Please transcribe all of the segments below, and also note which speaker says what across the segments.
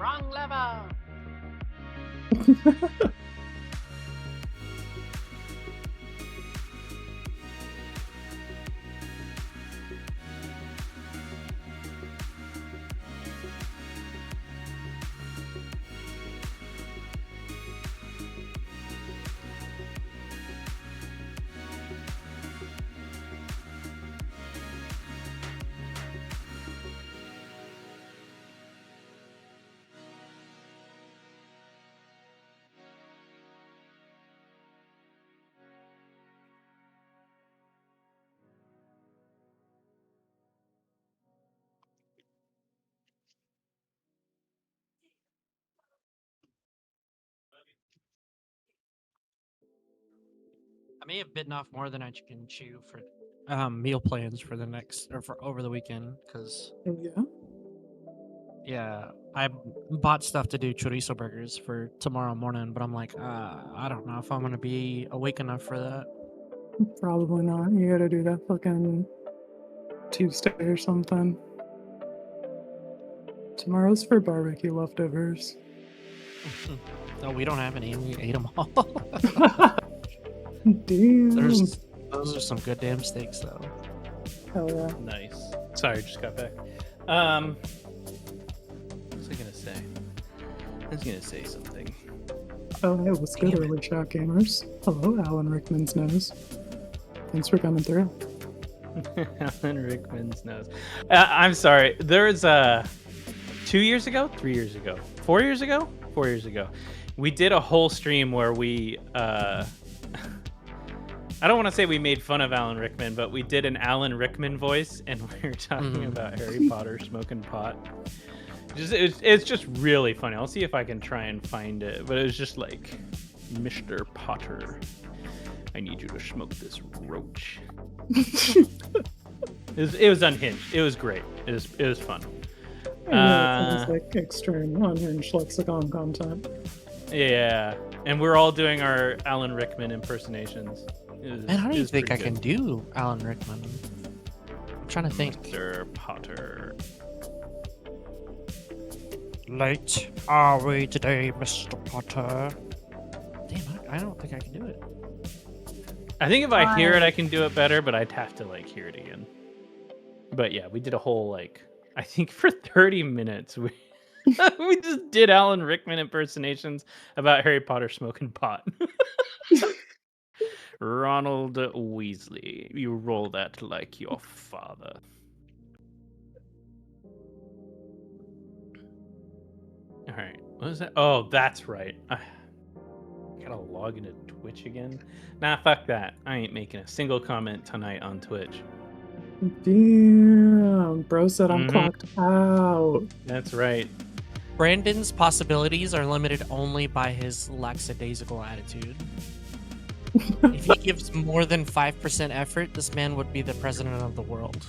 Speaker 1: Wrong level. I may have bitten off more than I can chew for meal plans for the next or for over the weekend because
Speaker 2: Yeah.
Speaker 1: yeah, I bought stuff to do chorizo burgers for tomorrow morning, but I'm like, I don't know if I'm gonna be awake enough for that.
Speaker 2: Probably not. You gotta do that fucking Tuesday or something. Tomorrow's for barbecue leftovers.
Speaker 1: No, we don't have any. We ate them all.
Speaker 2: Damn.
Speaker 1: Those are some good damn steaks, though.
Speaker 2: Hell yeah.
Speaker 3: Nice. Sorry, just got back. What was I gonna say? I was gonna say something.
Speaker 2: Oh, hey, what's good, early chat gamers? Hello, Alan Rickman's nose. Thanks for coming through.
Speaker 3: Alan Rickman's nose. I'm sorry. There's 2 years ago, 3 years ago, 4 years ago, 4 years ago, we did a whole stream where we I don't want to say we made fun of Alan Rickman, but we did an Alan Rickman voice, and we were talking about Harry Potter smoking pot. It's just really funny. I'll see if I can try and find it, but it was just like, Mr. Potter, I need you to smoke this roach. It was unhinged. It was great. It was fun.
Speaker 2: Yeah, it sounds like extreme unhinged lexicon content.
Speaker 3: Yeah, and we're all doing our Alan Rickman impersonations.
Speaker 1: Man, how do you think I can do Alan Rickman? I'm trying to think.
Speaker 3: Mr. Potter.
Speaker 1: Late are we today, Mr. Potter? Damn, I don't think I can do it.
Speaker 3: I think if I hear it, I can do it better, but I'd have to like hear it again. But yeah, we did a whole I think for 30 minutes we we just did Alan Rickman impersonations about Harry Potter smoking pot. Ronald Weasley, you roll that like your father. All right, what was that? Oh, that's right. I gotta log into Twitch again. Nah, fuck that. I ain't making a single comment tonight on Twitch.
Speaker 2: Damn, bro said I'm clocked out.
Speaker 3: That's right.
Speaker 1: Brandon's possibilities are limited only by his lackadaisical attitude. If he gives more than 5% effort, this man would be the president of the world.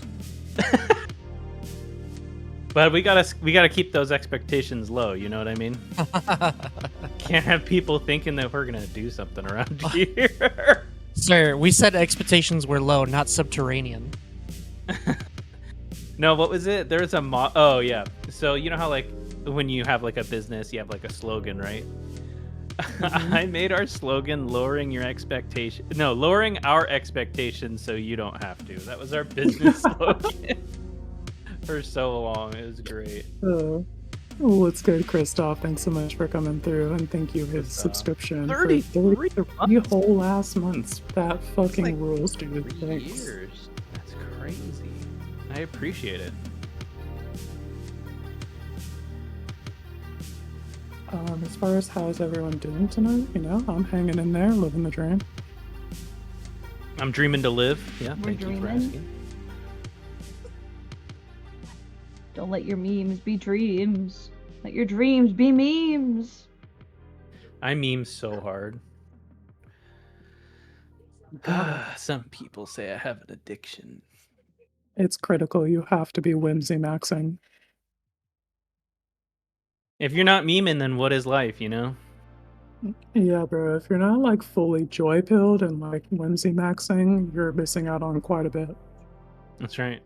Speaker 3: But we gotta keep those expectations low. You know what I mean? Can't have people thinking that we're gonna do something around here.
Speaker 1: Sir, we said expectations were low, not subterranean.
Speaker 3: No, what was it? There's a oh yeah. So you know how when you have a business, you have a slogan, right? I made our slogan lowering our expectations so you don't have to. That was our business slogan for so long. It was great.
Speaker 2: What's good, Christoph? Thanks so much for coming through, and thank you for his subscription
Speaker 3: 33
Speaker 2: for 3 whole ass months. That fucking rules, dude.
Speaker 3: 3 years. That's crazy. I appreciate it.
Speaker 2: As far as how's everyone doing tonight, I'm hanging in there, living the dream.
Speaker 3: I'm dreaming to live. Yeah, thank you for asking.
Speaker 4: Don't let your memes be dreams. Let your dreams be memes.
Speaker 3: I meme so hard. Some people say I have an addiction.
Speaker 2: It's critical. You have to be whimsy maxing.
Speaker 3: If you're not memeing, then what is life, you know?
Speaker 2: Yeah, bro. If you're not fully joy pilled and whimsy maxing, you're missing out on quite a bit.
Speaker 3: That's right.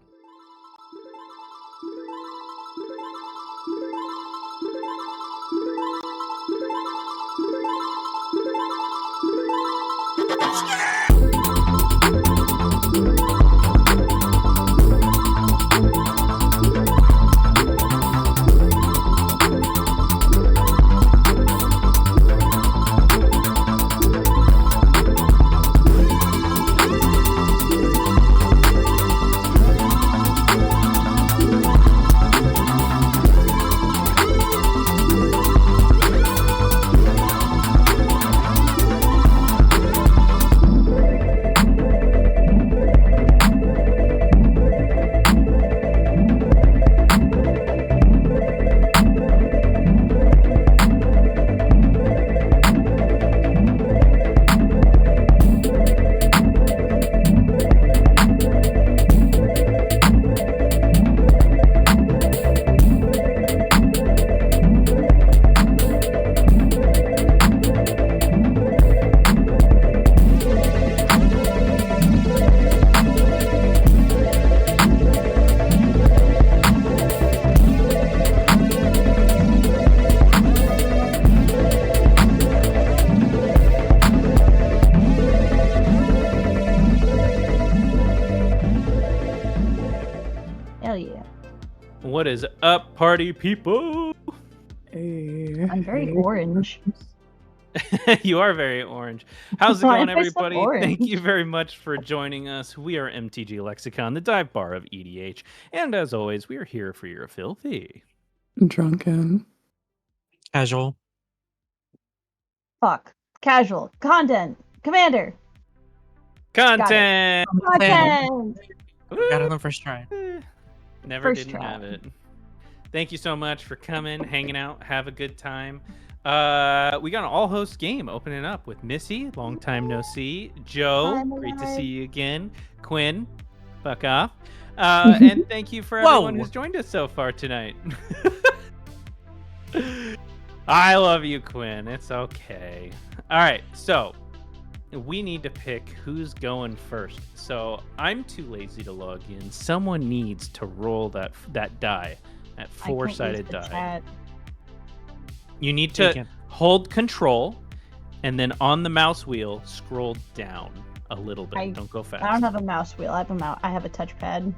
Speaker 3: What is up, party people?
Speaker 2: Hey,
Speaker 4: I'm very orange.
Speaker 3: You are very orange. How's it
Speaker 4: Why
Speaker 3: going,
Speaker 4: am I so
Speaker 3: everybody? Thank you
Speaker 4: orange?
Speaker 3: very much for joining us. We are MTG Lexicon, the dive bar of EDH. And as always, we are here for your filthy.
Speaker 2: drunken.
Speaker 1: Casual.
Speaker 4: Fuck. Casual. Content. Commander.
Speaker 3: Content!
Speaker 4: Content.
Speaker 1: Got it on the first try.
Speaker 3: Never
Speaker 4: First
Speaker 3: didn't
Speaker 4: try.
Speaker 3: have it. Thank you so much for coming, hanging out, have a good time. We got an all-host game opening up with Missy, long time no see. Joe,
Speaker 4: I'm
Speaker 3: great to
Speaker 4: alive.
Speaker 3: see you again. Quinn, fuck off. And thank you for everyone
Speaker 1: Whoa.
Speaker 3: who's joined us so far tonight. I love you, Quinn. It's okay. All right, so we need to pick who's going first. So I'm too lazy to log in. Someone needs to roll that die, that
Speaker 4: I can't use
Speaker 3: four-sided
Speaker 4: the
Speaker 3: die.
Speaker 4: chat.
Speaker 3: You need
Speaker 1: You
Speaker 3: to
Speaker 1: can.
Speaker 3: hold control, and then on the mouse wheel, scroll down a little bit.
Speaker 4: I-
Speaker 3: Don't go fast.
Speaker 4: I don't have a mouse wheel. I have a touchpad.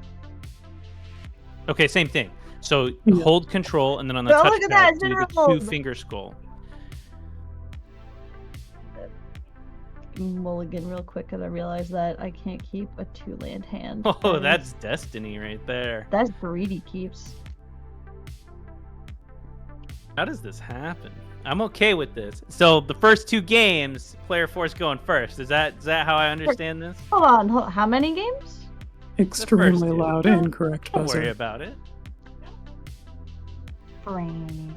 Speaker 3: Okay, same thing. So
Speaker 2: Yeah.
Speaker 3: hold control, and then on the
Speaker 4: Oh, look at that,
Speaker 3: touchpad, do the
Speaker 4: general.
Speaker 3: two-finger scroll.
Speaker 4: Mulligan real quick because I realized that I can't keep a 2-land hand.
Speaker 3: Oh,
Speaker 4: That is-
Speaker 3: that's destiny right there.
Speaker 4: that's greedy keeps.
Speaker 3: How does this happen? I'm okay with this. So the first two games, player force going first. Is that how I understand this?
Speaker 4: Hold on. How many games?
Speaker 2: Extremely
Speaker 3: two.
Speaker 2: loud,
Speaker 3: Don't-
Speaker 2: incorrect
Speaker 3: Don't worry
Speaker 2: buzzer.
Speaker 3: about it.
Speaker 4: Brainy.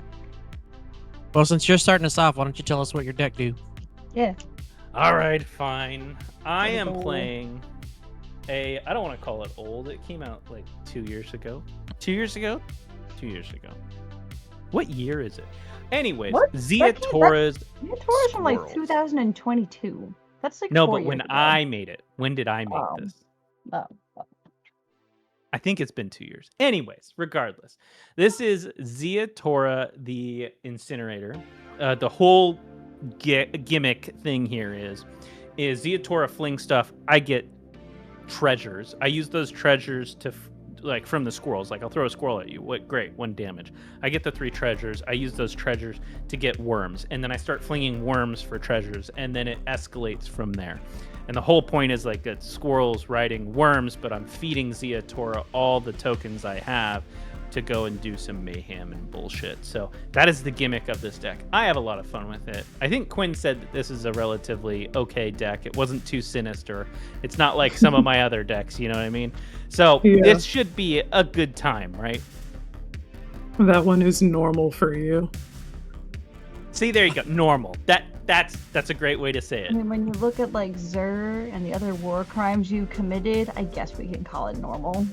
Speaker 1: Well, since you're starting us off, why don't you tell us what your deck do?
Speaker 4: Yeah.
Speaker 3: All right, fine. I am
Speaker 4: Typical.
Speaker 3: playing I don't want to call it old. It came out like 2 years ago. 2 years ago? 2 years ago. What year is it? Anyways,
Speaker 4: What?
Speaker 3: Zia
Speaker 4: That came-
Speaker 3: Torres.
Speaker 4: Tour's from like
Speaker 3: Squirrels.
Speaker 4: 2022. That's like
Speaker 3: No,
Speaker 4: 4
Speaker 3: but when
Speaker 4: years ago.
Speaker 3: I made it, when did I make
Speaker 4: Oh.
Speaker 3: this?
Speaker 4: Oh.
Speaker 3: I think it's been 2 years. Anyways, regardless, this is Zia Tora, the incinerator. The whole gimmick thing here is Zia Tora fling stuff. I get treasures. I use those treasures to like from the squirrels. Like I'll throw a squirrel at you. What? Great, 1 damage. I get the 3 treasures. I use those treasures to get worms, and then I start flinging worms for treasures, and then it escalates from there. And the whole point is like that squirrels riding worms, but I'm feeding Zia Tora all the tokens I have to go and do some mayhem and bullshit. So that is the gimmick of this deck. I have a lot of fun with it. I think Quinn said that this is a relatively okay deck. It wasn't too sinister. It's not like some of my other decks, you know what I mean? So
Speaker 2: Yeah.
Speaker 3: this should be a good time, right?
Speaker 2: That one is normal for you.
Speaker 3: See, there you go. Normal. That's a great way to say
Speaker 4: I
Speaker 3: it.
Speaker 4: mean, when you look at like Xur and the other war crimes you committed, I guess we can call it normal.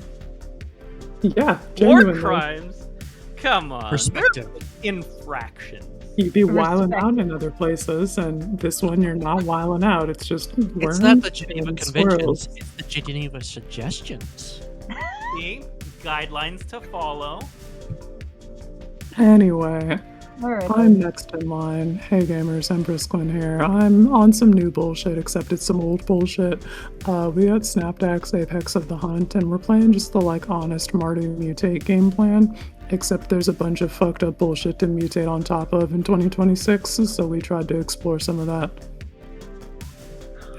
Speaker 2: Yeah,
Speaker 3: War
Speaker 2: genuinely.
Speaker 3: crimes? Come on.
Speaker 1: Perspective.
Speaker 3: They're infractions.
Speaker 2: You'd be wilding
Speaker 4: Respect.
Speaker 2: out in other places, and this one you're not wilding out. It's just
Speaker 1: It's not the
Speaker 2: worms
Speaker 1: Geneva
Speaker 2: and
Speaker 1: Conventions.
Speaker 2: squirrels.
Speaker 1: It's the Geneva Suggestions.
Speaker 3: See? Guidelines to follow.
Speaker 2: Anyway,
Speaker 4: Alright.
Speaker 2: I'm next in line. Hey gamers, Empress Quinn here. I'm on some new bullshit, except it's some old bullshit. We got Snapdax Apex of the Hunt, and we're playing just the like honest Marty mutate game plan, except there's a bunch of fucked up bullshit to mutate on top of in 2026, so we tried to explore some of that.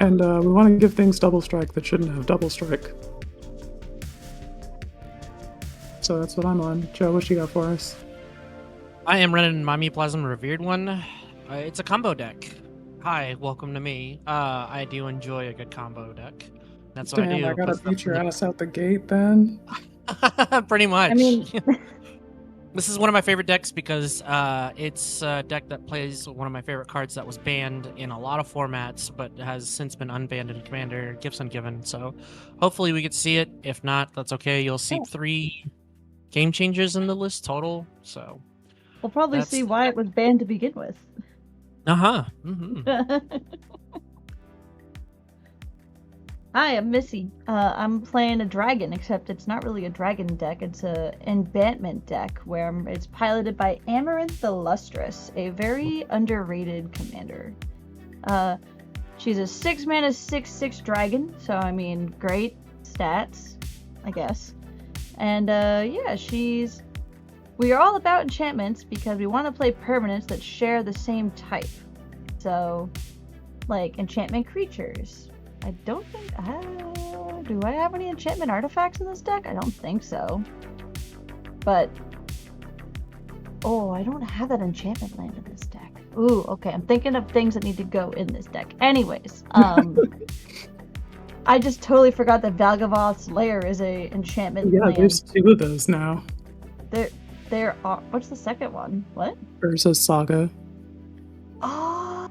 Speaker 2: And we want to give things double strike that shouldn't have double strike. So that's what I'm on. Joe, what you got for us?
Speaker 1: I am running my Meaplasm Revered one. It's a combo deck. Hi, welcome to me. I do enjoy a good combo deck. That's what I
Speaker 2: Damn,
Speaker 1: do.
Speaker 2: I gotta
Speaker 1: put stuff
Speaker 2: beat your
Speaker 1: in
Speaker 2: ass out the gate then.
Speaker 1: the- Pretty much.
Speaker 4: I mean,
Speaker 1: This is one of my favorite decks because it's a deck that plays one of my favorite cards that was banned in a lot of formats, but has since been unbanned in Commander, Gifts Ungiven. So hopefully we get to see it. If not, that's okay. You'll see
Speaker 4: Yeah.
Speaker 1: 3 game changers in the list total. So,
Speaker 4: we'll probably
Speaker 1: That's
Speaker 4: see
Speaker 1: the
Speaker 4: why it was banned to begin with. Hi, I'm Missy. I'm playing a dragon, except it's not really a dragon deck. It's a enchantment deck where it's piloted by Amaranth the Lustrous, a very underrated commander. She's a 6-mana 6/6 dragon, so I mean, great stats, I guess. And yeah, she's We are all about enchantments because we want to play permanents that share the same type. So, like enchantment creatures. I don't think. Do I have any enchantment artifacts in this deck? I don't think so. But. Oh, I don't have that enchantment land in this deck. Ooh, okay. I'm thinking of things that need to go in this deck. Anyways, I just totally forgot that Valgavoth's Lair is a enchantment
Speaker 2: Yeah,
Speaker 4: land.
Speaker 2: there's 2 of those now.
Speaker 4: There are. What's the second one? What?
Speaker 2: Urza's Saga.
Speaker 4: Oh,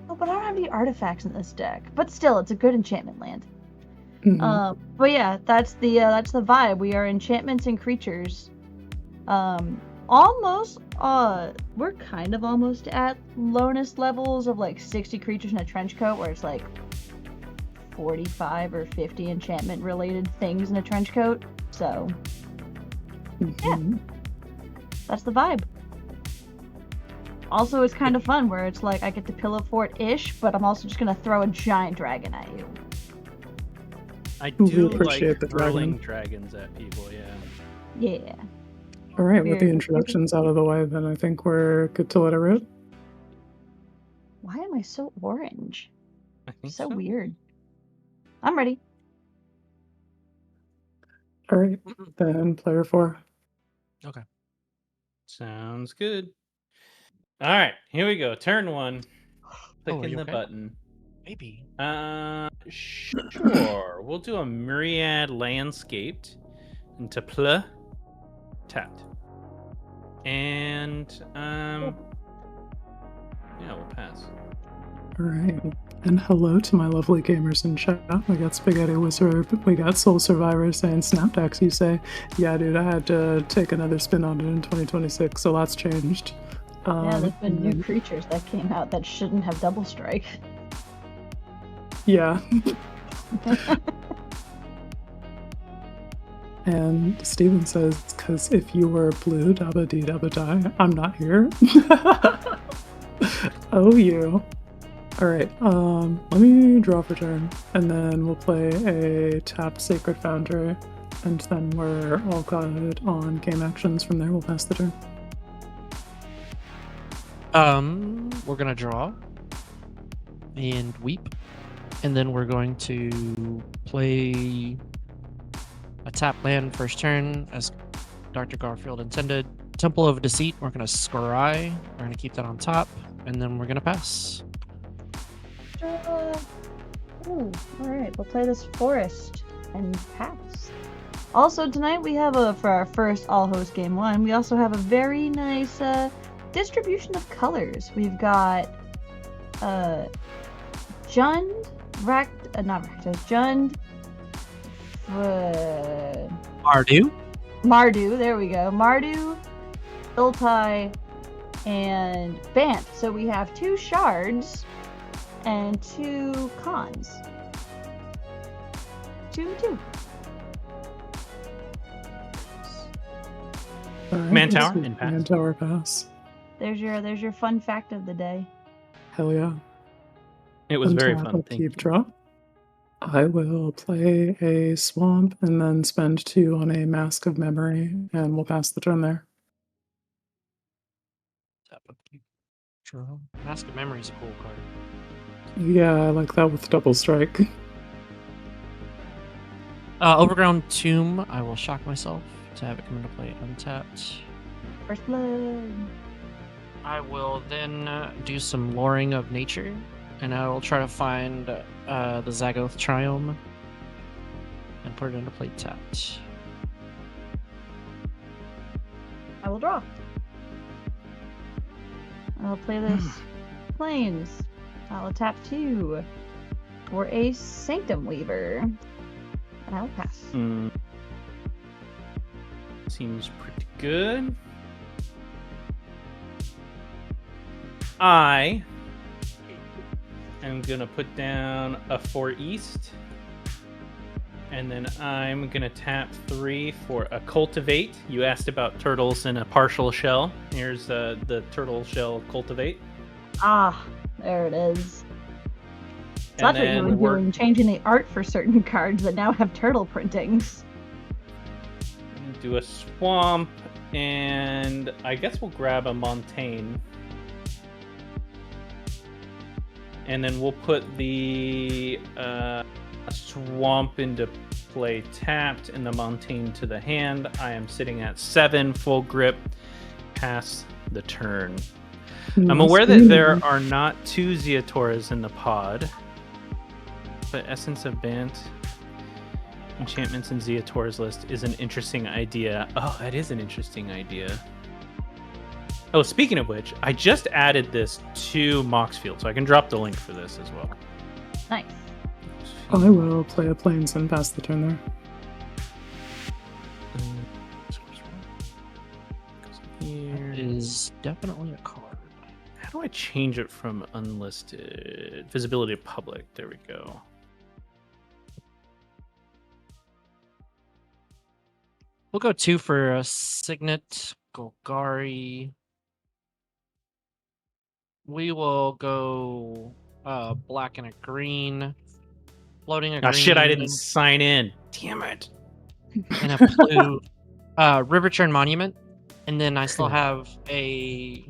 Speaker 4: but I don't have any artifacts in this deck. But still, it's a good enchantment land.
Speaker 2: Mhm.
Speaker 4: But yeah, that's the vibe. We are enchantments and creatures. Almost. We're kind of almost at lowest levels of like 60 creatures in a trench coat, where it's like 45 or 50 enchantment related things in a trench coat. So
Speaker 2: Mhm.
Speaker 4: that's the vibe. Also, it's kind of fun where it's like I get to pillow fort-ish, but I'm also just gonna throw a giant dragon at you.
Speaker 3: I
Speaker 2: We
Speaker 3: do like
Speaker 2: appreciate the
Speaker 3: hurling
Speaker 2: dragon.
Speaker 3: dragons at people, yeah.
Speaker 4: Yeah.
Speaker 2: All right, with the
Speaker 4: Weird.
Speaker 2: introductions out of the way, then I think we're good to let it rip.
Speaker 4: Why am I so orange?
Speaker 3: I think
Speaker 4: So weird. I'm ready.
Speaker 2: All right, then player 4.
Speaker 1: Okay.
Speaker 3: Sounds good. All right, here we go. Turn 1.
Speaker 1: are
Speaker 3: Clicking
Speaker 1: you
Speaker 3: the
Speaker 1: okay?
Speaker 3: button.
Speaker 1: Maybe.
Speaker 3: Sure. We'll do a myriad landscaped into tapped. And yeah, we'll pass.
Speaker 2: All right, and hello to my lovely gamers in chat. We got Spaghetti Wizard, we got Soul Survivor saying Snapdax. You say, yeah, dude, I had to take another spin on it in 2026, so lots changed.
Speaker 4: Yeah, there's been new creatures that came out that shouldn't have double strike.
Speaker 2: Yeah. And Steven says, because if you were blue, dabba dee dabba die, I'm not here. Oh, you. All right, let me draw for turn, and then we'll play a tapped Sacred Foundry, and then we're all good on game actions. From there, we'll pass the turn.
Speaker 1: We're gonna draw and weep, and then we're going to play a tap land first turn as Dr. Garfield intended. Temple of Deceit, we're gonna scry. We're gonna keep that on top, and then we're gonna pass.
Speaker 4: Ooh, alright, we'll play this forest and pass. Also, tonight we have for our first all-host game 1, we also have a very nice distribution of colors. We've got Jund, Jund, Mardu, there we go. Mardu, Iltai, and Bant. So we have 2 shards and 2 cons. 2 and 2.
Speaker 2: All right,
Speaker 3: Mantower
Speaker 2: let's
Speaker 3: and
Speaker 2: do
Speaker 3: pass.
Speaker 2: Mantower pass.
Speaker 4: There's your fun fact of the day.
Speaker 2: Hell yeah.
Speaker 3: It was very
Speaker 2: Untap,
Speaker 3: fun. Thank you.
Speaker 2: keep draw. I will play a swamp and then spend 2 on a Mask of Memory, and we'll pass the turn there.
Speaker 1: Tap up, keep draw. Mask of Memory is a cool card.
Speaker 2: Yeah, I like that with double strike.
Speaker 1: Overground Tomb, I will shock myself to have it come into play untapped.
Speaker 4: First blood.
Speaker 1: I will then do some luring of nature, and I will try to find the Zagoth Triome and put it into play tapped.
Speaker 4: I will draw. I'll play this Plains. I'll tap 2 for a Sanctum Weaver. And I'll pass.
Speaker 3: Seems pretty good. I am gonna put down a 4 East, and then I'm gonna tap 3 for a Cultivate. You asked about turtles in a partial shell. Here's the turtle shell Cultivate.
Speaker 4: Ah, there it is. So
Speaker 3: And
Speaker 4: that's what you
Speaker 3: then
Speaker 4: were doing, changing the art for certain cards that now have turtle printings.
Speaker 3: do a swamp, And I guess we'll grab a Montaigne. And then we'll put the Swamp into play tapped and the Montaigne to the hand. I am sitting at 7, full grip, pass the turn. I'm aware that there are not 2 Zeatoras in the pod, but Essence of Bant, enchantments in Zeatora's list is an interesting idea. Oh, that is an interesting idea. Oh, speaking of which, I just added this to Moxfield, so I can drop the link for this as well.
Speaker 4: Nice.
Speaker 2: I will play a plains and pass the turn there.
Speaker 1: That is definitely a card.
Speaker 3: How do I change it from unlisted? Visibility to public. There we go.
Speaker 1: We'll go 2 for a Signet, Golgari. We will go black and a green. Floating a green.
Speaker 3: Oh shit, I didn't sign in. Damn it.
Speaker 1: And a blue Riverturn Monument. And then I still have a...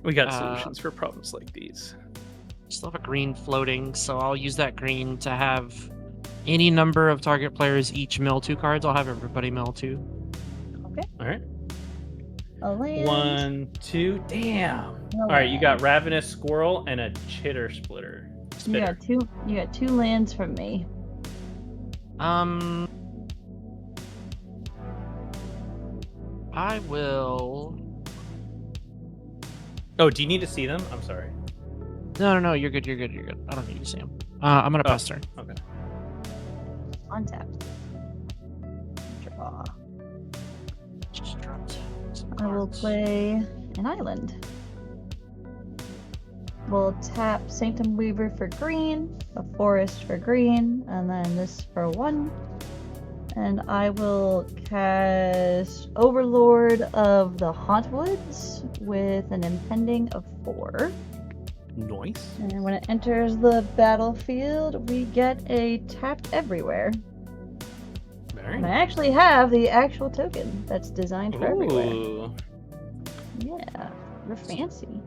Speaker 3: We got solutions for problems like these.
Speaker 1: Still have a green floating, so I'll use that green to have any number of target players each mill 2 cards. I'll have everybody mill 2.
Speaker 4: Okay.
Speaker 3: All right.
Speaker 4: A land.
Speaker 3: 1, 2. Damn.
Speaker 4: No
Speaker 3: All right, you got
Speaker 4: land.
Speaker 3: Ravenous Squirrel and a Chitter Splitter.
Speaker 4: You got two. You got 2 lands from me.
Speaker 1: I will...
Speaker 3: Oh, do you need to see them? I'm sorry.
Speaker 1: No, you're good, you're good. I don't need to see him. I'm gonna pass turn.
Speaker 3: Okay.
Speaker 4: Untapped. Draw.
Speaker 1: Just dropped some
Speaker 4: I will
Speaker 1: cards.
Speaker 4: play an island. We'll tap Sanctum Weaver for green, a Forest for green, and then this for 1. And I will cast Overlord of the Hauntwoods with an impending of 4.
Speaker 3: Nice.
Speaker 4: And when it enters the battlefield, we get a tap everywhere.
Speaker 3: Very
Speaker 4: And I
Speaker 3: nice.
Speaker 4: actually have the actual token that's designed for everywhere.
Speaker 3: Ooh.
Speaker 4: Yeah, we're fancy.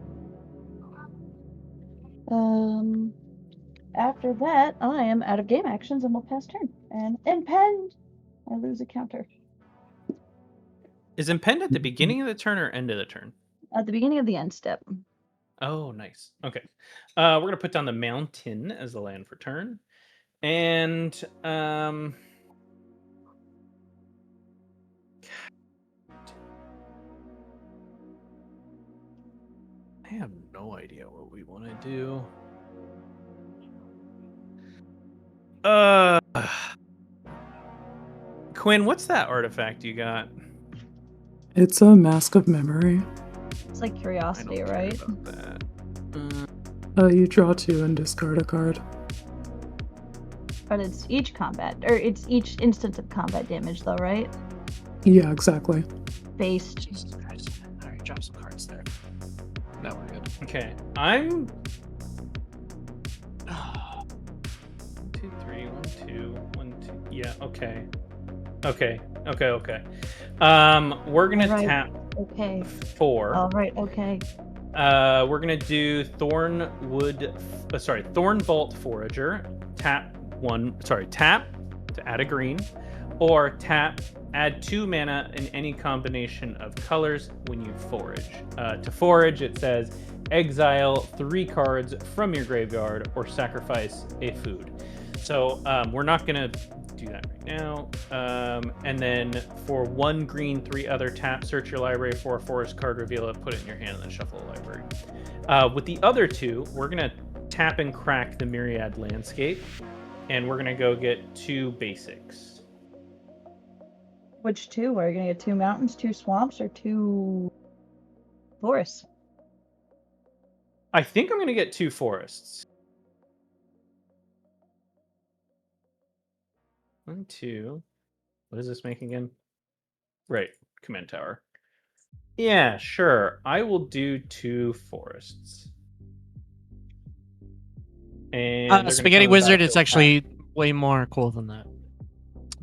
Speaker 4: After that, I am out of game actions and will pass turn. And impend! I lose a counter.
Speaker 3: Is Impend at the beginning of the turn or end of the turn?
Speaker 4: At the beginning of the end step.
Speaker 3: Oh, nice. Okay. We're going to put down the Mountain as the land for turn. And I have no idea what we want to do. Quinn, what's that artifact you got?
Speaker 2: It's a Mask of Memory.
Speaker 4: It's like
Speaker 3: I don't
Speaker 4: curiosity,
Speaker 3: care
Speaker 4: right?
Speaker 3: about that.
Speaker 2: You draw 2 and discard a card.
Speaker 4: But it's each combat, or it's each instance of combat damage, though, right?
Speaker 2: Yeah, exactly.
Speaker 4: Based.
Speaker 1: Jesus Christ. Alright, drop some cards there. No, we're good.
Speaker 3: Okay. I'm 1, 2, 3, 1, 2, 1, 2. Yeah, okay. Okay. We're gonna
Speaker 4: Alright.
Speaker 3: tap
Speaker 4: Okay.
Speaker 3: 4.
Speaker 4: Alright, okay.
Speaker 3: We're gonna do Thornbolt Forager. Tap to add a green, or tap, add 2 mana in any combination of colors when you forage. To forage, it says exile 3 cards from your graveyard or sacrifice a food. So we're not gonna do that right now. And then for 1 green, 3 other, tap, search your library for a forest card, reveal it, put it in your hand, and then shuffle the library. With the other 2, we're gonna tap and crack the Myriad Landscape, and we're gonna go get 2 basics.
Speaker 4: Which 2? Are you gonna get 2 mountains, 2 swamps, or 2 forests?
Speaker 3: I think I'm gonna get 2 forests. 1, 2. What does this make again? Right, command tower. Yeah, sure. I will do 2 forests. And they're gonna
Speaker 1: Spaghetti
Speaker 3: come
Speaker 1: Wizard
Speaker 3: back
Speaker 1: is
Speaker 3: to
Speaker 1: actually way more cool than that.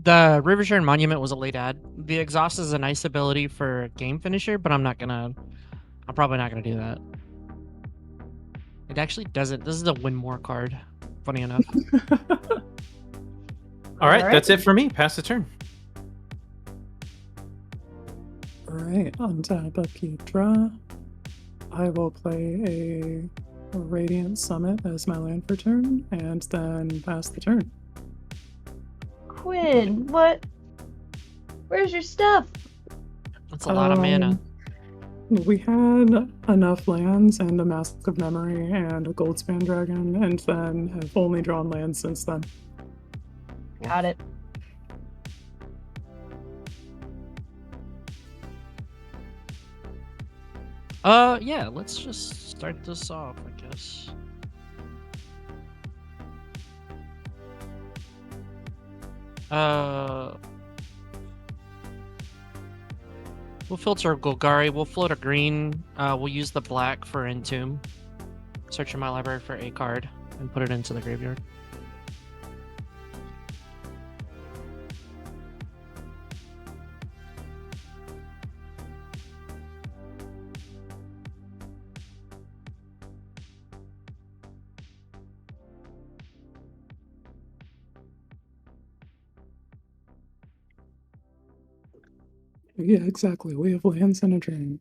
Speaker 1: The Riversharon Monument was a late add. The exhaust is a nice ability for game finisher, but I'm probably not gonna do that. It actually doesn't. This is a win more card. Funny enough.
Speaker 3: All right, that's it for me. Pass the turn.
Speaker 2: Alright, untap, upkeep, draw. I will play a Radiant Summit as my land for turn, and then pass the turn.
Speaker 4: Quinn, what? Where's your stuff?
Speaker 1: That's a lot of mana.
Speaker 2: We had enough lands and a Mask of Memory and a Goldspan Dragon, and then have only drawn lands since then.
Speaker 4: Got it.
Speaker 1: Yeah, let's just start this off, I guess. We'll filter Golgari, we'll float a green, we'll use the black for Entomb. Search in my library for a card and put it into the graveyard.
Speaker 2: Yeah, exactly. We have lands and a drain.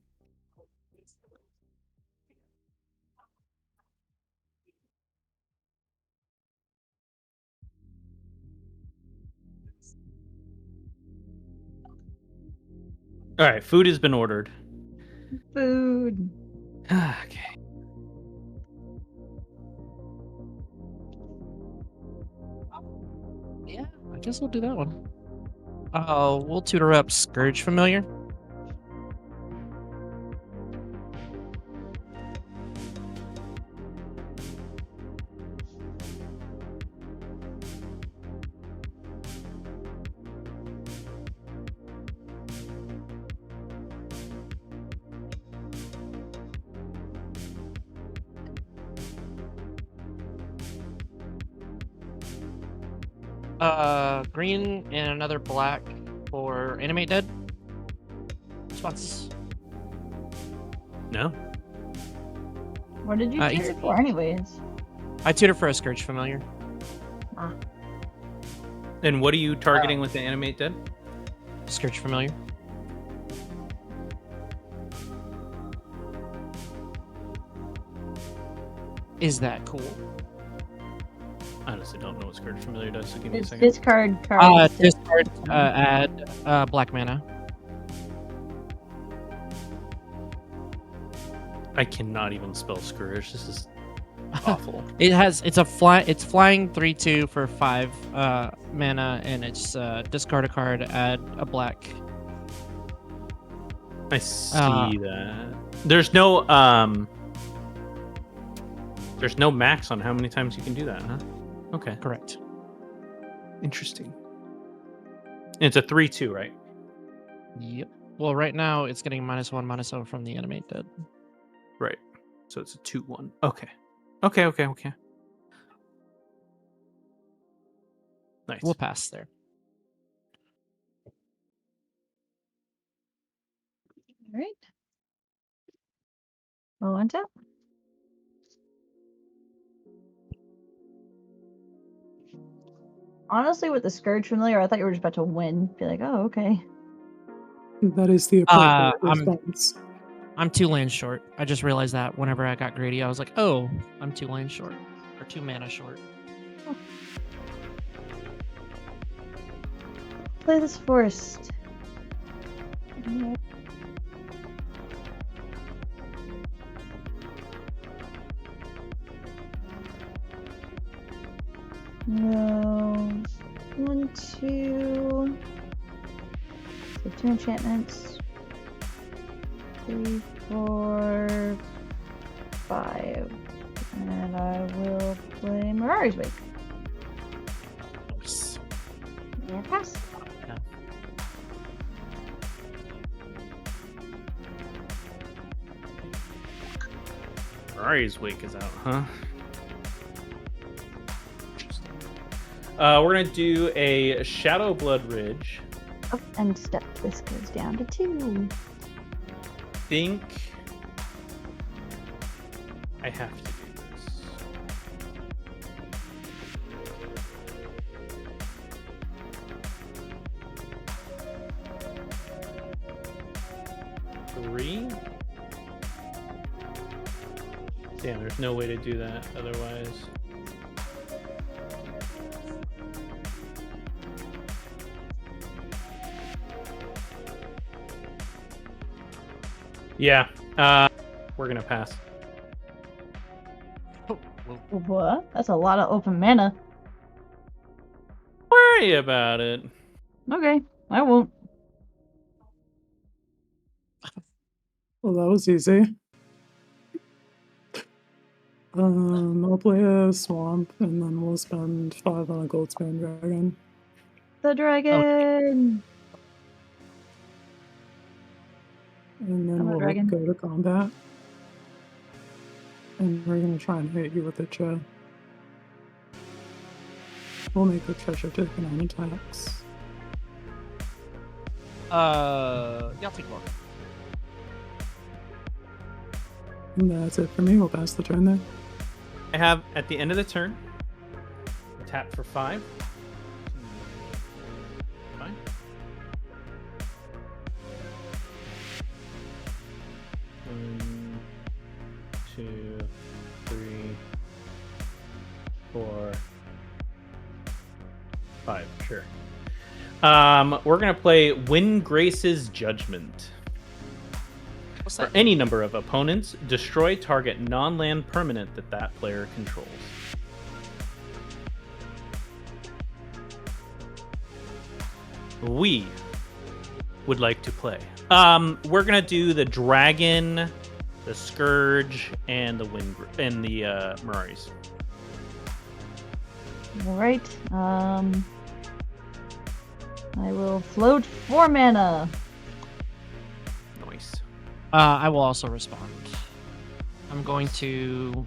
Speaker 3: All right, food has been ordered.
Speaker 4: Food.
Speaker 3: Okay.
Speaker 1: Yeah, I guess we'll do that one. We'll tutor up Scourge Familiar. Green and another black for Animate Dead. Responses?
Speaker 3: No.
Speaker 4: What did you
Speaker 1: Uh,
Speaker 4: do
Speaker 1: he's-
Speaker 4: it for, anyways?
Speaker 1: I tutor for a Scourge Familiar.
Speaker 3: And what are you targeting with the Animate Dead?
Speaker 1: Scourge Familiar. Is that cool?
Speaker 3: I honestly don't know what Scourge Familiar does, so give me a
Speaker 4: It's
Speaker 3: second.
Speaker 4: discard cards.
Speaker 1: Discard, add black mana.
Speaker 3: I cannot even spell Scourge. This is awful.
Speaker 1: It's flying 3/2 for 5 mana, and it's discard a card, add a black.
Speaker 3: I see that. There's no max on how many times you can do that, huh? Okay.
Speaker 1: Correct.
Speaker 3: Interesting. And it's a 3/2, right?
Speaker 1: Yep. Well, right now it's getting -1/-0 from the Animate Dead.
Speaker 3: Right. So it's a 2/1. Okay. Okay. Nice.
Speaker 1: We'll pass there.
Speaker 4: All right. Roll on top. Honestly, with the Scourge Familiar, I thought you were just about to win. Be like, oh, okay.
Speaker 2: That is the appropriate
Speaker 1: I'm-
Speaker 2: response.
Speaker 1: I'm 2 lands short. I just realized that whenever I got greedy, I was like, oh, I'm 2 lands short. Or 2 mana short.
Speaker 4: Play this forest. Yep. No. 1, 2. So 2 enchantments. 3, 4, 5. And I will play Mirari's Wake.
Speaker 1: Nice.
Speaker 4: Yeah, pass.
Speaker 3: Ferrari's Wake is out, huh? Interesting. We're gonna do a Shadow Blood Ridge.
Speaker 4: Oh, and step. This goes down to 2.
Speaker 3: Think I have to do this. Three? Damn, there's no way to do that otherwise. Yeah, we're gonna pass.
Speaker 1: Oh, well,
Speaker 4: What? That's a lot of open mana.
Speaker 3: Worry about it.
Speaker 4: Okay, I won't.
Speaker 2: Well, that was easy. I'll play a swamp, and then we'll spend 5 on a Goldspan Dragon.
Speaker 4: The dragon.
Speaker 2: And then
Speaker 4: I'm a
Speaker 2: we'll
Speaker 4: dragon.
Speaker 2: go to combat. And we're gonna try and hit you with a Che. We'll make a treasure token on attacks.
Speaker 1: yeah, I'll take one.
Speaker 2: And that's it for me. We'll pass the turn there.
Speaker 3: I have at the end of the turn, tap for 5. Fine. One, 2, 3, 4, 5. Sure. We're gonna play Windgrace's Judgment.
Speaker 1: What's
Speaker 3: For
Speaker 1: that?
Speaker 3: any number of opponents, destroy target non-land permanent that player controls. We would like to play. We're gonna do the dragon, the scourge, and the Miraris.
Speaker 4: All right. I will float 4 mana.
Speaker 3: Nice.
Speaker 1: I will also respond. I'm going to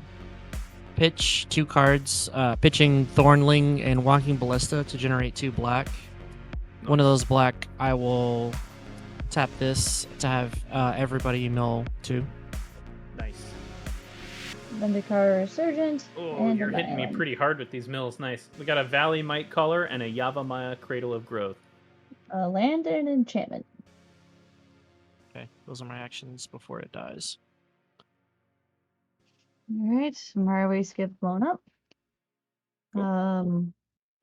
Speaker 1: pitch 2 cards, pitching Thornling and Walking Ballista to generate 2 black. One of those black, I will tap this to have everybody mill 2.
Speaker 3: Nice.
Speaker 4: Vendikar Resurgent.
Speaker 3: Oh,
Speaker 4: and
Speaker 3: you're
Speaker 4: an
Speaker 3: hitting me
Speaker 4: island.
Speaker 3: pretty hard with these mills. Nice. We got a Valley Might Caller and a Yavimaya Cradle of Growth.
Speaker 4: A land and enchantment.
Speaker 1: Okay, those are my actions before it dies.
Speaker 4: All right. Marways get blown up.
Speaker 3: Cool.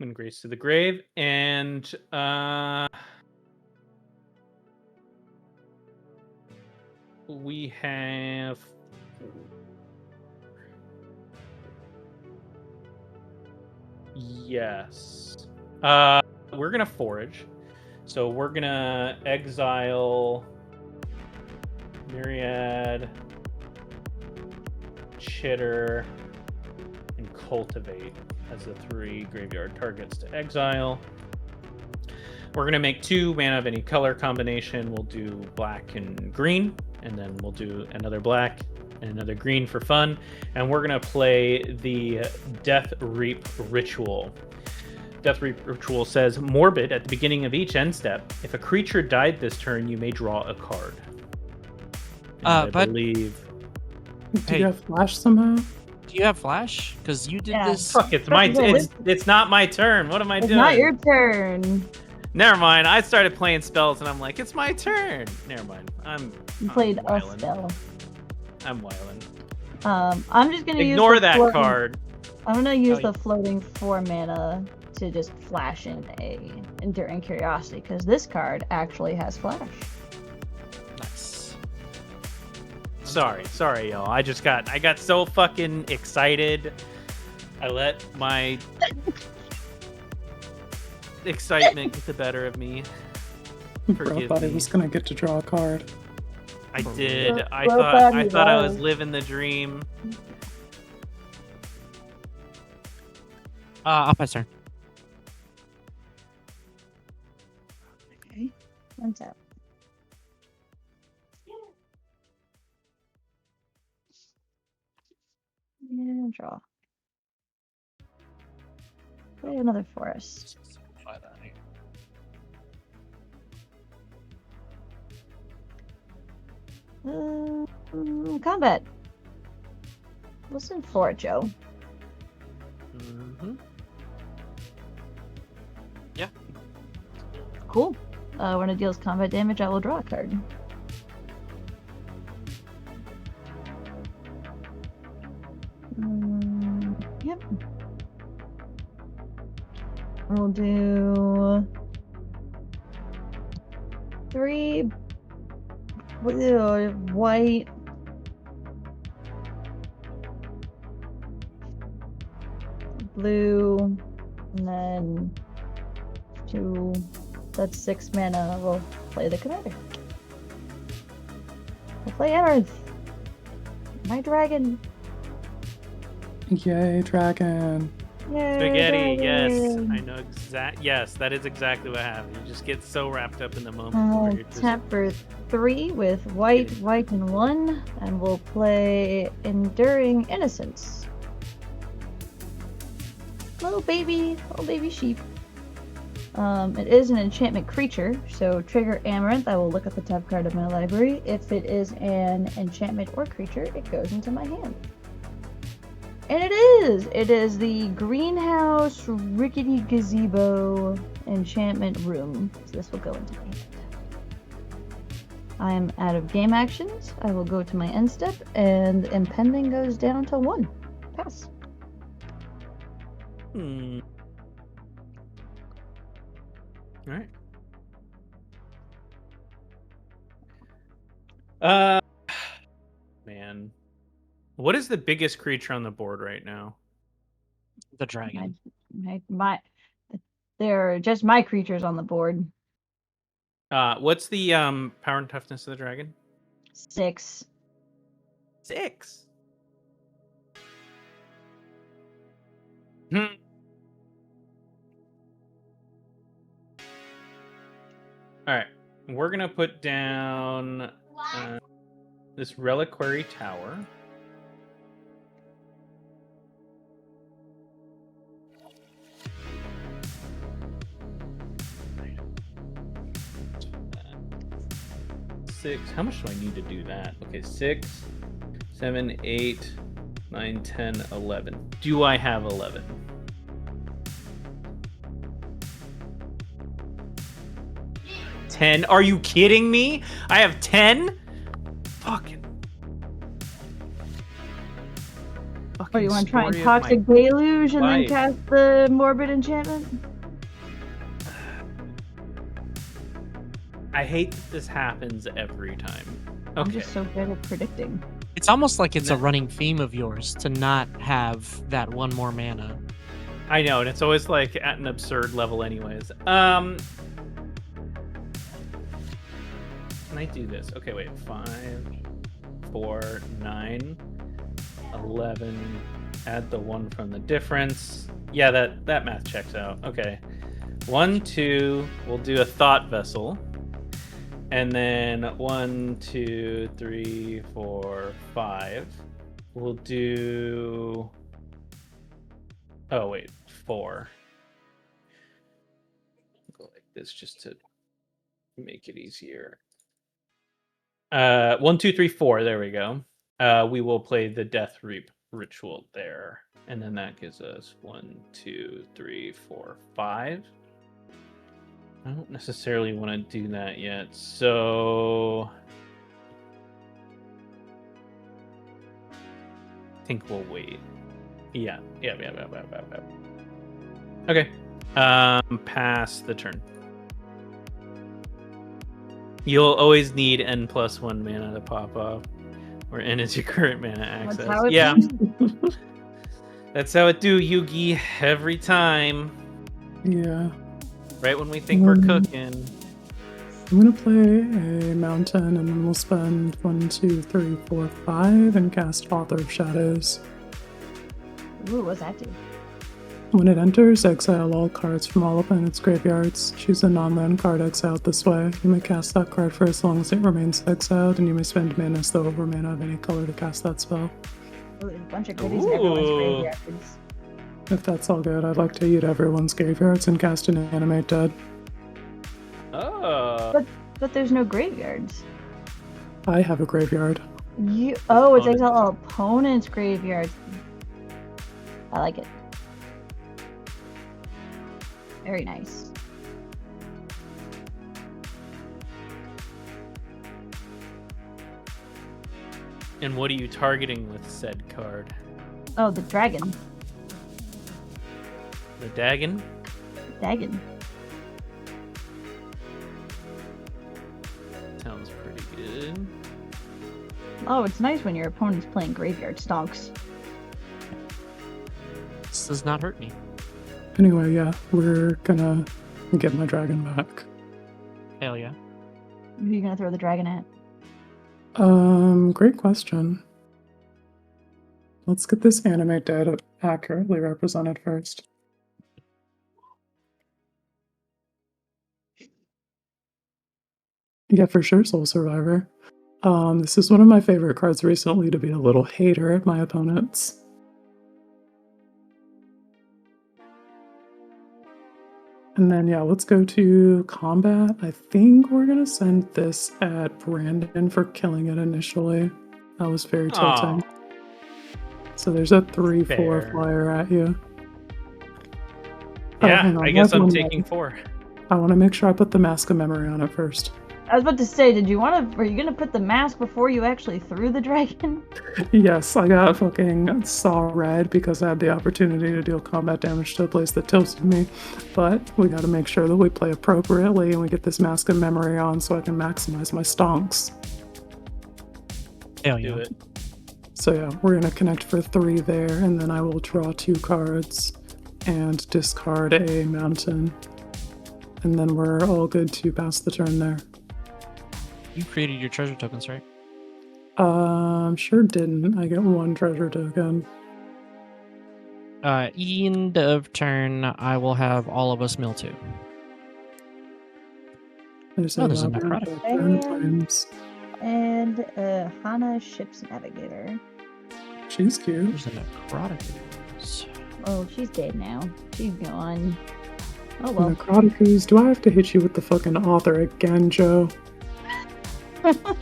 Speaker 3: Windgrace to the grave, and we have yes. We're gonna forage, so we're gonna exile Myriad, Chitter, and Cultivate as the 3 graveyard targets to exile. We're gonna make 2 mana of any color combination. We'll do black and green, and then we'll do another black and another green for fun. And we're gonna play the Death Reap Ritual. Death Reap Ritual says, Morbid, at the beginning of each end step, if a creature died this turn, you may draw a card. And I
Speaker 1: but-
Speaker 3: believe...
Speaker 2: Do
Speaker 1: Hey.
Speaker 2: you have flash somehow?
Speaker 1: Do you have Flash? Because you did
Speaker 4: Yeah.
Speaker 1: this.
Speaker 3: Fuck, it's not my turn. What am I
Speaker 4: It's
Speaker 3: doing?
Speaker 4: not your turn.
Speaker 3: Never mind. I started playing spells and I'm like, it's my turn. Never mind.
Speaker 4: You played a
Speaker 3: wildin'.
Speaker 4: spell.
Speaker 3: I'm wilding.
Speaker 4: I'm just gonna
Speaker 3: Ignore
Speaker 4: use the
Speaker 3: that
Speaker 4: floating-
Speaker 3: card.
Speaker 4: I'm gonna use
Speaker 1: Oh, yeah.
Speaker 4: the floating 4 mana to just flash in a Enduring Curiosity because this card actually has flash.
Speaker 1: Nice.
Speaker 3: Sorry, y'all. I got so fucking excited. I let my excitement get the better of me.
Speaker 2: Bro
Speaker 3: Forgive
Speaker 2: thought he
Speaker 3: me.
Speaker 2: was gonna get to draw a card.
Speaker 3: I did. I
Speaker 4: Well,
Speaker 3: thought
Speaker 4: thought
Speaker 3: I
Speaker 4: he
Speaker 3: thought I was
Speaker 4: was.
Speaker 3: living the dream.
Speaker 1: I'll pass turn.
Speaker 4: Okay. One tap. And draw. Play another forest.
Speaker 1: Simplify that here.
Speaker 4: Combat. Listen for it, Joe.
Speaker 3: Mm-hmm.
Speaker 1: Yeah.
Speaker 4: Cool. When it deals combat damage, I will draw a card. Yep. We'll do 3 white. Blue, and then 2. That's 6 mana. We'll play the commander. We'll play Amaranth. My dragon.
Speaker 2: Yay, dragon.
Speaker 4: Yay,
Speaker 3: Spaghetti, yes.
Speaker 4: dragon.
Speaker 3: I know yes, that is exactly what happened. You just get so wrapped up in the moment where
Speaker 4: I'll
Speaker 3: you're just...
Speaker 4: tap for 3 with white, and 1, and we'll play Enduring Innocence. Little baby sheep. It is an enchantment creature, so trigger Amaranth. I will look at the top card of my library. If it is an enchantment or creature, it goes into my hand. And it is the Greenhouse Rickety Gazebo enchantment room. So this will go into my hand. I am out of game actions. I will go to my end step, and impending goes down to 1. Pass.
Speaker 3: All right. Man. What is the biggest creature on the board right now?
Speaker 1: The dragon.
Speaker 4: They're just my creatures on the board.
Speaker 3: What's the power and toughness of the dragon?
Speaker 4: 6.
Speaker 3: 6. All right, we're gonna put down this reliquary tower. Six. How much do I need to do that? Okay, 6, 7, 8, 9, 10, 11. Do I have 11? Are you kidding me? I have 10? Fucking.
Speaker 4: What, do you want to try and Toxic Deluge and then cast the Morbid Enchantment?
Speaker 3: I hate that this happens every time. Okay.
Speaker 4: I'm just so good at predicting.
Speaker 1: It's almost like it's a running theme of yours to not have that 1 more mana.
Speaker 3: I know, and it's always like at an absurd level anyways. Can I do this? Okay, wait. 5, 4, 9, 11. Add the 1 from the difference. Yeah, that math checks out. Okay. 1, 2. We'll do a Thought Vessel. And then 1, 2, 3, 4, 5. We'll do... Oh, wait. 4. Go like this just to make it easier. 1, 2, 3, 4. There we go. We will play the Death Reap Ritual there. And then that gives us 1, 2, 3, 4, 5. I don't necessarily want to do that yet, so I think we'll wait. Yeah. Okay. Pass the turn. You'll always need N+1 mana to pop off, where N is your current mana access.
Speaker 4: That's how it
Speaker 3: Yeah. That's how it do, Yugi, every time.
Speaker 2: Yeah.
Speaker 3: Right when we think we're cooking.
Speaker 2: I'm gonna play a mountain and then we'll spend 1, 2, 3, 4, 5 and cast Author of Shadows.
Speaker 4: Ooh, what's that do?
Speaker 2: When it enters, exile all cards from all opponents' graveyards. Choose a non-land card exiled this way. You may cast that card for as long as it remains exiled, and you may spend mana as the over mana of any color to cast that spell.
Speaker 4: Ooh, a bunch of goodies in everyone's graveyards.
Speaker 2: If that's all good, I'd like to eat everyone's graveyards and cast an animate dead.
Speaker 3: Oh.
Speaker 4: But there's no graveyards.
Speaker 2: I have a graveyard.
Speaker 4: It's
Speaker 3: Opponents.
Speaker 4: exile opponent's graveyard. I like it. Very nice.
Speaker 3: And what are you targeting with said card?
Speaker 4: Oh, the dragon.
Speaker 3: The Dagon?
Speaker 4: Dagon.
Speaker 3: Sounds pretty good.
Speaker 4: Oh, it's nice when your opponent's playing graveyard stonks.
Speaker 1: This does not hurt me.
Speaker 2: Anyway, yeah, we're gonna get my dragon back.
Speaker 1: Hell yeah.
Speaker 4: Who are you gonna throw the dragon at?
Speaker 2: Great question. Let's get this animate dead accurately represented first. Yeah, for sure, Soul Survivor. This is one of my favorite cards recently to be a little hater at my opponents. And then, yeah, let's go to combat. I think we're going to send this at Brandon for killing it initially. That was very tilting. So there's a 3/4
Speaker 3: Fair.
Speaker 2: flyer at you.
Speaker 3: Yeah,
Speaker 2: hang on,
Speaker 3: I guess
Speaker 2: that's
Speaker 3: I'm
Speaker 2: one
Speaker 3: taking
Speaker 2: more.
Speaker 3: 4.
Speaker 2: I want to make sure I put the Mask of Memory on it first.
Speaker 4: I was about to say, were you gonna put the mask before you actually threw the dragon?
Speaker 2: Yes, I got fucking saw red because I had the opportunity to deal combat damage to a place that tilted me. But we got to make sure that we play appropriately and we get this Mask of Memory on so I can maximize my stonks.
Speaker 1: Hell
Speaker 3: Do
Speaker 1: yeah.
Speaker 3: it.
Speaker 2: So yeah, we're going to connect for 3 there, and then I will draw 2 cards and discard a mountain. And then we're all good to pass the turn there.
Speaker 1: You created your treasure tokens, right?
Speaker 2: Sure didn't. I get 1 treasure token.
Speaker 1: End of turn, I will have all of us mill 2.
Speaker 2: There's
Speaker 1: Oh, there's a
Speaker 2: labyrinth
Speaker 1: necrotic.
Speaker 2: of turn times.
Speaker 4: And Hana Ship's Navigator.
Speaker 2: She's cute.
Speaker 1: There's a necrotic.
Speaker 4: Oh, she's dead now. She's gone. Oh well.
Speaker 2: Necroticus, do I have to hit you with the fucking author again, Joe?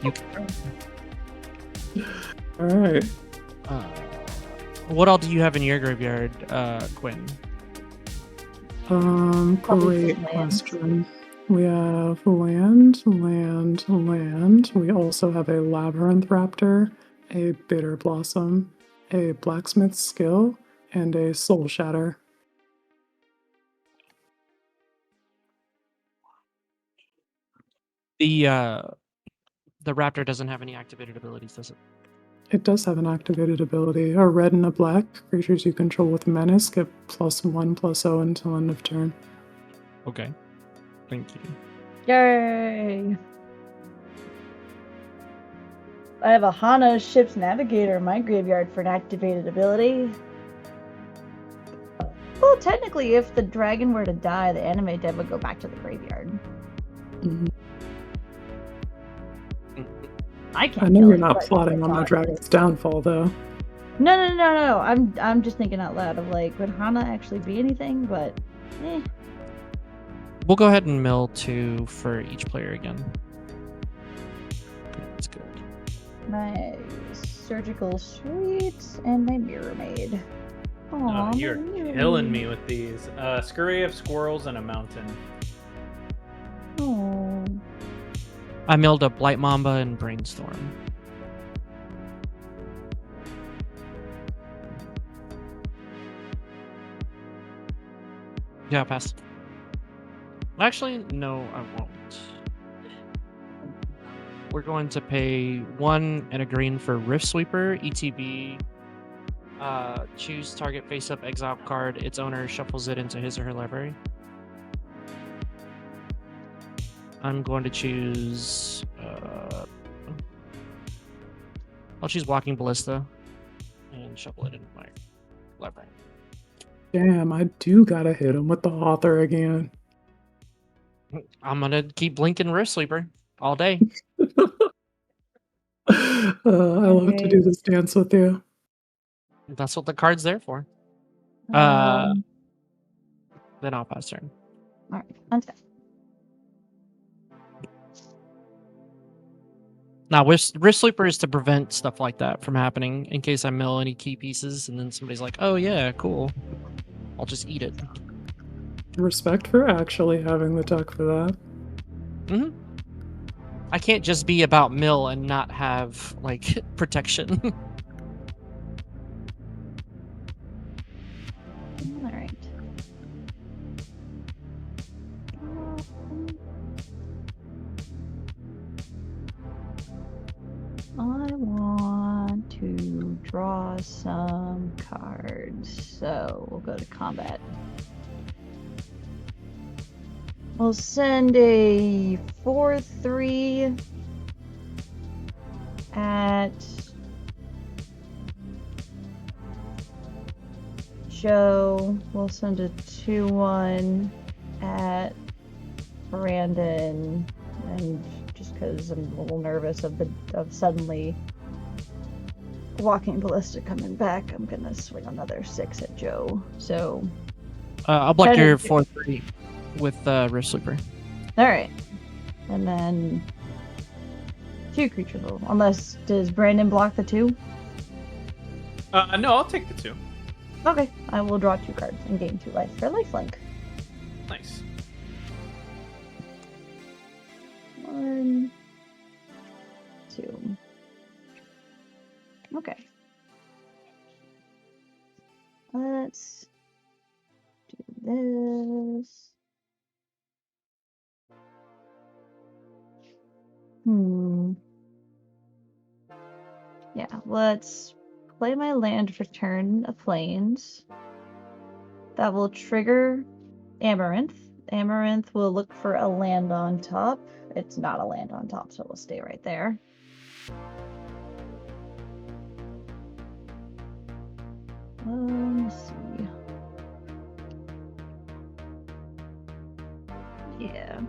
Speaker 1: You
Speaker 2: Alright.
Speaker 1: What all do you have in your graveyard, Quinn?
Speaker 4: Probably
Speaker 2: Great
Speaker 4: just lands.
Speaker 2: question. We have land. We also have a Labyrinth Raptor, a Bitter Blossom, a Blacksmith Skill, and a Soul Shatter.
Speaker 1: The raptor doesn't have any activated abilities, does it?
Speaker 2: It does have an activated ability. A red and a black. Creatures you control with Menace get +1/+0 until end of turn.
Speaker 1: Okay. Thank you.
Speaker 4: Yay! I have a Hana Ship's Navigator in my graveyard for an activated ability. Well, technically, if the dragon were to die, the anime dev would go back to the graveyard.
Speaker 2: Mhm.
Speaker 4: I can't.
Speaker 2: I know
Speaker 4: kill
Speaker 2: you're
Speaker 4: it,
Speaker 2: not
Speaker 4: but
Speaker 2: plotting
Speaker 4: it's
Speaker 2: on my
Speaker 4: not-
Speaker 2: dragon's downfall, though.
Speaker 4: No. I'm just thinking out loud of like, would Hana actually be anything? But,
Speaker 1: We'll go ahead and mill 2 for each player again. That's good.
Speaker 4: my surgical suite and my mirror maid. Aw,
Speaker 3: You're
Speaker 4: my mirror
Speaker 3: killing
Speaker 4: maid.
Speaker 3: me with these. Scurry of squirrels and a mountain.
Speaker 4: Oh.
Speaker 1: I milled a Blight Mamba and Brainstorm. Yeah, pass. Actually, no, I won't. We're going to pay 1 and a green for Rift Sweeper, ETB. Choose target face-up exile card. Its owner shuffles it into his or her library. I'm going to choose... I'll choose Walking Ballista and shuffle it into my library.
Speaker 2: Damn, I do gotta hit him with the author again.
Speaker 1: I'm going to keep blinking Rift Sweeper all day.
Speaker 2: I love to do this dance with you.
Speaker 1: That's what the card's there for. Then I'll pass turn.
Speaker 4: All right, untap.
Speaker 1: Now, Risk Sweeper is to prevent stuff like that from happening in case I mill any key pieces and then somebody's like, oh yeah, cool. I'll just eat it.
Speaker 2: Respect for actually having the tech for that.
Speaker 1: Mm-hmm. I can't just be about mill and not have, like, protection.
Speaker 4: All right. I want to draw some cards, so we'll go to combat. We'll send a 4/3 at Joe. We'll send a 2/1 at Brandon, and just because I'm a little nervous of suddenly walking ballistic coming back, I'm gonna swing another 6 at Joe. So
Speaker 1: I'll block your
Speaker 4: 10
Speaker 1: 4/3 with Rift Sweeper.
Speaker 4: all right, and then 2 creature level. Unless does Brandon block the 2?
Speaker 3: No, I'll take the 2.
Speaker 4: Okay, I will draw 2 cards and gain 2 life for lifelink.
Speaker 3: Nice.
Speaker 4: 1, 2. Okay. Let's do this. Yeah, let's play my land Return of Plains. That will trigger Amaranth. Amaranth will look for a land on top. It's not a land on top, so it will stay right there. Let's see. Yeah.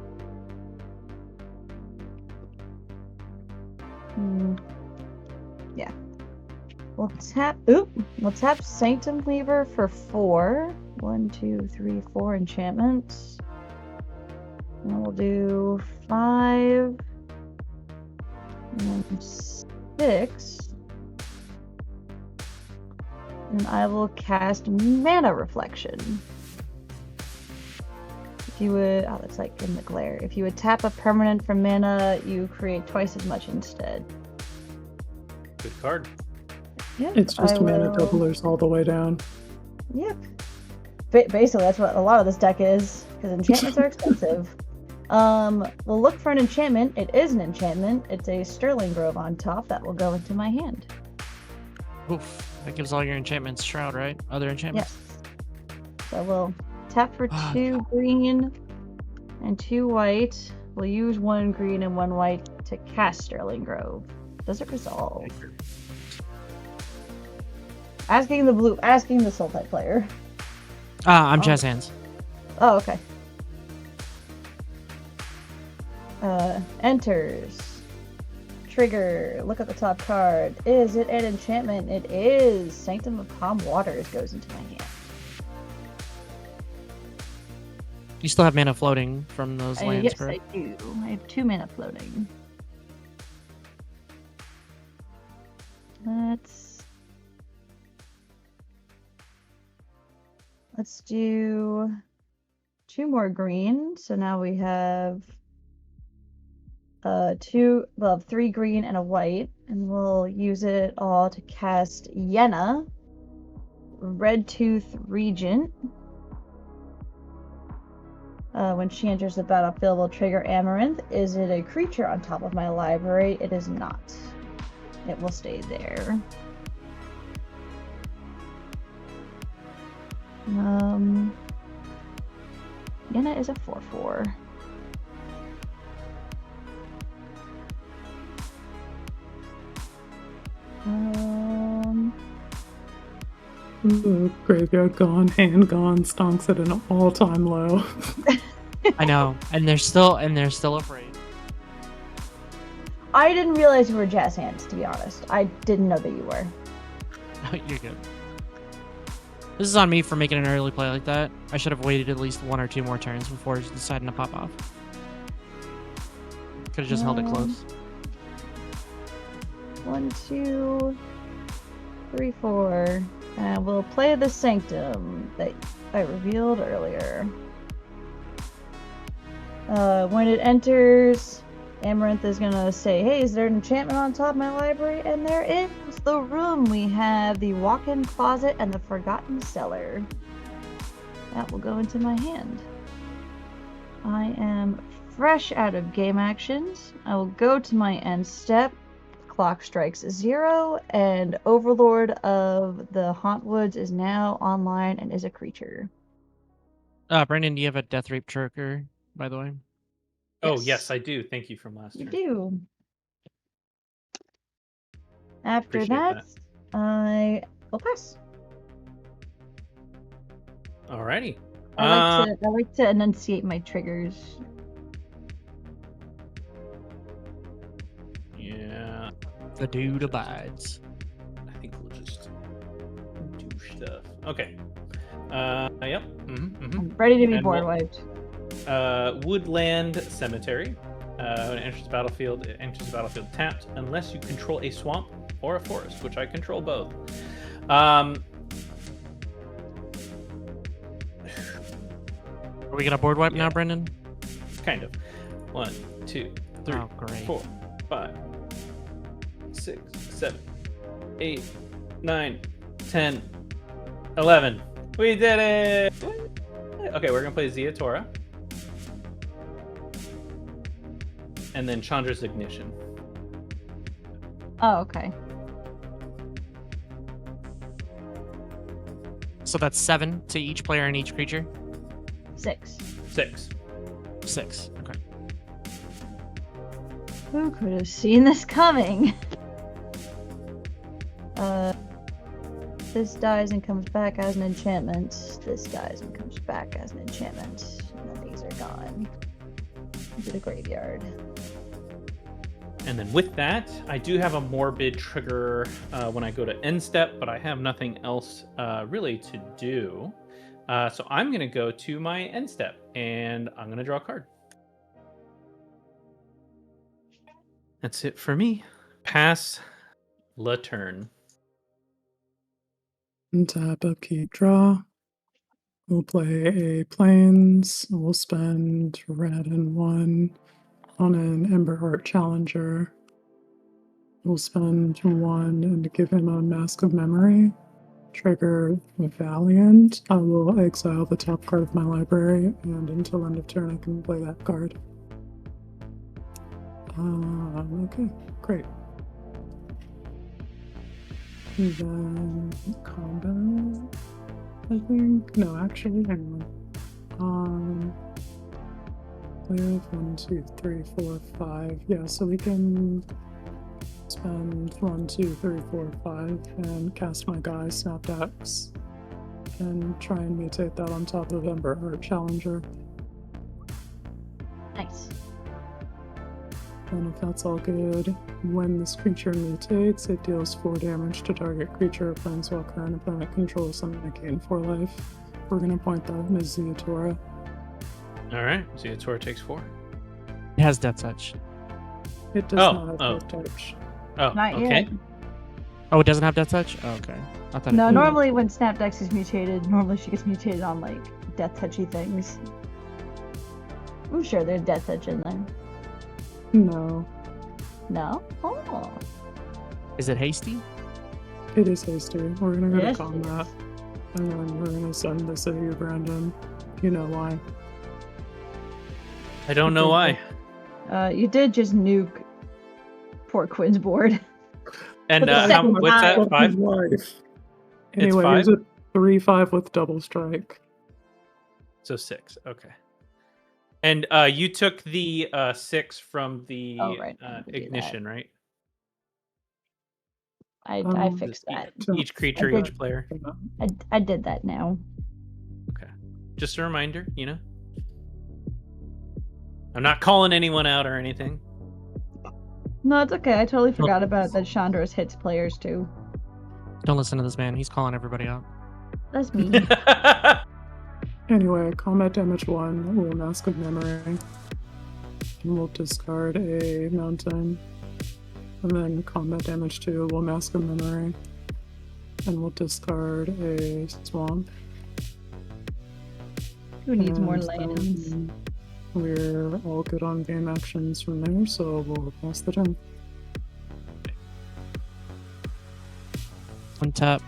Speaker 4: Yeah. We'll tap. We'll tap Sanctum Weaver for 4. 1, 2, 3, 4 enchantments. And we'll do 5. And then 6. And I will cast Mana Reflection. If you would, oh, that's like in the glare. If you would tap a permanent for mana, you create twice as much instead.
Speaker 3: Good card.
Speaker 4: Yep.
Speaker 2: It's just mana doublers all the way down.
Speaker 4: Yep. Basically, that's what a lot of this deck is, because enchantments are expensive. We'll look for an enchantment. It is an enchantment. It's a Sterling Grove on top that will go into my hand.
Speaker 1: Oof. That gives all your enchantments Shroud, right? Other enchantments?
Speaker 4: Yes. So we'll tap for 2 green and 2 white. We'll use 1 green and 1 white to cast Sterling Grove. Does it resolve? Asking the soul type player.
Speaker 1: I'm Jazz Hands.
Speaker 4: Oh, okay. Enters. Trigger. Look at the top card. Is it an enchantment? It is. Sanctum of Calm Waters goes into my hand.
Speaker 1: You still have mana floating from those lands,
Speaker 4: Yes,
Speaker 1: correct?
Speaker 4: I do. I have 2 mana floating. Let's do 2 more green. So now we have 3 green and a white, and we'll use it all to cast Yenna, Red Tooth Regent. When she enters the battlefield, will trigger Amaranth. Is it a creature on top of my library? It is not. It will stay there. Yenna is a 4/4.
Speaker 2: Ooh, graveyard gone, hand gone, stonks at an all-time low.
Speaker 1: I know, and they're still afraid.
Speaker 4: I didn't realize you were Jazz Hands, to be honest. I didn't know that you were.
Speaker 1: You're good. This is on me for making an early play like that. I should have waited at least 1 or 2 more turns before deciding to pop off. Could have just held it close.
Speaker 4: 1, 2, 3, 4. And we'll play the Sanctum that I revealed earlier. When it enters, Amaranth is gonna say, hey, is there an enchantment on top of my library? And there is the room. We have the walk-in closet and the forgotten cellar. That will go into my hand. I am fresh out of game actions. I will go to my end step. Clock strikes 0, and Overlord of the Hauntwoods is now online and is a creature.
Speaker 1: Brandon, do you have a Death Rape Trigger, by the way?
Speaker 3: Oh, yes, I do. Thank you from last
Speaker 4: You
Speaker 3: turn.
Speaker 4: do. After
Speaker 3: Appreciate
Speaker 4: that, I will pass.
Speaker 3: Alrighty.
Speaker 4: I like to enunciate my triggers.
Speaker 3: Yeah.
Speaker 1: The dude abides.
Speaker 3: I think we'll just do stuff. Okay. Yep.
Speaker 4: I'm ready to be
Speaker 3: And
Speaker 4: board
Speaker 3: we'll-
Speaker 4: wiped.
Speaker 3: Woodland Cemetery. When it enters the battlefield, tapped unless you control a swamp or a forest, which I control both.
Speaker 1: Are we gonna board wipe now, Brendan?
Speaker 3: Kind of. 1, 2, 3,
Speaker 1: Oh, great.
Speaker 3: 4, 5, 6, 7, 8, 9, 10, 11. We did it! Okay, we're gonna play Ziatora. And then Chandra's Ignition.
Speaker 4: Oh, okay.
Speaker 1: So that's 7 to each player and each creature?
Speaker 4: 6.
Speaker 3: 6.
Speaker 1: 6. Okay.
Speaker 4: Who could have seen this coming? This dies and comes back as an enchantment. This dies and comes back as an enchantment. And then these are gone into the graveyard.
Speaker 3: And then with that, I do have a morbid trigger when I go to end step, but I have nothing else really to do. So I'm going to go to my end step, and I'm going to draw a card. That's it for me. Pass la turn.
Speaker 2: Tap, upkeep, draw. We'll play a plains. We'll spend red and 1 on an Emberheart Challenger. We'll spend 1 and give him a Mask of Memory. Trigger Valiant. I will exile the top card of my library, and until end of turn I can play that card. Okay, great. And then combat, I think. No, actually, hang on. We have 1, 2, 3, 4, 5. Yeah, so we can spend 1, 2, 3, 4, 5 and cast my guy Snapdax and try and mutate that on top of Emberheart Challenger.
Speaker 4: Nice.
Speaker 2: And if that's all good, when this creature mutates, it deals 4 damage to target creature, planeswalker, and opponent controls, and I gain 4 life. We're gonna point that as Ziatora.
Speaker 3: All right. Ziatora takes 4.
Speaker 1: It has Death Touch.
Speaker 2: It does not have Death Touch.
Speaker 3: Oh,
Speaker 4: Not
Speaker 3: okay.
Speaker 4: yet.
Speaker 1: Oh, it doesn't have Death Touch? Oh, okay. I thought
Speaker 4: No,
Speaker 1: it did.
Speaker 4: normally when Snapdax is mutated, normally she gets mutated on like death touchy things. I'm sure there's death touch in there.
Speaker 2: No,
Speaker 4: No? Oh.
Speaker 1: Is it hasty?
Speaker 2: it is hasty. We're gonna go
Speaker 4: Yes,
Speaker 2: to
Speaker 4: it
Speaker 2: combat,
Speaker 4: is.
Speaker 2: and then we're gonna send this to you, Brandon. You know why.
Speaker 3: I don't know why.
Speaker 4: You did just nuke poor Quinn's board.
Speaker 3: And
Speaker 4: For the
Speaker 3: how,
Speaker 4: second
Speaker 3: what's that?
Speaker 4: time.
Speaker 3: 5?
Speaker 2: Life. Anyway,
Speaker 3: 5?
Speaker 2: here's a 3/5 with double strike.
Speaker 3: So 6. Okay. And you took the 6 from the
Speaker 4: Oh, right. I need to do that.
Speaker 3: ignition, right?
Speaker 4: I fixed that.
Speaker 3: Each creature,
Speaker 4: I did.
Speaker 3: each player.
Speaker 4: I did that now.
Speaker 3: Okay. Just a reminder, you know. I'm not calling anyone out or anything.
Speaker 4: No, it's okay. I totally forgot about that Chandra's hits players too.
Speaker 1: Don't listen to this man. He's calling everybody out.
Speaker 4: That's me.
Speaker 2: Anyway, combat damage 1 will Mask of Memory. And we'll discard a mountain. And then combat damage 2 will Mask of Memory. And we'll discard a swamp.
Speaker 4: Who needs more
Speaker 2: And
Speaker 4: lands?
Speaker 2: then we're all good on game actions from there, so we'll pass the turn.
Speaker 1: Untap.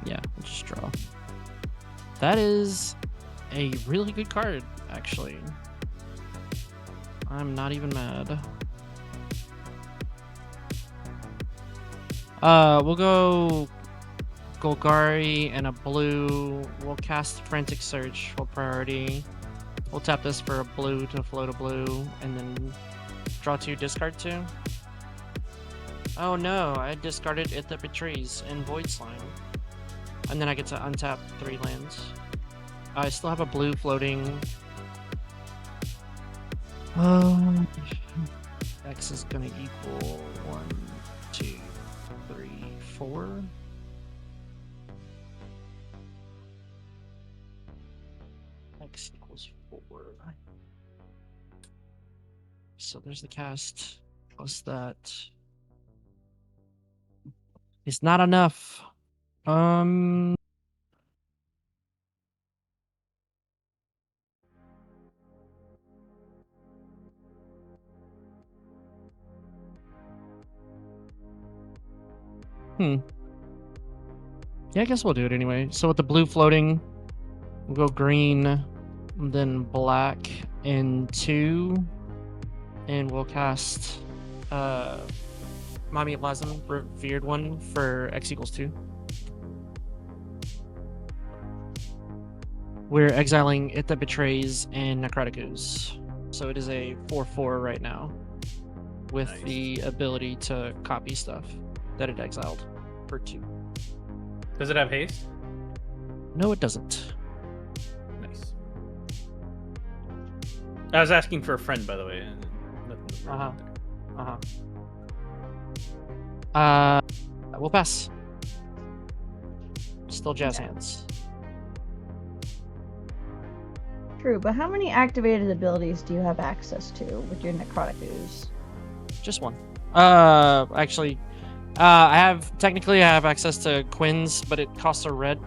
Speaker 1: Yeah, we'll just draw. That is a really good card, actually. I'm not even mad. We'll go Golgari and a blue. We'll cast Frantic Search full priority. We'll tap this for a blue to float a blue, and then draw 2, discard 2. Oh no, I discarded It That Betrays and Void Slime. And then I get to untap 3 lands. I still have a blue floating. X is gonna equal 1, 2, 3, 4. X equals 4. So there's the cast. Plus that. It's not enough. Yeah, I guess we'll do it anyway. So with the blue floating, we'll go green, then black and 2, and we'll cast Mommy Plasm, Revered One for X equals 2. We're exiling It That Betrays and Necrotic Ooze. So it is a 4/4 right now, with
Speaker 3: Nice.
Speaker 1: the ability to copy stuff that it exiled for 2.
Speaker 3: Does it have haste?
Speaker 1: No, it doesn't.
Speaker 3: Nice. I was asking for a friend, by the way. Nothing to worry about there.
Speaker 1: We'll pass. Still jazz hands.
Speaker 4: True, but how many activated abilities do you have access to with your Necrotic Ooze?
Speaker 1: Just one. Actually, I have access to Quinn's, but it costs a red,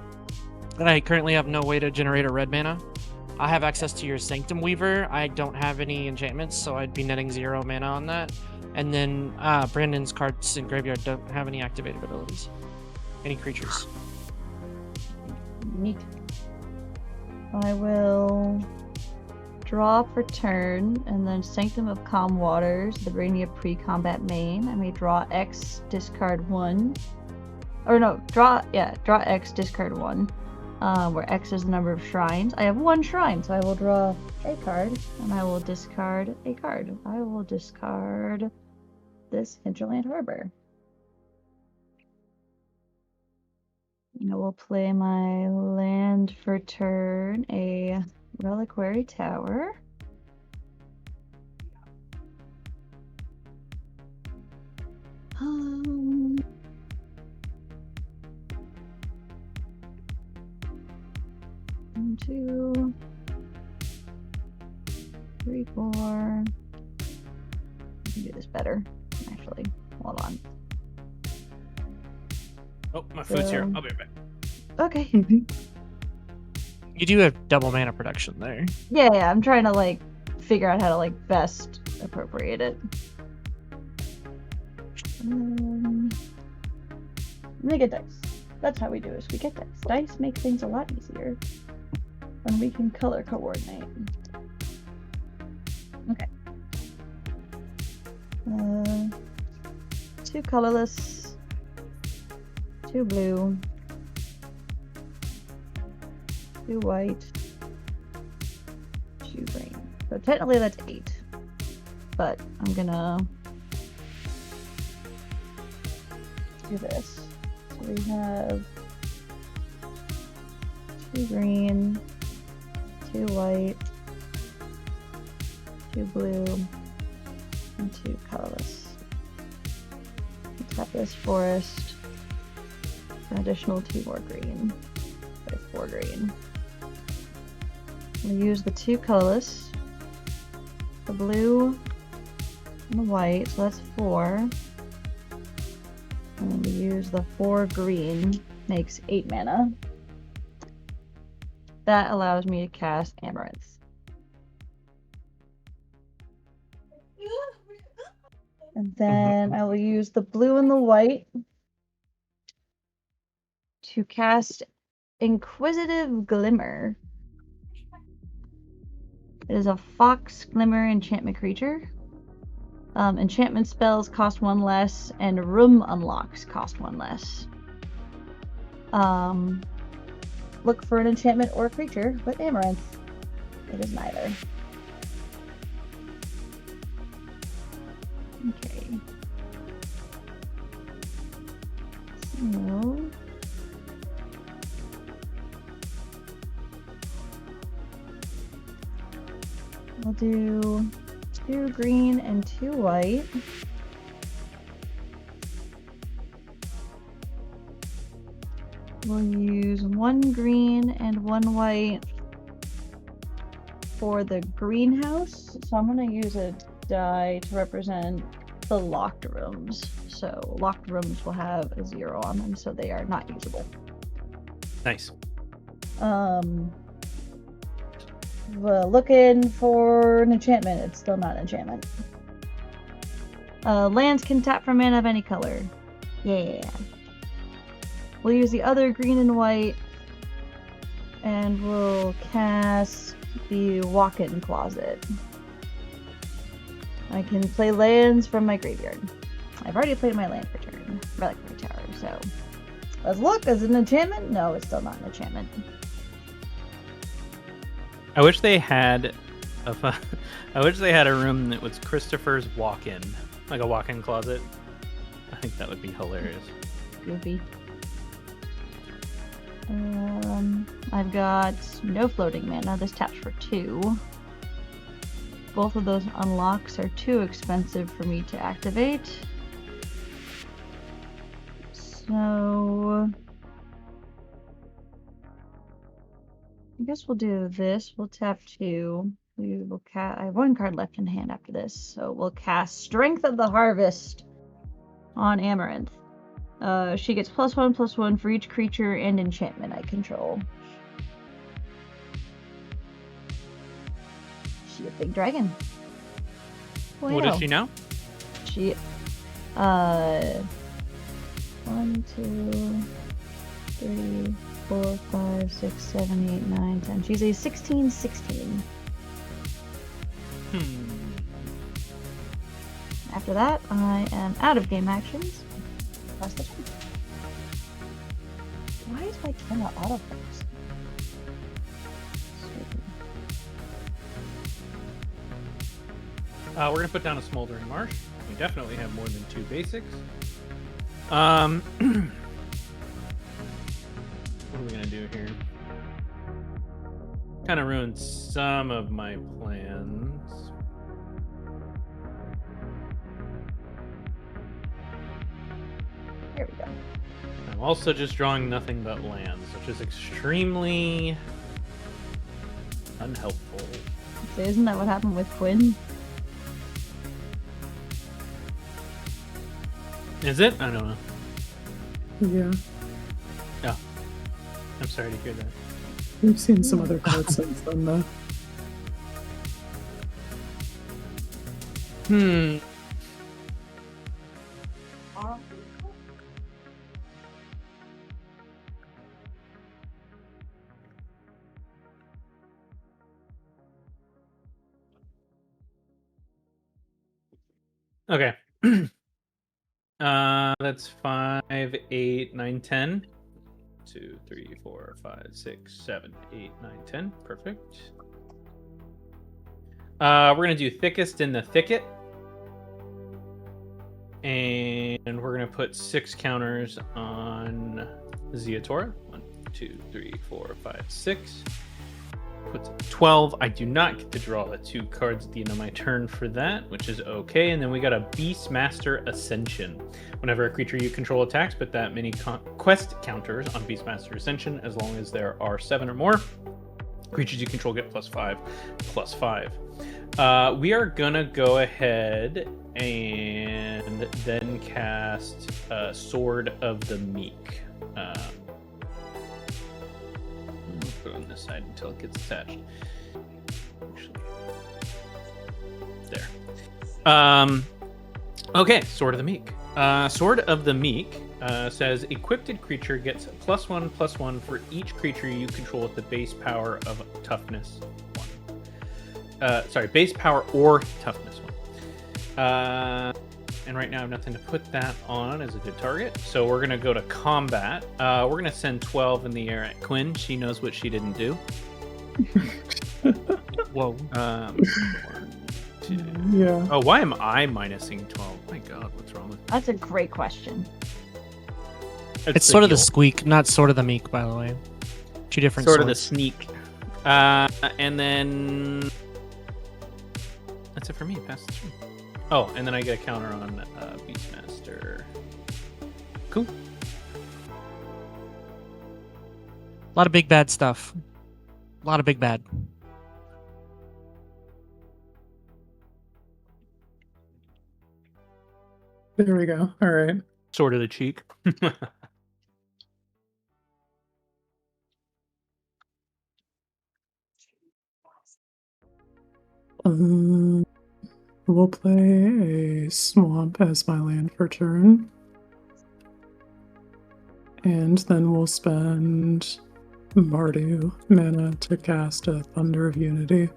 Speaker 1: and I currently have no way to generate a red mana. I have access to your Sanctum Weaver. I don't have any enchantments, so I'd be netting 0 mana on that. And then Brandon's cards in graveyard don't have any activated abilities, any creatures.
Speaker 4: Neat. I will draw for turn, and then Sanctum of Calm Waters, the Rania pre-combat main. I may draw X, discard 1. Or no, draw X, discard 1. Where X is the number of shrines. I have 1 shrine, so I will draw a card, and I will discard a card. I will discard this Hinterland Harbor. I will play my land for turn, a Reliquary Tower. One, 2, 3, 4. I can do this better, actually. Hold on.
Speaker 3: Oh, my food's here. I'll be right back.
Speaker 4: Okay.
Speaker 1: You do have double mana production there.
Speaker 4: Yeah, I'm trying to like figure out how to like best appropriate it. We get dice. That's how we do this. We get dice. Dice make things a lot easier when we can color coordinate. Okay. 2 colorless, 2 blue, 2 white, 2 green. So technically that's 8, but I'm gonna do this. So we have 2 green, 2 white, 2 blue, and 2 colorless. Tap this forest. for an additional 2 more green. 4 green. We'll use the 2 colorless, the blue and the white, so that's 4. And then we use the 4 green, makes 8 mana. That allows me to cast Amaranth. And then I will use the blue and the white to cast Inquisitive Glimmer. It is a Fox Glimmer enchantment creature. Enchantment spells cost 1 less, and room unlocks cost 1 less. Look for an enchantment or creature with Amaranth. It is neither. Okay. So... we'll do 2 green and 2 white. We'll use 1 green and 1 white for the greenhouse. So I'm going to use a die to represent the locked rooms. So locked rooms will have a 0 on them, so they are not usable.
Speaker 3: Nice.
Speaker 4: Well, looking for an enchantment. It's still not an enchantment. Lands can tap for mana of any color. Yeah. We'll use the other green and white, and we'll cast the Walk-In Closet. I can play lands from my graveyard. I've already played my land return, Reliquary Tower, so let's look. Is it an enchantment? No, it's still not an enchantment.
Speaker 3: I wish they had I wish they had a room that was Christopher's walk-in, like a walk-in closet. I think that would be hilarious.
Speaker 4: Goofy. I've got no floating mana. This taps for 2. Both of those unlocks are too expensive for me to activate. So I guess we'll do this. We'll tap 2. We will I have 1 card left in hand after this, so we'll cast Strength of the Harvest on Amaranth. She gets +1/+1 for each creature and enchantment I control. She's a big dragon. Well,
Speaker 3: What is she now?
Speaker 4: She 1, 2, 3, 4, 5, 6, 7, 8, 9, 10. She's a 16/16. After that, I am out of game actions. Pass the turn. Why is my camera autofocus?
Speaker 3: We're gonna put down a Smoldering Marsh. We definitely have more than 2 basics. What are we gonna do here? Kind of ruined some of my plans.
Speaker 4: Here we go.
Speaker 3: I'm also just drawing nothing but lands, which is extremely unhelpful.
Speaker 4: So isn't that what happened with Quinn?
Speaker 3: Is it? I don't know.
Speaker 2: Yeah.
Speaker 3: Oh. I'm sorry to hear that.
Speaker 2: We've seen some other cards since then, though.
Speaker 3: Okay. That's 5, 8, 9, 10. 2, 3, 4, 5, 6, 7, 8, 9, 10. Perfect. We're gonna do thickest in the thicket. And we're gonna put 6 counters on Ziatora. 1, 2, 3, 4, 5, 6. puts 12. I do not get to draw the 2 cards at the end of my turn for that, which is okay. And then we got a Beastmaster Ascension. Whenever a creature you control attacks, put that many quest counters on Beastmaster Ascension as long as there are 7 or more. Creatures you control get +5/+5. We are gonna go ahead and then cast Sword of the Meek. Put it on this side until it gets attached. Actually, there. Okay, Sword of the Meek. Sword of the Meek says equipped creature gets +1/+1 for each creature you control with the base power of toughness 1. Base power or toughness 1. And right now I have nothing to put that on as a good target. So we're gonna go to combat. We're gonna send 12 in the air at Quinn. She knows what she didn't do.
Speaker 1: Whoa.
Speaker 3: 1, 2.
Speaker 2: Yeah.
Speaker 3: Oh, why am I minusing 12? My God, what's wrong with me?
Speaker 4: That's a great question.
Speaker 1: It's sort of the squeak, not sort of the meek, by the way. 2 different
Speaker 3: sort of the
Speaker 1: swords.
Speaker 3: sneak. And then that's it for me. Pass the turn. Oh, and then I get a counter on Beastmaster. Cool.
Speaker 1: A lot of big bad stuff. A lot of big bad.
Speaker 2: There we go. All right.
Speaker 3: Sword of the cheek.
Speaker 2: We'll play a swamp as my land for turn. And then we'll spend Mardu mana to cast a Thunder of Unity.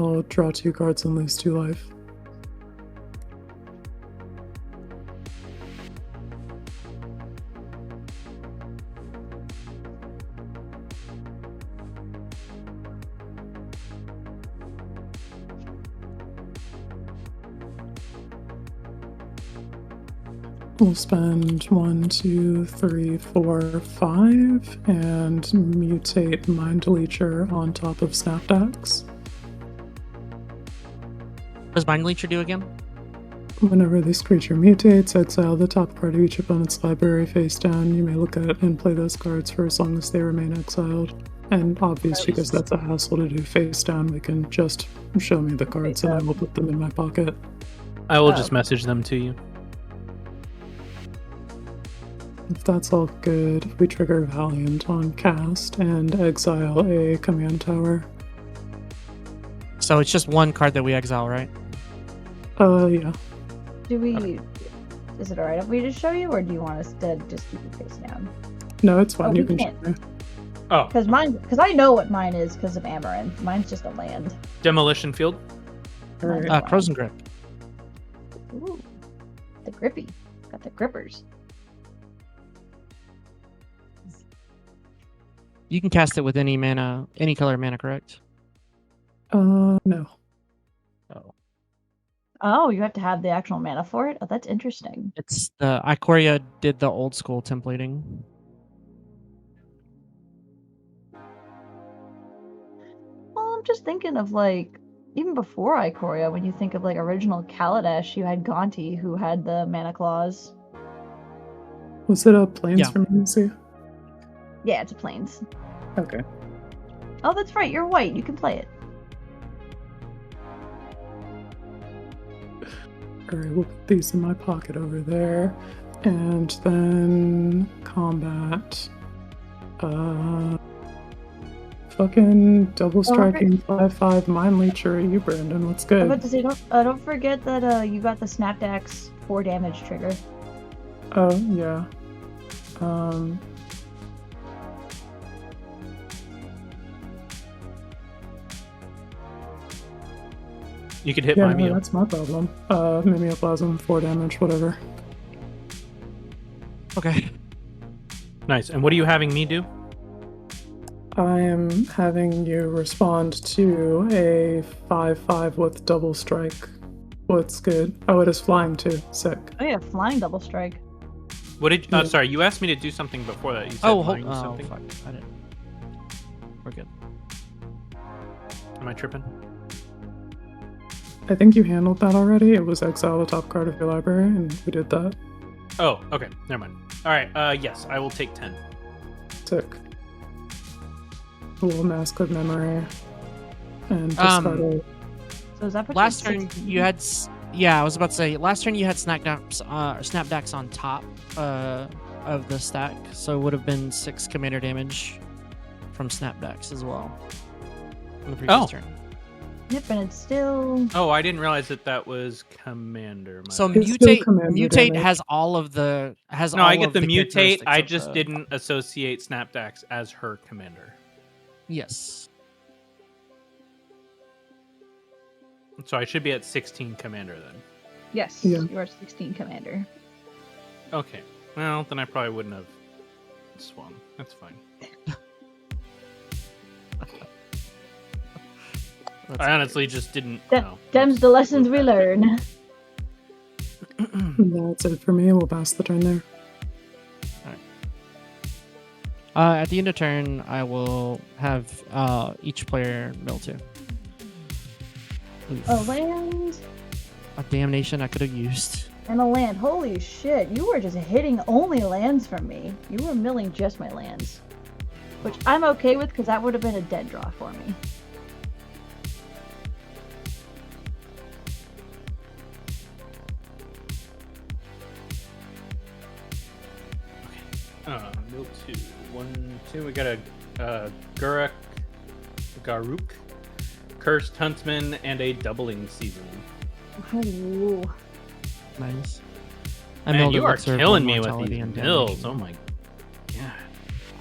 Speaker 2: I'll draw 2 cards and lose 2 life. We'll spend 1, 2, 3, 4, 5 and mutate Mind Leecher on top of Snapdax.
Speaker 1: What does Mind Leecher do again?
Speaker 2: Whenever this creature mutates, exile the top card of each opponent's library face down. You may look at and play those cards for as long as they remain exiled. And obvious, because that's a hassle to do face down, we can just show me the cards and I will put them in my pocket.
Speaker 3: I will just message them to you.
Speaker 2: If that's all good, we trigger Valiant on cast and exile a command tower.
Speaker 1: So it's just 1 card that we exile, right?
Speaker 2: Yeah.
Speaker 4: Do we? Is it alright if we just show you, or do you want us to just keep it face down?
Speaker 2: No, it's fine.
Speaker 4: Oh,
Speaker 2: You
Speaker 4: we
Speaker 2: can show
Speaker 4: can't.
Speaker 2: me.
Speaker 3: Oh,
Speaker 4: Because I know what mine is because of Amaranth. Mine's just a land.
Speaker 3: Demolition Field.
Speaker 2: All right.
Speaker 1: Crows and Grip.
Speaker 4: Ooh, the grippy. Got the grippers.
Speaker 1: You can cast it with any mana, any color mana, correct?
Speaker 2: No.
Speaker 4: Oh, you have to have the actual mana for it? Oh, that's interesting.
Speaker 1: It's the Ikoria did the old school templating.
Speaker 4: Well, I'm just thinking of like, even before Ikoria, when you think of like original Kaladesh, you had Gonti who had the mana clause.
Speaker 2: Was it a Plains
Speaker 1: Yeah.
Speaker 2: from MC?
Speaker 4: Yeah, it's a plains.
Speaker 2: Okay.
Speaker 4: Oh, that's right. You're white. You can play it.
Speaker 2: Alright, we'll put these in my pocket over there. And then combat. Fucking double striking 5/5 Mind Leecher at you, Brandon. What's
Speaker 4: I
Speaker 2: good?
Speaker 4: was about to say, don't forget that you got the Snapdax 4 damage trigger.
Speaker 2: Oh, yeah.
Speaker 3: You could hit
Speaker 2: Yeah,
Speaker 3: my
Speaker 2: no,
Speaker 3: meal.
Speaker 2: that's my problem. Mimeoplasm, 4 damage, whatever.
Speaker 1: Okay.
Speaker 3: Nice. And what are you having me do?
Speaker 2: I am having you respond to a 5/5 with double strike. What's good? Oh, it is flying too. Sick.
Speaker 4: Oh yeah, flying double strike.
Speaker 3: What did?
Speaker 2: Yeah.
Speaker 3: Sorry, you asked me to do something before that. You said
Speaker 1: Oh,
Speaker 3: mine
Speaker 1: oh,
Speaker 3: something.
Speaker 1: fuck. I didn't. We're good.
Speaker 3: Am I tripping?
Speaker 2: I think you handled that already. It was exile the top card of your library, and we did that.
Speaker 3: Oh, okay. Never mind. All right. Yes, I will take 10.
Speaker 2: Sick. A little Mask of Memory. And discard it.
Speaker 4: So is that put
Speaker 1: Last
Speaker 4: you at
Speaker 1: turn
Speaker 4: 16?
Speaker 1: you had yeah, I was about to say last turn you had Snapdax on top of the stack, so it would have been 6 commander damage from Snapdax as well. On the previous turn.
Speaker 4: Yep, and it's still.
Speaker 3: Oh, I didn't realize that was commander.
Speaker 1: So
Speaker 2: It's still
Speaker 1: mutate
Speaker 2: commander
Speaker 1: mutate
Speaker 2: damage.
Speaker 1: has all of the
Speaker 3: No, I get the
Speaker 1: mutate.
Speaker 3: mutate. I just didn't associate Snapdax as her commander.
Speaker 1: Yes.
Speaker 3: So I should be at 16 commander then.
Speaker 4: Yes,
Speaker 2: Yeah.
Speaker 4: you are 16 commander.
Speaker 3: Okay. Well, then I probably wouldn't have swung. That's fine. I honestly just didn't know.
Speaker 4: Them's the lessons we learn.
Speaker 2: That's it for me. We'll pass the turn there.
Speaker 1: At the end of turn, I will have each player mill 2. Oof.
Speaker 4: A land
Speaker 1: A damnation I could have used.
Speaker 4: and a land. Holy shit, you were just hitting only lands from me. You were milling just my lands. Which I'm okay with because that would have been a dead draw for me.
Speaker 3: Mill 2. 1, 2. We got a Garuk, Cursed Huntsman, and a Doubling Season.
Speaker 4: Ooh.
Speaker 1: Nice.
Speaker 3: Man, you are
Speaker 1: Elixir of
Speaker 3: killing me with
Speaker 1: Immortality
Speaker 3: these
Speaker 1: and
Speaker 3: mills.
Speaker 1: damnation.
Speaker 3: Oh my god.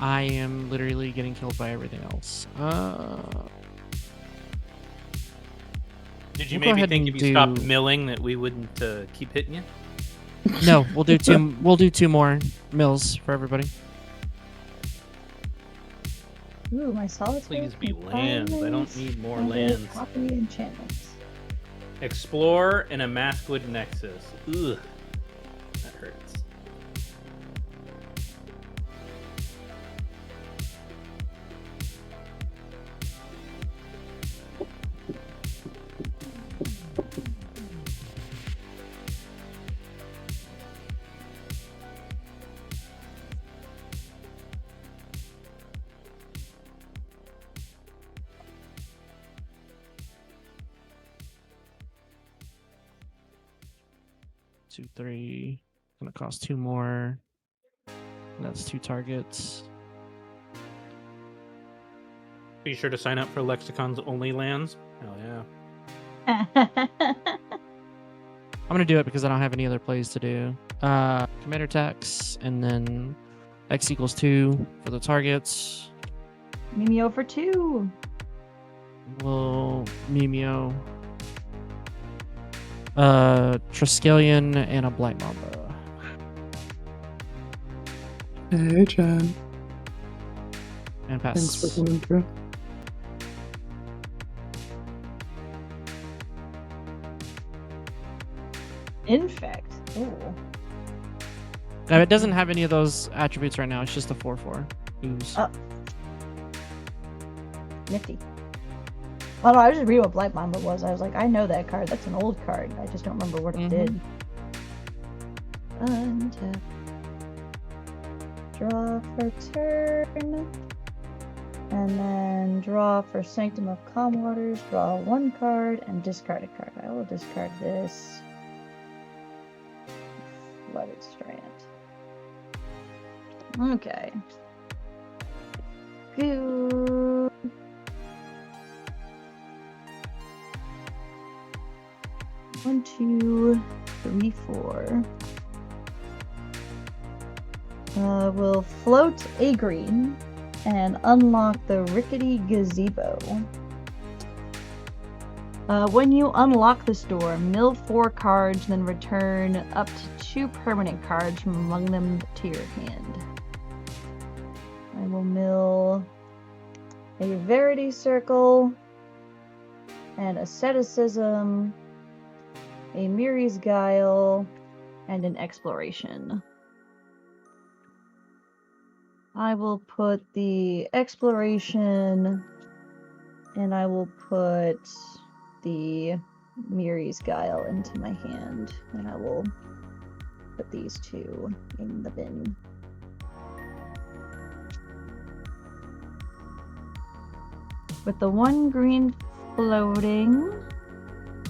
Speaker 1: I am literally getting killed by everything else.
Speaker 3: Did you
Speaker 1: We'll go
Speaker 3: maybe
Speaker 1: ahead
Speaker 3: think
Speaker 1: and
Speaker 3: if you stopped
Speaker 1: do-
Speaker 3: milling that we wouldn't keep hitting you?
Speaker 1: No, we'll do 2. We'll do 2 more mills for everybody.
Speaker 4: Ooh, my solitaire.
Speaker 3: Please be lands. I don't need more lands.
Speaker 4: Copy enchantments.
Speaker 3: Explore and a Maskwood Nexus. Ugh. That hurts.
Speaker 1: Two, 3. Gonna cost 2 more. And that's 2 targets.
Speaker 3: Be sure to sign up for Lexicon's only lands. Hell yeah.
Speaker 1: I'm gonna do it because I don't have any other plays to do. Commander tax, and then X equals 2 for the targets.
Speaker 4: Mimeo for 2.
Speaker 1: We'll Mimeo. Triskelion and a Blight Mamba.
Speaker 2: Hey, Jen.
Speaker 1: And pass.
Speaker 2: Thanks for coming through.
Speaker 4: Infect. Ooh.
Speaker 1: It doesn't have any of those attributes right now. It's just a 4/4. Ooze.
Speaker 4: Nifty. Oh no, I was just reading what Blight Mamba was. I was like, I know that card. That's an old card. I just don't remember what it did. Untap. Draw for turn. And then draw for Sanctum of Calm Waters. Draw 1 card and discard a card. I will discard this. Flooded Strand. Okay. Good. One, 2, 3, 4. We'll float a green and unlock the Rickety Gazebo. When you unlock this door, mill 4 cards, then return up to 2 permanent cards from among them to your hand. I will mill a Verity Circle, and Asceticism, a Miri's Guile, and an Exploration. I will put the exploration, and I will put the Miri's Guile into my hand, and I will put these two in the bin. With the one green floating,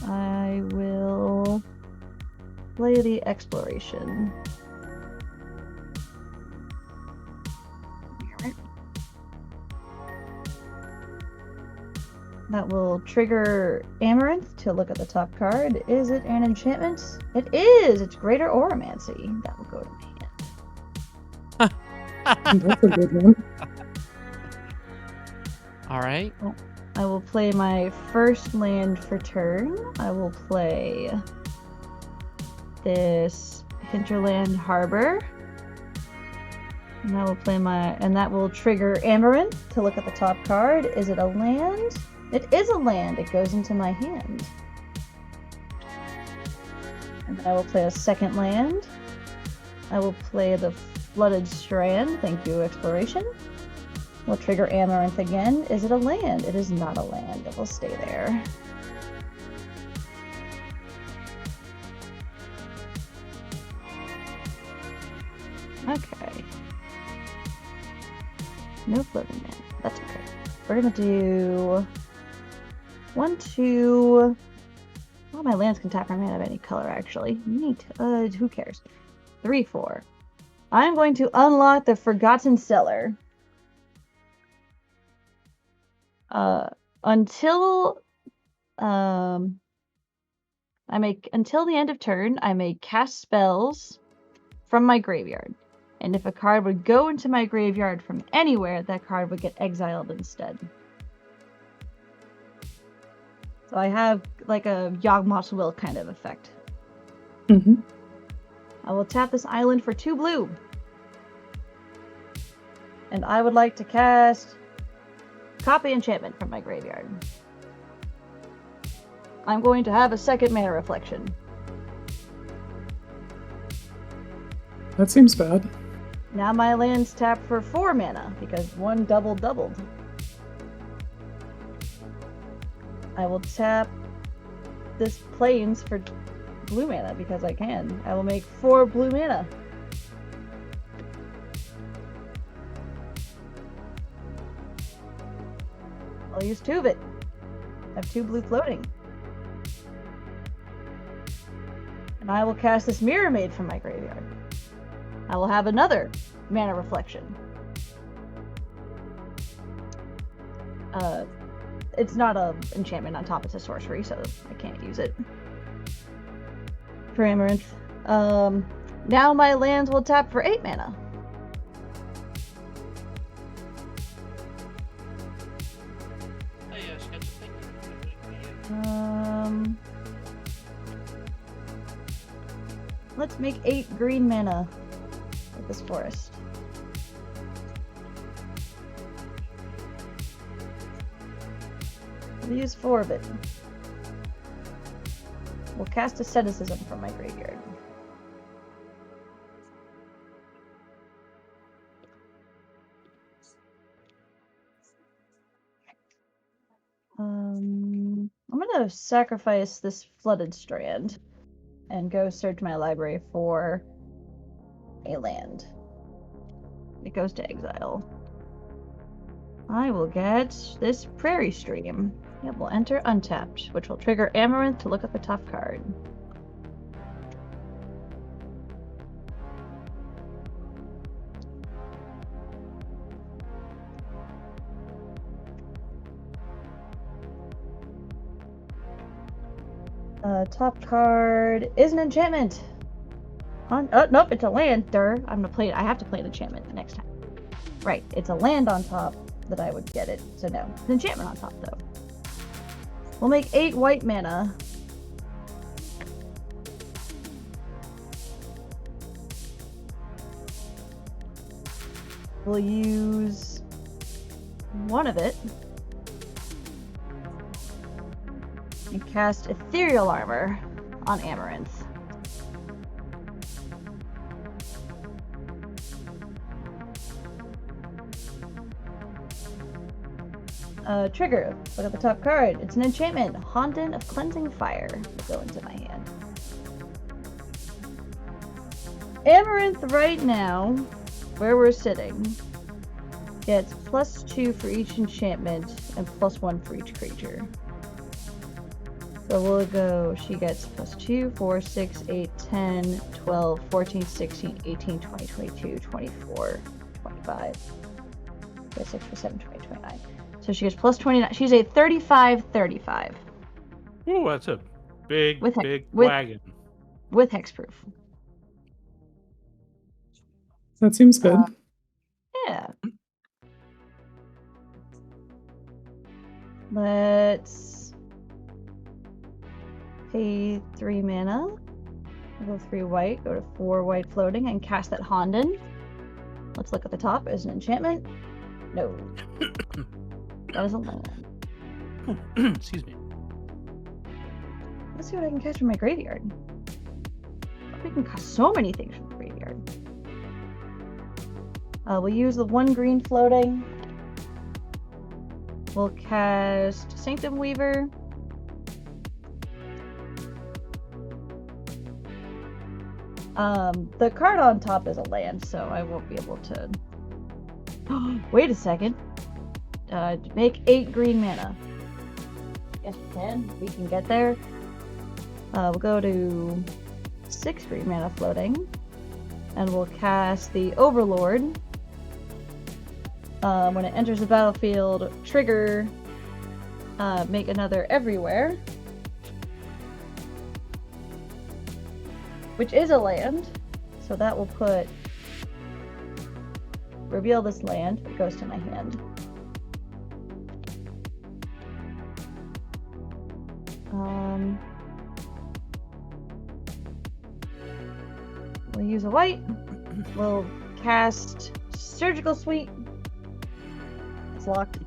Speaker 4: I will play the exploration. That will trigger Amaranth to look at the top card. Is it an enchantment? It is! It's Greater Oromancy. That will go to my hand.
Speaker 2: That's a good one.
Speaker 1: All right.
Speaker 4: I will play my first land for turn. I will play this Hinterland Harbor. And I will play and that will trigger Amaranth to look at the top card. Is it a land? It is a land. It goes into my hand. And then I will play a second land. I will play the Flooded Strand. Thank you, Exploration. We'll trigger Amaranth again. Is it a land? It is not a land. It will stay there. Okay. No floating man. That's okay. We're gonna do 1, 2. Well, my lands can tap my mana of any color, actually. Neat. Who cares? 3, 4. I'm going to unlock the Forgotten Cellar. Until the end of turn, I may cast spells from my graveyard. And if a card would go into my graveyard from anywhere, that card would get exiled instead. So I have like a Yawgmoth's Will kind of effect.
Speaker 2: Mm-hmm.
Speaker 4: I will tap this island for 2 blue. And I would like to cast Copy Enchantment from my graveyard. I'm going to have a second Mana Reflection.
Speaker 2: That seems bad.
Speaker 4: Now my lands tap for 4 mana, because one doubled. I will tap this Plains for blue mana, because I can. I will make 4 blue mana. I'll use 2 of it. I have 2 blue floating. And I will cast this Mirror Maid from my graveyard. I will have another Mana Reflection. It's not an enchantment on top, it's a sorcery, so I can't use it. For Amaranth. Now my lands will tap for 8 mana. Let's make 8 green mana with this forest. We'll use 4 of it. We'll cast Asceticism from my graveyard. I'm gonna sacrifice this Flooded Strand and go search my library for a land. It goes to exile. I will get this Prairie Stream. It will enter untapped, which will trigger Amaranth to look at the top card. Top card is an enchantment. Oh, nope, it's a land. I'm gonna play it. I have to play an enchantment next time. Right, it's a land on top that I would get it. So no, it's an enchantment on top though. We'll make 8 white mana. We'll use 1 of it. And cast Ethereal Armor on Amaranth. Trigger. Look at the top card. It's an enchantment. Honden of Cleansing Fire will go into my hand. Amaranth right now, where we're sitting, gets +2 for each enchantment and +1 for each creature. So we'll go, she gets +2, 4, 6, 8, 10, 12, 14, 16, 18, 20, 22, 24, 25. 26, 27, 28, 29. So she gets +29. She's a 35/35.
Speaker 3: Ooh, that's a big
Speaker 4: With
Speaker 3: wagon.
Speaker 4: With hexproof.
Speaker 2: That seems good.
Speaker 4: Yeah. Let's pay 3 mana. Go 3 white, go to 4 white floating, and cast that Honden. Let's look at the top. Is an enchantment? No. That is a land.
Speaker 3: Excuse me.
Speaker 4: Let's see what I can catch from my graveyard. We can cast so many things from the graveyard. We'll use the 1 green floating. We'll cast Sanctum Weaver. The card on top is a land, so I won't be able to... Wait a second. Make 8 green mana. Yes, we can. We can get there. We'll go to 6 green mana floating. And we'll cast the Overlord. When it enters the battlefield, trigger, make another everywhere. Which is a land. So that will put... Reveal this land. It goes to my hand. We'll use a white. We'll cast Surgical Suite. It's locked.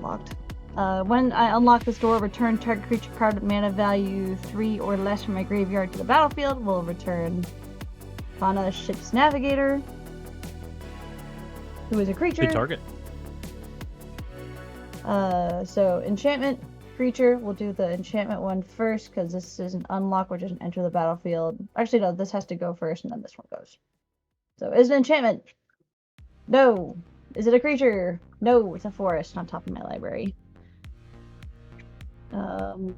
Speaker 4: Locked. When I unlock this door, return target creature card with mana value 3 or less from my graveyard to the battlefield. We'll return Hana, Ship's Navigator, who is a creature.
Speaker 3: Good target.
Speaker 4: So enchantment creature. We'll do the enchantment one first because this is an unlock which doesn't enter the battlefield. Actually, no, this has to go first and then this one goes. So is it an enchantment? No. Is it a creature? No, it's a forest on top of my library. I'm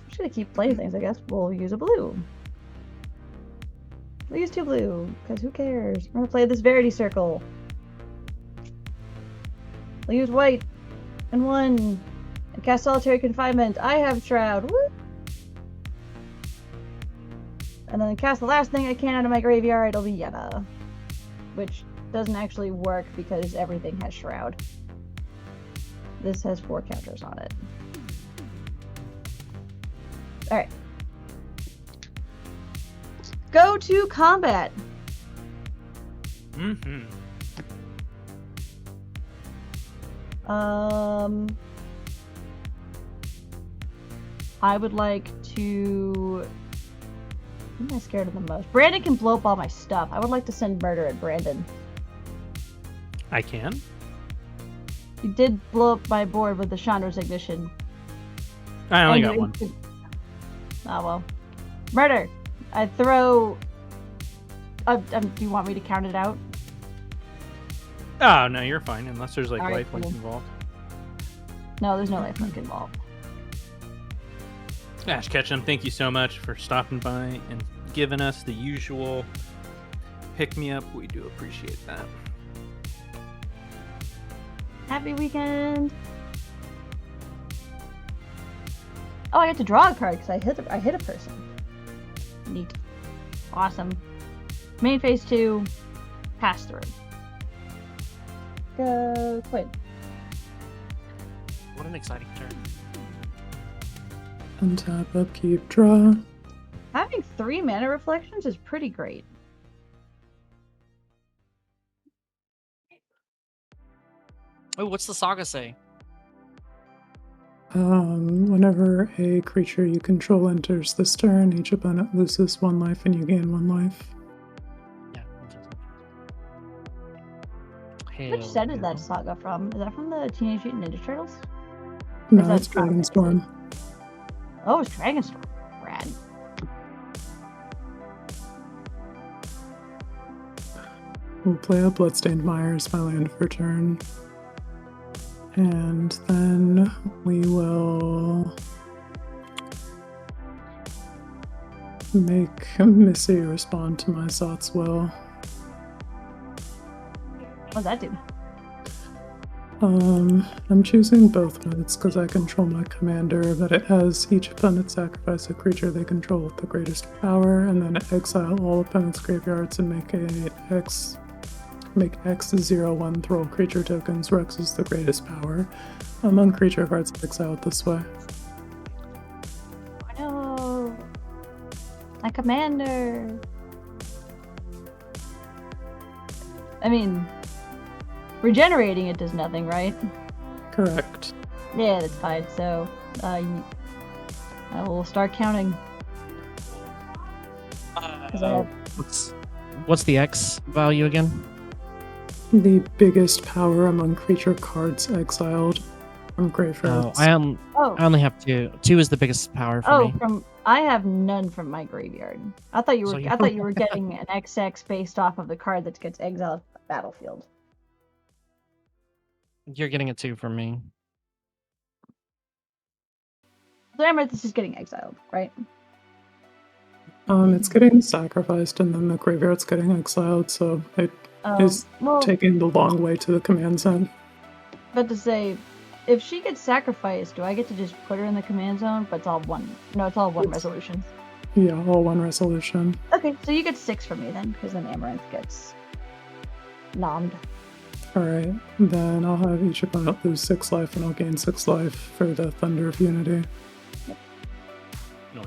Speaker 4: just gonna keep playing things, I guess. We'll use a blue. We'll use 2 blue, because who cares? We're gonna play this Verity Circle. We'll use white and 1 and cast Solitary Confinement. I have Shroud. Woo! And then cast the last thing I can out of my graveyard. It'll be Yenna, which doesn't actually work because everything has Shroud. This has 4 counters on it. Alright. Go to combat.
Speaker 3: Mm-hmm.
Speaker 4: I would like to... Who am I scared of the most? Brandon can blow up all my stuff. I would like to send murder at Brandon.
Speaker 3: I can?
Speaker 4: You did blow up my board with the Chandra's Ignition.
Speaker 3: I only got 1.
Speaker 4: Oh well. Murder! I throw... do you want me to count it out?
Speaker 3: Oh, no, you're fine, unless there's like
Speaker 4: Alright,
Speaker 3: lifelink
Speaker 4: cool.
Speaker 3: involved.
Speaker 4: No, there's no lifelink involved.
Speaker 3: Ash Ketchum, thank you so much for stopping by and giving us the usual pick-me-up. We do appreciate that.
Speaker 4: Happy weekend! Oh, I get to draw a card because I hit a person. Neat. Awesome. Main phase 2. Pass through. Go Quinn.
Speaker 1: What an exciting turn.
Speaker 2: Untap, upkeep, draw.
Speaker 4: Having 3 mana reflections is pretty great.
Speaker 1: Oh, what's the saga say?
Speaker 2: Whenever a creature you control enters this turn, each opponent loses 1 life and you gain 1 life.
Speaker 1: Yeah.
Speaker 4: Which set is that saga from? Is that from the Teenage Mutant Ninja Turtles?
Speaker 2: No,
Speaker 4: that
Speaker 2: it's Dragonstorm.
Speaker 4: Oh, it's Dragonstorm. Rad.
Speaker 2: We'll play a Bloodstained Mire as my land for turn. And then we will make Missy respond to my Zot's Will.
Speaker 4: What does that do?
Speaker 2: I'm choosing both modes because I control my commander, but it has each opponent sacrifice a creature they control with the greatest power, and then exile all opponents' graveyards and make X 0/1 throw creature tokens. Rex is the greatest power among creature cards exiled this way.
Speaker 4: Oh no! My commander! I mean, regenerating it does nothing, right?
Speaker 2: Correct.
Speaker 4: Yeah, that's fine. So, I will start counting. 'Cause I have-
Speaker 1: What's the X value again?
Speaker 2: The biggest power among creature cards exiled from
Speaker 1: Oh,
Speaker 2: graveyards.
Speaker 1: I
Speaker 4: Oh,
Speaker 1: only have 2. 2 is the biggest power for me.
Speaker 4: I have none from my graveyard. I thought you were
Speaker 1: So you-
Speaker 4: I thought you were getting an XX based off of the card that gets exiled from the battlefield.
Speaker 1: You're getting a 2 from me.
Speaker 4: So Amethyst is getting exiled, right?
Speaker 2: It's getting sacrificed and then the graveyard's getting exiled, so it is
Speaker 4: Well,
Speaker 2: taking the long way to the command zone.
Speaker 4: but to say, if she gets sacrificed, do I get to just put her in the command zone? But it's all one. No, it's all one resolution.
Speaker 2: Yeah, all one resolution.
Speaker 4: Okay, so you get 6 from me then, because then Amaranth gets nommed.
Speaker 2: Alright, then I'll have each opponent lose 6 life and I'll gain 6 life for the Thunder of Unity.
Speaker 3: Noise.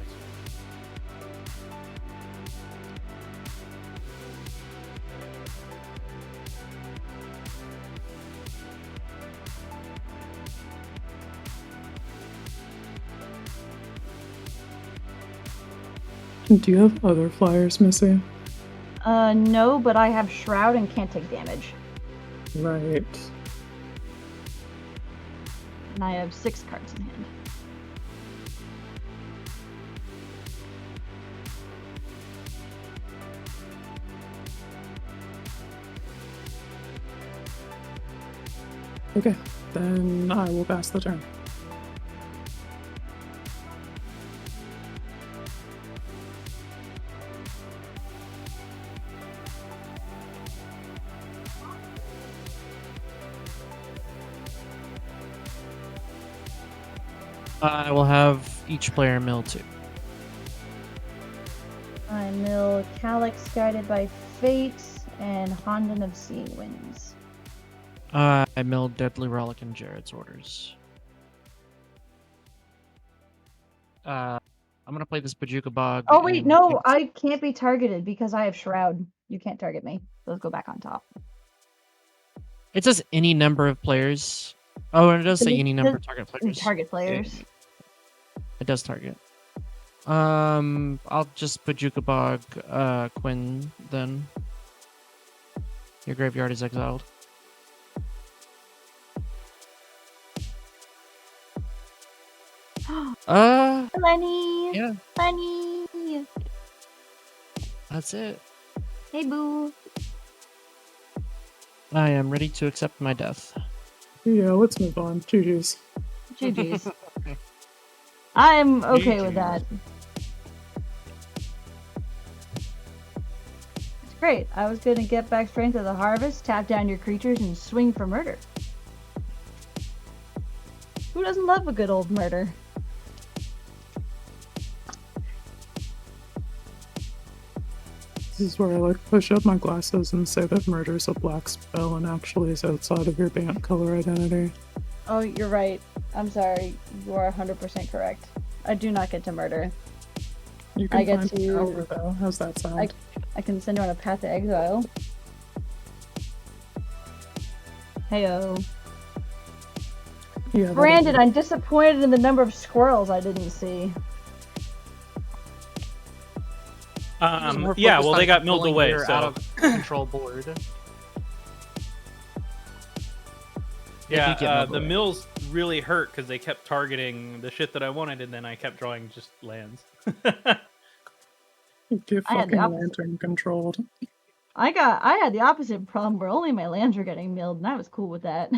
Speaker 2: Do you have other flyers, Missy?
Speaker 4: No, but I have Shroud and can't take damage.
Speaker 2: Right.
Speaker 4: And I have 6 cards in hand.
Speaker 2: Okay, then I will pass the turn.
Speaker 1: I will have each player mill 2.
Speaker 4: I mill Calyx Guided by Fate and Honden of Sea Winds.
Speaker 1: I milled Deadly Relic and Jared's Orders. I'm gonna play this Bajuka Bog.
Speaker 4: Oh wait,
Speaker 1: and
Speaker 4: no,
Speaker 1: take-
Speaker 4: I can't be targeted because I have Shroud. You can't target me. Those go back on top.
Speaker 1: It says any number of players. Oh, and it does say
Speaker 4: Does it-
Speaker 1: any number
Speaker 4: does-
Speaker 1: of target players.
Speaker 4: Target players.
Speaker 1: It does target. I'll just Bajuka Bog Quinn then. Your graveyard is exiled.
Speaker 4: Lenny!
Speaker 1: Yeah,
Speaker 4: Lenny!
Speaker 1: that's it.
Speaker 4: Hey, boo!
Speaker 1: I am ready to accept my death.
Speaker 2: Yeah, let's move on. GG's.
Speaker 4: GG's. I'm okay with
Speaker 1: GG's.
Speaker 4: that. It's great. I was gonna get back strength of the harvest, tap down your creatures, and swing for murder. Who doesn't love a good old murder?
Speaker 2: This is where I like push up my glasses and say that murder's a black spell and actually is outside of your band color identity.
Speaker 4: Oh, you're right. I'm sorry. You are 100% correct. I do not get to murder.
Speaker 2: You can
Speaker 4: I get
Speaker 2: find
Speaker 4: to-
Speaker 2: power though. How's that sound?
Speaker 4: I can send you on a path to exile. Heyo.
Speaker 2: Yeah, that'll
Speaker 4: Brandon,
Speaker 2: be-
Speaker 4: I'm disappointed in the number of squirrels I didn't see.
Speaker 1: More
Speaker 3: Yeah,
Speaker 1: focused
Speaker 3: well,
Speaker 1: on
Speaker 3: they got milled
Speaker 1: pulling
Speaker 3: away,
Speaker 1: your
Speaker 3: so
Speaker 1: out of control board.
Speaker 3: Yeah,
Speaker 1: did get
Speaker 3: the
Speaker 1: away.
Speaker 3: mills really hurt because they kept targeting the shit that I wanted, and then I kept drawing just lands.
Speaker 2: Get
Speaker 4: I had the
Speaker 2: fucking
Speaker 4: opposite.
Speaker 2: lantern controlled.
Speaker 4: I had the opposite problem where only my lands were getting milled, and I was cool with that.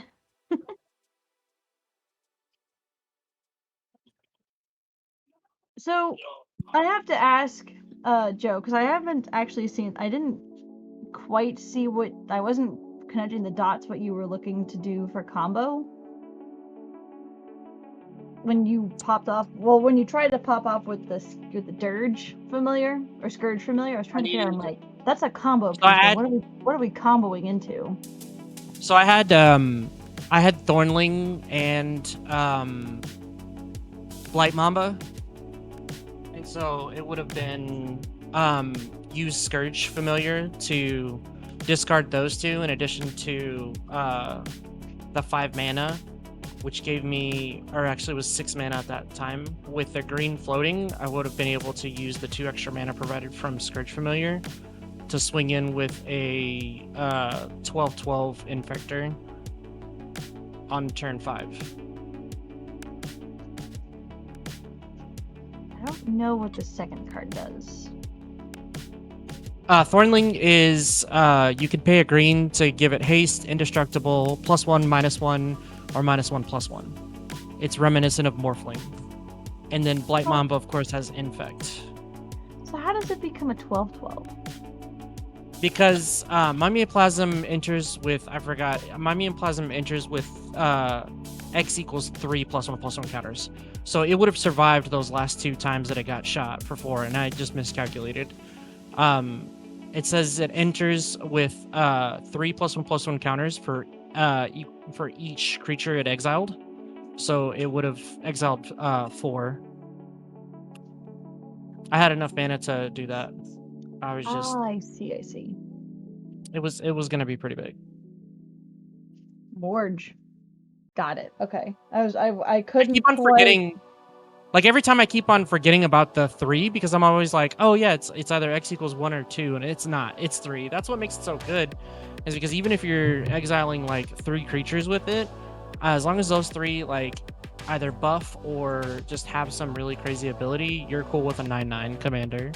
Speaker 4: So I have to ask, Joe, because I haven't actually seen. I didn't quite see what I wasn't connecting the dots. What you were looking to do for combo when you popped off. Well, when you tried to pop off with the dirge familiar or scourge familiar, I was trying to figure out. I'm like, that's a combo piece.
Speaker 1: I
Speaker 4: Then what are we comboing into?
Speaker 1: So I had Thornling and Blight Mamba. And so it would have been use Scourge Familiar to discard those two in addition to the 5 mana, which gave me, or actually was 6 mana at that time. With the green floating, I would have been able to use the 2 extra mana provided from Scourge Familiar to swing in with a 12/12 Infector on turn 5.
Speaker 4: I don't know what the second card does.
Speaker 1: Thornling is you could pay a green to give it haste, indestructible, +1, -1, or -1, +1. It's reminiscent of Morphling. And then Blight Mamba, of course, has Infect.
Speaker 4: So how does it become a 12/12?
Speaker 1: Because Mimeoplasm enters with, Mimeoplasm enters with X equals 3 +1/+1 counters. So it would have survived those last 2 times that it got shot for 4, and I just miscalculated. It says it enters with 3 +1/+1 counters for each creature it exiled. So it would have exiled 4. I had enough mana to do that. I was just.
Speaker 4: I see.
Speaker 1: It was gonna be pretty big.
Speaker 4: Morge. Got it. Okay. I
Speaker 1: I
Speaker 4: couldn't
Speaker 1: keep on
Speaker 4: quite...
Speaker 1: forgetting. Like every time I keep on forgetting about the 3 because I'm always like, oh yeah, it's either X equals 1 or 2, and it's not. It's 3. That's what makes it so good, is because even if you're exiling like 3 creatures with it, as long as those 3 like either buff or just have some really crazy ability, you're cool with a 9/9 commander.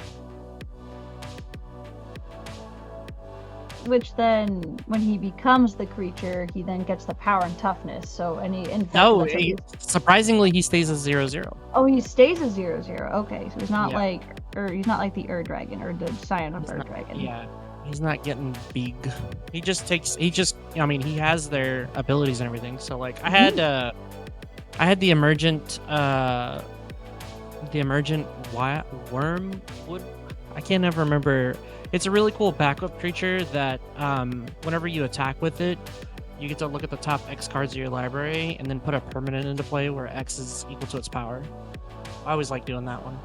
Speaker 4: Which then, when he becomes the creature, he then gets the power and toughness. So any infect.
Speaker 1: No, surprisingly, he stays as 0/0.
Speaker 4: Oh, he stays a 0/0. Okay, so he's not
Speaker 1: Yeah.
Speaker 4: like, or he's not like the Dragon or the Scion of Dragon.
Speaker 1: Yeah, he's not getting big. He just takes. I mean, he has their abilities and everything. So like, I had the emergent wormwood. I can't ever remember. It's a really cool backup creature that whenever you attack with it, you get to look at the top X cards of your library and then put a permanent into play where X is equal to its power. I always like doing that one.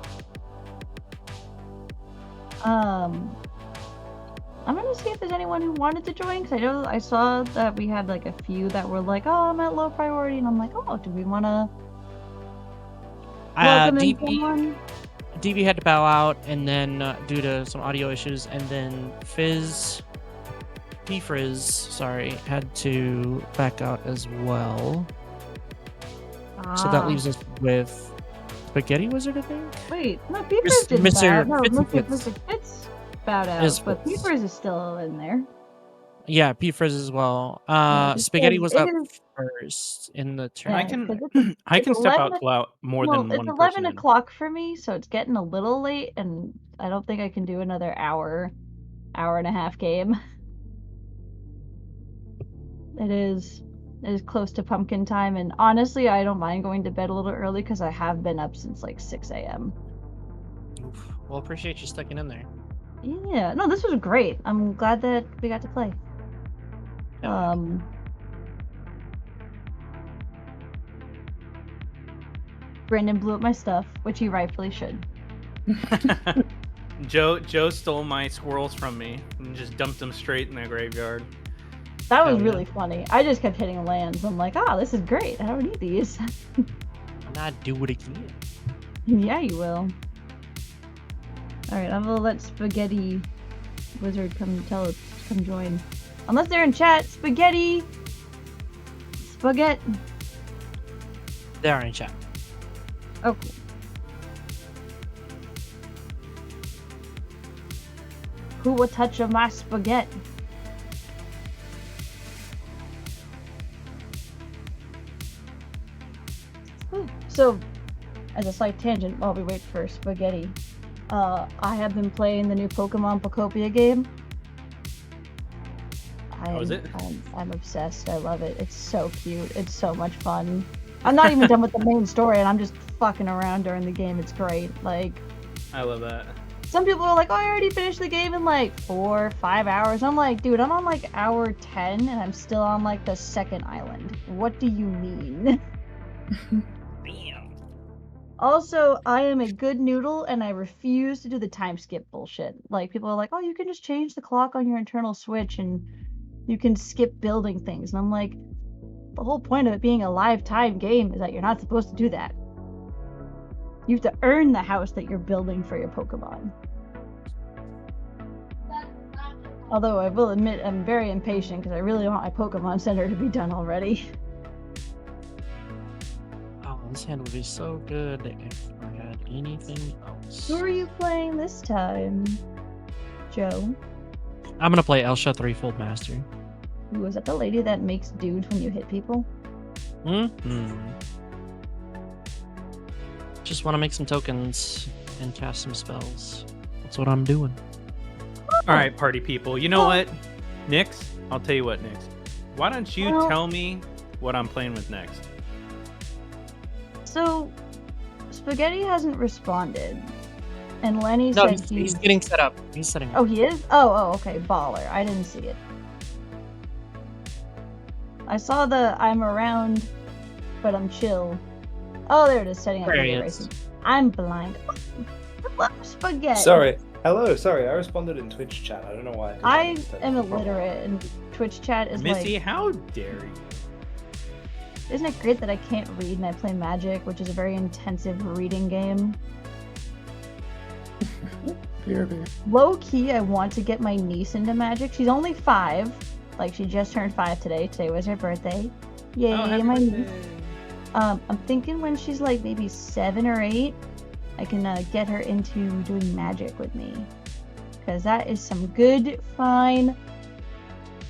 Speaker 4: I'm gonna see if there's anyone who wanted to join, because I saw that we had like a few that were like, oh, I'm at low priority, and I'm like, oh, do we want to welcome in someone?
Speaker 1: DB had to bow out, and then due to some audio issues, and then P-Frizz, had to back out as well. So that leaves us with Spaghetti Wizard, I think?
Speaker 4: Wait, no, P-Frizz didn't bow out. No,
Speaker 1: Mr.
Speaker 4: Fitz bowed out, but P-Frizz is still in there.
Speaker 1: Yeah, P-Frizz as well. Spaghetti was up first in the turn.
Speaker 4: Yeah,
Speaker 3: I can step out to out more than one person.
Speaker 4: It's 11 o'clock for me, so it's getting a little late, and I don't think I can do another hour and a half game. It is close to pumpkin time, and honestly, I don't mind going to bed a little early because I have been up since like 6 a.m.
Speaker 1: Well, appreciate you sticking in there.
Speaker 4: Yeah, no, this was great. I'm glad that we got to play. Brandon blew up my stuff, which he rightfully should.
Speaker 3: Joe stole my squirrels from me and just dumped them straight in the graveyard.
Speaker 4: That was really funny. I just kept hitting lands. I'm like, this is great. I don't need these.
Speaker 1: Not do it again.
Speaker 4: Yeah, you will. Alright, I'm gonna let Spaghetti Wizard come join. Unless they're in chat. Spaghetti spaghetti.
Speaker 1: They are in chat.
Speaker 4: Oh, cool. Who will touch of my spaghetti? So, as a slight tangent, while we wait for spaghetti, I have been playing the new Pokemon Pocopia game.
Speaker 3: How is it?
Speaker 4: I'm obsessed. I love it. It's so cute. It's so much fun. I'm not even done with the main story, and I'm just fucking around during the game. It's great. Like,
Speaker 3: I love that.
Speaker 4: some people are like, oh, I already finished the game in like 4 or 5 hours. I'm like, dude, I'm on like hour 10, and I'm still on like the second island. What do you mean?
Speaker 3: Damn.
Speaker 4: Also, I am a good noodle, and I refuse to do the time skip bullshit. Like, people are like, oh, you can just change the clock on your internal switch, and you can skip building things. And I'm like, the whole point of it being a live time game is that you're not supposed to do that. You have to earn the house that you're building for your Pokemon. Although I will admit I'm very impatient because I really want my Pokemon Center to be done already.
Speaker 1: Oh, this hand would be so good if I had anything else.
Speaker 4: Who are you playing this time, Joe?
Speaker 1: I'm gonna play Elsha 3-fold Master.
Speaker 4: Ooh, is that the lady that makes dudes when you hit people?
Speaker 1: Just want to make some tokens and cast some spells. That's what I'm doing.
Speaker 3: All right, party people. You know what, Nix? I'll tell you what, Nix. Why don't you tell me what I'm playing with next?
Speaker 4: So, Spaghetti hasn't responded, and Lenny
Speaker 1: No,
Speaker 4: said
Speaker 1: he's getting set up. He's setting up.
Speaker 4: Oh, he is? Oh, okay. Baller. I didn't see it. I saw the I'm around, but I'm chill. Oh, there it is. Setting up
Speaker 1: There he
Speaker 4: video
Speaker 1: is.
Speaker 4: racing. I'm blind. Hello, Spaghetti.
Speaker 5: Sorry. Hello. Sorry. I responded in Twitch chat. I don't know why.
Speaker 4: I am illiterate, and Twitch chat is
Speaker 3: Missy,
Speaker 4: like...
Speaker 3: how dare you?
Speaker 4: Isn't it great that I can't read and I play Magic, which is a very intensive reading game?
Speaker 2: BRB.
Speaker 4: Low-key, I want to get my niece into Magic. She's only 5. Like, she just turned 5 today. Today was her birthday. Yay,
Speaker 3: happy
Speaker 4: my niece.
Speaker 3: birthday.
Speaker 4: I'm thinking when she's like maybe 7 or 8, I can get her into doing Magic with me. Because that is some good, fine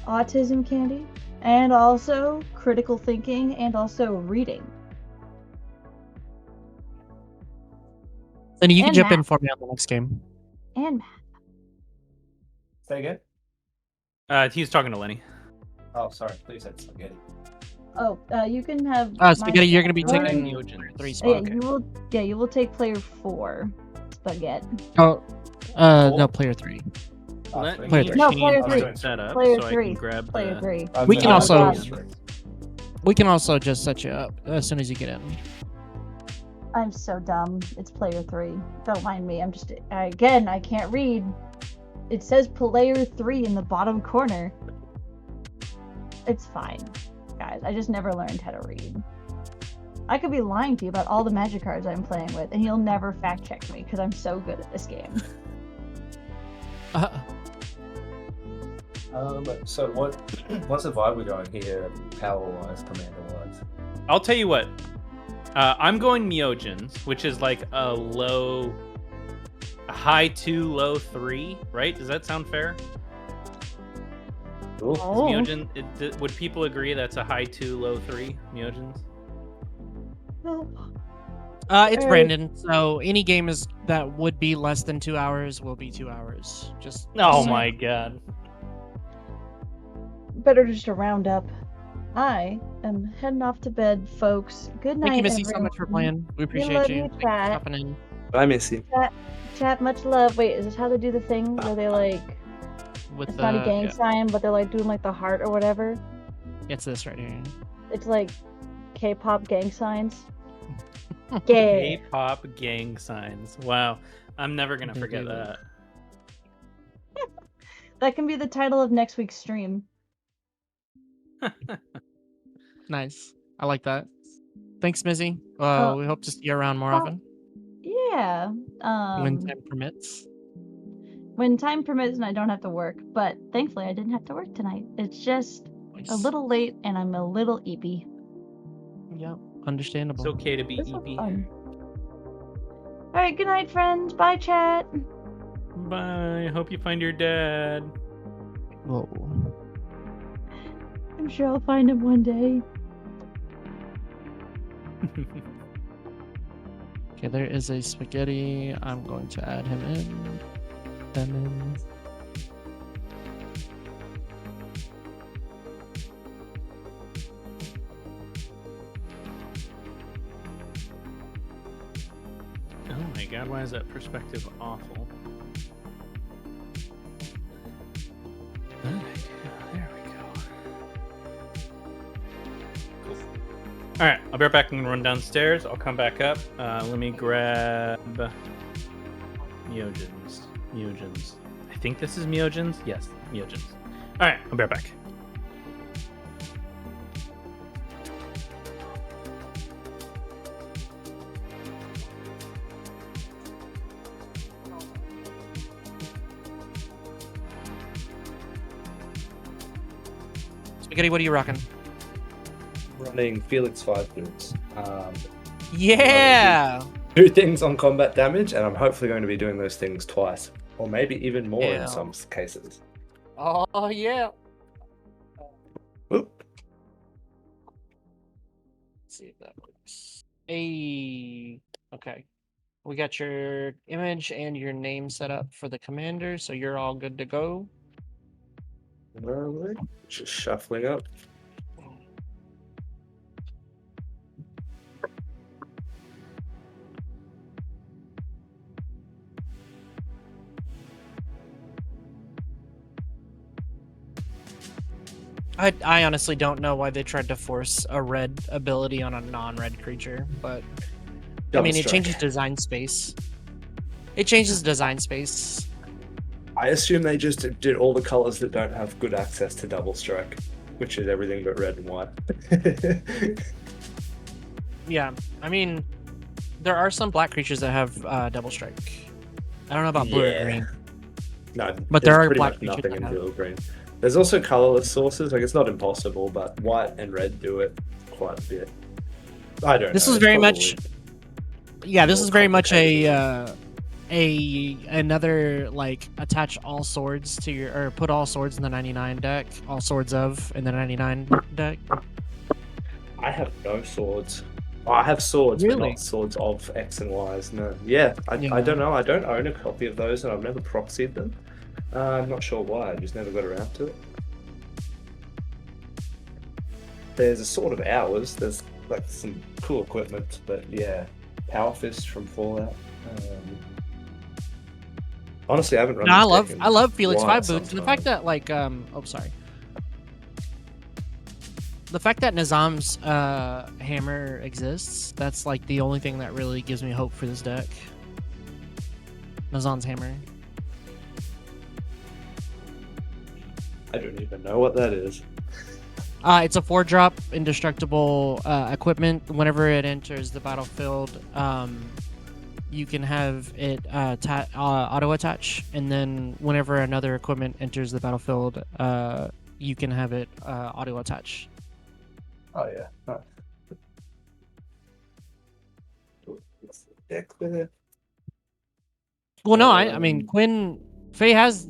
Speaker 4: autism candy. And also critical thinking and also reading.
Speaker 1: Then you can
Speaker 4: And
Speaker 1: jump in
Speaker 4: math.
Speaker 1: for me on the next game.
Speaker 4: And math.
Speaker 5: Say again?
Speaker 3: He's talking to Lenny.
Speaker 5: Oh, sorry. Please said spaghetti.
Speaker 4: Oh, you can have...
Speaker 1: Spaghetti, you're going to be
Speaker 4: Or-
Speaker 1: taking
Speaker 3: Neogen.
Speaker 1: 3
Speaker 4: Yeah,
Speaker 1: spots.
Speaker 4: you will take player 4, Spaghetti.
Speaker 1: Oh, no, player 3.
Speaker 3: Let
Speaker 1: Player
Speaker 3: me
Speaker 1: three.
Speaker 4: No,
Speaker 3: change
Speaker 4: player
Speaker 3: my
Speaker 5: 3.
Speaker 3: setup
Speaker 4: Player
Speaker 3: so I
Speaker 4: 3.
Speaker 3: can grab
Speaker 4: Player
Speaker 3: the...
Speaker 4: 3.
Speaker 1: We can also-
Speaker 5: Yeah.
Speaker 1: We can also just set you up as soon as you get in.
Speaker 4: I'm so dumb. It's player 3. Don't mind me. Again, I can't read. It says player 3 in the bottom corner. It's fine, guys. I just never learned how to read. I could be lying to you about all the Magic cards I'm playing with, and you'll never fact check me because I'm so good at this game.
Speaker 5: So what's the vibe we're going here, power-wise, commander-wise?
Speaker 3: I'll tell you what. I'm going Neogens, which is like a high 2, low 3, right? Does that sound fair?
Speaker 5: Cool.
Speaker 3: Is
Speaker 4: Oh.
Speaker 3: Neogen, would people agree that's a high 2, low 3 Neogens?
Speaker 1: It's Brandon, so any game that would be less than 2 hours will be 2 hours.
Speaker 3: Oh my god.
Speaker 4: Better just to round up. I am heading off to bed, folks. Good night,
Speaker 1: Thank you, Missy,
Speaker 4: everyone.
Speaker 1: so much for playing. We appreciate
Speaker 4: love
Speaker 1: you.
Speaker 4: you,
Speaker 1: Thank you for
Speaker 4: chat.
Speaker 1: stopping in.
Speaker 5: I miss you.
Speaker 4: Chat, much love. Wait, is this how they do the thing where they like...
Speaker 1: With
Speaker 4: It's not a gang
Speaker 1: yeah,
Speaker 4: sign, but they're like doing like the heart or whatever?
Speaker 1: it's this right here.
Speaker 4: It's like K-pop gang signs. Gay.
Speaker 3: K-pop gang signs. Wow. I'm never gonna
Speaker 1: can
Speaker 3: forget
Speaker 1: do
Speaker 3: that.
Speaker 1: that.
Speaker 4: That can be the title of next week's stream.
Speaker 1: Nice. I like that. Thanks, Missy.
Speaker 4: Oh.
Speaker 1: We hope to see you around more
Speaker 4: Oh,
Speaker 1: often
Speaker 4: Yeah.
Speaker 1: when time permits.
Speaker 4: When time permits and I don't have to work. But thankfully I didn't have to work tonight. It's just a
Speaker 1: Nice.
Speaker 4: little late and I'm a little eepy.
Speaker 1: Yeah, understandable.
Speaker 3: It's okay to be
Speaker 4: This was
Speaker 3: EP.
Speaker 4: fun. All right, good night, friends. Bye, chat.
Speaker 3: Bye. Hope you find your dad.
Speaker 1: Whoa.
Speaker 4: I'm sure I'll find him one day.
Speaker 1: Okay, there is a spaghetti. I'm going to add him in. Them in.
Speaker 3: Oh my god, why is that perspective awful? Alright, there we go. Cool. Alright, I'll be right back and run downstairs. I'll come back up. Let me grab Myogens. Myogens. I think this is Myogens? Yes, Myogens. Alright, I'll be right back.
Speaker 1: Spaghetti, what are you rocking?
Speaker 5: Running Felix 5 boots.
Speaker 1: Yeah!
Speaker 5: 2 things on combat damage, and I'm hopefully going to be doing those things twice, or maybe even more
Speaker 1: Yeah.
Speaker 5: in some cases.
Speaker 1: Oh, yeah.
Speaker 5: Oop.
Speaker 1: Let's see if that works. Okay. We got your image and your name set up for the commander, so you're all good to go.
Speaker 5: Alright, just shuffling up.
Speaker 1: I honestly don't know why they tried to force a red ability on a non-red creature, but I mean, it
Speaker 5: Double
Speaker 1: changes
Speaker 5: strike.
Speaker 1: design space. It changes design space.
Speaker 5: I assume they just did all the colors that don't have good access to double strike, which is everything but red and white.
Speaker 1: Yeah, I mean, there are some black creatures that have double strike. I don't know about blue or green.
Speaker 5: No,
Speaker 1: But
Speaker 5: there's
Speaker 1: there are
Speaker 5: pretty
Speaker 1: black
Speaker 5: much
Speaker 1: creatures
Speaker 5: nothing
Speaker 1: that
Speaker 5: in
Speaker 1: have-
Speaker 5: blue or green. There's also colorless sources. Like, it's not impossible, but white and red do it quite a bit. I don't know.
Speaker 1: This is
Speaker 5: it's
Speaker 1: very
Speaker 5: probably
Speaker 1: much. Yeah, this
Speaker 5: more
Speaker 1: is very much
Speaker 5: complicated.
Speaker 1: another like attach all swords to your or put all swords in the 99 deck, all swords of in the 99 deck.
Speaker 5: I have no swords. Oh, I have swords, but
Speaker 1: Really?
Speaker 5: not swords of X and Y's. No. Yeah, I
Speaker 1: Yeah.
Speaker 5: don't know. I don't own a copy of those, and I've never proxied them. I'm not sure why. I just never got around to it. There's a Sword of Hours. There's like some cool equipment, but yeah, Power Fist from Fallout. Honestly, I haven't run.
Speaker 1: No,
Speaker 5: this deck in
Speaker 1: I love Felix
Speaker 5: quite
Speaker 1: 5
Speaker 5: some
Speaker 1: boots. And the
Speaker 5: time.
Speaker 1: fact that like oh sorry. The fact that Nizam's hammer exists, that's like the only thing that really gives me hope for this deck. Nizam's hammer.
Speaker 5: I don't even know what that is.
Speaker 1: It's a 4-drop indestructible equipment. Whenever it enters the battlefield, you can have it auto attach, and then whenever another equipment enters the battlefield, you can have it auto attach.
Speaker 5: Oh yeah, nice. What's the deck there?
Speaker 1: Well, no, I mean Quinn Faye has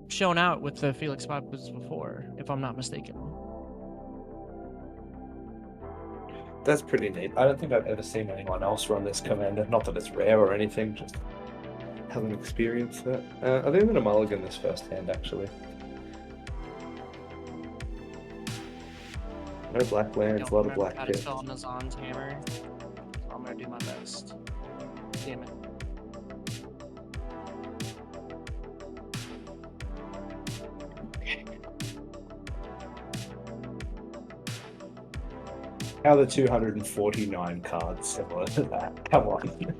Speaker 1: shown out with the Felix 5 boots before, if I'm not mistaken.
Speaker 5: That's pretty neat. I don't think I've ever seen anyone else run this commander. Not that it's rare or anything, just haven't experienced that. I think I'm going to mulligan this first hand, actually. No black lands, a lot of black
Speaker 1: How to
Speaker 5: hits.
Speaker 1: spell Nizam's hammer. I'm gonna do my best. Damn it.
Speaker 5: How are the 249 cards similar to that? Come on.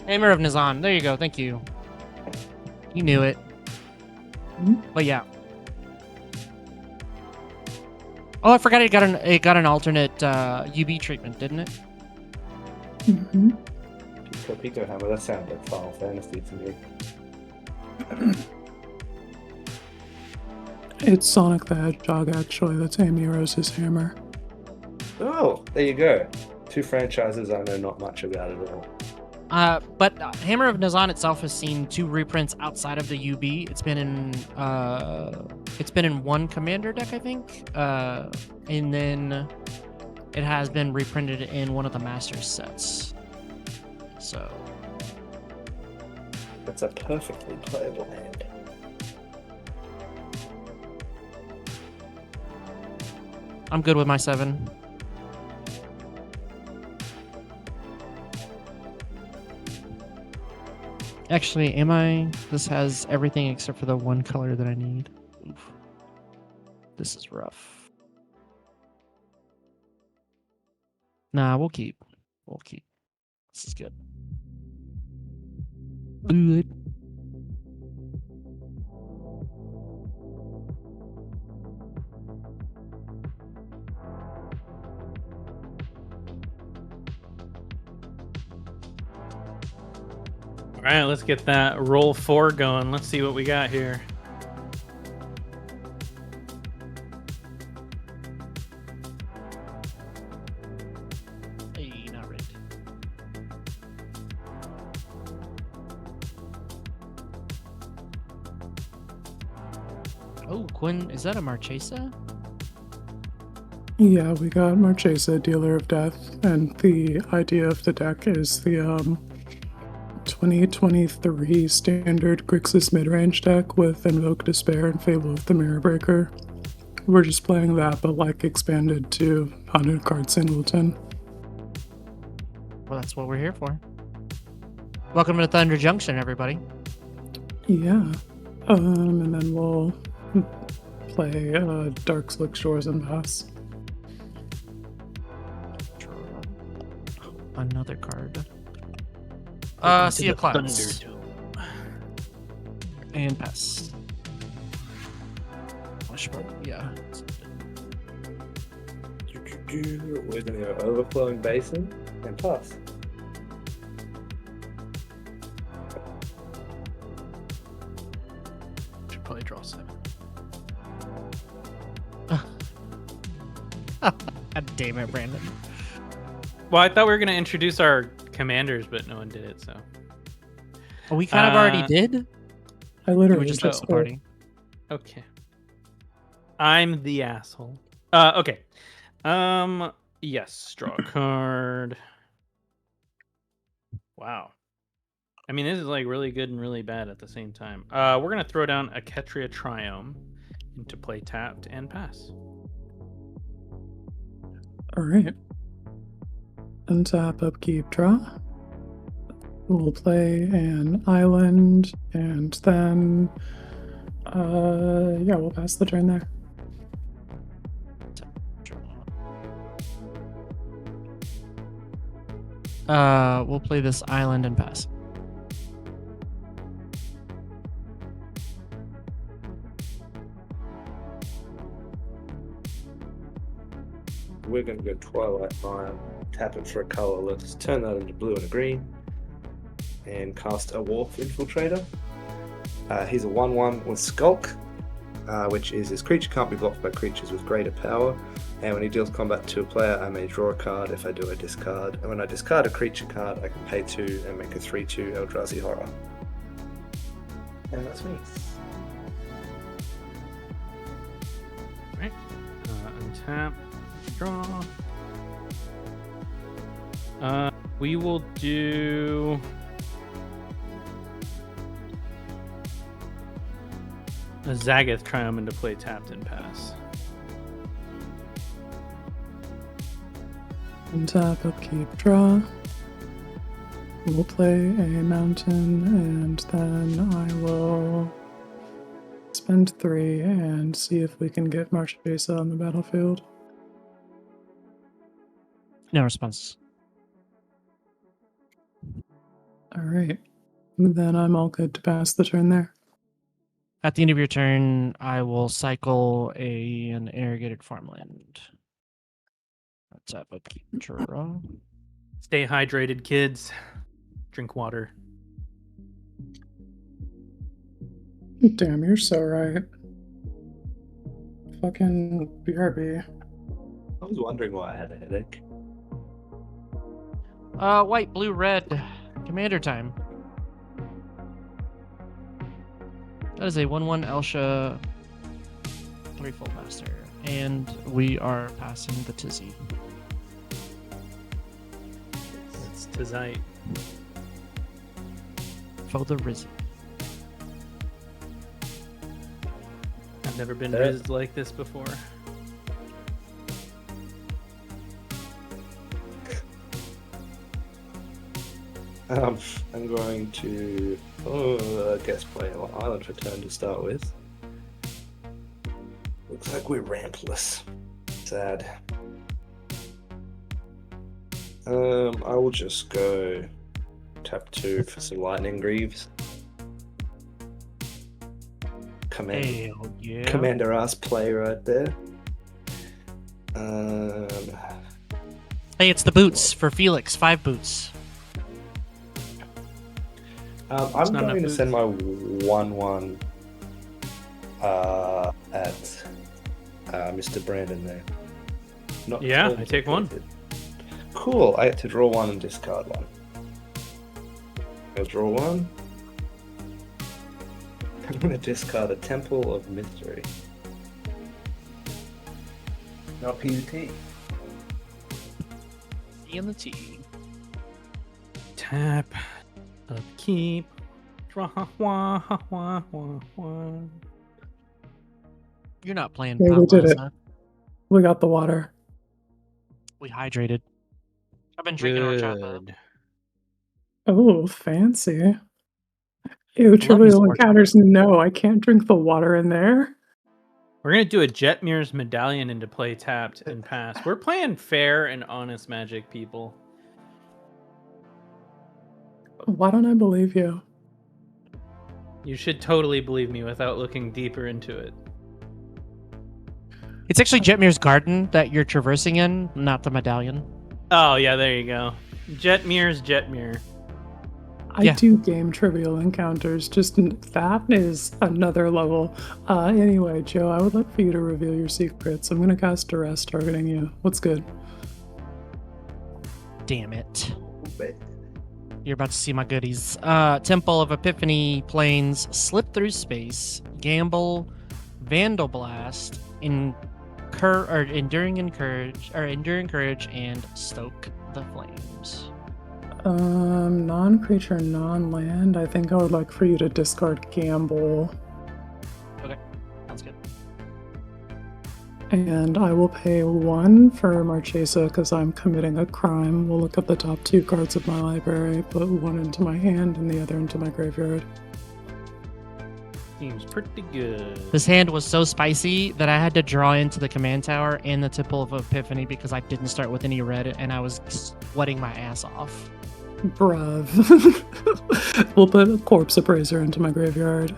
Speaker 1: Hammer of Nizam. There you go. Thank you. You knew it. But yeah. Oh, I forgot it got an alternate UB treatment, didn't it?
Speaker 2: Mm-hmm.
Speaker 5: Pico Hammer, that sounds like Final Fantasy to me.
Speaker 2: It's Sonic the Hedgehog, actually. That's Amy Rose's hammer.
Speaker 5: Oh, there you go. Two franchises I know not much about at all.
Speaker 1: But Hammer of Nazan itself has seen 2 reprints outside of the UB. It's been in one commander deck, I think. And then it has been reprinted in one of the Masters sets. So
Speaker 5: That's a perfectly playable hand.
Speaker 1: I'm good with my 7. Actually, am I? This has everything except for the one color that I need. Oof. This is rough. Nah, we'll keep. We'll keep. This is good. Good.
Speaker 3: All right, let's get that roll 4 going. Let's see what we got here.
Speaker 1: Hey, not rigged. Oh, Quinn, is that a Marchesa?
Speaker 2: Yeah, we got Marchesa, Dealer of Death, and the idea of the deck is the 2023 standard Grixis midrange deck with Invoke Despair and Fable of the Mirror Breaker. We're just playing that, but like expanded to 100 card singleton.
Speaker 1: Well, that's what we're here for. Welcome to Thunder Junction, everybody.
Speaker 2: Yeah. And then we'll play Dark Slick Shores and Pass.
Speaker 1: Another card. Sea of Clouds. And pass. Yeah.
Speaker 5: We're going to go Overflowing Basin and pass.
Speaker 1: Should probably draw 7. God damn it, Brandon.
Speaker 3: Well, I thought we were going to introduce our commanders, but no one did it, so.
Speaker 1: Oh, we kind of already did?
Speaker 2: I
Speaker 1: Or
Speaker 2: literally
Speaker 1: we just left the party?
Speaker 3: Okay. I'm the asshole. Okay. Yes, draw a card. Wow. I mean, this is like really good and really bad at the same time. We're gonna throw down a Ketria Triome into play tapped and pass.
Speaker 2: Alright. Untap, upkeep, draw. We'll play an island, and then yeah, we'll pass the turn there.
Speaker 1: We'll play this island and pass.
Speaker 5: We're going to go Twilight Mire, tap it for a colorless, turn that into blue and a green, and cast a Wharf Infiltrator. He's a 1/1 with Skulk, which is his creature can't be blocked by creatures with greater power, and when he deals combat to a player, I may draw a card. If I do, I discard, and when I discard a creature card, I can pay 2 and make a 3/2 Eldrazi Horror. And that's me.
Speaker 3: Alright. Untap, draw. We will do a Zagath Triumph into play tapped and pass.
Speaker 2: Untap, upkeep, draw. We'll play a mountain, and then I will spend 3 and see if we can get Marchesa on the battlefield.
Speaker 1: No response.
Speaker 2: Alright. Then I'm all good to pass the turn there.
Speaker 1: At the end of your turn, I will cycle an irrigated farmland. That's up, upkeep, draw.
Speaker 3: Stay hydrated, kids. Drink water.
Speaker 2: Damn, you're so right. Fucking BRB.
Speaker 5: I was wondering why I had a headache.
Speaker 1: White, blue, red. Commander time. That is a 1/1 Elsha 3-fold master. And we are passing the tizzy.
Speaker 3: It's Tizite.
Speaker 1: For the Rizzy.
Speaker 3: I've never been rizzed like this before.
Speaker 5: I'm going to, I guess, play an island for turn to start with. Looks like we're rampless. Sad. I will just go tap 2 for some lightning greaves.
Speaker 1: Hell yeah.
Speaker 5: Commander ass play right there.
Speaker 1: Hey, it's the boots for Felix. 5 boots.
Speaker 5: I'm
Speaker 3: not
Speaker 5: going to
Speaker 3: enough
Speaker 5: send my 1/1 at Mr. Brandon there. Not
Speaker 3: Yeah,
Speaker 5: totally
Speaker 3: I take one.
Speaker 5: completed. Cool. I get to draw 1 and discard 1. I'll draw 1. I'm going to discard a Temple of Mystery. Not PUT.
Speaker 1: E and the T.
Speaker 3: Tap. Upkeep. Draw. Wah, wah, wah, wah.
Speaker 1: You're not playing
Speaker 2: Yeah, we
Speaker 1: Pot
Speaker 2: did
Speaker 1: Last,
Speaker 2: it.
Speaker 1: huh?
Speaker 2: We got the water.
Speaker 1: We hydrated. I've been drinking horchata.
Speaker 3: Good.
Speaker 2: Oh, fancy. Ew,
Speaker 1: me
Speaker 2: trivial
Speaker 1: some
Speaker 2: encounters. No, I can't drink the water in there.
Speaker 3: We're gonna do a Jetmir's medallion into play tapped and pass. We're playing fair and honest Magic, people.
Speaker 2: Why don't I believe you?
Speaker 3: You should totally believe me without looking deeper into it.
Speaker 1: It's actually Jetmir's garden that you're traversing in, not the medallion.
Speaker 3: Oh yeah, there you go. Jetmir's Jetmir.
Speaker 2: I
Speaker 1: Yeah.
Speaker 2: do game trivial encounters, just that is another level. Anyway, Joe, I would like for you to reveal your secrets. I'm gonna cast Duress targeting you. What's good?
Speaker 1: Damn it.
Speaker 5: Wait.
Speaker 1: You're about to see my goodies. Temple of Epiphany Plains, Slip Through Space, Gamble, Vandal Blast, Enduring Courage, and Stoke the Flames.
Speaker 2: Non-creature, non-land. I think I would like for you to discard Gamble.
Speaker 1: Okay, sounds good.
Speaker 2: And I will pay 1 for Marchesa because I'm committing a crime. We'll look at the top 2 cards of my library, put 1 into my hand and the other into my graveyard.
Speaker 3: Seems pretty good.
Speaker 1: This hand was so spicy that I had to draw into the command tower and the Temple of Epiphany because I didn't start with any red and I was sweating my ass off.
Speaker 2: Bruv. We'll put a Corpse Appraiser into my graveyard.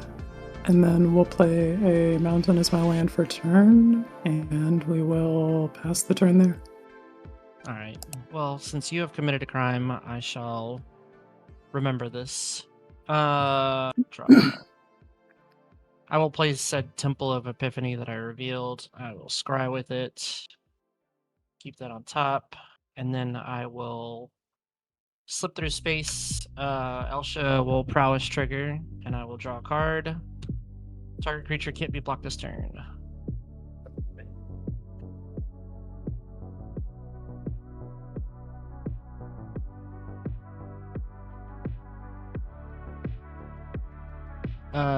Speaker 2: And then we'll play a Mountain as my land for turn, and we will pass the turn there.
Speaker 1: All right. Well, since you have committed a crime, I shall remember this. Draw. I will play said Temple of Epiphany that I revealed. I will scry with it. Keep that on top. And then I will slip through space. Elsha will prowess trigger, and I will draw a card. Target creature can't be blocked this turn.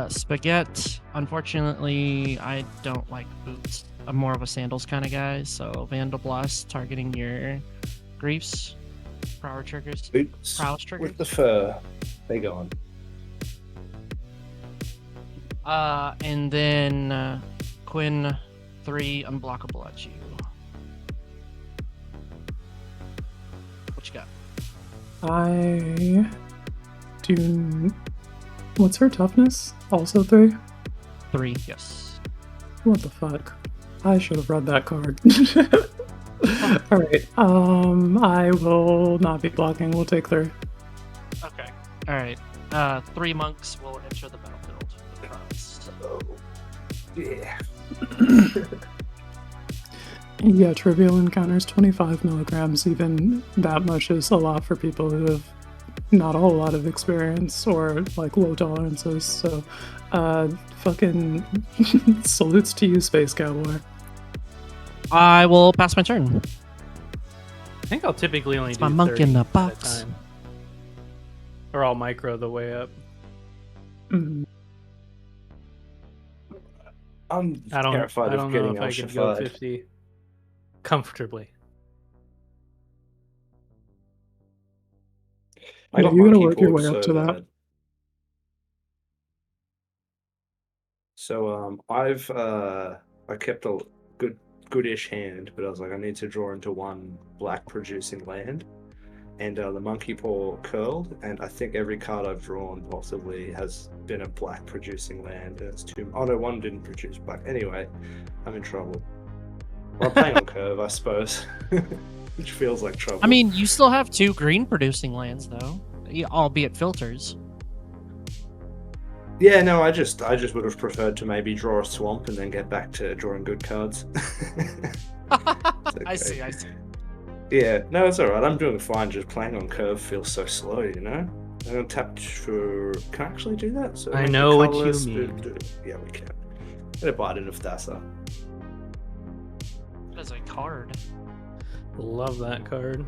Speaker 1: Spaghetti. Unfortunately, I don't like boots. I'm more of a sandals kind of guy, so Vandal Blast targeting your griefs. Prowess triggers.
Speaker 5: Boots
Speaker 1: Prowess triggers.
Speaker 5: with the fur. They go on.
Speaker 1: And then Quinn 3 unblockable at you. What you got?
Speaker 2: I do. What's her toughness? Also 3?
Speaker 1: 3, yes.
Speaker 2: What the fuck? I should have read that card. Alright, I will not be blocking. We'll take 3.
Speaker 1: Okay. Alright. 3 monks will enter the battlefield.
Speaker 5: Oh, yeah.
Speaker 2: Yeah, trivial encounters 25 milligrams. Even that much is a lot for people who have not a whole lot of experience or like low tolerances. So, fucking salutes to you, Space Cowboy.
Speaker 1: I will pass my turn.
Speaker 3: I think I'll typically only do
Speaker 1: my monk
Speaker 3: 30
Speaker 1: in the
Speaker 3: at a
Speaker 1: box.
Speaker 3: time. Or I'll micro the way up.
Speaker 2: Mhm.
Speaker 5: I'm
Speaker 3: I don't
Speaker 5: terrified of
Speaker 3: know
Speaker 5: getting
Speaker 3: if I could go
Speaker 5: ultrafied.
Speaker 3: 50 comfortably.
Speaker 5: I got
Speaker 2: you gotta
Speaker 5: monkey
Speaker 2: work your
Speaker 5: pulled
Speaker 2: way up
Speaker 5: so
Speaker 2: to that.
Speaker 5: bad. So I've I kept a goodish hand, but I was like I need to draw into one black producing land, and the monkey paw curled, and I think every card I've drawn possibly has been a black producing land, and it's two. Oh no, one didn't produce black. Anyway, I'm in trouble. Well, I'm playing on curve, I suppose, which feels like trouble.
Speaker 1: I mean, you still have 2 green producing lands though, albeit filters.
Speaker 5: Yeah, no, I just would have preferred to maybe draw a swamp and then get back to drawing good cards.
Speaker 1: I see.
Speaker 5: Yeah, no, it's alright. I'm doing fine. Just playing on curve feels so slow, you know? I'm gonna tap for. Can I actually do that? So
Speaker 3: I
Speaker 5: make the
Speaker 3: know what you
Speaker 5: colours
Speaker 3: mean.
Speaker 5: Yeah, we can. Get a bite in of Thassa.
Speaker 1: As a card.
Speaker 3: Love that card.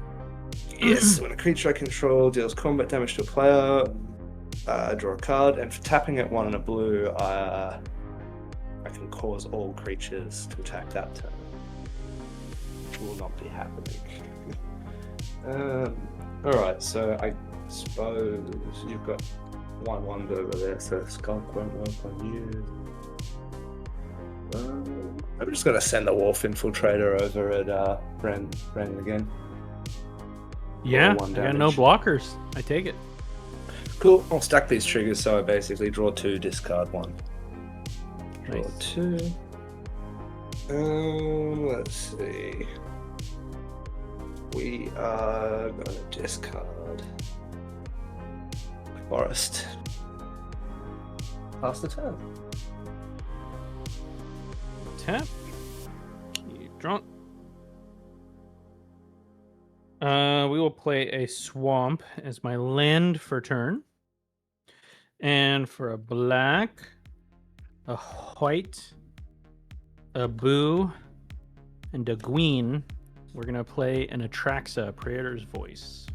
Speaker 5: Yes, when a creature I control deals combat damage to a player, I draw a card, and for tapping at 1 and a blue, I can cause all creatures to attack that turn. Which will not be happening. Alright, so I suppose you've got 1/1 over there, so Skunk won't work on you. I'm just gonna send the Wolf Infiltrator over at Brandon again.
Speaker 3: Yeah,
Speaker 5: one
Speaker 3: I got no
Speaker 5: damage.
Speaker 3: blockers. I take it.
Speaker 5: Cool. I'll stack these triggers so I basically draw 2, discard 1. Draw
Speaker 3: Nice.
Speaker 5: 2. Let's see. We are gonna discard Forest. Pass the turn.
Speaker 3: Tap. Keep drawn. We will play a swamp as my land for turn. And for a black, a white, a blue, and a green, we're going to play an Atraxa, Praetor's Voice.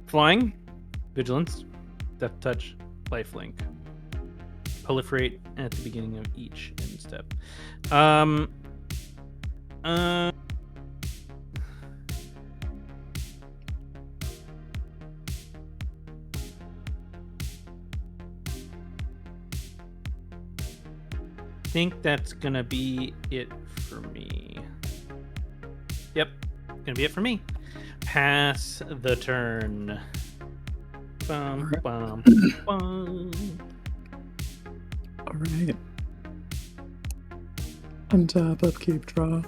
Speaker 3: Flying, Vigilance, Death Touch, Lifelink. Proliferate at the beginning of each end step. Think that's gonna be it for me. Yep, gonna be it for me. Pass the turn. Bum, bum, bum.
Speaker 2: Alright. Untap, upkeep, draw.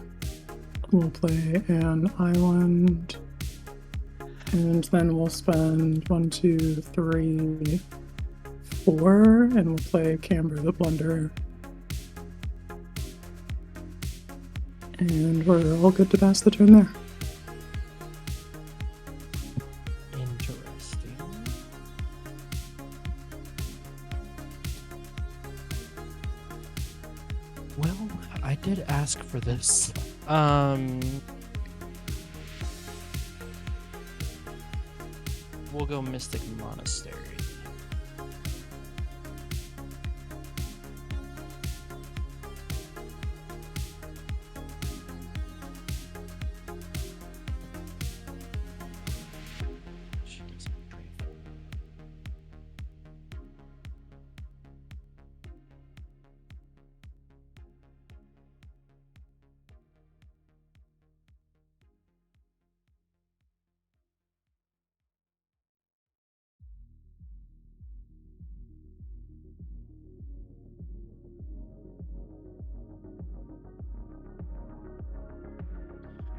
Speaker 2: We'll play an island. And then we'll spend 1, 2, 3, 4, and we'll play Camber the Plunderer. And we're all good to pass the turn there.
Speaker 1: Interesting. Well, I did ask for this. We'll go Mystic Monastery.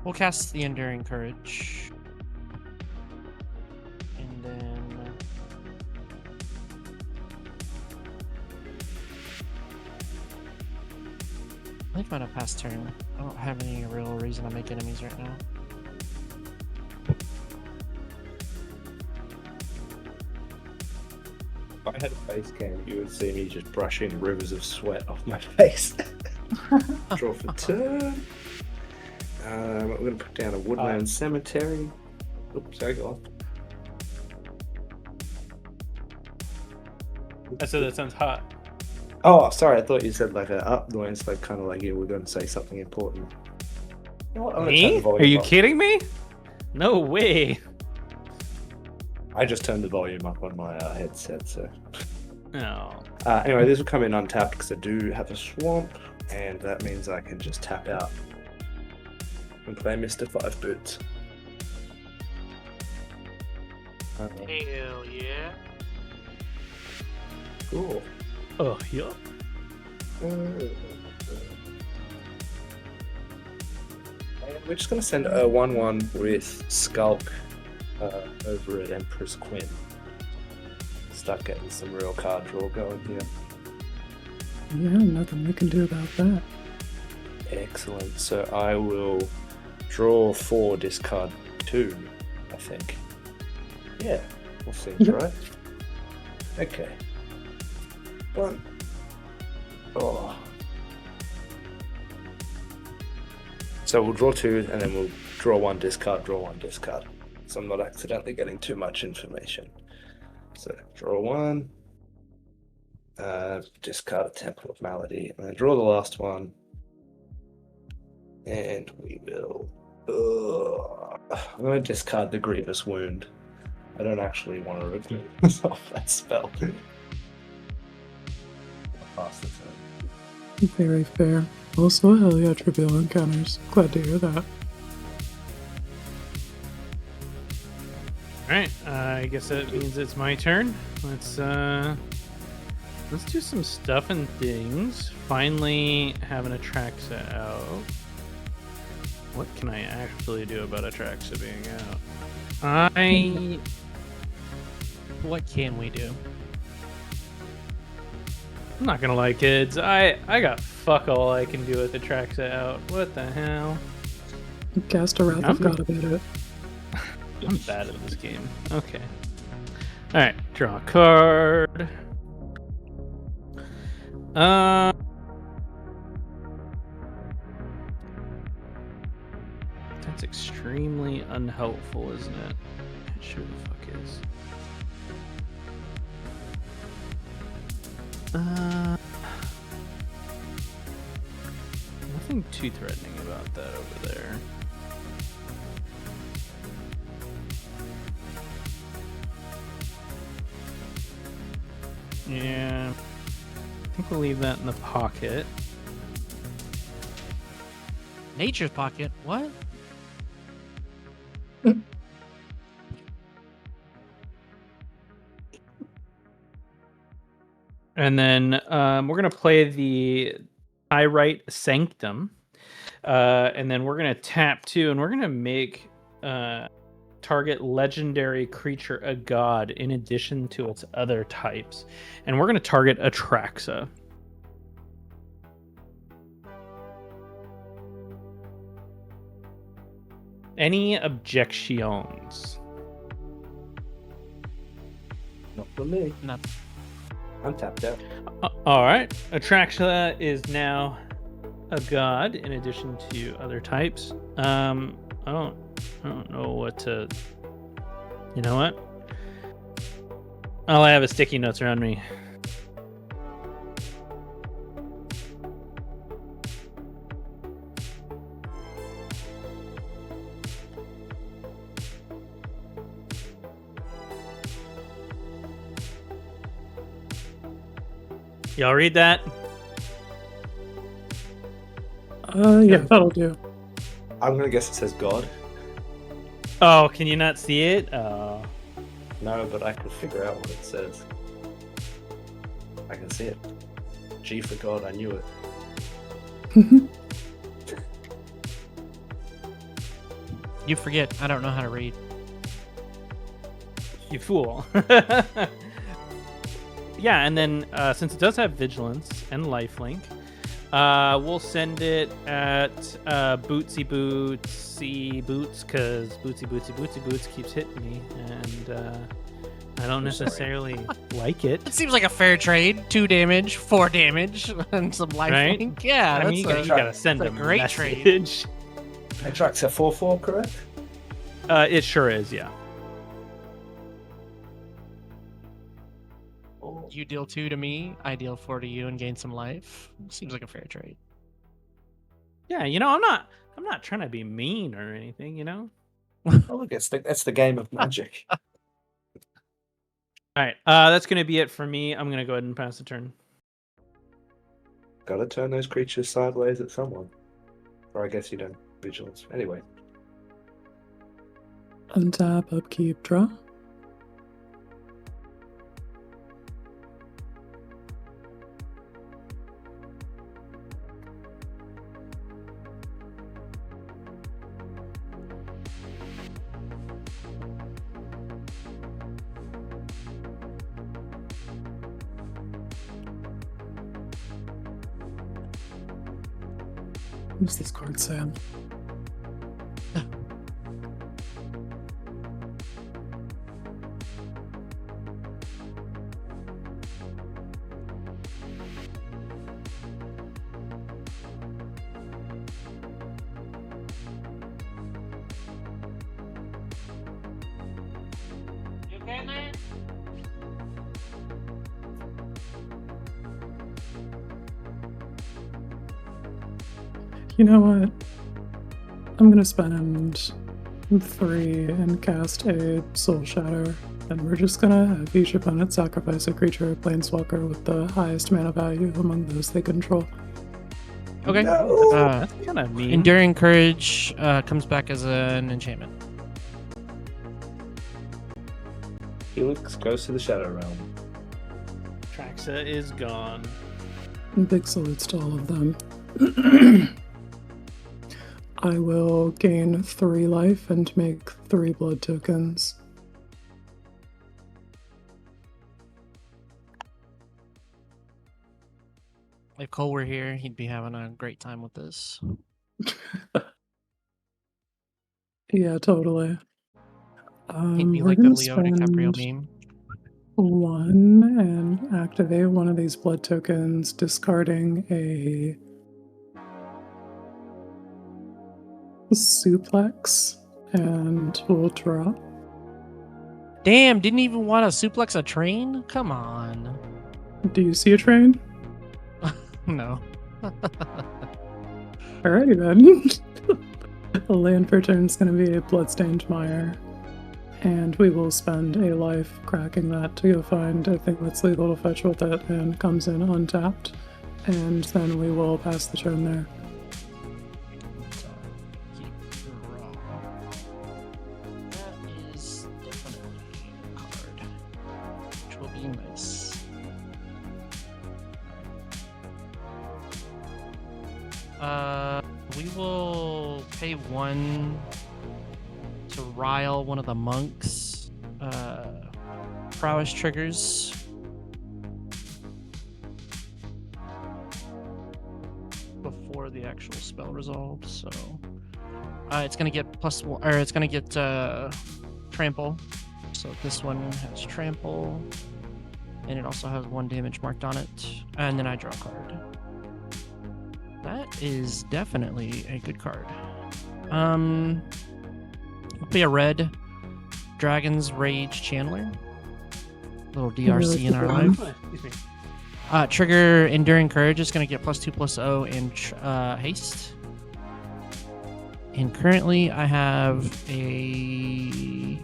Speaker 1: We'll cast the Enduring Courage. And then... I think I'm gonna pass turn. I don't have any real reason to make enemies right now.
Speaker 5: If I had a face cam, you would see me just brushing rivers of sweat off my face. Draw for turn. We're going to put down a woodland cemetery. Oops, sorry, go on.
Speaker 3: I said that sounds hot.
Speaker 5: Oh, sorry, I thought you said like a up noise, like kind of like you were going to say something important. You know what? I'm gonna turn the
Speaker 3: Me?
Speaker 5: volume
Speaker 3: Are you
Speaker 5: up.
Speaker 3: kidding me? No way.
Speaker 5: I just turned the volume up on my headset, so.
Speaker 3: No.
Speaker 5: Anyway, this will come in untapped because I do have a swamp, and that means I can just tap out and play Mr. Five Boots.
Speaker 1: Hell yeah.
Speaker 5: Cool.
Speaker 3: Oh, yeah.
Speaker 5: And we're just going to send a 1/1 with Skulk over at Empress Quinn. Start getting some real card draw going here.
Speaker 2: Yeah, nothing we can do about that.
Speaker 5: Excellent. So I will draw 4, discard 2, I think. Yeah, that seems right. Okay. 1. Oh. So we'll draw 2 and then we'll draw 1, discard, draw 1, discard. So I'm not accidentally getting too much information. So draw 1, discard a Temple of Malady, and then draw the last one. And we will. I'm going to discard the Grievous Wound. I don't actually want to remove off that spell. I'll pass the turn.
Speaker 2: Very fair. Also, hell yeah, trivial encounters. Glad to hear that.
Speaker 3: Alright, I guess that means it's my turn. Let's do some stuff and things. Finally have an Atraxa out. What can I actually do about Atraxa being out?
Speaker 1: What can we do?
Speaker 3: I'm not gonna lie, kids. I got fuck all I can do with Atraxa out. What the hell?
Speaker 2: Cast a Wrath of God about it.
Speaker 3: I'm bad at this game. Okay. Alright, draw a card. That's extremely unhelpful, isn't it? It sure the fuck is. Nothing too threatening about that over there. Yeah, I think we'll leave that in the pocket.
Speaker 1: Nature's Pocket? What?
Speaker 3: And then we're gonna play the Pyrite Sanctum, and then we're gonna tap 2, and we're gonna make target legendary creature a god in addition to its other types, and we're gonna target Atraxa. Any objections?
Speaker 5: Not for me.
Speaker 1: Nothing.
Speaker 5: I'm tapped out.
Speaker 3: All right, Atraxa is now a god in addition to other types. I don't know what to. You know what? I have a sticky notes around me. Y'all read that?
Speaker 2: Yeah, that'll do.
Speaker 5: I'm gonna guess it says God.
Speaker 3: Oh, can you not see it? Oh.
Speaker 5: No, but I can figure out what it says. I can see it. G for God, I knew it.
Speaker 1: You forget, I don't know how to read.
Speaker 3: You fool. Yeah, and then since it does have Vigilance and Lifelink, We'll send it at Bootsy Boots because Bootsy Boots keeps hitting me, and I don't necessarily like it.
Speaker 1: It seems like a fair trade. 2 damage, 4 damage, and some life
Speaker 3: Right?
Speaker 1: link. Yeah,
Speaker 3: I mean, you
Speaker 1: that's
Speaker 3: gotta send
Speaker 1: that's
Speaker 3: them
Speaker 1: a great
Speaker 3: message.
Speaker 5: Attracts a 4/4, correct?
Speaker 3: It sure is, yeah.
Speaker 1: you deal 2 to me, I deal 4 to you, and gain some life. Seems like a fair trade.
Speaker 3: Yeah, I'm not trying to be mean or anything,
Speaker 5: Oh, look, that's the game of magic.
Speaker 3: All right, that's gonna be it for me. I'm gonna go ahead and pass the turn.
Speaker 5: Gotta turn those creatures sideways at someone. Or I guess you don't. Vigilance. Anyway.
Speaker 2: Untap, upkeep, draw. What's this card say?
Speaker 1: You okay, man?
Speaker 2: You know what? I'm gonna spend 3 and cast a Soul Shatter, and we're just gonna have each opponent sacrifice a creature or planeswalker with the highest mana value among those they control.
Speaker 1: Okay.
Speaker 5: No!
Speaker 3: That's kind of mean.
Speaker 1: Enduring Courage comes back as an enchantment.
Speaker 5: Helix goes to the Shadow Realm.
Speaker 3: Traxa is gone.
Speaker 2: Big salutes to all of them. I will gain 3 life and make 3 blood tokens.
Speaker 1: If Cole were here, he'd be having a great time with this.
Speaker 2: Yeah, totally.
Speaker 1: He'd be
Speaker 2: We're
Speaker 1: like the
Speaker 2: gonna
Speaker 1: Leo DiCaprio
Speaker 2: spend
Speaker 1: meme.
Speaker 2: 1 and activate one of these blood tokens, discarding a suplex, and we'll draw.
Speaker 1: Damn, didn't even want to suplex a train? Come on.
Speaker 2: Do you see a train?
Speaker 1: No.
Speaker 2: Alrighty then. A land for turn is going to be a Bloodstained Mire, and we will spend a life cracking that to go find a thing that's legal to fetch with it and comes in untapped, and then we will pass the turn there.
Speaker 1: That is definitely a card, which will be nice. We will pay 1 to rile one of the monks' prowess triggers. Before the actual spell resolves, so it's gonna get +1, or it's gonna get trample. So this one has trample, and it also has 1 damage marked on it, and then I draw a card. That is definitely a good card. It'll be a red Dragon's Rage Channeler. Little DRC in our life.
Speaker 3: Excuse me.
Speaker 1: Trigger Enduring Courage is going to get +2/+0 and haste. And currently I have a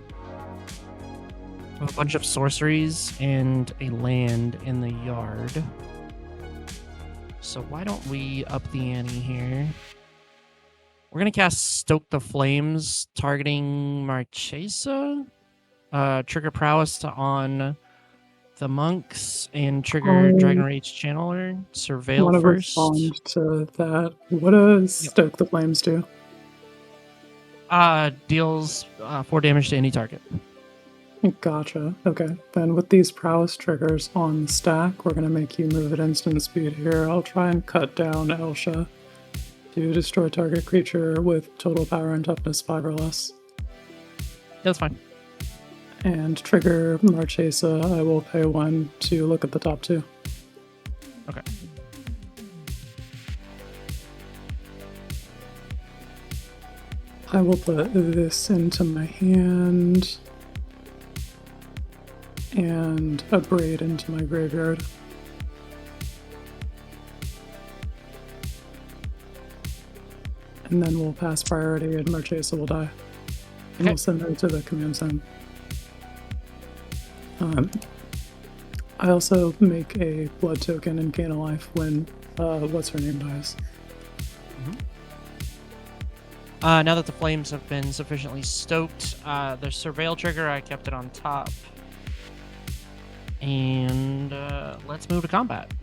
Speaker 1: bunch of sorceries and a land in the yard. So why don't we up the ante here? We're going to cast Stoke the Flames, targeting Marchesa. Trigger Prowess on the monks, and trigger Dragon Rage Channeler. Surveil
Speaker 2: Want to
Speaker 1: first.
Speaker 2: respond to that? What does Stoke the Flames do?
Speaker 1: Deals 4 damage to any target.
Speaker 2: Gotcha. Okay. Then with these prowess triggers on the stack, we're going to make you move at instant speed here. I'll try and cut down Elsha to destroy target creature with total power and toughness 5 or less.
Speaker 1: That's fine.
Speaker 2: And trigger Marchesa, I will pay 1 to look at the top 2.
Speaker 1: Okay.
Speaker 2: I will put this into my hand and a braid into my graveyard. And then we'll pass priority and Marchesa will die. And we'll send her to the command zone. I also make a blood token and gain a life when what's her name dies.
Speaker 1: Now that the flames have been sufficiently stoked, the surveil trigger, I kept it on top. And let's move to combat.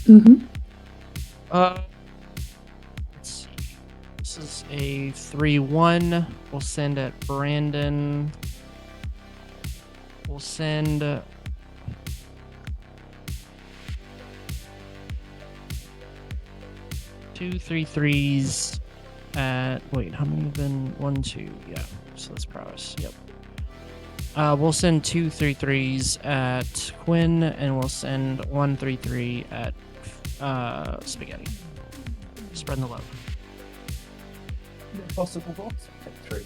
Speaker 2: Mm-hmm.
Speaker 1: Let's see. This is a 3-1. We'll send at Brandon. We'll send... 2 3/3s at... Wait, how many have been? 1, 2. Yeah, so that's prowess. Yep. We'll send 2 3/3s at Quinn, and we'll send 1 3/3 at Spaghetti. Spreading the love.
Speaker 5: Possible box? Take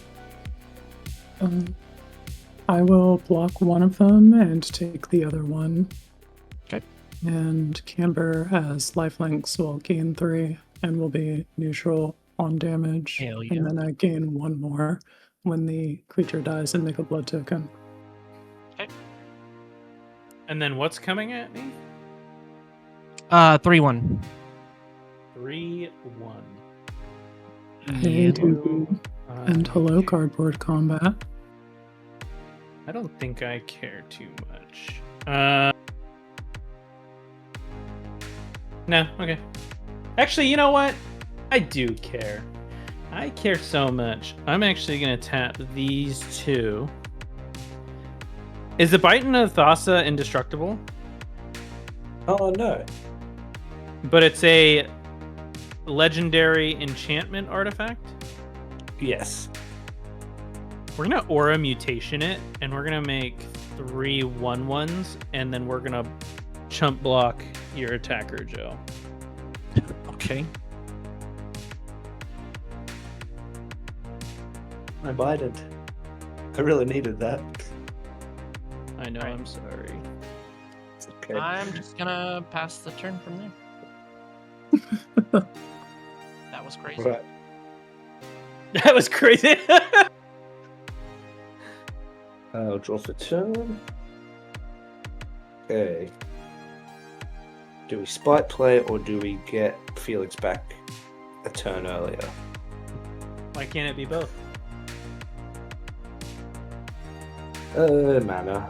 Speaker 5: 3.
Speaker 2: I will block one of them and take the other one.
Speaker 1: Okay.
Speaker 2: And Camber as lifelinks will gain 3 and will be neutral on damage.
Speaker 1: Hell yeah.
Speaker 2: And then I gain 1 more when the creature dies and make a blood token.
Speaker 1: Okay.
Speaker 3: And then what's coming at me?
Speaker 1: 3-1.
Speaker 3: 3-1.
Speaker 2: Hey, dude. And hello, cardboard combat.
Speaker 3: I don't think I care too much. No, okay. Actually, you know what? I do care. I care so much. I'm actually gonna tap these 2. Is the Bite of Thassa indestructible?
Speaker 5: Oh no.
Speaker 3: But it's a legendary enchantment artifact?
Speaker 5: Yes.
Speaker 3: We're gonna Aura Mutation it, and we're gonna make 3 1/1s, and then we're gonna chump block your attacker, Joe.
Speaker 1: Okay.
Speaker 5: I bided. I really needed that.
Speaker 3: I know,
Speaker 1: Right.
Speaker 3: I'm sorry.
Speaker 5: It's okay.
Speaker 1: I'm just gonna pass the turn from there. That was crazy.
Speaker 5: Right.
Speaker 3: That was crazy.
Speaker 5: I'll draw for turn. Okay. Do we spite play or do we get Felix back a turn earlier?
Speaker 3: Why can't it be both?
Speaker 5: Mana.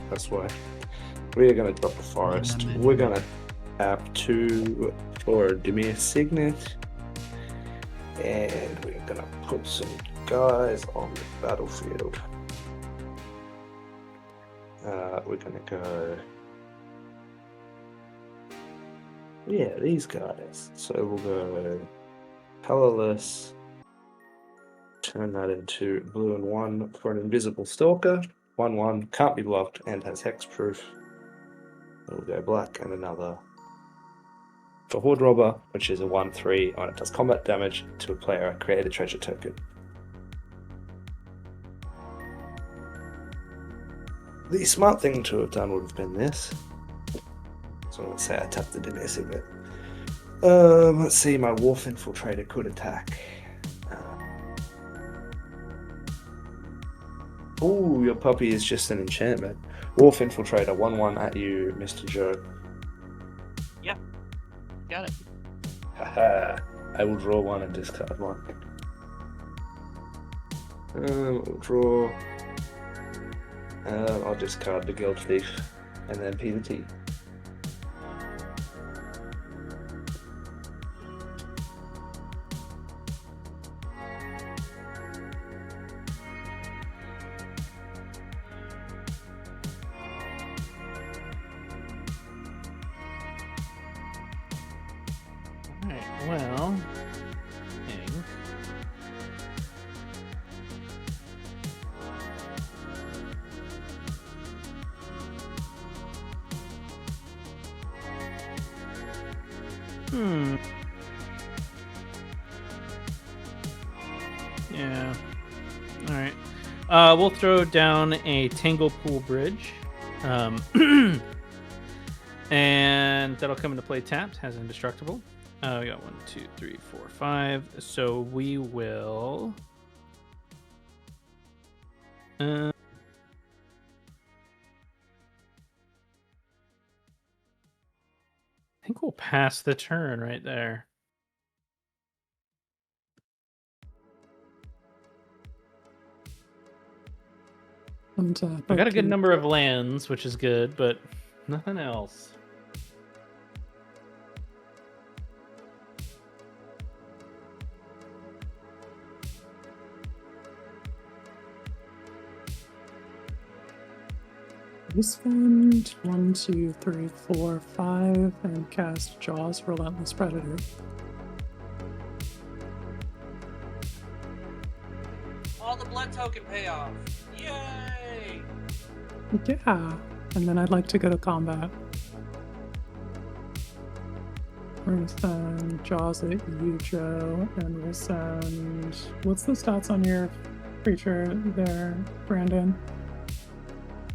Speaker 5: That's why. We're gonna drop the forest.
Speaker 1: Mana.
Speaker 5: We're gonna tap 2 for Demir Signet. And we're gonna put some guys on the battlefield. We're gonna go. Yeah, these guys. So we'll go colorless. Turn that into blue and 1 for an invisible stalker. 1/1 can't be blocked and has hexproof. We'll go black and another for Horde Robber, which is a 1/3 when it does combat damage to a player. Create a treasure token. The smart thing to have done would have been this. So let's say I tapped the Demir Signet. Let's see, my Wolf Infiltrator could attack. Oh, your puppy is just an enchantment. Wolf Infiltrator, 1/1 at you, Mr. Joe.
Speaker 1: Got it.
Speaker 5: Haha. I will draw 1 and discard 1. We'll draw. I'll discard the Guild Thief and then P the T.
Speaker 3: Alright, well. Hang. Yeah. Alright. We'll throw down a Tangle Pool Bridge. And that'll come into play tapped, has indestructible. We got 1, 2, 3, 4, 5. So we will. I think we'll pass the turn right there.
Speaker 2: And,
Speaker 3: We got a good number of lands, which is good, but nothing else.
Speaker 2: We spend 1, 2, 3, 4, 5 and cast Jaws Relentless Predator.
Speaker 1: All the blood token payoff. Yay!
Speaker 2: Yeah, and then I'd like to go to combat. We're gonna send Jaws at you, Joe, and we'll send. What's the stats on your creature there, Brandon?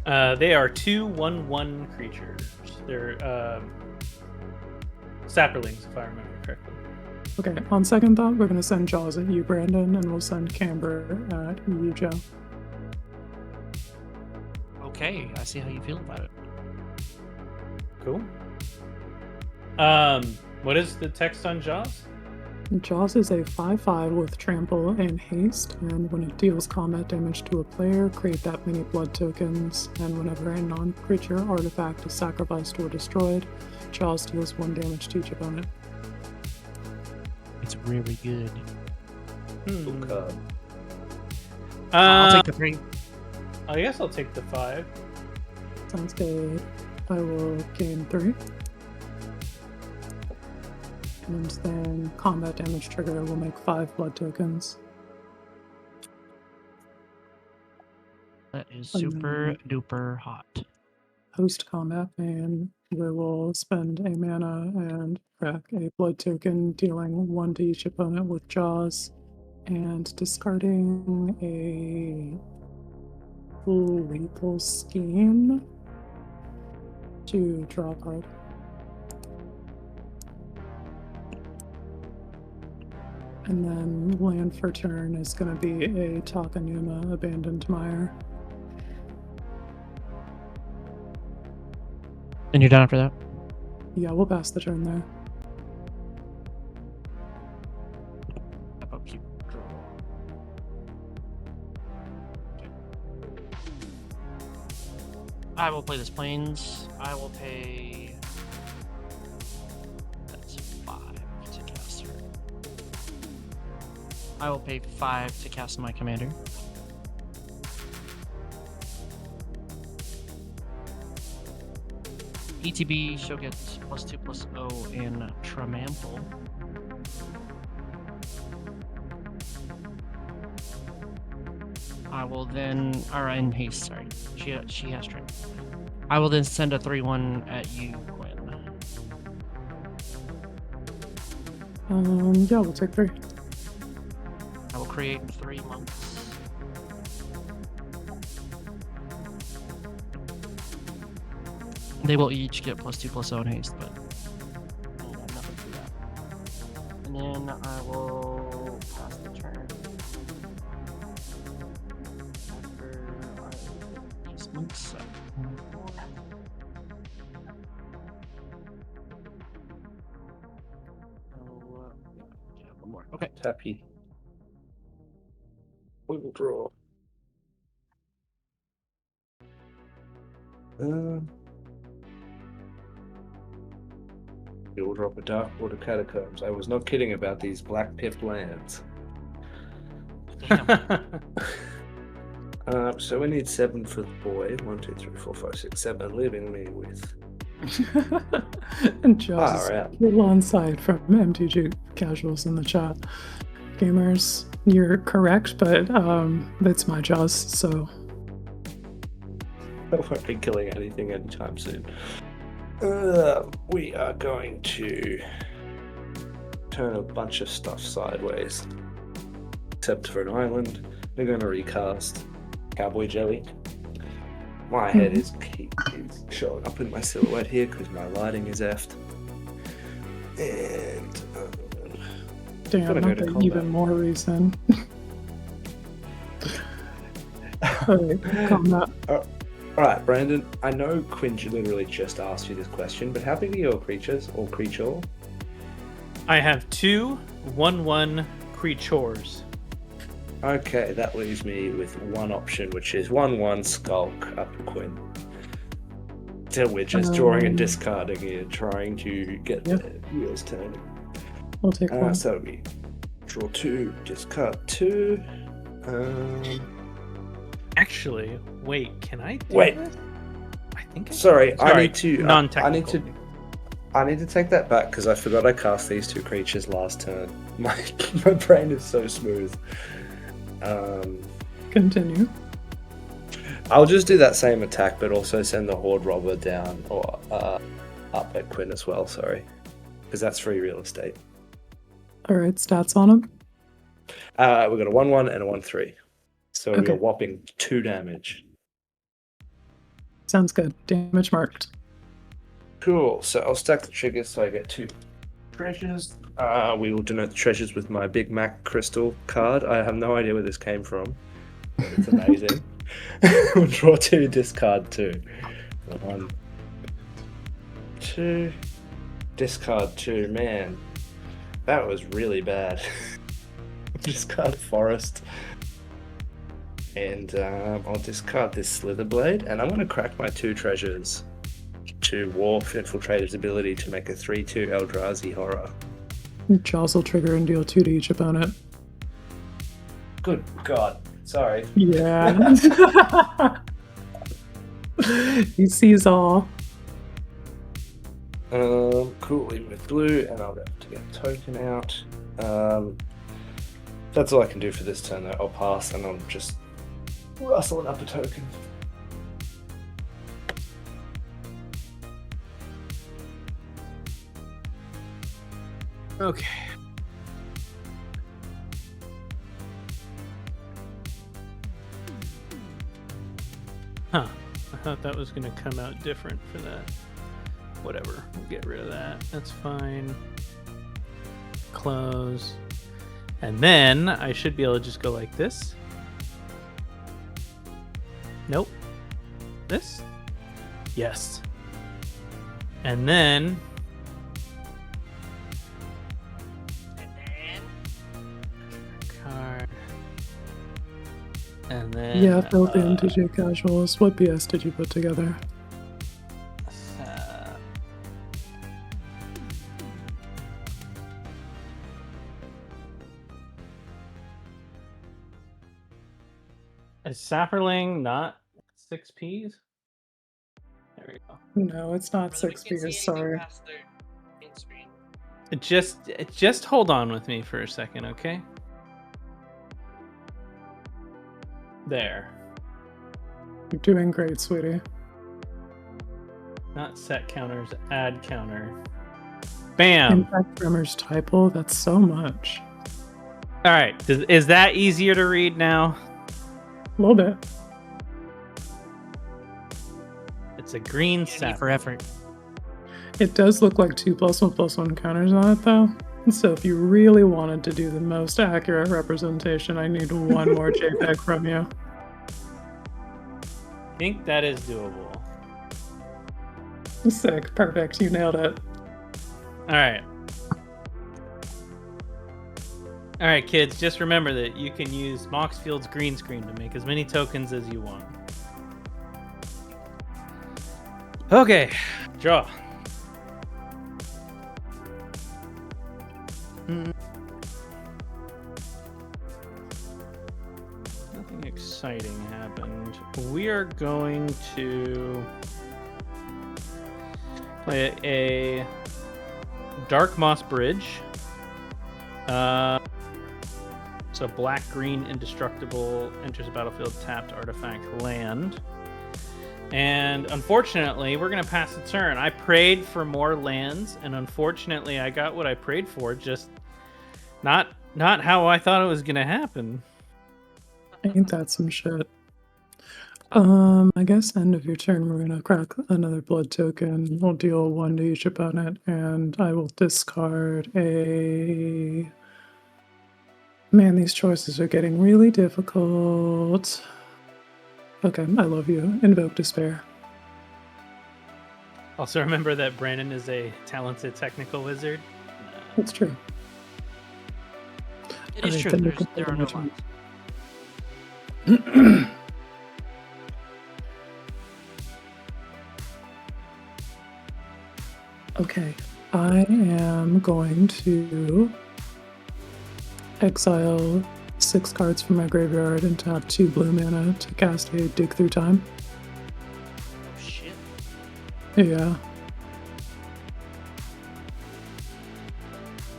Speaker 3: They are 2/1/1 creatures. They're sapperlings, if I remember correctly.
Speaker 2: Okay, on second thought, we're gonna send Jaws at you, Brandon, and we'll send Camber at you, Joe.
Speaker 1: Okay, I see how you feel about it.
Speaker 3: Cool. What is the text on Jaws?
Speaker 2: Jaws is a 5/5 with trample and haste, and when it deals combat damage to a player, create that many blood tokens, and whenever a non-creature artifact is sacrificed or destroyed, Jaws deals 1 damage to each opponent.
Speaker 1: It's really good.
Speaker 5: Cool card.
Speaker 1: I'll take the 3.
Speaker 3: I guess I'll take the 5.
Speaker 2: Sounds good. I will gain 3. And then combat damage trigger will make 5 blood tokens.
Speaker 1: That is super duper hot.
Speaker 2: Post combat pain, we will spend a mana and crack a blood token, dealing 1 to each opponent with Jaws, and discarding a lethal scheme to draw a card. And then land for turn is going to be a Takanuma Abandoned Mire.
Speaker 1: And you're done after that?
Speaker 2: Yeah, we'll pass the turn there.
Speaker 1: How about you draw? Okay. I will play this Plains. I will pay. That's 5 to cast her. I will pay 5 to cast my commander. ETB, she'll get +2/+0 in Tramample. I will then, or in haste, sorry. She has strength. I will then send a 3/1 at you, Quinn.
Speaker 2: Yeah, we'll take 3.
Speaker 1: I will create 3 monks. They will each get +2/+0 in haste, but I got nothing for that. And then I will pass the turn. After I get these monks up. Yeah, 1 more. Okay.
Speaker 5: Tappy. We will draw. You'll drop a Dark Water Catacombs. I was not kidding about these black pip lands.
Speaker 1: Damn.
Speaker 5: So we need 7 for the boy. 1, 2, 3, 4, 5, 6, 7, leaving me with
Speaker 2: And Josh
Speaker 5: Far
Speaker 2: is
Speaker 5: out.
Speaker 2: full on site from MTG Casuals in the chat. Gamers, you're correct, but it's my Jaws, so
Speaker 5: I won't be killing anything anytime soon. We are going to turn a bunch of stuff sideways. Except for an island. We're going to recast Cowboy Jelly. My head is showing up in my silhouette here because my lighting is effed. And
Speaker 2: damn,
Speaker 5: Gotta go
Speaker 2: not
Speaker 5: to
Speaker 2: the
Speaker 5: combat.
Speaker 2: even more reason. Alright, combat.
Speaker 5: Alright, Brandon, I know Quinn literally just asked you this question, but how big are your creatures or creature?
Speaker 3: I have 2 1/1 creatures.
Speaker 5: Okay, that leaves me with one option, which is 1/1 Skulk up to Quinn. So we're just drawing and discarding here, trying to get the wheels turning.
Speaker 2: I'll take one.
Speaker 5: So we draw 2, discard 2.
Speaker 3: Actually, wait, can I do
Speaker 5: Wait.
Speaker 3: this? I think I
Speaker 5: Sorry, I
Speaker 3: Sorry,
Speaker 5: need to.
Speaker 3: non-technical.
Speaker 5: I need to take that back because I forgot I cast these 2 creatures last turn. My brain is so smooth.
Speaker 2: Continue.
Speaker 5: I'll just do that same attack, but also send the Horde Robber down or up at Quinn as well. Sorry, because that's free real estate.
Speaker 2: Alright, stats on him.
Speaker 5: We've got a 1/1 and a 1/3, so
Speaker 2: Okay.
Speaker 5: we're whopping 2 damage.
Speaker 2: Sounds good. Damage marked.
Speaker 5: Cool. So I'll stack the triggers so I get 2 treasures. We will denote the treasures with my Big Mac crystal card. I have no idea where this came from, but it's amazing. We'll draw 2, discard 2. 1, 2, discard 2. Man, that was really bad. Discard Forest. And I'll discard this Slither Blade, and I'm going to crack my 2 treasures to Wharf Infiltrator's ability to make a 3/2 Eldrazi Horror.
Speaker 2: Jaws will trigger and deal 2 to each opponent.
Speaker 5: Good God. Sorry.
Speaker 2: Yeah. He sees all.
Speaker 5: Cool, leave with blue, and I'll have to get a token out. That's all I can do for this turn, though. I'll pass, and I'm just rustling up a token.
Speaker 3: Okay. Huh. I thought that was going to come out different for that. Whatever. We'll get rid of that. That's fine. Close. And then I should be able to just go like this. Nope. This? Yes. And then... card. And then...
Speaker 2: Yeah, both MTG Casuals. What BS did you put together?
Speaker 3: Is Sapperling not 6Ps? There we go.
Speaker 2: No, it's not 6Ps, sorry.
Speaker 3: Just hold on with me for a second, okay? There.
Speaker 2: You're doing great, sweetie.
Speaker 3: Not set counters, add counter. Bam!
Speaker 2: Infect Tremors typo, that's so much.
Speaker 3: Alright, is that easier to read now?
Speaker 2: A little bit.
Speaker 3: It's a green
Speaker 1: Need
Speaker 3: sap.
Speaker 1: for effort.
Speaker 2: It does look like 2+1/+1 counters on it, though. So if you really wanted to do the most accurate representation, I need one more JPEG from you.
Speaker 3: I think that is doable.
Speaker 2: Sick. Perfect. You nailed it.
Speaker 3: Alright. Alright, kids, just remember that you can use Moxfield's green screen to make as many tokens as you want. Okay, draw. Nothing exciting happened. We are going to Play a Dark Moss Bridge. So black-green indestructible enters the battlefield tapped artifact land. And unfortunately, we're going to pass the turn. I prayed for more lands, and unfortunately, I got what I prayed for, just not how I thought it was going to happen.
Speaker 2: Ain't that some shit? I guess end of your turn, we're gonna crack another blood token. We'll deal 1 to each opponent, and I will discard a... Man, these choices are getting really difficult. Okay, I love you. Invoke Despair.
Speaker 3: Also, remember that Brandon is a talented technical wizard.
Speaker 2: That's true.
Speaker 1: It is
Speaker 2: Alright,
Speaker 1: true.
Speaker 2: then we can
Speaker 1: There
Speaker 2: play
Speaker 1: are no
Speaker 2: the next
Speaker 1: lies.
Speaker 2: Okay, I am going to exile 6 cards from my graveyard and tap 2 blue mana to cast a Dig Through Time.
Speaker 1: Shit.
Speaker 2: Yeah.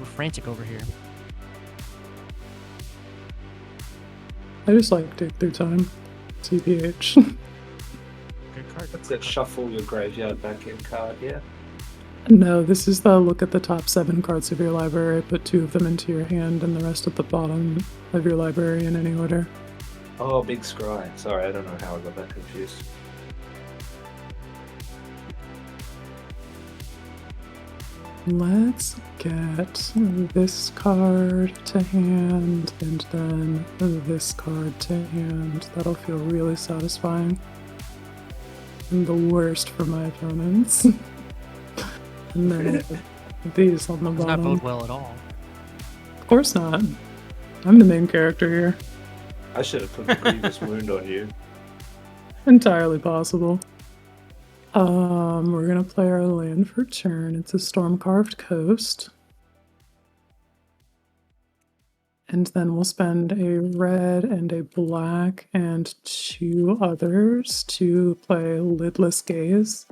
Speaker 1: We're frantic over here.
Speaker 2: I just like Dig Through Time. TPH.
Speaker 1: Good card.
Speaker 5: That's that shuffle your graveyard back in card, yeah?
Speaker 2: No, this is the look at the top 7 cards of your library, put 2 of them into your hand and the rest at the bottom of your library in any order.
Speaker 5: Oh, big scry. Sorry, I don't know how I got that confused.
Speaker 2: Let's get this card to hand and then this card to hand. That'll feel really satisfying. And the worst for my opponents. And then these on the
Speaker 1: Does not
Speaker 2: bottom.
Speaker 1: bode well at all.
Speaker 2: Of course not. I'm the main character here.
Speaker 5: I should have put the grievous wound on you.
Speaker 2: Entirely possible. We're gonna play our land for turn. It's a Storm-Carved Coast. And then we'll spend a red and a black and 2 others to play Lidless Gaze.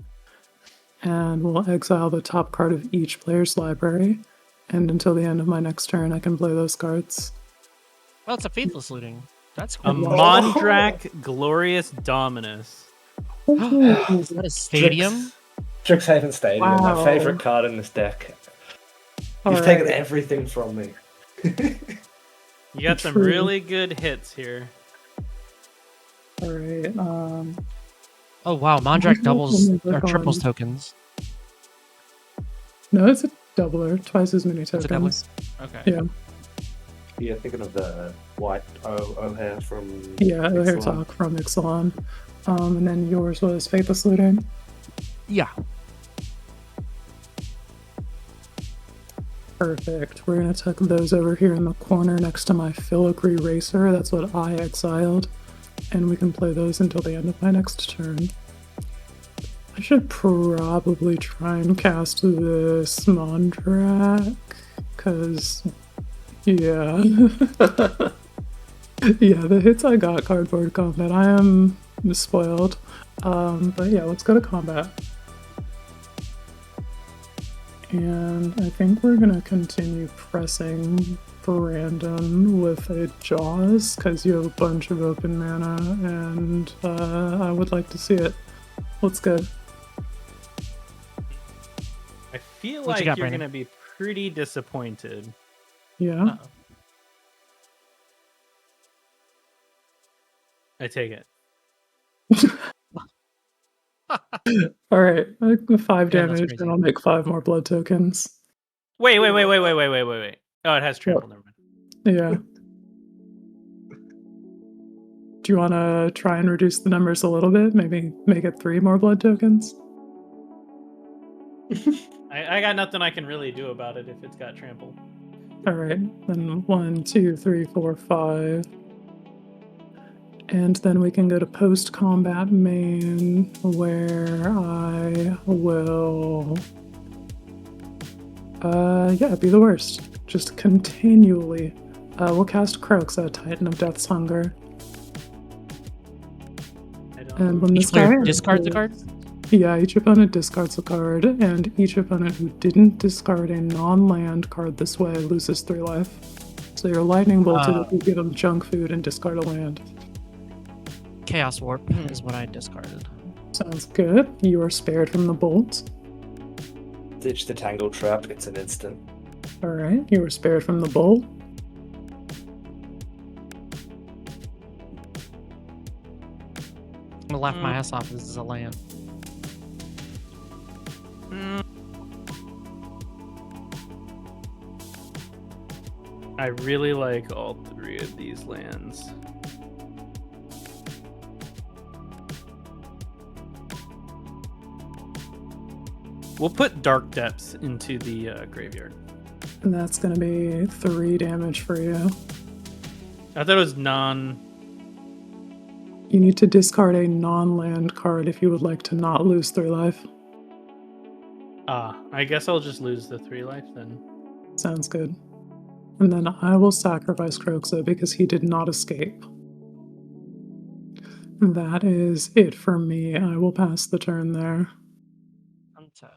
Speaker 2: And we'll exile the top card of each player's library. And until the end of my next turn, I can play those cards.
Speaker 1: Well, it's a Faithless Looting. That's
Speaker 3: A
Speaker 1: cool.
Speaker 3: Mondrak Glorious Dominus.
Speaker 1: Is that a stadium?
Speaker 5: Strixhaven Stadium,
Speaker 2: Wow.
Speaker 5: my favorite card in this deck.
Speaker 2: All
Speaker 5: You've
Speaker 2: right.
Speaker 5: taken everything from me.
Speaker 3: You got some
Speaker 2: True.
Speaker 3: really good hits here.
Speaker 2: All right.
Speaker 1: Oh wow, Mondrak doubles
Speaker 2: Let me
Speaker 1: or
Speaker 2: look
Speaker 1: triples
Speaker 2: on-
Speaker 1: tokens.
Speaker 2: No, it's a doubler. Twice as many
Speaker 1: It's a doubler?
Speaker 2: tokens.
Speaker 1: Okay.
Speaker 2: Yeah.
Speaker 5: Yeah, thinking of the white O'Hare from...
Speaker 2: Yeah, O'Hare
Speaker 5: Ixalan.
Speaker 2: Talk from Ixalan. And then yours was Faithless Looting.
Speaker 1: Yeah.
Speaker 2: Perfect. We're gonna tuck those over here in the corner next to my Filigree Racer. That's what I exiled. And we can play those until the end of my next turn. I should probably try and cast this Mondrak, because, yeah. Yeah, the hits I got cardboard combat. I am spoiled. But yeah, let's go to combat. And I think we're gonna continue pressing Brandon with a Jaws, because you have a bunch of open mana, and I would like to see it. What's good?
Speaker 3: I feel
Speaker 1: What you
Speaker 3: like
Speaker 1: got,
Speaker 3: you're
Speaker 1: Brandon?
Speaker 3: going to be pretty disappointed.
Speaker 2: Yeah?
Speaker 1: Uh-oh.
Speaker 3: I take it.
Speaker 2: Alright, 5
Speaker 1: Yeah, that's
Speaker 2: damage,
Speaker 1: crazy.
Speaker 2: and I'll make 5 more blood tokens.
Speaker 3: Wait. Oh, it has trample. Never mind.
Speaker 2: Yeah. Do you want to try and reduce the numbers a little bit? Maybe make it 3 more blood tokens?
Speaker 3: I got nothing I can really do about it if it's got trample.
Speaker 2: Alright, then 1, 2, 3, 4, 5. And then we can go to post-combat main, where I will... yeah, be the worst. Just continually. We'll cast Croxa, Titan of Death's Hunger.
Speaker 3: I don't.
Speaker 2: And when
Speaker 1: Each
Speaker 2: this
Speaker 1: player
Speaker 2: guy...
Speaker 1: discards a card?
Speaker 2: Yeah, each opponent discards a card, and each opponent who didn't discard a non-land card this way loses 3 life. So you're lightning bolted if you give them junk food and discard a land.
Speaker 1: Chaos Warp is what I discarded.
Speaker 2: Sounds good. You are spared from the bolt.
Speaker 5: Ditch the Tangle Trap, it's an instant.
Speaker 2: Alright, you were spared from the bolt.
Speaker 1: I'm gonna laugh my ass off. This is a land.
Speaker 3: I really like all 3 of these lands. We'll put Dark Depths into the graveyard.
Speaker 2: And that's going to be 3 damage for you.
Speaker 3: I thought it was non...
Speaker 2: You need to discard a non-land card if you would like to not lose 3 life.
Speaker 3: I guess I'll just lose the 3 life then.
Speaker 2: Sounds good. And then I will sacrifice Croxa because he did not escape. That is it for me. I will pass the turn there.
Speaker 1: Untap.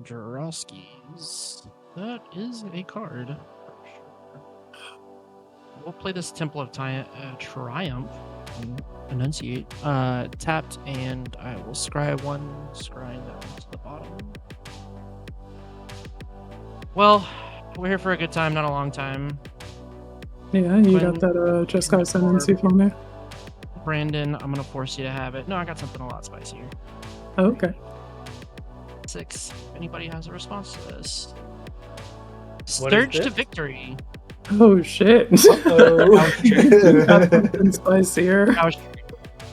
Speaker 1: Jaroski's. That is a card. For sure. We'll play this Temple of Triumph. And enunciate. Tapped, and I will scry 1, scrying that one to the bottom. Well, we're here for a good time, not a long time.
Speaker 2: Yeah, you got that Jeskai Ascendancy for me?
Speaker 1: Brandon, I'm gonna force you to have it. No, I got something a lot spicier.
Speaker 2: Oh, okay.
Speaker 1: 6. If anybody has a response to this.
Speaker 3: What is
Speaker 1: Sturge to
Speaker 3: this?
Speaker 1: Victory.
Speaker 2: Oh, shit. Got something spicier.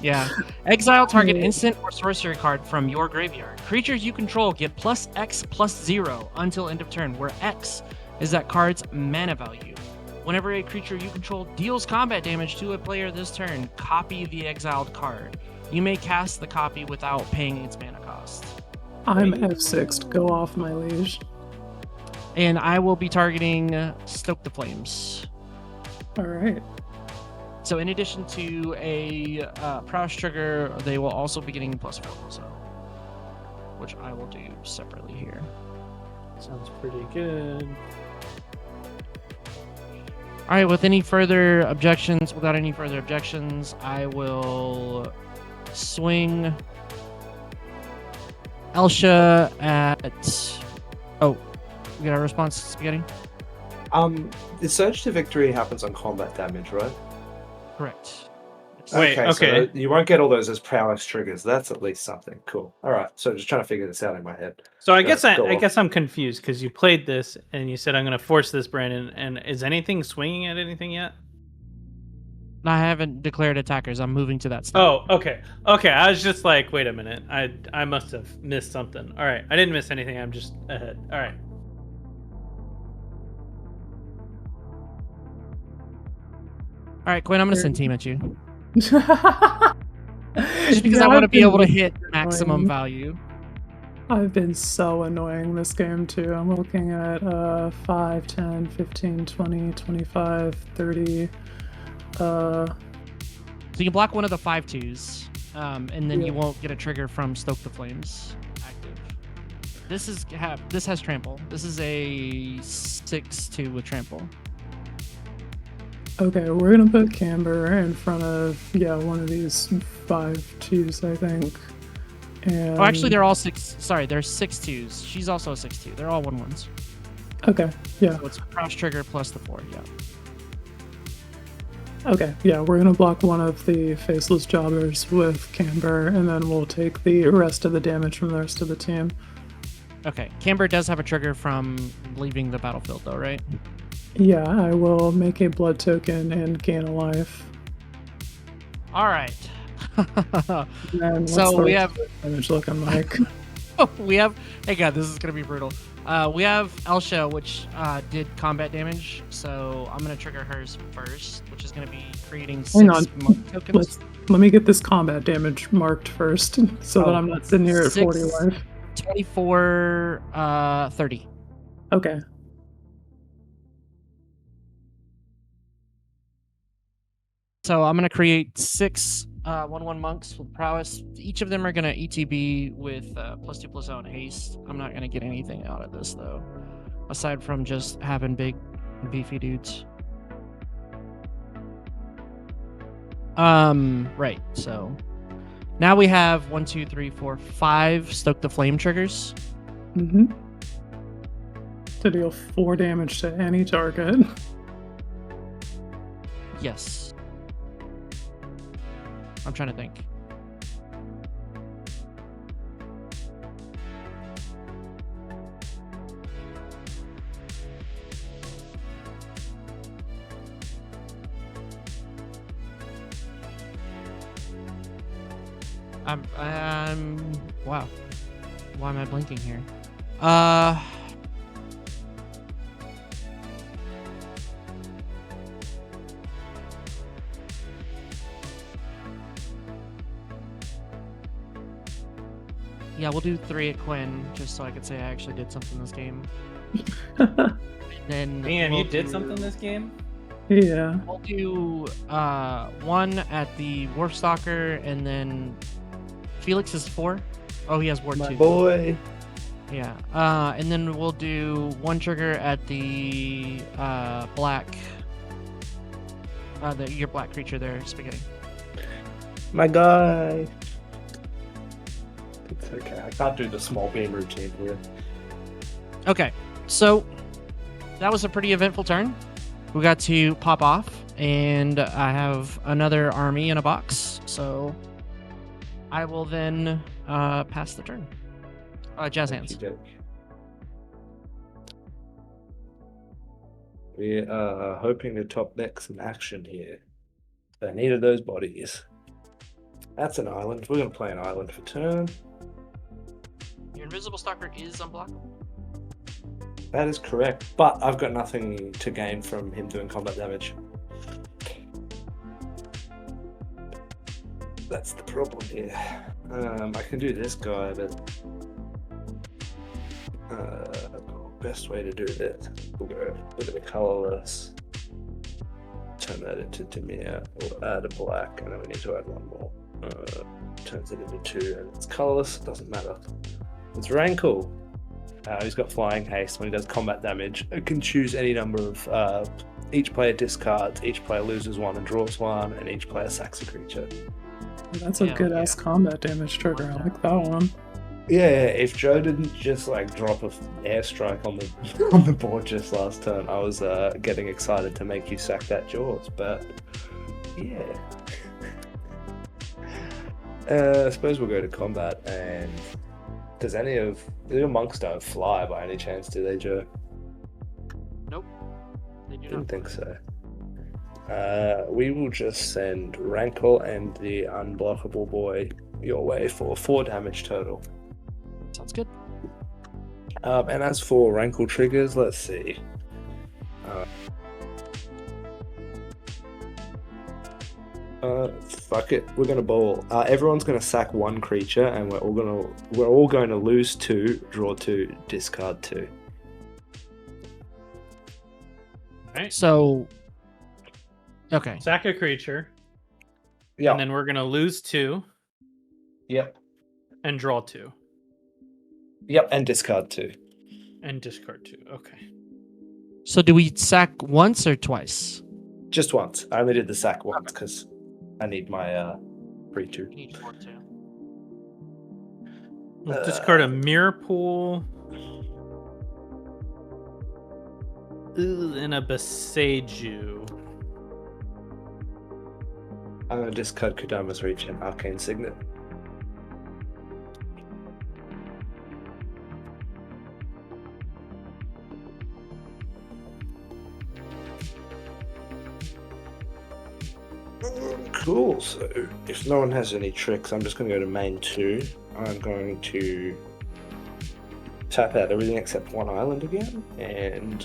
Speaker 1: Yeah. Exile target instant or sorcery card from your graveyard. Creatures you control get +X/+0 until end of turn, where X is that card's mana value. Whenever a creature you control deals combat damage to a player this turn, copy the exiled card. You may cast the copy without paying its mana cost.
Speaker 2: I'm F6'd. Go off, my liege.
Speaker 1: And I will be targeting Stoke the Flames.
Speaker 2: Alright.
Speaker 1: So in addition to a prowess trigger, they will also be getting +4 also, which I will do separately here.
Speaker 3: Sounds pretty good.
Speaker 1: All right, without any further objections, I will swing Elsha at... Oh, we got a response, Spaghetti?
Speaker 5: The Surge to Victory happens on combat damage, right?
Speaker 1: Correct.
Speaker 3: Wait, okay.
Speaker 5: So you won't get all those as prowess triggers. That's at least something. Cool. All right. So just trying to figure this out in my head.
Speaker 3: So I
Speaker 5: Go
Speaker 3: guess
Speaker 5: off.
Speaker 3: I'm confused because you played this and you said I'm going to force this, Brandon. And is anything swinging at anything yet?
Speaker 1: I haven't declared attackers. I'm moving to that step.
Speaker 3: Oh, okay. Okay, I was just like, wait a minute. I must have missed something. All right, I didn't miss anything. I'm just ahead. All right.
Speaker 1: All right, Quinn, I'm going to send team at you.
Speaker 2: Just
Speaker 1: Just because I want to be able to hit maximum value.
Speaker 2: I've been so annoying this game too. I'm looking at 5, 10, 15, 20, 25, 30.
Speaker 1: So you can block one of the 5/2s, and then you won't get a trigger from Stoke the Flames active. This has trample. This is a 6/2 with trample.
Speaker 2: Okay, we're gonna put Camber in front of one of these 5/2s, I think. And
Speaker 1: Oh, actually, they're all 6. Sorry, they're 6/2s. She's also a 6/2. They're all 1/1s.
Speaker 2: okay, yeah.
Speaker 1: So it's crouch trigger plus the 4. Yeah.
Speaker 2: Okay, yeah, we're gonna block one of the faceless jobbers with Camber, and then we'll take the rest of the damage from the rest of the team.
Speaker 1: Okay. Camber does have a trigger from leaving the battlefield, though, right?
Speaker 2: Yeah, I will make a blood token and gain a life.
Speaker 1: All right.
Speaker 2: And
Speaker 1: So
Speaker 2: what's the
Speaker 1: we have
Speaker 2: damage looking like?
Speaker 1: Hey god, this is gonna be brutal. We have Elsha, which did combat damage, so I'm gonna trigger hers first, which is gonna be creating 6
Speaker 2: Hang on.
Speaker 1: mark tokens.
Speaker 2: Let me get this combat damage marked first, so that I'm not sitting here at 40
Speaker 1: 6,
Speaker 2: life.
Speaker 1: 24, 30.
Speaker 2: Okay.
Speaker 1: So I'm gonna create 6 1/1 monks with prowess. Each of them are gonna ETB with +2/+0 and haste. I'm not gonna get anything out of this though, aside from just having big, beefy dudes. Right. So now we have 1, 2, 3, 4, 5 stoke the flame triggers.
Speaker 2: Mm-hmm. To deal 4 damage to any target.
Speaker 1: Yes. I'm trying to think. Wow. Why am I blinking here? Yeah, we'll do 3 at Quinn, just so I could say I actually did something this game. Then
Speaker 3: Damn,
Speaker 1: we'll
Speaker 3: you did
Speaker 1: do-
Speaker 3: something this game?
Speaker 2: Yeah.
Speaker 1: We'll do 1 at the Wolfstalker, and then Felix is 4. Oh, he has Ward
Speaker 5: My
Speaker 1: 2.
Speaker 5: boy.
Speaker 1: Yeah. And then we'll do 1 trigger at the black. Your black creature there, Spaghetti.
Speaker 5: My guy. It's okay. I can't do the small beam routine here.
Speaker 1: Okay, so that was a pretty eventful turn. We got to pop off, and I have another army in a box, so I will then pass the turn. Jazz hands.
Speaker 5: Okey-doke. We are hoping to top deck some action here. I needed those bodies. That's an island. We're going to play an island for turn.
Speaker 1: Your invisible stalker is unblockable.
Speaker 5: That is correct, but I've got nothing to gain from him doing combat damage. That's the problem here. I can do this guy, but best way to do this, we'll go a bit of a colorless, turn that into Demir, we'll add a black, and then we need to add 1 more. Turns it into 2, and it's colorless, doesn't matter. It's Rankle. He's got flying haste. When he does combat damage, it can choose any number of. Each player discards, each player loses 1 and draws 1, and each player sacks a creature.
Speaker 2: That's a
Speaker 1: Yeah,
Speaker 2: good ass combat damage trigger. I like that one.
Speaker 5: Yeah, if Joe didn't just like drop an airstrike on the on the board just last turn, I was getting excited to make you sack that Jaws. But yeah, I suppose we'll go to combat. And does any of the monks don't fly by any chance? Do they, Joe?
Speaker 1: Nope. They do
Speaker 5: Didn't
Speaker 1: not.
Speaker 5: think so. We will just send Rankle and the unblockable boy your way for 4 damage total.
Speaker 1: Sounds good.
Speaker 5: And as for Rankle triggers, let's see. Fuck it, we're gonna bowl. Everyone's gonna sack 1 creature, and we're all going to lose 2, draw 2, discard 2.
Speaker 3: Right.
Speaker 1: So, okay.
Speaker 3: Sack a creature,
Speaker 5: Yeah.
Speaker 3: and then we're gonna lose 2
Speaker 5: Yep.
Speaker 3: and draw 2
Speaker 5: Yep. And discard 2.
Speaker 3: and discard 2. Okay.
Speaker 1: So do we sack once or twice?
Speaker 5: Just once. I only did the sack once because I need my creature.
Speaker 1: You need 4 too.
Speaker 3: We'll discard a mirror pool. And a Beseiju.
Speaker 5: I'm gonna discard Kodama's Reach and Arcane Signet. Cool, so if no one has any tricks, I'm just going to go to main 2. I'm going to tap out everything except 1 island again and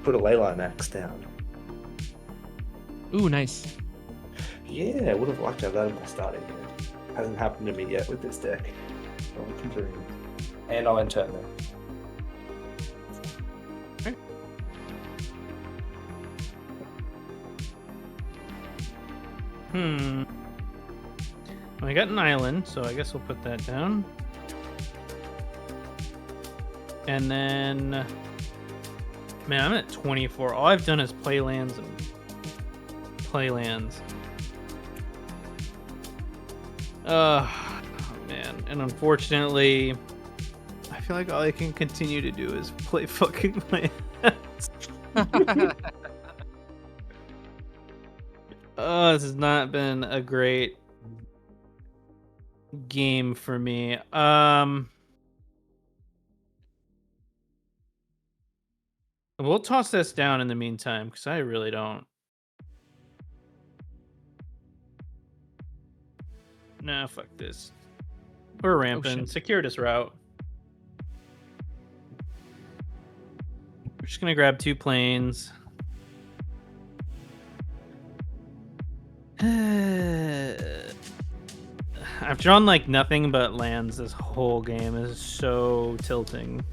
Speaker 5: put a Leyline Axe down.
Speaker 1: Ooh, nice.
Speaker 5: Yeah, I would have liked to have that in my starting hand. Hasn't happened to me yet with this deck. And I'll enter them.
Speaker 3: I got an island, so I guess we'll put that down. And then, man, I'm at 24. All I've done is play lands and play lands. Oh, man. And unfortunately, I feel like all I can continue to do is play fucking lands. Oh, this has not been a great game for me. We'll toss this down in the meantime because I really don't. Nah, fuck this. We're ramping. Circuitous route. We're just gonna grab 2 planes. I've drawn like nothing but lands this whole game. Is so tilting.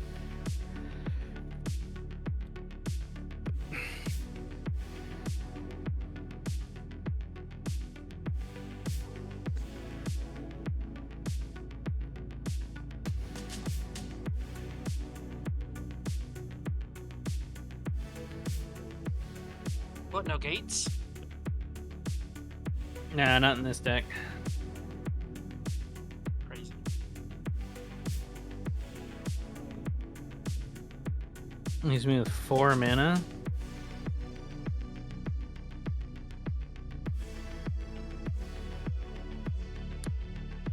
Speaker 1: What, no gates?
Speaker 3: Nah, not in this deck.
Speaker 1: Crazy.
Speaker 3: Leaves me with 4 mana.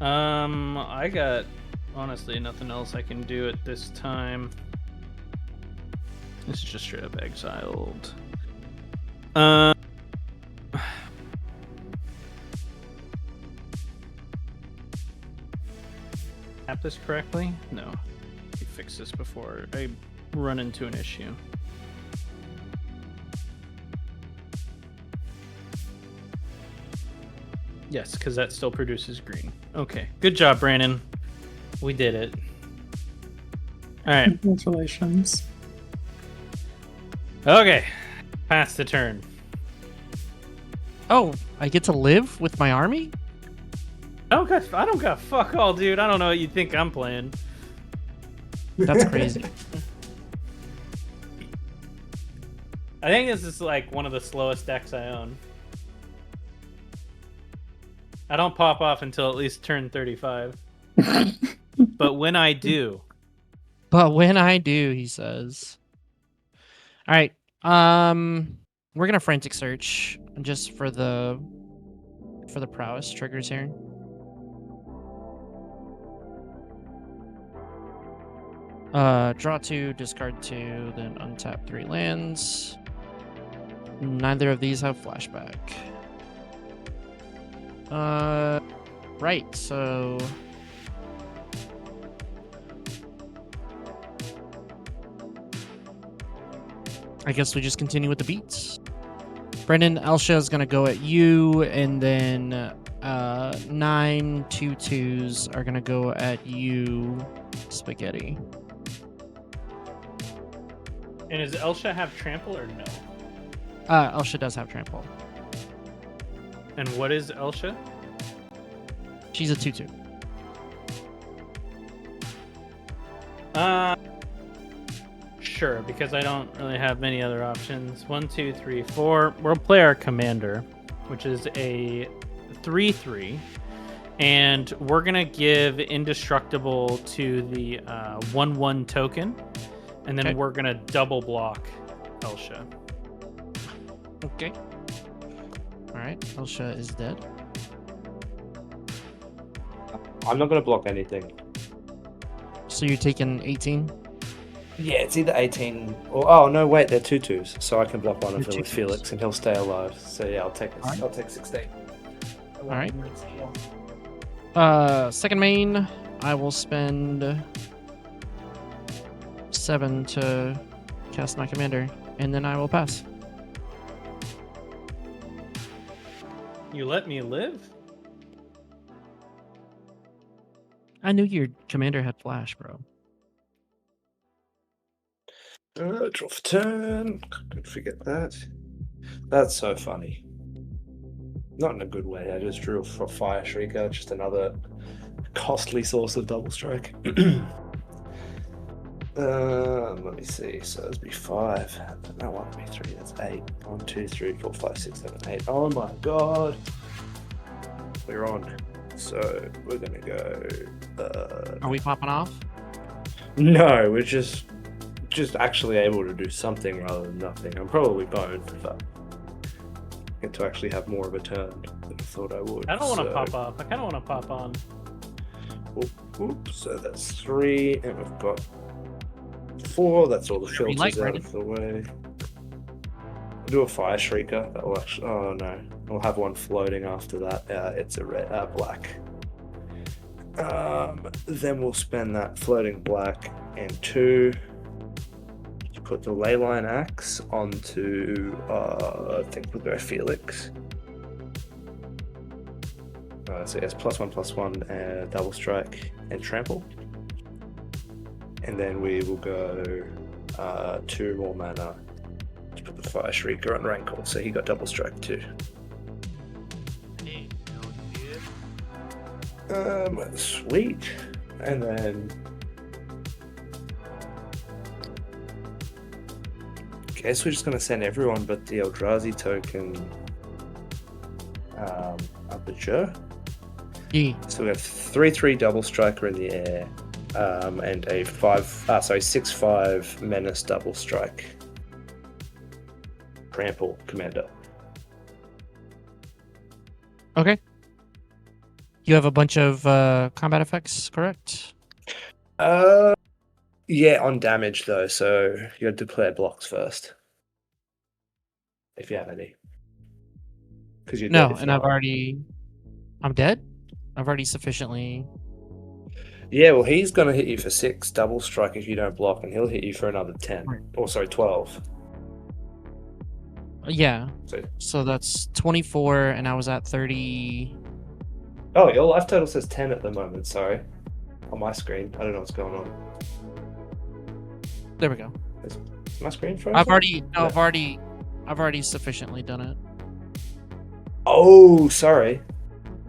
Speaker 3: I got honestly nothing else I can do at this time. This is just straight up exiled. Tap this correctly? No. Let me fix this before I run into an issue. Yes, because that still produces green. Okay. Good job, Brandon. We did it. All right.
Speaker 2: Congratulations.
Speaker 3: Okay. Pass the turn.
Speaker 1: Oh, I get to live with my army?
Speaker 3: I don't got fuck all, dude. I don't know what you think I'm playing.
Speaker 1: That's crazy.
Speaker 3: I think this is like one of the slowest decks I own. I don't pop off until at least turn 35. But when I do.
Speaker 1: But when I do, he says. All right. We're gonna frantic search just for the prowess triggers here. Draw 2, discard 2, then untap 3 lands. Neither of these have flashback. Right, so I guess we just continue with the beats. Brendan, Elsha is gonna go at you, and then 9 2/2s are gonna go at you, Spaghetti.
Speaker 3: And does Elsha have trample or no?
Speaker 1: Elsha does have trample.
Speaker 3: And what is Elsha?
Speaker 1: She's a 2/2.
Speaker 3: Sure, because I don't really have many other options. 1, 2, 3, 4. We'll play our commander, which is a 3/3. And we're going to give indestructible to the 1/1 token. And then we're going to double block Elsha.
Speaker 1: Okay. Alright, Elsha is dead.
Speaker 5: I'm not going to block anything.
Speaker 1: So you're taking 18?
Speaker 5: Yeah, it's either 18 or... Oh, no, wait, they're 2/2s. So I can block one of them with
Speaker 1: 2/2s.
Speaker 5: Felix and he'll stay alive. So yeah, I'll take
Speaker 1: Alright.
Speaker 5: I'll take 16.
Speaker 1: Alright. Second main, I will spend 7 to cast my commander, and then I will pass.
Speaker 3: You let me live?
Speaker 1: I knew your commander had flash, bro.
Speaker 5: Draw for turn. Don't forget that. That's so funny. Not in a good way. I just drew for Fire Shrieker, just another costly source of double strike. Let me see. So that'd be 5. That one would be 3. That's 8. 1, 2, 3, 4, 5, 6, 7, 8. Oh my god. We're on. So we're gonna go.
Speaker 1: Are we popping off?
Speaker 5: No, we're just actually able to do something rather than nothing. I'm probably boned, but I get to actually have more of a turn than I thought I would.
Speaker 3: I don't want to pop off. I kind of want to pop on.
Speaker 5: So that's 3, and we've got 4. That's all the
Speaker 1: Green
Speaker 5: filters
Speaker 1: light,
Speaker 5: out
Speaker 1: Brandon.
Speaker 5: of the way. I'll do a Fire Shrieker. That will actually. Oh no, I'll have one floating after that. It's a red, black. Then we'll spend that floating black and 2. You put the Leyline Axe onto. I think we'll go Felix. So yes, +1/+1, double strike and trample. And then we will go 2 more mana to put the Fire Shrieker on Rancor, so he got double strike too. Sweet. And then guess we're just gonna send everyone but the Eldrazi token Aperture.
Speaker 1: Yeah.
Speaker 5: So we have 3/3 double striker in the air, and a 6/5 menace double strike. Trample commander.
Speaker 1: Okay. You have a bunch of combat effects, correct?
Speaker 5: Yeah, on damage though, so you have to declare blocks first. If you have any. Because you're
Speaker 1: No,
Speaker 5: dead if
Speaker 1: and
Speaker 5: not.
Speaker 1: I'm dead? I've already sufficiently.
Speaker 5: Yeah, well, he's going to hit you for 6 double strike if you don't block, and he'll hit you for another 10.
Speaker 1: Right.
Speaker 5: Or, sorry, 12.
Speaker 1: Yeah.
Speaker 5: So,
Speaker 1: So that's 24, and I was at 30.
Speaker 5: oh, your life total says 10 at the moment, sorry. On my screen. I don't know what's going on.
Speaker 1: There we go.
Speaker 5: Is my screen frozen?
Speaker 1: I've already sufficiently done it.
Speaker 5: Oh, sorry.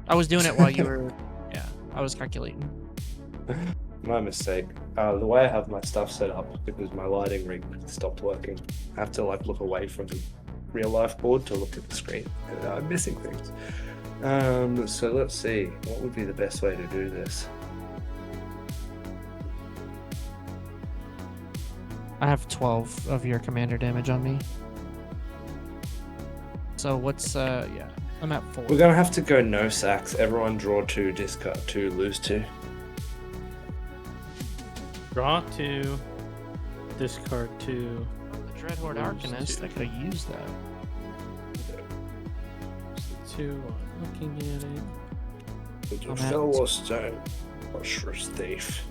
Speaker 1: I was doing it while you were. Yeah, I was calculating.
Speaker 5: My mistake. The way I have my stuff set up, because my lighting rig stopped working, I have to look away from the real life board to look at the screen, and I'm missing things. So let's see, what would be the best way to do this?
Speaker 1: I have 12 of your commander damage on me. So what's yeah, I'm at 4.
Speaker 5: We're gonna have to go no sacks. Everyone draw 2, discard 2, lose 2.
Speaker 3: Draw 2, discard 2.
Speaker 1: The Dreadhorde
Speaker 3: Lose
Speaker 1: Arcanist,
Speaker 3: 2.
Speaker 1: I could have used that.
Speaker 3: 2, looking at it.
Speaker 5: The
Speaker 1: I'm at
Speaker 5: Philistine, Lustrous Thief.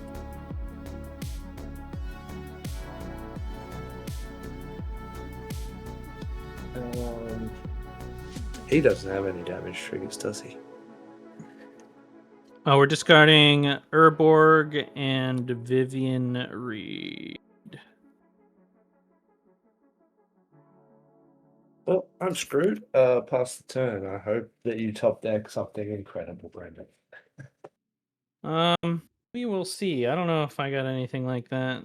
Speaker 5: He doesn't have any damage triggers, does he?
Speaker 3: We're discarding Urborg and Vivian Reed.
Speaker 5: Well, I'm screwed. Pass the turn. I hope that you top deck something incredible, Brandon.
Speaker 3: We will see. I don't know if I got anything like that.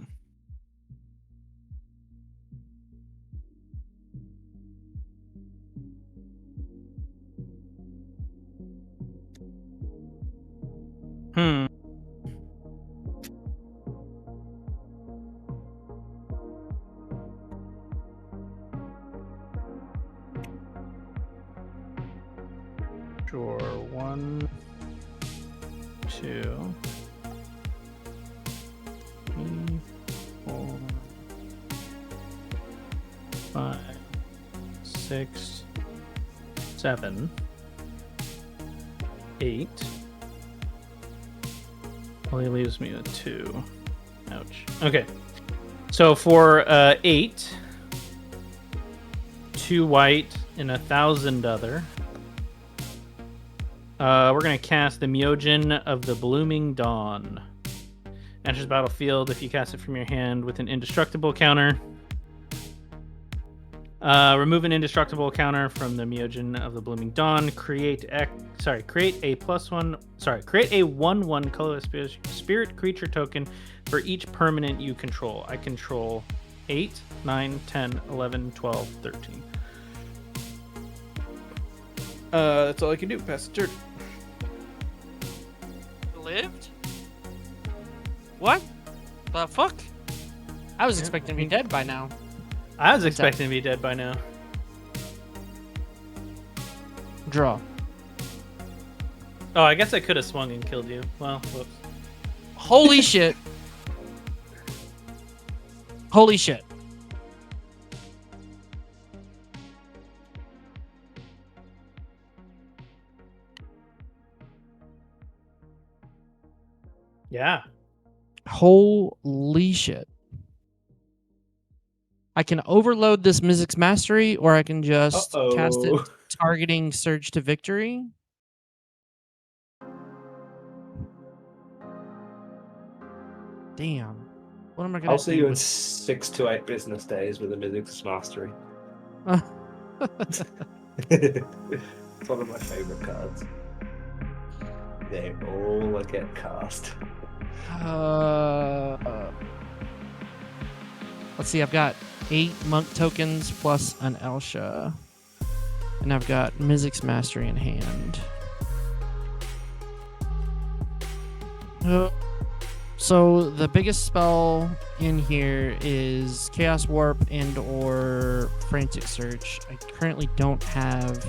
Speaker 3: Sure. 1, 2, 3, 4, 5, 6, 7, 8. Only leaves me with 2. Ouch. Okay. So for 8, 2 white and 1,000 other. We're going to cast the Myojin of the Blooming Dawn. Enters battlefield if you cast it from your hand with an indestructible counter. Remove an indestructible counter from the Myojin of the Blooming Dawn. Create a 1/1 colorless spirit creature token for each permanent you control. I control 8, 9, 10, 11, 12, 13. That's all I can do. Pass the turn.
Speaker 1: Lived? What? The fuck? I was expecting to be dead by now.
Speaker 3: I was expecting to be dead by now.
Speaker 1: Draw.
Speaker 3: Oh, I guess I could have swung and killed you. Well, whoops.
Speaker 1: Holy shit. Holy shit.
Speaker 3: Yeah.
Speaker 1: Holy shit. I can overload this Mizzix Mastery, or I can just cast it targeting Surge to Victory. Damn. What am I gonna do?
Speaker 5: I'll see you in 6 to 8 business days with a Mizzix Mastery. It's one of my favorite cards. They all get cast.
Speaker 1: Let's see, I've got 8 Monk tokens plus an Elsha. And I've got Mizzix Mastery in hand. So the biggest spell in here is Chaos Warp and or Frantic Search. I currently don't have...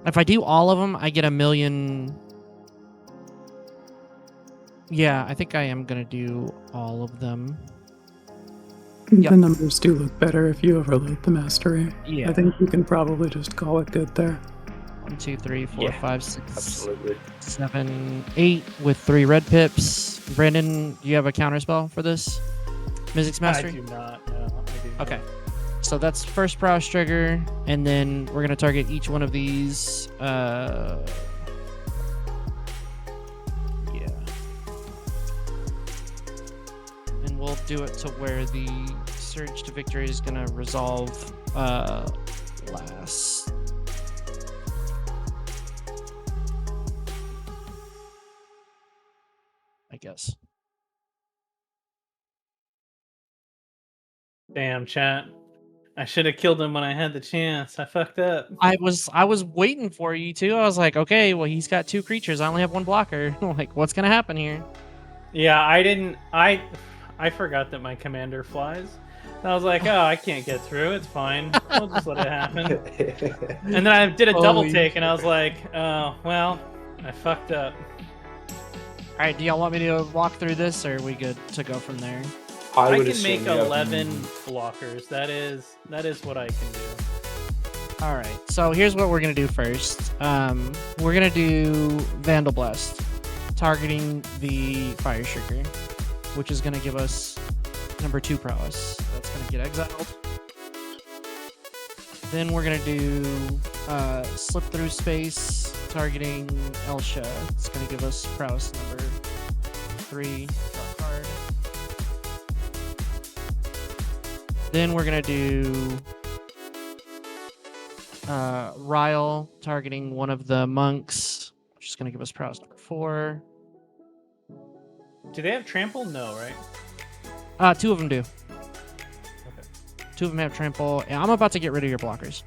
Speaker 1: If I do all of them, I get 1,000,000. Yeah, I think I am going to do all of them. Yep.
Speaker 2: The numbers do look better if you overload the Mastery.
Speaker 1: Yeah.
Speaker 2: I think you can probably just call it good there.
Speaker 1: 1, 2, 3, 4,
Speaker 5: Yeah,
Speaker 1: 5, 6,
Speaker 5: Absolutely.
Speaker 1: 7, 8 with 3 red pips. Brandon, do you have a counter spell for this? Mizzix Mastery?
Speaker 3: I do not. No, I do not.
Speaker 1: Okay. So that's first prowess trigger, and then we're going to target each one of these. Yeah. And we'll do it to where the Surge to Victory is going to resolve last. I guess.
Speaker 3: Damn, chat. I should have killed him when I had the chance. I fucked up.
Speaker 1: I was waiting for you too. I was like, okay, well he's got 2 creatures. I only have 1 blocker. Like, what's gonna happen here?
Speaker 3: Yeah, I didn't. I forgot that my commander flies. And I was like, oh, I can't get through. It's fine. We'll just let it happen. And then I did a double take, and I was like, oh, well, I fucked up.
Speaker 1: All right, do y'all want me to walk through this, or are we good to go from there?
Speaker 3: I
Speaker 5: would
Speaker 3: can make
Speaker 5: assume you have-
Speaker 3: 11 blockers. That is what I can do.
Speaker 1: All right, so here's what we're gonna do first. We're gonna do Vandal Blast, targeting the Fire Trigger, which is gonna give us number 2 prowess. That's gonna get exiled. Then we're gonna do Slip Through Space, targeting Elsha. It's gonna give us prowess number 3. Draw a card. Then we're gonna do Ryle, targeting one of the monks, which is gonna give us prowess number 4.
Speaker 3: Do they have trample? No, right?
Speaker 1: 2 of them do.
Speaker 3: Okay.
Speaker 1: 2 of them have trample. Yeah, I'm about to get rid of your blockers.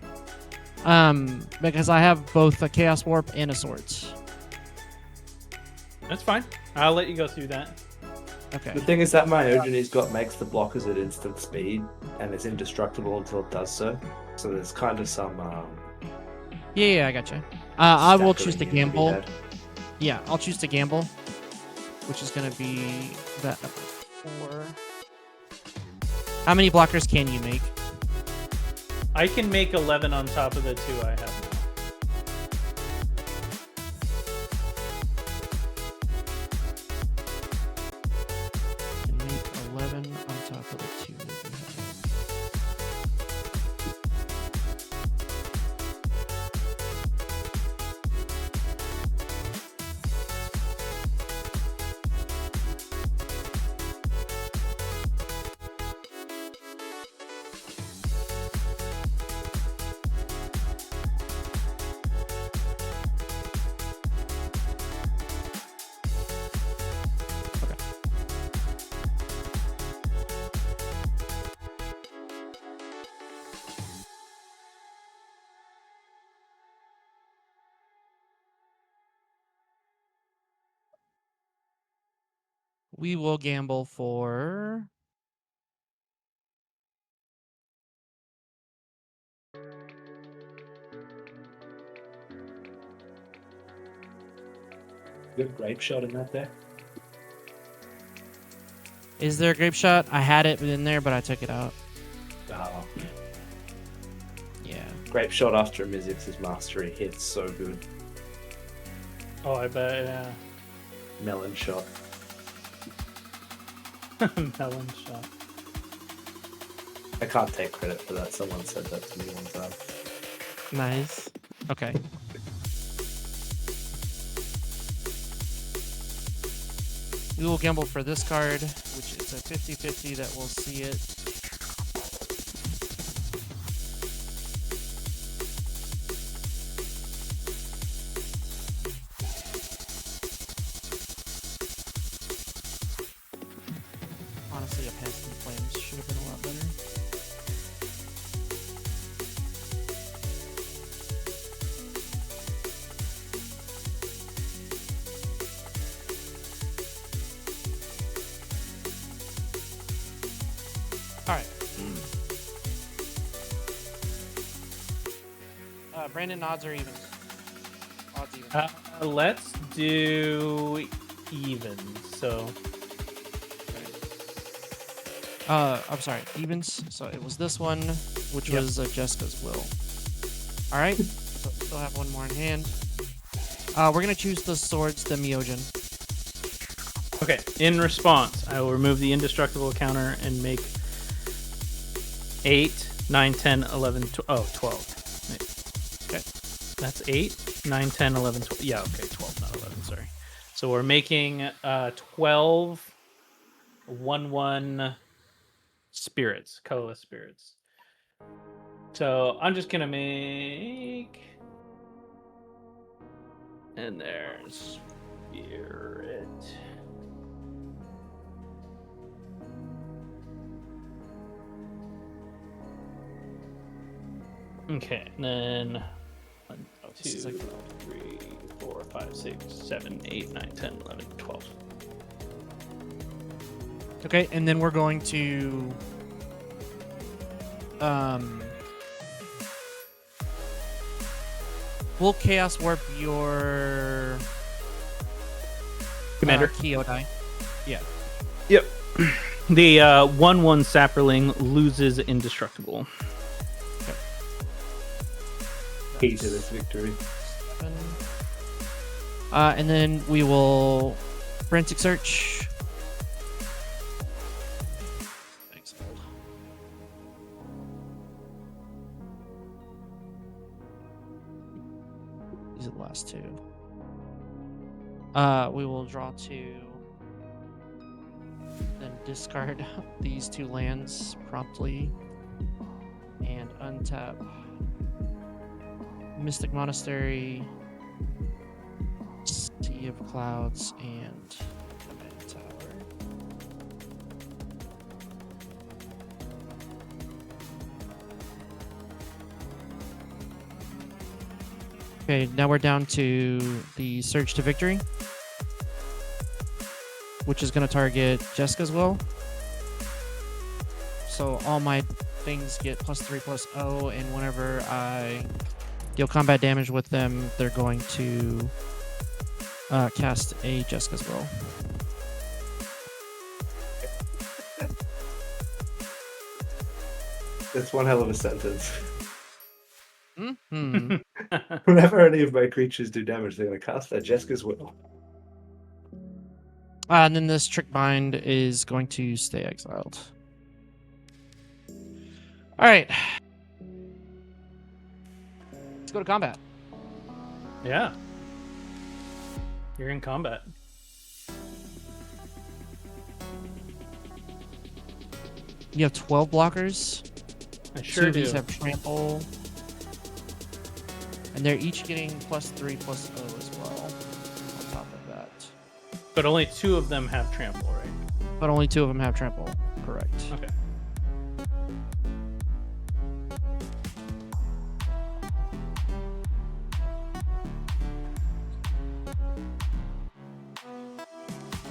Speaker 1: Because I have both a Chaos Warp and a Swords.
Speaker 3: That's fine. I'll let you go through that.
Speaker 1: Okay.
Speaker 5: The thing is that Myojin he's got makes the blockers at instant speed, and it's indestructible until it does so. So there's kind of some.
Speaker 1: Yeah, I gotcha. I will
Speaker 5: staggering
Speaker 1: choose to
Speaker 5: in be
Speaker 1: gamble.
Speaker 5: had.
Speaker 1: Yeah, I'll choose to gamble, which is gonna be that number 4. How many blockers can you make?
Speaker 3: I can make 11 on top of the 2 I have now.
Speaker 1: Can make 11 on top of the 2 that you have. We will gamble for...
Speaker 5: Good grape shot in that deck.
Speaker 1: Is there a grape shot? I had it in there, but I took it out.
Speaker 5: Oh,
Speaker 1: Yeah.
Speaker 5: grape shot after Mizzix's mastery hits so good.
Speaker 3: Oh, I bet, yeah.
Speaker 5: Melon shot.
Speaker 3: Melon shot.
Speaker 5: I can't take credit for that. Someone said that to me one time.
Speaker 1: Nice. Okay. We will gamble for this card, which is a 50-50 that we'll see it. Honestly, a Pest in Flames should have been a lot better. All right. Brandon, odds or evens? Odds even.
Speaker 3: Let's do even. So
Speaker 1: I'm sorry, evens. So it was this one, which
Speaker 3: Yep.
Speaker 1: was Jessica's Will. All right. So still have one more in hand. We're gonna choose the swords, the Myogen.
Speaker 3: okay. In response, I will remove the indestructible counter and make 8, 9, 10, 11, 12.
Speaker 1: Okay.
Speaker 3: That's 8, 9, 10, 11, 12. Yeah, okay, 12, not 11, sorry. So we're making 12 1/1 spirits, colorless spirits. So I'm just gonna make, and there's spirit. Okay, and then 1, 2,
Speaker 1: This is like-
Speaker 3: 3, 4, 5, 6, 7, 8, 9, 10, 11, 12.
Speaker 1: Okay, and then we're going to we'll Chaos Warp your
Speaker 3: Commander.
Speaker 1: Kyodai.
Speaker 3: Yep. The 1/1 Sapperling loses indestructible.
Speaker 5: Key to this victory.
Speaker 1: And then we will Forensic Search. Excellent. These are the last two. We will draw 2. Then discard these 2 lands promptly. And untap Mystic Monastery, Sea of Clouds, and Command Tower. Okay, now we're down to the Surge to Victory, which is going to target Jessica's Will. So all my things get +3/+0, and whenever I deal combat damage with them, they're going to cast a Jessica's Will.
Speaker 5: That's one hell of a sentence.
Speaker 1: Mm-hmm.
Speaker 5: Whenever any of my creatures do damage, they're going to cast a Jessica's Will.
Speaker 1: And then this Trick Bind is going to stay exiled. All right. Let's go to combat.
Speaker 3: Yeah. You're in combat.
Speaker 1: You have 12 blockers.
Speaker 3: I
Speaker 1: 2
Speaker 3: sure
Speaker 1: of these
Speaker 3: do.
Speaker 1: have trample. And they're each getting +3/+0 as well on top of that.
Speaker 3: But only 2 of them have trample, right?
Speaker 1: But only 2 of them have trample. Correct.
Speaker 3: Okay.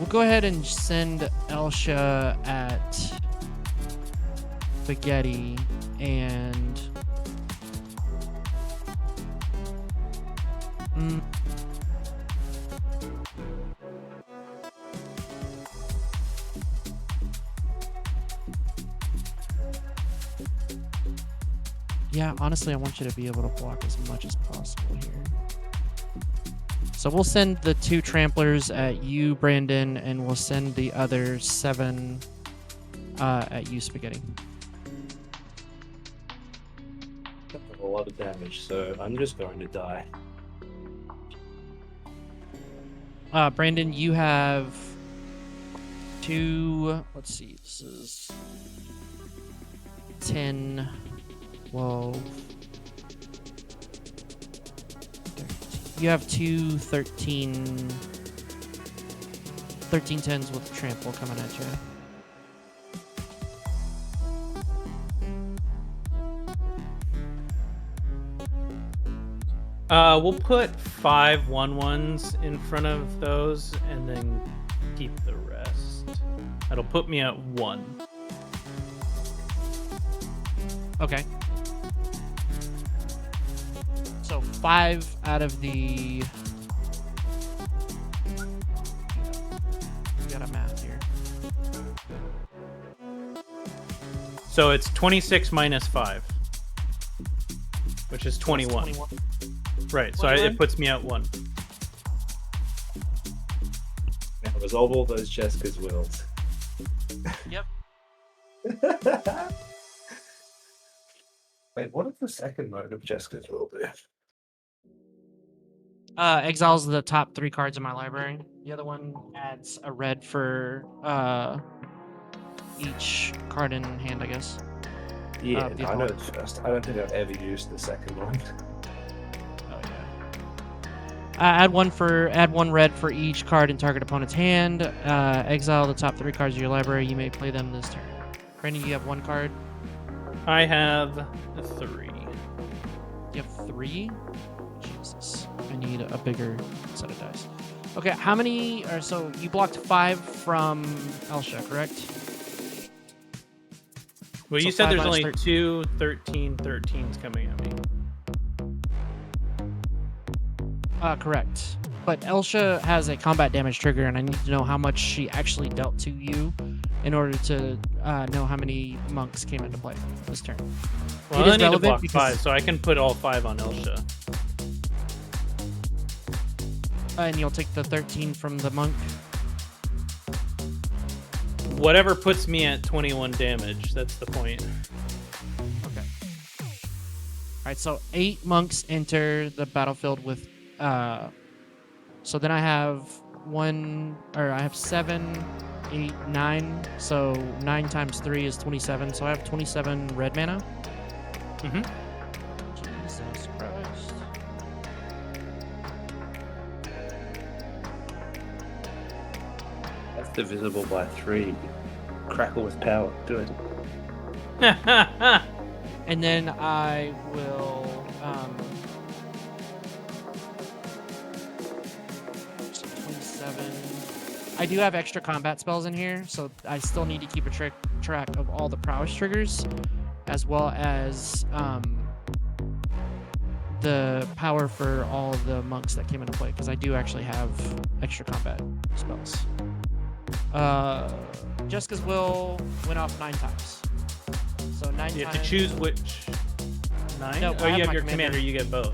Speaker 1: We'll go ahead and send Elsha at Spaghetti and yeah, honestly, I want you to be able to block as much as possible here. So we'll send the 2 tramplers at you, Brandon, and we'll send the other 7 at you, Spaghetti.
Speaker 5: A lot of damage, so I'm just going to die.
Speaker 1: Brandon, you have 2. Let's see. This is 10, 12. You have 2 13 10s with trample coming at you.
Speaker 3: We'll put 5 1/1s in front of those and then keep the rest. That'll put me at 1.
Speaker 1: Okay. So 5 out of the... We got a math here.
Speaker 3: So it's 26 minus 5, which is 21. Right, so it puts me at 1.
Speaker 5: Now resolve all those Jessica's wills.
Speaker 1: Yep.
Speaker 5: Wait, what does the second mode of Jessica's will do?
Speaker 1: Exiles the top 3 cards in my library. The other one adds a red for each card in hand, I guess.
Speaker 5: Yeah,
Speaker 1: the
Speaker 5: I know
Speaker 1: opponent.
Speaker 5: the first. I don't think I've ever used the second one.
Speaker 1: Oh yeah. Add 1 red for each card in target opponent's hand. Exile the top 3 cards of your library. You may play them this turn. Brandon, you have 1 card.
Speaker 3: I have 3.
Speaker 1: You have 3? Jesus. I need a bigger set of dice. Okay, how many... so you blocked 5 from Elsha, correct?
Speaker 3: Well,
Speaker 1: So
Speaker 3: you said
Speaker 1: 5
Speaker 3: there's
Speaker 1: minus
Speaker 3: only 2 13s coming at me.
Speaker 1: Correct. But Elsha has a combat damage trigger, and I need to know how much she actually dealt to you in order to know how many monks came into play this turn.
Speaker 3: Well,
Speaker 1: It is
Speaker 3: I need to
Speaker 1: relevant
Speaker 3: block
Speaker 1: because-
Speaker 3: 5, so I can put all 5 on Elsha.
Speaker 1: And you'll take the 13 from the monk.
Speaker 3: Whatever puts me at 21 damage, that's the point.
Speaker 1: Okay. Alright, so 8 monks enter the battlefield with... so then I have 7, 8, 9. So 9 times 3 is 27. So I have 27 red mana.
Speaker 3: Mm-hmm.
Speaker 1: Jesus Christ.
Speaker 5: That's divisible by 3. Crackle with power. Good.
Speaker 1: And then I will... so 27. I do have extra combat spells in here, so I still need to keep a track of all the prowess triggers, as well as the power for all of the monks that came into play, because I do actually have extra combat spells. Jessica's Will went off 9 times. So 9
Speaker 3: You have
Speaker 1: times.
Speaker 3: to choose which 9?
Speaker 1: No,
Speaker 3: Oh,
Speaker 1: I have
Speaker 3: you have
Speaker 1: my
Speaker 3: your
Speaker 1: commander.
Speaker 3: commander, you get both.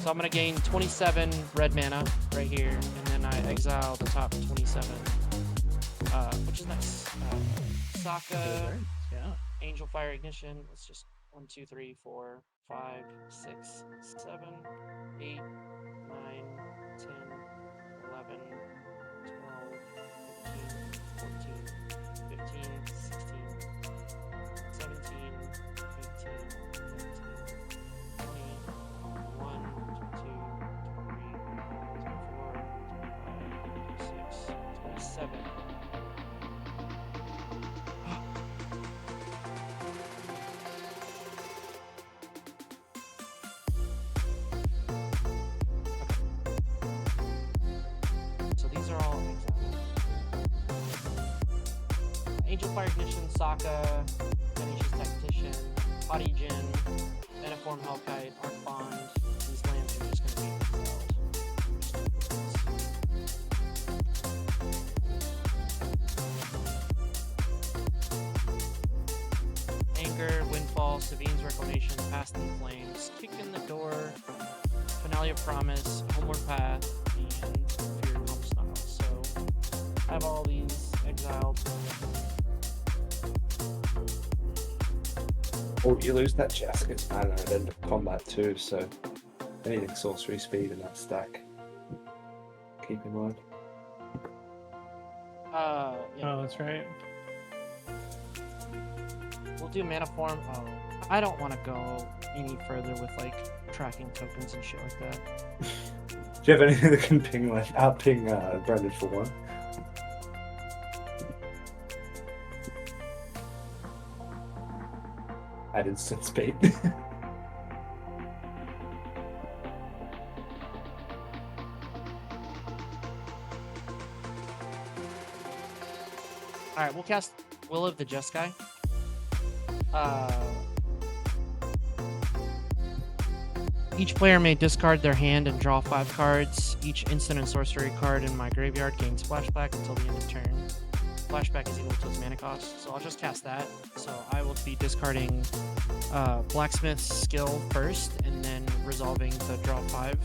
Speaker 1: So I'm going to gain 27 red mana right here, and then I exile the top 27, which is nice. Sokka,
Speaker 3: Yeah.
Speaker 1: Angel Fire Ignition. Let's just 1, 2, 3, 4, 5, 6, 7, 8, 9, 10, 11, 12, 13, 14, 15, 16, 17, 18, 19, 20, 21, 22, 23, 24, 25, 26, 27. So these are all examples. Angel Fire Ignition, Sokka, Tenacious Tactician, Haughty Jin, Veniform Hellkite, Arc Bond. These lands are just going to be exiled. Anger, Windfall, Savine's Reclamation, Past in Flames, Kick in the Door, Finale of Promise, Homeward Path, and Fear and Homestyle. So I have all these exiled.
Speaker 5: Oh, you lose that Jasket's mana at end of combat too, so anything sorcery speed in that stack. Keep in mind.
Speaker 1: Yeah.
Speaker 3: Oh, that's right.
Speaker 1: We'll do mana form. Oh, I don't want to go any further with like tracking tokens and shit like that.
Speaker 5: Do you have anything that can ping out-ping Branded for one? At instant speed.
Speaker 1: All right, we'll cast Will of the Jeskai. Each player may discard their hand and draw 5 cards. Each instant and sorcery card in my graveyard gains flashback until the end of turn. Flashback is equal to its mana cost, so I'll just cast that. So I will be discarding Blacksmith's skill first, and then resolving the draw 5. 2,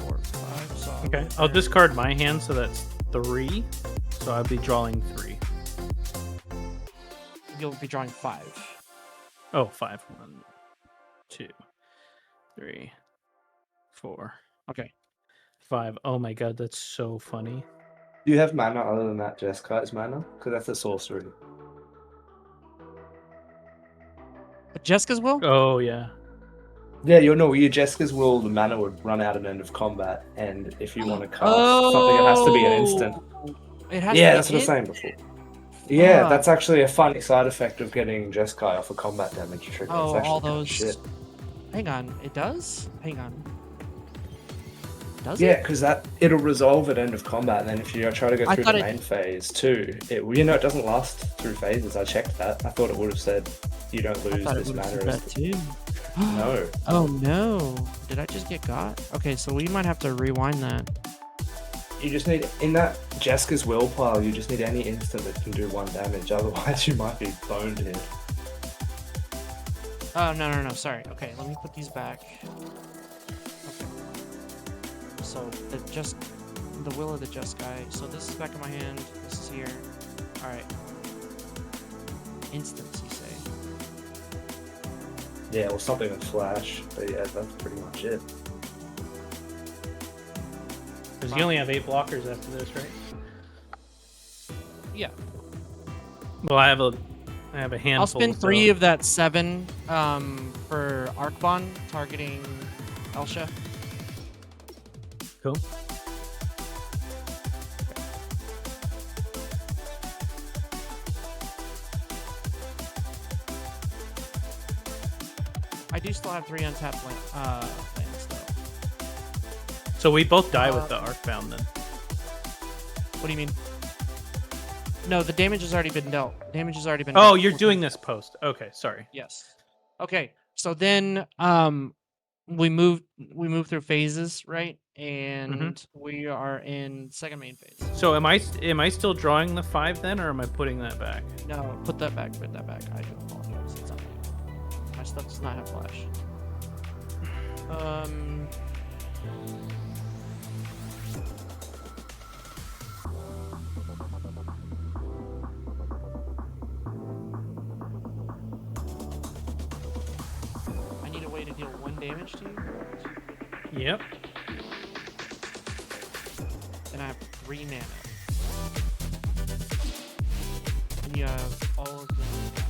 Speaker 1: 3, 4, 5. So
Speaker 3: Okay, I'll discard my hand, so that's 3. So I'll be drawing 3.
Speaker 1: You'll be drawing 5.
Speaker 3: Oh, 5. 1, 2, 3, 4,
Speaker 1: Okay.
Speaker 3: 5. Oh my god, that's so funny.
Speaker 5: Do you have mana other than that Jeskai's mana? Because that's a sorcery.
Speaker 1: Jessica's Will?
Speaker 3: Oh yeah.
Speaker 5: Yeah, your Jeskai's Will, the mana would run out at end of combat, and if you want to cast something, it has to be an instant.
Speaker 1: It has
Speaker 5: Yeah,
Speaker 1: to
Speaker 5: that's
Speaker 1: be
Speaker 5: what I was saying before. Yeah,
Speaker 1: Fuck.
Speaker 5: that's actually a funny side effect of getting Jeskai off a combat damage trigger.
Speaker 1: Oh,
Speaker 5: it's actually
Speaker 1: all
Speaker 5: kind of
Speaker 1: those.
Speaker 5: shit.
Speaker 1: Hang on, it does? Hang on. Does
Speaker 5: Yeah,
Speaker 1: it?
Speaker 5: because it'll resolve at end of combat, and then if you try to go
Speaker 1: I
Speaker 5: through
Speaker 1: thought
Speaker 5: the
Speaker 1: it-
Speaker 5: main phase too, it doesn't last through phases. I checked that. I thought it would have said you don't
Speaker 1: I
Speaker 5: lose
Speaker 1: thought it
Speaker 5: this
Speaker 1: would have
Speaker 5: mana.
Speaker 1: said that too.
Speaker 5: No.
Speaker 1: Oh no. Did I just get got? Okay, so we might have to rewind that.
Speaker 5: You just need, in that Jeskai's Will pile, you just need any instant that can do 1 damage, otherwise you might be boned here.
Speaker 1: Oh, no, sorry. Okay, let me put these back. Okay. So, the Will of the Jeskai. So this is back in my hand, this is here. Alright. Instants, you say?
Speaker 5: Yeah, or something with Flash, but yeah, that's pretty much it.
Speaker 3: Because you only have 8 blockers after this, right?
Speaker 1: Yeah.
Speaker 3: Well, I have a handful.
Speaker 1: I'll spend 3
Speaker 3: so-
Speaker 1: of that 7 for Arcbon, targeting Elsha.
Speaker 3: Cool.
Speaker 1: I do still have 3 untapped lands, though.
Speaker 3: So we both die with the Arcbound then.
Speaker 1: What do you mean? No, the damage has already been dealt. Damage has already been
Speaker 3: Oh,
Speaker 1: dealt.
Speaker 3: you're doing this post. Okay, sorry.
Speaker 1: Yes. Okay. So then we move through phases, right? And we are in second main phase.
Speaker 3: So am I still drawing the 5 then, or am I putting that back?
Speaker 1: No, put that back. I do apologize. It's on me. My stuff does not have flash. I need a way to deal 1 damage to you, correct?
Speaker 3: Yep.
Speaker 1: And I have 3 mana. And you have all of them guys.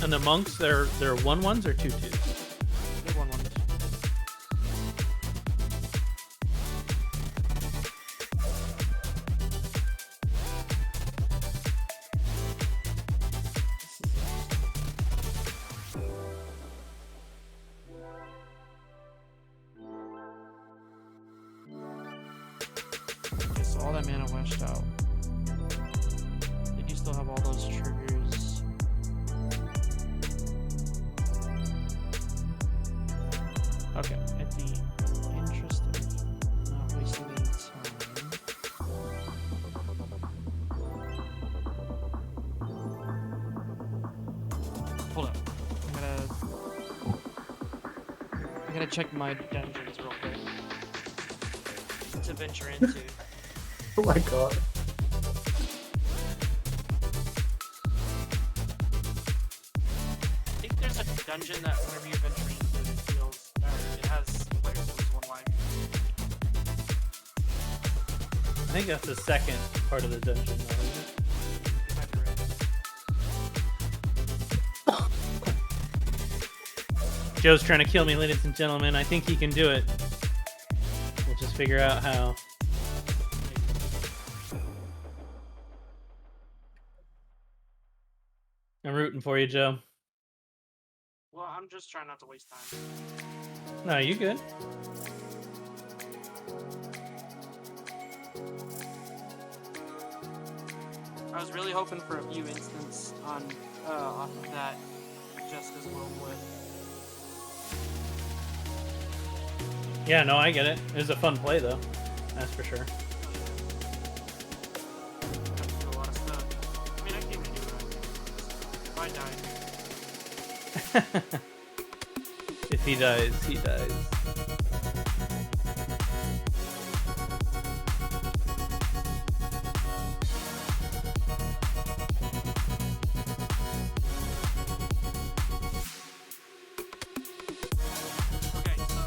Speaker 3: And the monks, they're 1/1s or 2/2s?
Speaker 1: They're 1/1s. So all that mana washed out. Did you still have all those triggers? Okay, at the interest of not wasting any time. Hold up. I gotta check my dungeons real quick to venture into.
Speaker 5: Oh my god.
Speaker 1: I think there's a dungeon that whenever you venture into it feels it has players lose 1 life.
Speaker 3: I think that's the second part of the dungeon, though, isn't it?
Speaker 1: You might be right.
Speaker 3: Joe's trying to kill me, ladies and gentlemen. I think he can do it. We'll just figure out how. I'm rooting for you, Joe.
Speaker 1: Well, I'm just trying not to waste time.
Speaker 3: No, you good.
Speaker 1: I was really hoping for a few instants on off of that Jessica's Will would.
Speaker 3: Yeah, no, I get it. It was a fun play, though. That's for sure.
Speaker 1: Have to do a lot of stuff. I mean, I can't even do it. If I die.
Speaker 3: If he dies, he dies.
Speaker 1: Okay, so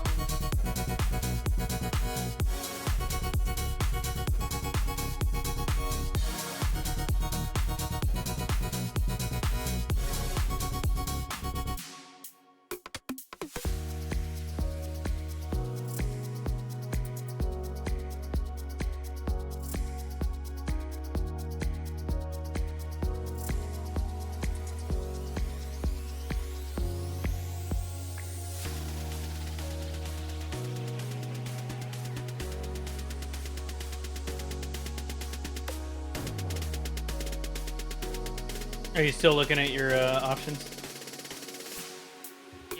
Speaker 3: Are you still looking at your options?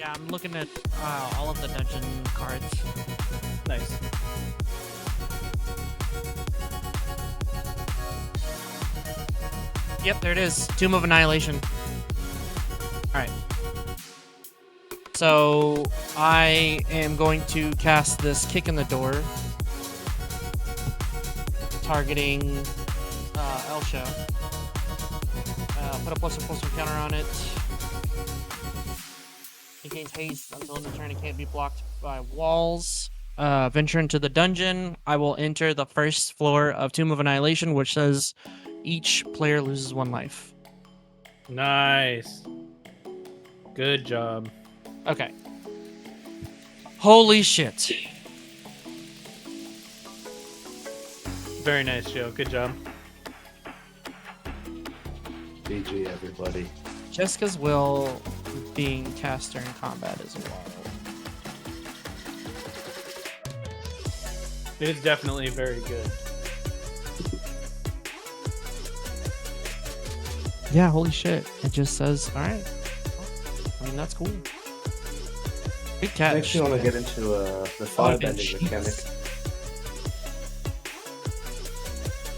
Speaker 1: yeah, I'm looking at all of the dungeon cards.
Speaker 3: Nice.
Speaker 1: Yep, there it is. Tomb of Annihilation. Alright. So, I am going to cast this Kick in the Door. Targeting Elsha. Put a +1/+1 counter on it. It gains haste until the turn. It can't be blocked by walls. Venture into the dungeon. I will enter the first floor of Tomb of Annihilation, which says each player loses 1 life.
Speaker 3: Nice. Good job.
Speaker 1: Okay. Holy shit.
Speaker 3: Very nice, Joe. Good job.
Speaker 5: GG, everybody.
Speaker 1: Jessica's Will being cast during combat is wild.
Speaker 3: It is definitely very good.
Speaker 1: Yeah, holy shit. It just says, alright. I mean, that's cool. Good catch.
Speaker 5: Next, you want to get into the firebending mechanic.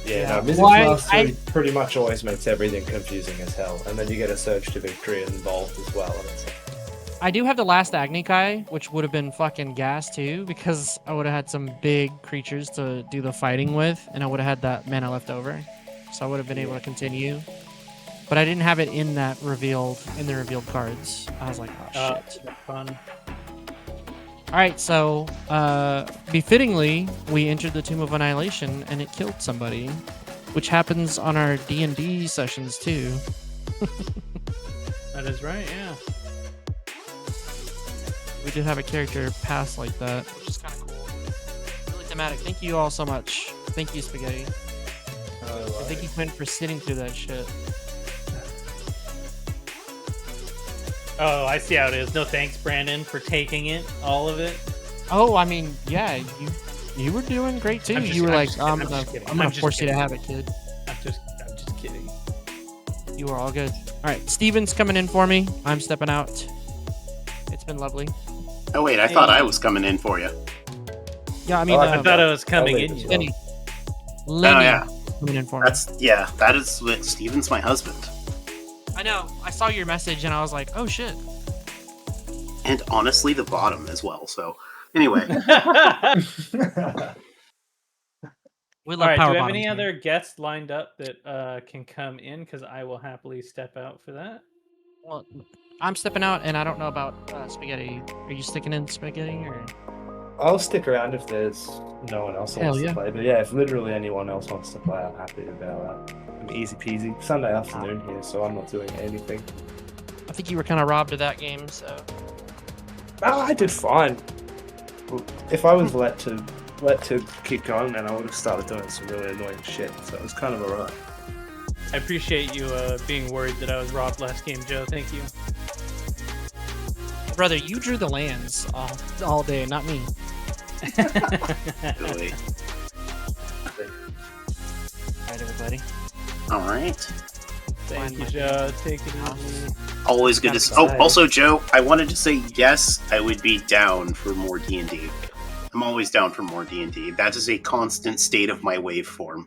Speaker 5: Yeah, no, Mythic
Speaker 1: Well,
Speaker 5: Mastery pretty much always makes everything confusing as hell, and then you get a Surge to Victory involved as well, and it's
Speaker 1: I do have the last Agni Kai, which would have been fucking gas too, because I would have had some big creatures to do the fighting with, and I would have had that mana left over. So I would have been able to continue. But I didn't have it in the revealed cards. I was like, oh shit.
Speaker 3: Fun.
Speaker 1: Alright, so befittingly, we entered the Tomb of Annihilation and it killed somebody, which happens on our D&D sessions too.
Speaker 3: That is right, yeah.
Speaker 1: We did have a character pass like that, which is kind of cool. Really thematic. Thank you all so much. Thank you, Spaghetti. And thank you, Quinn, for sitting through that shit.
Speaker 3: Oh, I see how it is. No thanks, Brandon, for taking it, all of it.
Speaker 1: Oh, I mean, yeah, You were doing great too.
Speaker 3: I'm just-
Speaker 1: You were
Speaker 3: I'm
Speaker 1: like,
Speaker 3: just
Speaker 1: I'm
Speaker 3: kidding.
Speaker 1: gonna
Speaker 3: I'm just
Speaker 1: force you to
Speaker 3: kidding.
Speaker 1: have it, kid.
Speaker 3: I'm just kidding.
Speaker 1: You are all good. All right, Steven's coming in for me. I'm stepping out. It's been lovely.
Speaker 6: Oh wait, I thought I
Speaker 3: Hey.
Speaker 6: was coming in for you.
Speaker 1: Yeah, I mean,
Speaker 5: I
Speaker 3: I thought I was coming
Speaker 5: I'll leave
Speaker 3: in
Speaker 5: as
Speaker 3: you.
Speaker 5: well.
Speaker 1: Lenny
Speaker 6: yeah.
Speaker 1: coming in for me.
Speaker 6: That is what Steven's my husband.
Speaker 1: I know. I saw your message and I was like, oh shit.
Speaker 6: And honestly the bottom as well. So anyway.
Speaker 1: We
Speaker 3: All
Speaker 1: love
Speaker 3: right.
Speaker 1: power
Speaker 3: Do we have
Speaker 1: bottoms,
Speaker 3: any
Speaker 1: man.
Speaker 3: other guests lined up that can come in? Because I will happily step out for that.
Speaker 1: Well, I'm stepping out, and I don't know about spaghetti. Are you sticking in spaghetti or?
Speaker 5: I'll stick around if there's no one else who
Speaker 1: Hell
Speaker 5: wants
Speaker 1: yeah.
Speaker 5: to play. But yeah, if literally anyone else wants to play, I'm happy about that. I'm easy peasy. Sunday afternoon here, so I'm not doing anything.
Speaker 1: I think you were kind of robbed of that game, so.
Speaker 5: Oh, I did fine. If I was let to keep going, then I would have started doing some really annoying shit. So it was kind of alright.
Speaker 3: I appreciate you being worried that I was robbed last game, Joe. Thank you.
Speaker 1: Brother, you drew the lands all day, not me.
Speaker 6: Really.
Speaker 1: All right, everybody.
Speaker 6: Alright.
Speaker 3: Thank you, Joe. Take it easy.
Speaker 6: Always good to see. Oh, also Joe, I wanted to say yes, I would be down for more D&D. I'm always down for more D&D. That is a constant state of my waveform.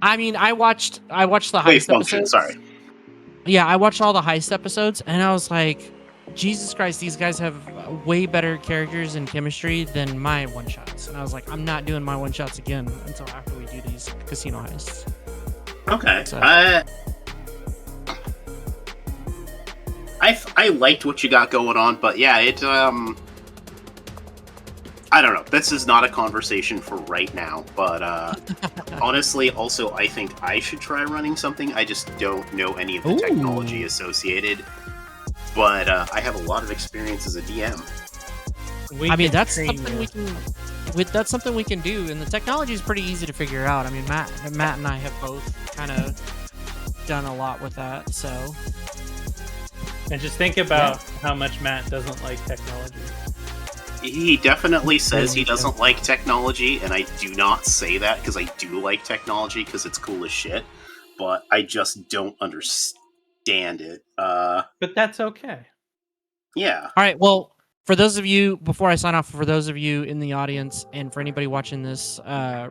Speaker 1: I mean, I watched the
Speaker 6: Wave
Speaker 1: heist
Speaker 6: function,
Speaker 1: episodes.
Speaker 6: sorry.
Speaker 1: Yeah, I watched all the heist episodes, and I was like, Jesus Christ, these guys have way better characters and chemistry than my one shots. And I was like, I'm not doing my one shots again until after we do these casino heists.
Speaker 6: Okay.
Speaker 1: So-
Speaker 6: I liked what you got going on, but yeah, it I don't know. This is not a conversation for right now, but honestly, also I think I should try running something. I just don't know any of the technology associated, but I have a lot of experience as a DM.
Speaker 3: We
Speaker 1: I mean,
Speaker 3: can
Speaker 1: that's
Speaker 3: train
Speaker 1: something
Speaker 3: you.
Speaker 1: we can. That's something we can do, and the technology is pretty easy to figure out. I mean, Matt and I have both kind of done a lot with that. So
Speaker 3: And just think about how much Matt doesn't like technology.
Speaker 6: He definitely says he doesn't like technology, and I do not say that because I do like technology because it's cool as shit, but I just don't understand it.
Speaker 3: But that's okay.
Speaker 6: Yeah.
Speaker 1: all right, well, for those of you, before I sign off, for those of you in the audience, and for anybody watching this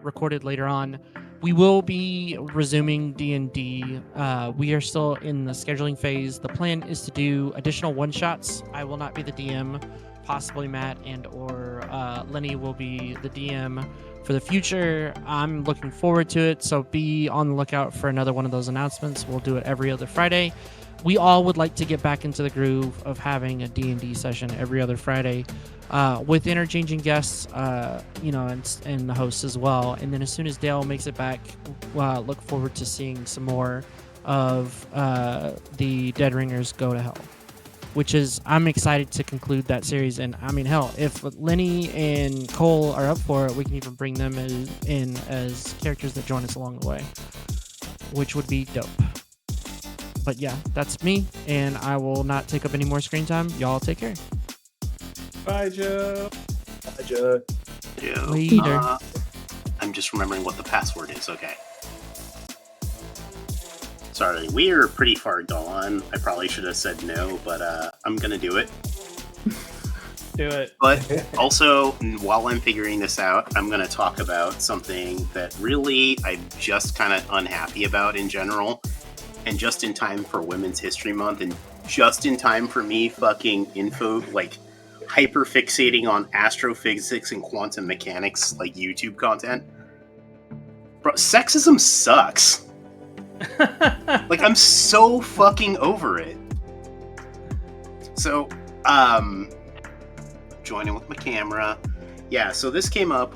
Speaker 1: recorded later on, we will be resuming D&D. We are still in the scheduling phase. The plan is to do additional one-shots. I will not be the DM. Possibly Matt and or Lenny will be the DM for the future. I'm looking forward to it, so be on the lookout for another one of those announcements. We'll do it every other Friday. We all would like to get back into the groove of having a D&D session every other Friday with interchanging guests, and the hosts as well. And then as soon as Dale makes it back, look forward to seeing some more of the Dead Ringers Go to Hell, which is, I'm excited to conclude that series. And I mean, hell, if Lenny and Cole are up for it, we can even bring them in as characters that join us along the way, which would be dope. But yeah, that's me, and I will not take up any more screen time. Y'all take care.
Speaker 3: Bye, Joe.
Speaker 5: Hi, Joe.
Speaker 6: Yeah.
Speaker 1: Later.
Speaker 6: I'm just remembering what the password is. Okay. Sorry, we are pretty far gone. I probably should have said no, but I'm gonna do it.
Speaker 3: Do it.
Speaker 6: But also, while I'm figuring this out, I'm gonna talk about something that really I'm just kind of unhappy about in general, and just in time for Women's History Month, and just in time for me fucking hyper fixating on astrophysics and quantum mechanics, like YouTube content. Bro, sexism sucks. Like, I'm so fucking over it. So, joining with my camera. Yeah, so this came up,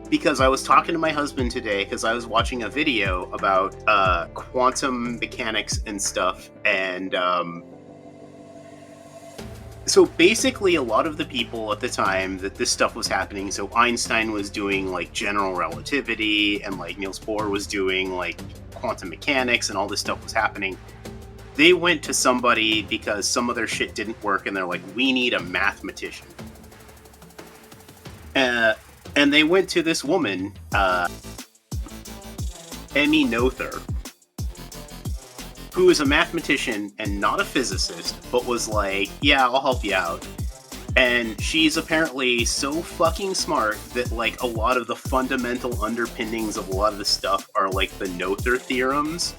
Speaker 6: because I was talking to my husband today, because I was watching a video about, quantum mechanics and stuff, and, so basically a lot of the people at the time that this stuff was happening, so Einstein was doing like general relativity, and like Niels Bohr was doing like quantum mechanics, and all this stuff was happening. They went to somebody because some of their shit didn't work, and they're like, we need a mathematician. And they went to this woman, Emmy Noether, who is a mathematician and not a physicist, but was like, yeah, I'll help you out. And she's apparently so fucking smart that, like, a lot of the fundamental underpinnings of a lot of the stuff are, like, the Noether theorems.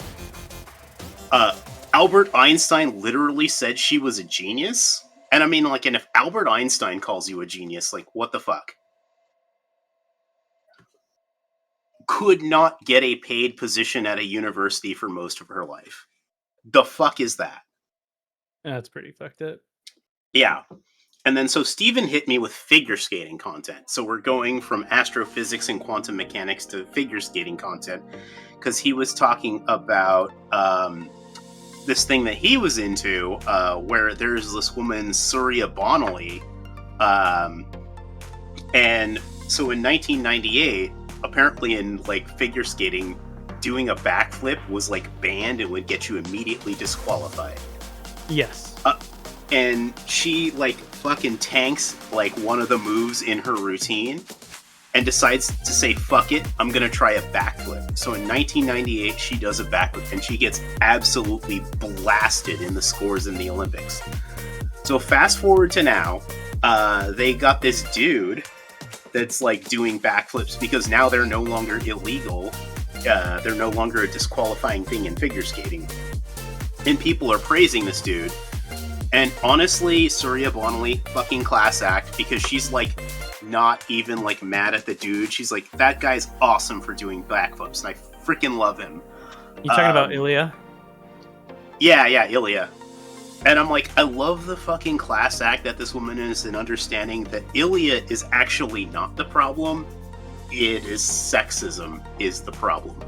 Speaker 6: Albert Einstein literally said she was a genius. And I mean, like, and if Albert Einstein calls you a genius, like, what the fuck? Could not get a paid position at a university for most of her life. The fuck is that?
Speaker 3: That's pretty fucked up.
Speaker 6: Yeah. And then so Steven hit me with figure skating content. So we're going from astrophysics and quantum mechanics to figure skating content because he was talking about this thing that he was into where there's this woman, Surya Bonali. And so in 1998, apparently in like figure skating, doing a backflip was like banned and would get you immediately disqualified.
Speaker 3: Yes.
Speaker 6: And she like fucking tanks like one of the moves in her routine and decides to say, fuck it, I'm gonna try a backflip. So in 1998, she does a backflip and she gets absolutely blasted in the scores in the Olympics. So fast forward to now, they got this dude that's like doing backflips because now they're no longer illegal. They're no longer a disqualifying thing in figure skating. And people are praising this dude. And honestly, Surya Bonali, fucking class act, because she's like not even like mad at the dude. She's like, that guy's awesome for doing backflips, and I freaking love him.
Speaker 3: You talking about Ilya?
Speaker 6: Yeah, Ilya. And I'm like, I love the fucking class act that this woman is in understanding that Ilya is actually not the problem. It is sexism is the problem.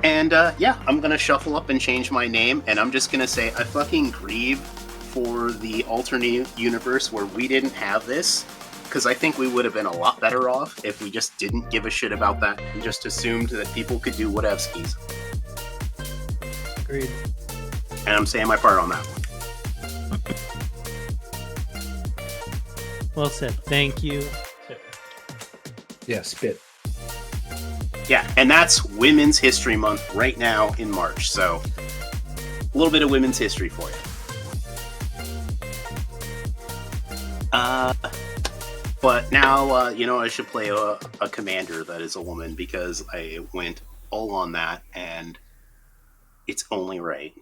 Speaker 6: And yeah, I'm gonna shuffle up and change my name, and I'm just gonna say I fucking grieve for the alternate universe where we didn't have this, because I think we would have been a lot better off if we just didn't give a shit about that and just assumed that people could do whatevskis.
Speaker 3: Agreed.
Speaker 6: And I'm saying my part on that one.
Speaker 3: Well said. Thank you.
Speaker 5: Yeah, spit.
Speaker 6: Yeah, and that's Women's History Month right now in March, so a little bit of women's history for you. But now, you know, I should play a commander that is a woman because I went all on that, and it's only right.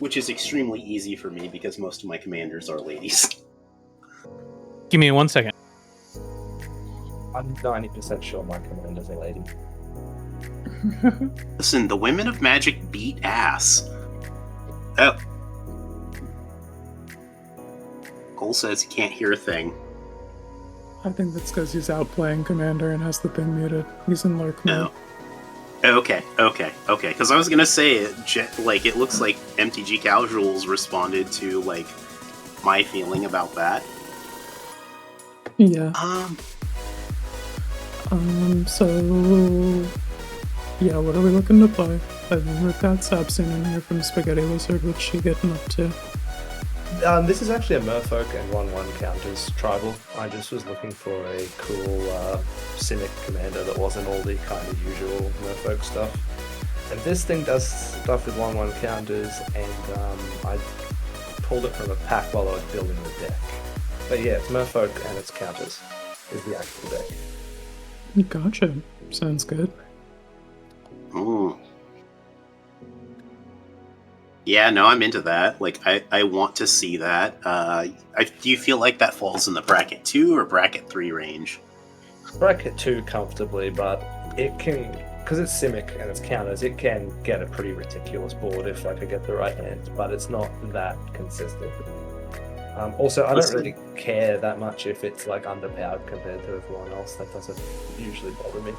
Speaker 6: Which is extremely easy for me because most of my commanders are ladies.
Speaker 3: Give me 1 second.
Speaker 5: I'm 90% sure my commander's a lady.
Speaker 6: Listen, the women of Magic beat ass. Oh. Cole says he can't hear a thing.
Speaker 2: I think that's because he's out playing Commander and has the ping muted. He's in lurk mode.
Speaker 6: Oh. Okay. Because I was gonna say, like, it looks like MTG Casuals responded to like my feeling about that.
Speaker 2: Yeah. So yeah, what are we looking to play? We've got Sabsine in here from Spaghetti Wizard. What's she getting up to?
Speaker 5: This is actually a Merfolk and 1/1 counters tribal. I just was looking for a cool Cynic commander that wasn't all the kind of usual Merfolk stuff. And this thing does stuff with 1/1 counters, and I pulled it from a pack while I was building the deck. But yeah, it's Merfolk and it's counters is the actual deck.
Speaker 2: Gotcha. Sounds good.
Speaker 6: Ooh. Yeah, no, I'm into that. Like, I want to see that. Do you feel like that falls in the bracket 2 or bracket 3 range?
Speaker 5: Bracket 2 comfortably, but it can, because it's Simic and it's counters, it can get a pretty ridiculous board if I could get the right hand, but it's not that consistent. Also, I don't really care that much if it's like underpowered compared to everyone else. That doesn't usually bother me.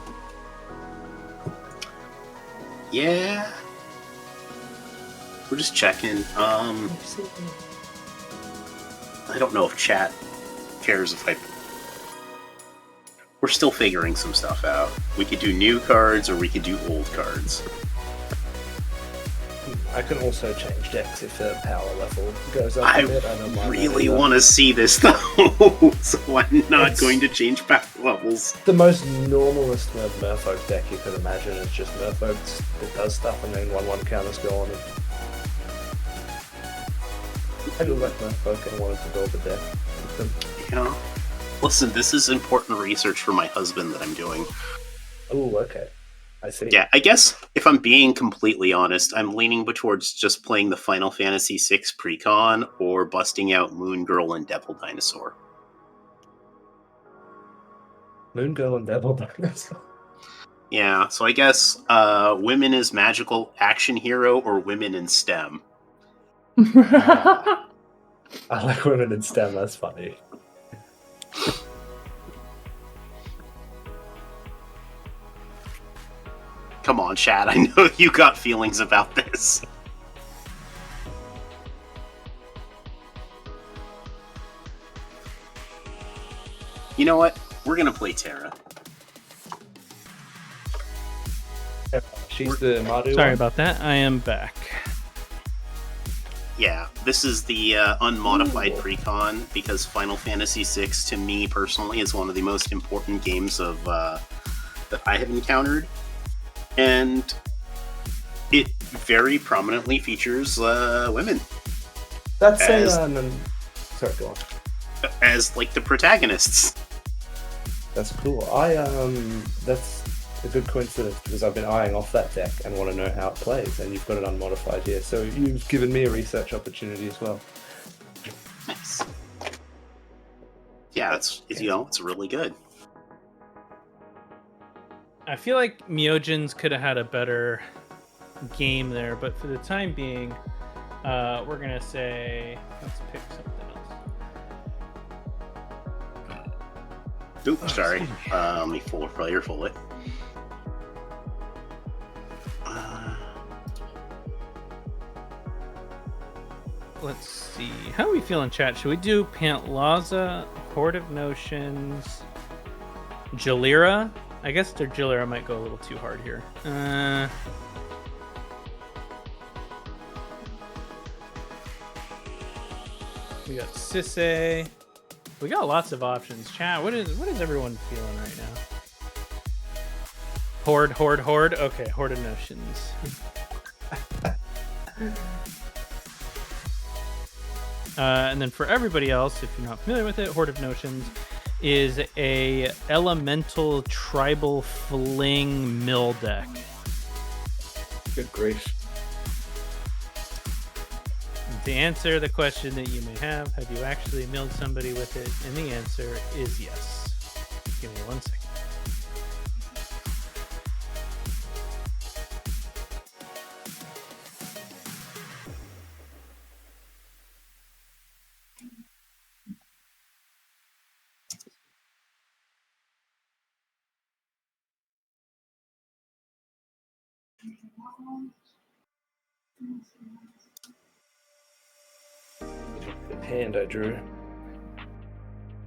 Speaker 6: Yeah. We're just checking. I don't know if chat cares if I... We're still figuring some stuff out. We could do new cards or we could do old cards.
Speaker 5: I can also change decks if the power level goes up
Speaker 6: I
Speaker 5: a bit. I don't mind that
Speaker 6: really
Speaker 5: either.
Speaker 6: want to see this though, so I'm not
Speaker 5: It's-
Speaker 6: going to change power levels.
Speaker 5: The most normalist Merfolk deck you could imagine is just Merfolks that does stuff and then 1/1 counters go on. I do like Merfolk and wanted to build a deck with them.
Speaker 6: You know, listen, this is important research for my husband that I'm doing.
Speaker 5: Oh, okay. I see.
Speaker 6: Yeah, I guess if I'm being completely honest, I'm leaning towards just playing the Final Fantasy VI Precon or busting out Moon Girl and Devil Dinosaur.
Speaker 5: Moon Girl and Devil Dinosaur.
Speaker 6: Yeah, so I guess women as magical action hero or women in STEM.
Speaker 5: I like women in STEM, that's funny.
Speaker 6: Come on, Chad, I know you got feelings about this. You know what? We're gonna play Terra.
Speaker 5: She's the Madu
Speaker 3: Sorry
Speaker 5: one?
Speaker 3: about that. I am back.
Speaker 6: Yeah, this is the unmodified precon because Final Fantasy VI, to me personally, is one of the most important games of that I have encountered, and it very prominently features women
Speaker 5: That's
Speaker 6: as-
Speaker 5: sorry, go on.
Speaker 6: as like the protagonists.
Speaker 5: That's cool. That's a good coincidence because I've been eyeing off that deck and want to know how it plays, and you've got it unmodified here, so you've given me a research opportunity as well.
Speaker 6: Nice. Yeah, it's really good.
Speaker 3: I feel like Myojins could have had a better game there, but for the time being, we're gonna say let's pick something else.
Speaker 6: Oops, sorry. Let me full it.
Speaker 3: Let's see. How are we feeling, chat? Should we do Pantlaza, Horde of Notions, Jalira? I guess their Jalira might go a little too hard here. We got Sisse. We got lots of options. Chat, what is everyone feeling right now? Horde. Okay, Horde of Notions. And then for everybody else, if you're not familiar with it, Horde of Notions is a elemental tribal fling mill deck.
Speaker 5: Good grief.
Speaker 3: To answer the question that you may have you actually milled somebody with it? And the answer is yes. Give me 1 second.
Speaker 5: The hand I drew.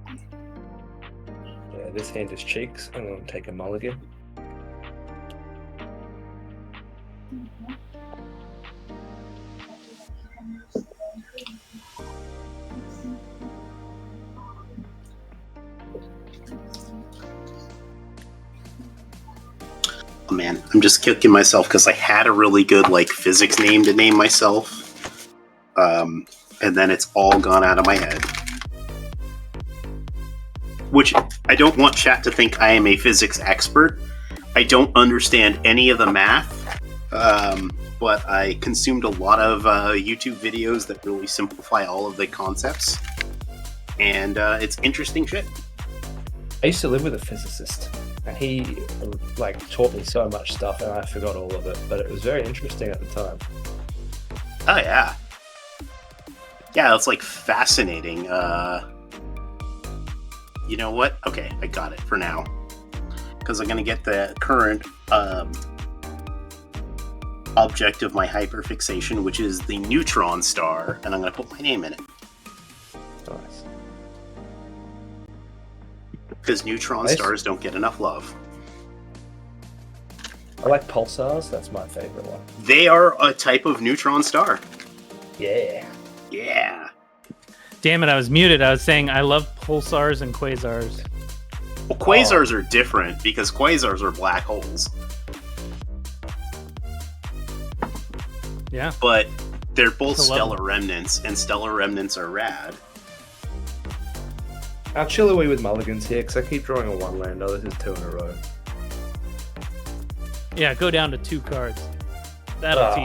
Speaker 5: Yeah, this hand is cheeks. I'm going to take a mulligan.
Speaker 6: Oh man, I'm just kicking myself because I had a really good like physics name to name myself, and then it's all gone out of my head. Which I don't want chat to think I am a physics expert. I don't understand any of the math, but I consumed a lot of YouTube videos that really simplify all of the concepts, and it's interesting shit.
Speaker 5: I used to live with a physicist, and he like taught me so much stuff, and I forgot all of it. But it was very interesting at the time.
Speaker 6: Oh yeah, yeah, it's like fascinating. You know what? Okay, I got it for now. Because I'm going to get the current object of my hyperfixation, which is the neutron star, and I'm going to put my name in it.
Speaker 5: Nice.
Speaker 6: Because neutron
Speaker 5: Nice.
Speaker 6: stars don't get enough love.
Speaker 5: I like pulsars. That's my favorite one.
Speaker 6: They are a type of neutron star.
Speaker 5: Yeah.
Speaker 6: Yeah.
Speaker 3: Damn it, I was muted. I was saying I love pulsars and quasars.
Speaker 6: Well, quasars are different because quasars are black holes.
Speaker 3: Yeah.
Speaker 6: But they're both
Speaker 3: I love
Speaker 6: stellar remnants, and stellar remnants are rad.
Speaker 5: I'll chill away with mulligans here because I keep drawing a 1-lander. This is 2 in a row.
Speaker 3: Yeah, go down to 2 cards. That'll teach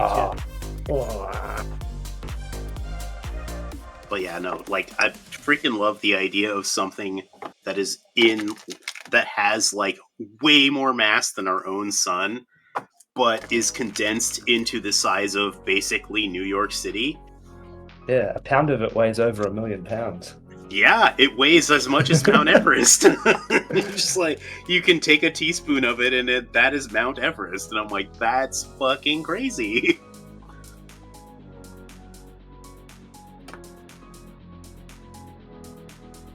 Speaker 3: you.
Speaker 5: Oh.
Speaker 6: But yeah, no, like I freaking love the idea of something that has like way more mass than our own sun, but is condensed into the size of basically New York City.
Speaker 5: Yeah, a pound of it weighs over 1 million pounds.
Speaker 6: Yeah, it weighs as much as Mount Everest. It's just like you can take a teaspoon of it, and that is Mount Everest. And I'm like, that's fucking crazy.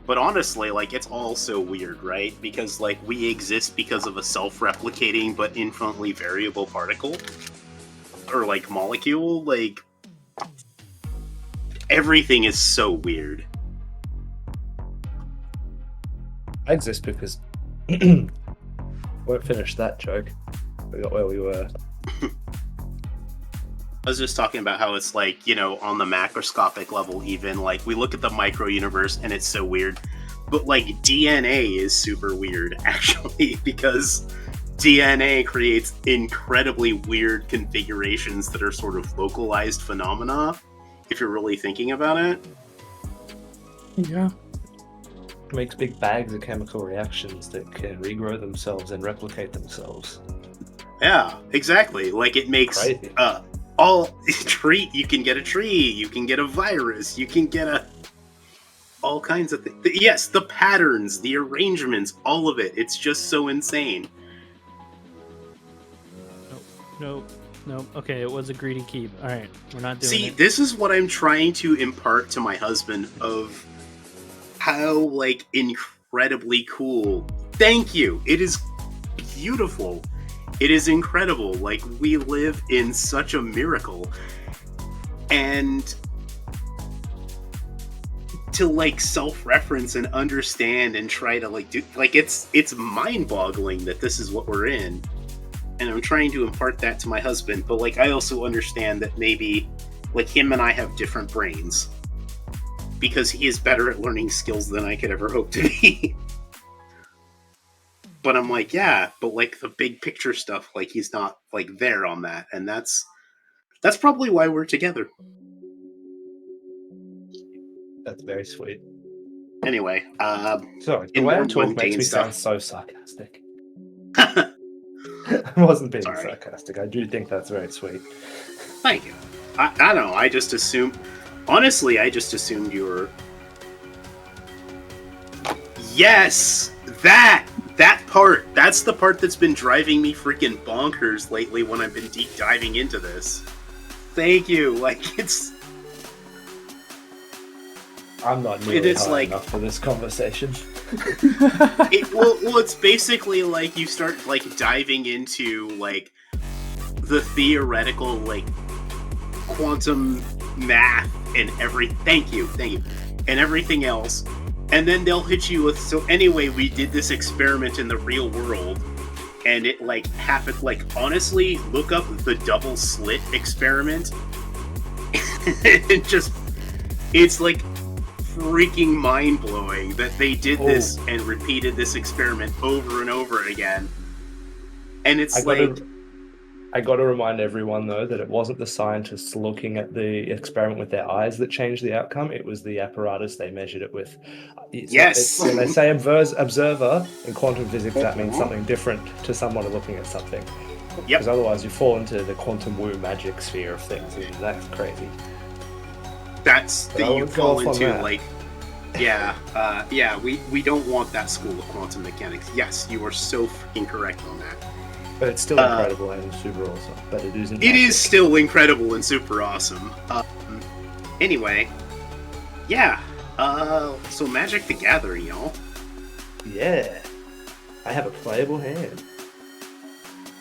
Speaker 6: But honestly, like, it's all so weird, right? Because, like, we exist because of a self-replicating but infinitely variable particle. Or, like, molecule. Like, everything is so weird.
Speaker 5: I exist because... Won't finish that joke. We got where we were.
Speaker 6: I was just talking about how it's like, you know, on the macroscopic level even, like, we look at the micro-universe and it's so weird. But, like, DNA is super weird, actually, because DNA creates incredibly weird configurations that are sort of localized phenomena, if you're really thinking about it.
Speaker 2: Yeah.
Speaker 5: It makes big bags of chemical reactions that can regrow themselves and replicate themselves.
Speaker 6: Yeah, exactly. Like, it makes...
Speaker 5: Crazy.
Speaker 6: You can get a tree, you can get a virus, you can get all kinds of things. Yes, the patterns, the arrangements, all of it. It's just so insane.
Speaker 3: Nope. Okay, it was a greedy keep. All right, we're not doing
Speaker 6: See,
Speaker 3: it.
Speaker 6: this is what I'm trying to impart to my husband of how, like, incredibly cool. Thank you. It is beautiful. It is incredible. Like, we live in such a miracle. And to, like, self-reference and understand and try to, like, do... Like, it's mind-boggling that this is what we're in. And I'm trying to impart that to my husband. But, like, I also understand that maybe, like, him and I have different brains. Because he is better at learning skills than I could ever hope to be. But I'm like, yeah, but, like, the big picture stuff, like, he's not, like, there on that. And that's probably why we're together.
Speaker 5: That's very sweet.
Speaker 6: Anyway,
Speaker 5: Sorry, the
Speaker 6: in
Speaker 5: way I
Speaker 6: more
Speaker 5: talk makes
Speaker 6: mundane
Speaker 5: me
Speaker 6: stuff.
Speaker 5: sound so sarcastic. I wasn't being
Speaker 6: Sorry.
Speaker 5: sarcastic. I do think that's very sweet.
Speaker 6: Thank you. I don't know, I just assumed... Honestly, I just assumed you were... Yes! That part! That's the part that's been driving me freaking bonkers lately when I've been deep diving into this. Thank you. Like, it's...
Speaker 5: I'm not nearly
Speaker 6: is
Speaker 5: high
Speaker 6: like-
Speaker 5: enough for this conversation.
Speaker 6: Well, it's basically like you start, like, diving into, like, the theoretical, like, quantum math and thank you, and everything else. And then they'll hit you with, so anyway, we did this experiment in the real world, and it, like, happened, like, honestly, look up the double slit experiment. It's, like, freaking mind-blowing that they did this and repeated this experiment over and over again. And it's
Speaker 5: I got to remind everyone, though, that it wasn't the scientists looking at the experiment with their eyes that changed the outcome. It was the apparatus they measured it with.
Speaker 6: Yes!
Speaker 5: When they say observer in quantum physics, that means something different to someone looking at something.
Speaker 6: Yep.
Speaker 5: Because otherwise you fall into the quantum woo magic sphere of things, and that's crazy.
Speaker 6: You fall into,
Speaker 5: that.
Speaker 6: like... we don't want that school of quantum mechanics. Yes, you are so freaking correct on that.
Speaker 5: But it's still incredible and super awesome. But it isn't.
Speaker 6: It is still incredible and super awesome. Anyway, yeah. So Magic the Gathering, y'all.
Speaker 5: Yeah. I have a playable hand.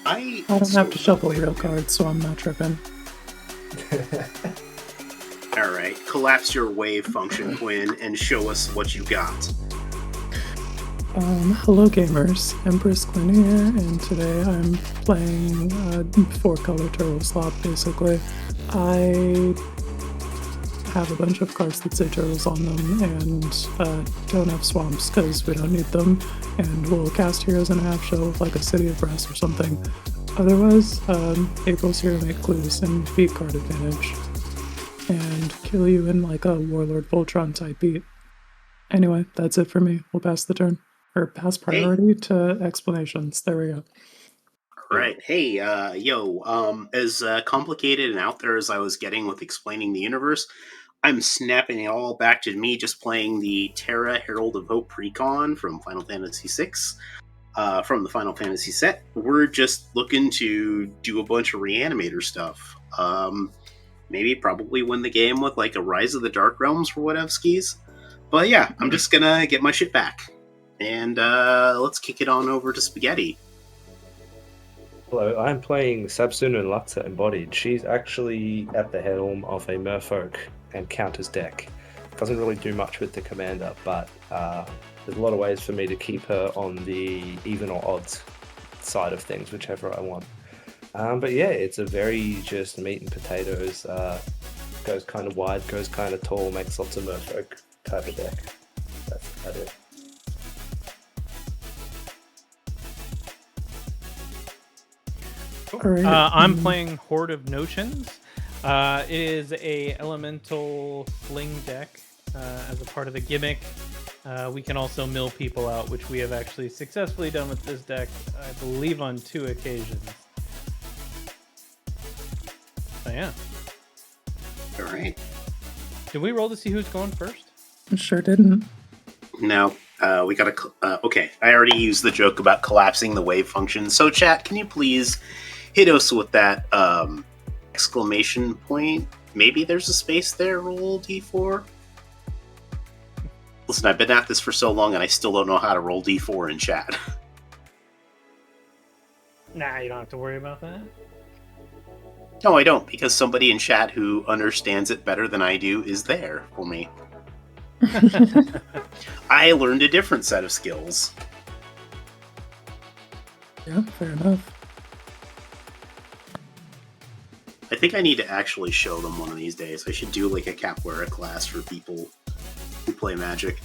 Speaker 2: I don't have to shuffle real cards, so I'm not tripping.
Speaker 6: All right, collapse your wave function, Quinn, and show us what you got.
Speaker 2: Hello gamers, Empress Quinn here, and today I'm playing 4-color turtle slot basically. I have a bunch of cards that say turtles on them and don't have swamps because we don't need them, and we'll cast heroes in a half shell with like a City of Brass or something. Otherwise, April's here to make clues and beat card advantage and kill you in like a Warlord Voltron type beat. Anyway, that's it for me. We'll pass the turn. Or pass priority to explanations. There we go.
Speaker 6: All right. Hey, as complicated and out there as I was getting with explaining the universe, I'm snapping it all back to me just playing the Terra Herald of Hope Precon from Final Fantasy VI. From the Final Fantasy set. We're just looking to do a bunch of reanimator stuff. Maybe probably win the game with like a Rise of the Dark Realms for whatevskis. But yeah, I'm just gonna get my shit back. And let's kick it on over to Spaghetti.
Speaker 5: Hello, I'm playing Sabsuna and Luxa Embodied. She's actually at the helm of a Merfolk and counters deck. Doesn't really do much with the commander, but there's a lot of ways for me to keep her on the even or odds side of things, whichever I want. But yeah, it's a very just meat and potatoes, goes kind of wide, goes kind of tall, makes lots of Merfolk type of deck. That's about it.
Speaker 2: Right.
Speaker 3: I'm playing Horde of Notions. It is a elemental fling deck as a part of the gimmick. We can also mill people out, which we have actually successfully done with this deck, I believe, on 2 occasions. So yeah.
Speaker 6: All right.
Speaker 3: Did we roll to see who's going first?
Speaker 2: Sure didn't.
Speaker 6: No, we gotta. Okay, I already used the joke about collapsing the wave function. So, chat, can you please hit us with that exclamation point? Maybe there's a space there. Roll d4. Listen, I've been at this for so long, and I still don't know how to roll d4 in chat.
Speaker 3: Nah, you don't have to worry about that.
Speaker 6: No, I don't, because somebody in chat who understands it better than I do is there for me. I learned a different set of skills.
Speaker 2: Yeah, fair enough.
Speaker 6: I think I need to actually show them one of these days. I should do like a capoeira class for people who play Magic.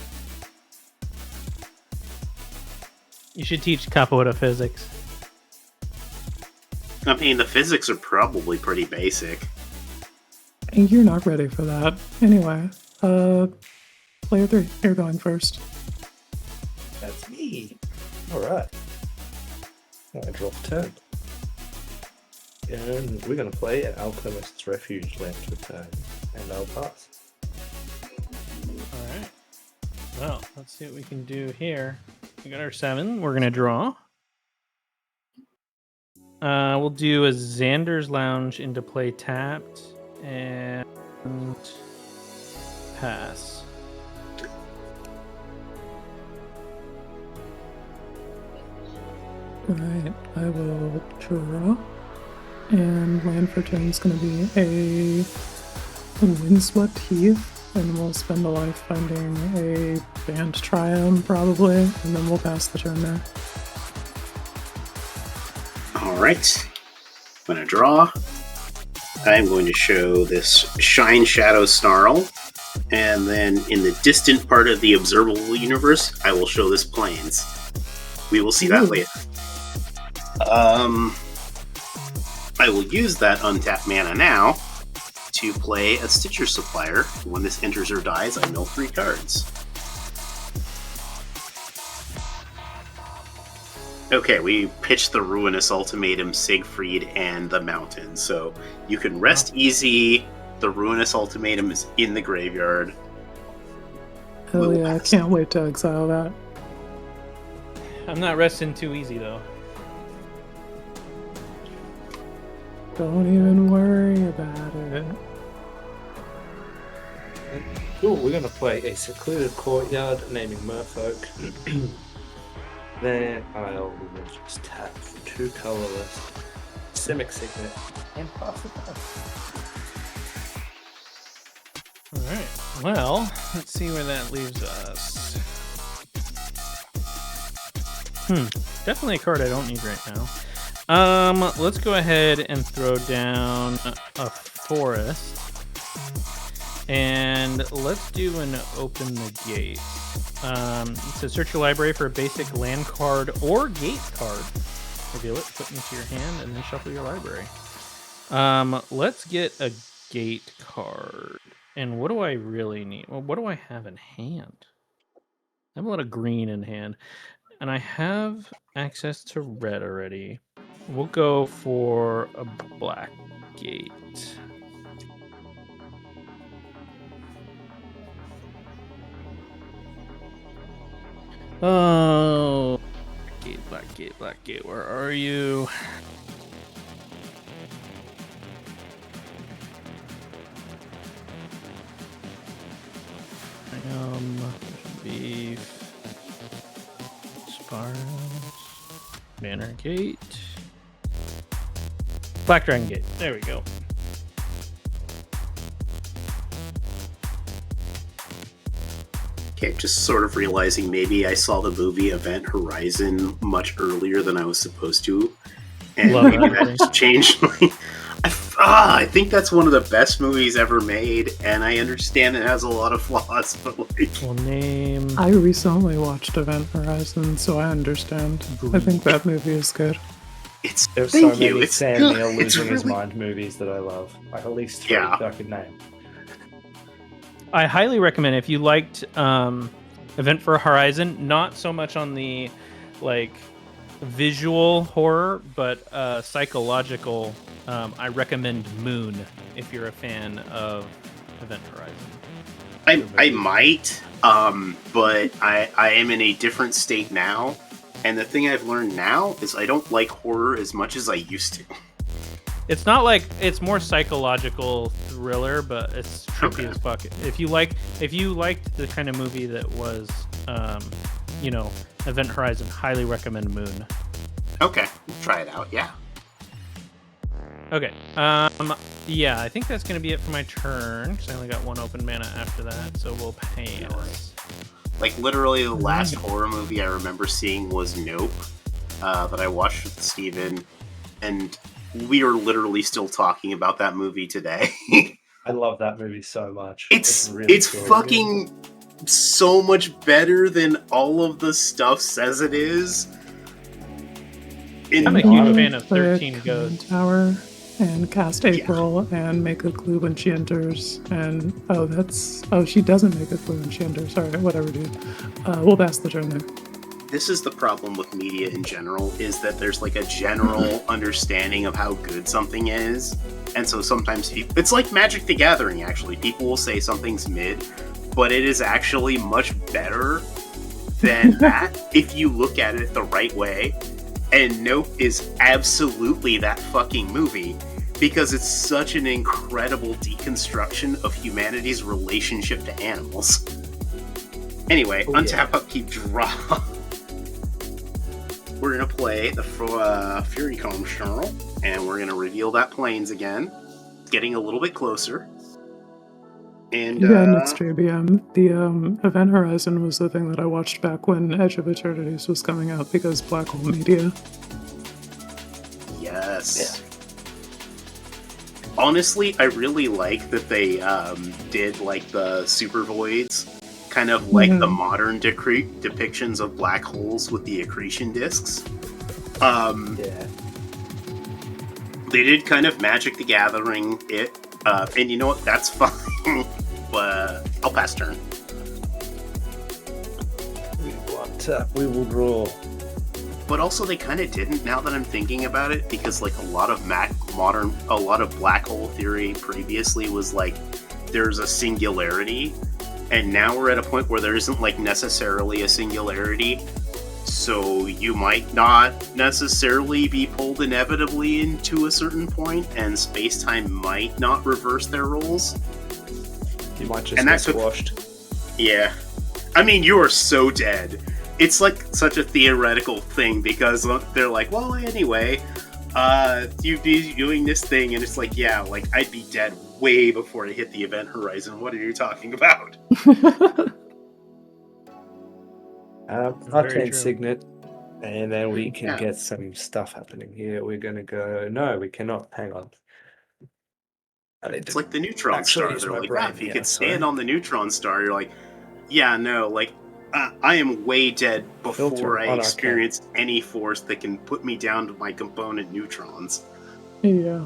Speaker 3: You should teach capoeira physics.
Speaker 6: I mean, the physics are probably pretty basic.
Speaker 2: And you're not ready for that. Anyway, player 3, you're going first.
Speaker 5: That's me. Alright. I draw a turn. And we're going to play an Alchemist's Refuge land return. And I'll pass.
Speaker 3: Alright. Well, let's see what we can do here. We got our 7. We're going to draw. We'll do a Xander's Lounge into play tapped. And pass.
Speaker 2: Alright, I will draw. And land for turn is going to be a Windswept Heath, and we'll spend a life finding a Band Triumph probably, and then we'll pass the turn there.
Speaker 6: Alright. I'm going to draw. I'm going to show this Shine Shadow Snarl. And then in the distant part of the observable universe, I will show this Plains. We will see that later. I will use that untapped mana now to play a Stitcher Supplier. When this enters or dies, I mill 3 cards. Okay, we pitched the Ruinous Ultimatum, Siegfried, and the Mountain. So you can rest easy. The Ruinous Ultimatum is in the graveyard.
Speaker 2: Hell yeah, I can't wait to exile that.
Speaker 3: I'm not resting too easy, though.
Speaker 2: Don't even worry about it.
Speaker 5: Cool, we're going to play a Secluded Courtyard, naming Merfolk. Then I'll just tap for 2 colorless, Simic Signet, and pass it down.
Speaker 3: Alright, well, let's see where that leaves us. Definitely a card I don't need right now. Let's go ahead and throw down a forest. And let's do an open the gate. It says search your library for a basic land card or gate card. Reveal it, put it into your hand, and then shuffle your library. Let's get a gate card. And what do I really need? Well, what do I have in hand? I have a lot of green in hand. And I have access to red already. We'll go for a black gate. Oh, black gate, where are you? Beef, spirals, banner gate, black dragon gate. There we go.
Speaker 6: Okay, just sort of realizing maybe I saw the movie Event Horizon much earlier than I was supposed to, and
Speaker 3: Love
Speaker 6: maybe
Speaker 3: that
Speaker 6: that just changed my... I think that's one of the best movies ever made, and I understand it has a lot of flaws, but like...
Speaker 3: We'll name...
Speaker 2: I recently watched Event Horizon, so I understand. I think that movie is good.
Speaker 5: There's so many Sam Neill losing his mind movies that I love. Like at least 3 that I could name.
Speaker 3: I highly recommend if you liked Event for Horizon, not so much on the like visual horror, but psychological. I recommend Moon if you're a fan of Event Horizon.
Speaker 6: I might, but I am in a different state now, and the thing I've learned now is I don't like horror as much as I used to.
Speaker 3: It's not like it's more psychological thriller, but it's trippy as fuck. If you liked the kind of movie that was, Event Horizon, highly recommend Moon.
Speaker 6: Okay, we'll try it out. Yeah.
Speaker 3: Okay. Yeah, I think that's gonna be it for my turn because I only got 1 open mana after that, so we'll pass.
Speaker 6: Like literally, the last horror movie I remember seeing was Nope, that I watched with Steven, and we are literally still talking about that movie today.
Speaker 5: I love that movie so much.
Speaker 6: It's
Speaker 5: really
Speaker 6: fucking so much better than all of the stuff says it is.
Speaker 3: I'm a huge fan of 13 Ghosts.
Speaker 2: Tower and cast April and make a clue when she enters. And she doesn't make a clue when she enters. Sorry, whatever, dude. We'll pass the turn there.
Speaker 6: This is the problem with media in general, is that there's like a general understanding of how good something is. And so sometimes it's like Magic the Gathering, actually. People will say something's mid, but it is actually much better than that if you look at it the right way. And Nope is absolutely that fucking movie because it's such an incredible deconstruction of humanity's relationship to animals. Anyway, untap, upkeep, draw. We're going to play the Fury Comb Snarl, and we're going to reveal that Plains again. It's getting a little bit closer. And
Speaker 2: next JBM. The Event Horizon was the thing that I watched back when Edge of Eternities was coming out because Black Hole Media.
Speaker 6: Yes. Yeah. Honestly, I really like that they did like the super voids. Kind of like the modern depictions of black holes with the accretion discs. They did kind of Magic the Gathering it, and you know what? That's fine. But I'll pass turn.
Speaker 5: We will draw.
Speaker 6: But also, they kind of didn't. Now that I'm thinking about it, because like a lot of black hole theory previously was like there's a singularity. And now we're at a point where there isn't like necessarily a singularity, so you might not necessarily be pulled inevitably into a certain point, and space-time might not reverse their roles.
Speaker 5: You might just get squashed.
Speaker 6: Yeah. I mean, you are so dead. it's like such a theoretical thing because they're like, well, anyway, you'd be doing this thing, and it's like, yeah, like I'd be dead way before I hit the event horizon. What are you talking about?
Speaker 5: Arcane Signet, and then we can get some stuff happening here. We're gonna go. No, we cannot. Hang on.
Speaker 6: It's like the neutron star. They're like, if you could stand on the neutron star, you're like, yeah, no, like I am way dead before I experience any force that can put me down to my component neutrons.
Speaker 2: Yeah.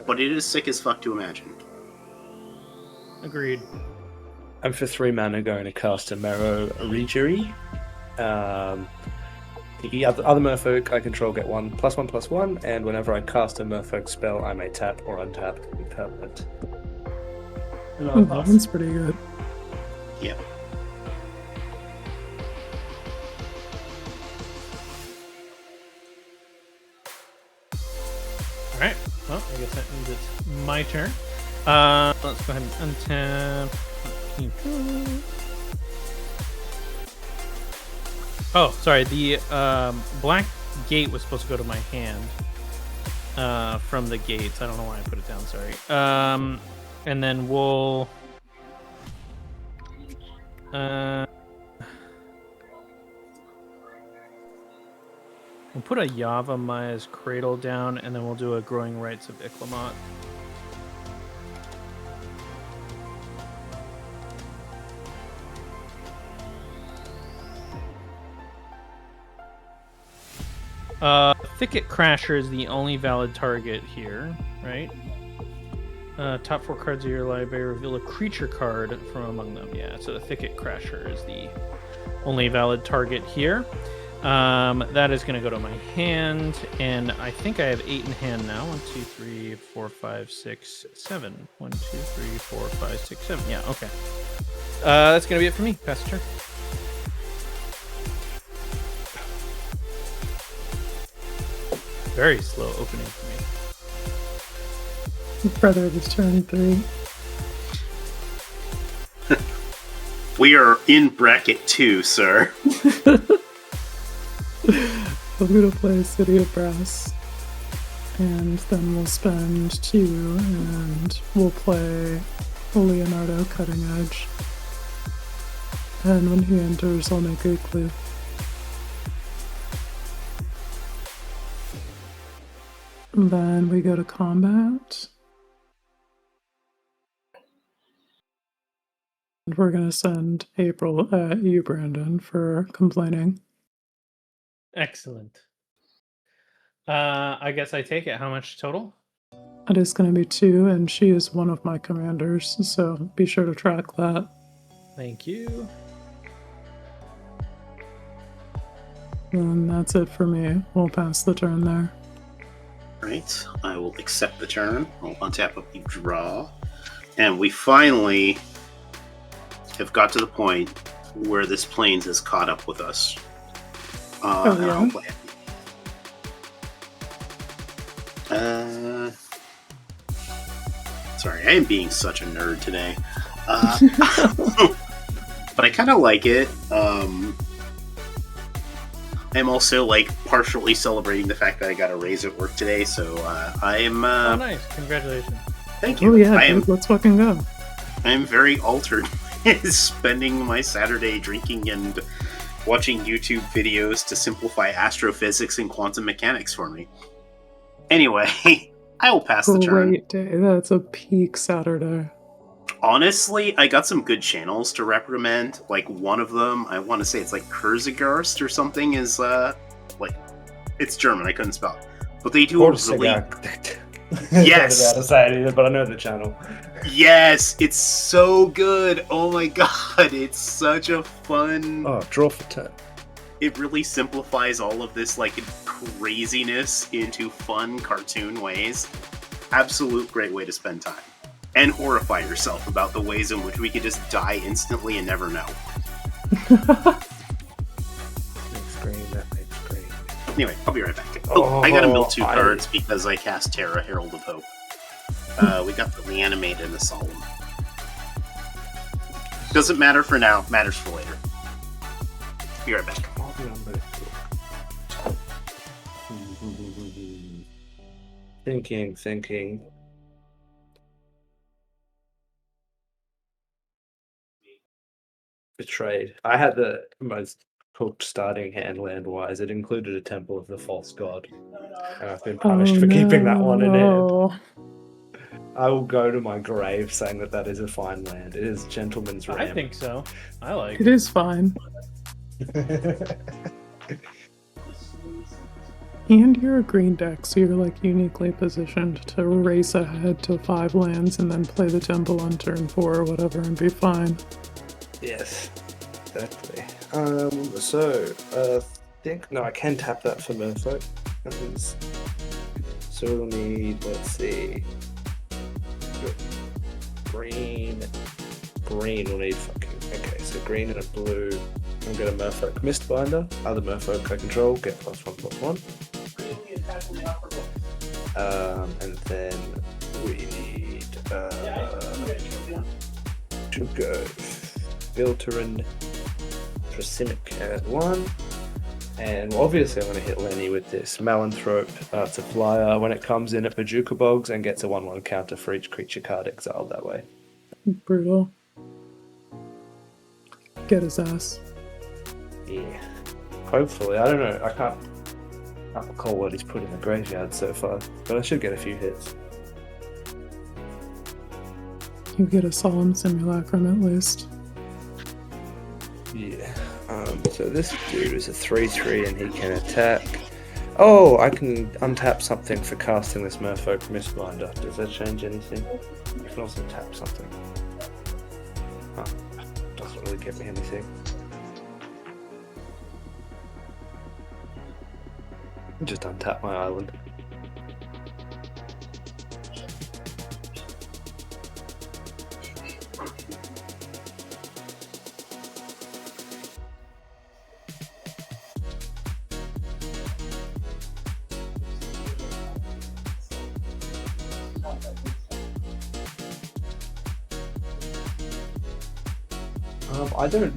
Speaker 6: But it is sick as fuck to imagine.
Speaker 3: Agreed.
Speaker 5: I'm for 3 mana going to cast a Marrow Regery. The other merfolk I control get 1/1/1, and whenever I cast a merfolk spell, I may tap or untap to be permanent.
Speaker 2: Oh, that one's pretty good.
Speaker 6: Yeah.
Speaker 3: Alright, well, I guess that means it's my turn. Let's go ahead and untap. Oh, sorry, the black gate was supposed to go to my hand from the gates. I don't know why I put it down, sorry. And then we'll... we'll put a Yava Maya's Cradle down, and then we'll do a Growing Rites of Iklamot. Thicket Crasher is the only valid target here, right? Top 4 cards of your library reveal a creature card from among them. Yeah, so the Thicket Crasher is the only valid target here. That is going to go to my hand, and I think I have 8 in hand now. 1, 2, 3, 4, 5, 6, 7. 1, 2, 3, 4, 5, 6, 7. Yeah, okay. That's going to be it for me. Pass the turn. Very slow opening for me.
Speaker 2: Brother, it was turn 3.
Speaker 6: We are in bracket 2, sir.
Speaker 2: I'm gonna play City of Brass, and then we'll spend 2, and we'll play Leonardo Cutting Edge. And when he enters, I'll make a clue. Then we go to combat. And we're going to send April at you, Brandon, for complaining.
Speaker 3: Excellent. I guess I take it. How much total?
Speaker 2: It is going to be 2, and she is one of my commanders, so be sure to track that.
Speaker 3: Thank you.
Speaker 2: And that's it for me. We'll pass the turn there.
Speaker 6: Right, I will accept the turn. I'll untap up the draw. And we finally have got to the point where this Plains has caught up with us. And I'll play it. Sorry, I am being such a nerd today. But I kind of like it. I'm also like partially celebrating the fact that I got a raise at work today, so I am.
Speaker 3: Oh, nice! Congratulations.
Speaker 6: Thank you.
Speaker 2: Oh yeah, dude, let's fucking go.
Speaker 6: I am very altered, spending my Saturday drinking and watching YouTube videos to simplify astrophysics and quantum mechanics for me. Anyway, I will pass the turn.
Speaker 2: Great day. That's a peak Saturday.
Speaker 6: Honestly, I got some good channels to recommend. Like one of them, I want to say it's like Kurzagerst or something. Is like it's German. I couldn't spell it, but they do a really yes.
Speaker 5: But I know the channel.
Speaker 6: Yes, it's so good. Oh my god, it's such a fun.
Speaker 5: Oh, draw for turn.
Speaker 6: It really simplifies all of this like craziness into fun cartoon ways. Absolute great way to spend time. And horrify yourself about the ways in which we could just die instantly and never know.
Speaker 5: Makes great.
Speaker 6: Anyway, I'll be right back. Oh, I gotta mill 2 cards because I cast Terra, Herald of Hope. We got the Reanimate and the Solemn. Doesn't matter for now, matters for later. Be right back.
Speaker 5: I'll be on both. Thinking. Betrayed. I had the most cooked starting hand land-wise. It included a Temple of the False God. And I've been punished for keeping that one in hand. I will go to my grave saying that that is a fine land. It is Gentleman's Ram.
Speaker 3: I think so. I like
Speaker 2: It is fine. And you're a green deck, so you're like uniquely positioned to race ahead to 5 lands and then play the temple on turn 4 or whatever and be fine.
Speaker 5: Yes, exactly. No, I can tap that for Merfolk. So we'll need, let's see, green. We'll need okay. So green and a blue. I'll get a Merfolk Mistbinder. Other Merfolk I control get +1/+1. And then we need to go Filterin Trasimic at 1. And obviously I'm going to hit Lenny with this Malanthrope. It's a flyer when it comes in at Bajuka Bogs and gets a 1/1 counter for each creature card exiled that way.
Speaker 2: Brutal. Get his ass.
Speaker 5: Yeah. Hopefully. I don't know. I can't recall what he's put in the graveyard so far, but I should get a few hits.
Speaker 2: You get a Solemn Simulacrum at least.
Speaker 5: Yeah. So this dude is a 3/3 and he can attack. Oh, I can untap something for casting this Merfolk Mistbinder. Does that change anything? You can also tap something. Huh. Doesn't really get me anything. Just untap my island. I don't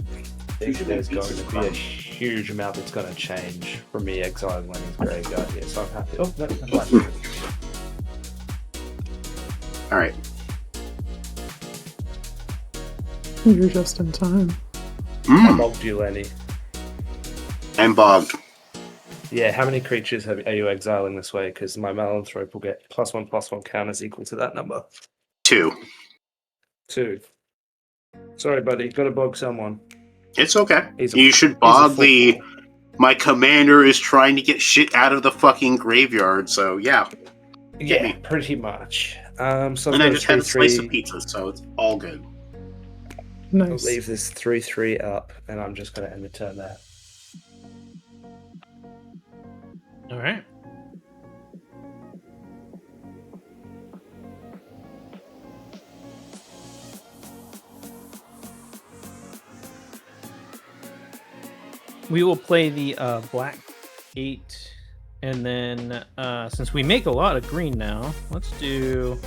Speaker 5: think there's going to be a huge amount that's going to change from me exiling Lenny's graveyard here, so I'm happy. Oh, no, I'm fine.
Speaker 6: Alright.
Speaker 2: You're just in time.
Speaker 5: I bogged you, Lenny.
Speaker 6: I'm bogged.
Speaker 5: Yeah, how many creatures are you exiling this way? Because my Malanthrope will get +1/+1 counters equal to that number.
Speaker 6: 2.
Speaker 5: 2. Sorry, buddy. Gotta bog someone.
Speaker 6: It's okay.
Speaker 5: He's
Speaker 6: You should bog the... My commander is trying to get shit out of the fucking graveyard, so yeah.
Speaker 5: Yeah,
Speaker 6: me.
Speaker 5: pretty much. So
Speaker 6: And I just had a slice of pizza, so it's all good.
Speaker 5: I'll
Speaker 2: Nice.
Speaker 5: leave this 3/3 up, and I'm just going to end the turn there.
Speaker 3: All right. We will play the black 8, and then since we make a lot of green now, let's do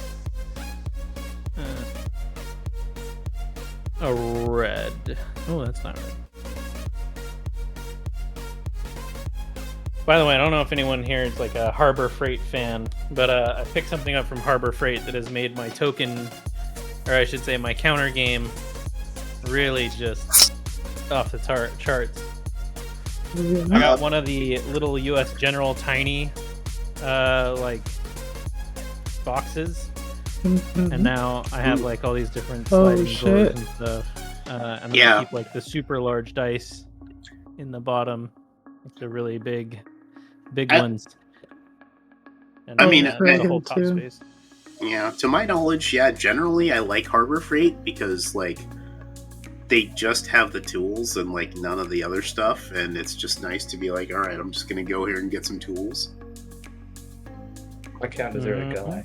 Speaker 3: a red. Oh, that's not red. By the way, I don't know if anyone here is like a Harbor Freight fan, but I picked something up from Harbor Freight that has made my token, or I should say my counter game, really just off the charts. I got one of the little U.S. General tiny, like, boxes, and now I have like all these different sliding drawers and stuff. And then I keep like the super large dice in the bottom, like the really big ones. And
Speaker 6: I mean,
Speaker 3: the whole top space.
Speaker 6: Yeah, to my knowledge, generally I like Harbor Freight because like they just have the tools and like none of the other stuff, and it's just nice to be like, all right, I'm just gonna go here and get some tools.
Speaker 5: My counters are a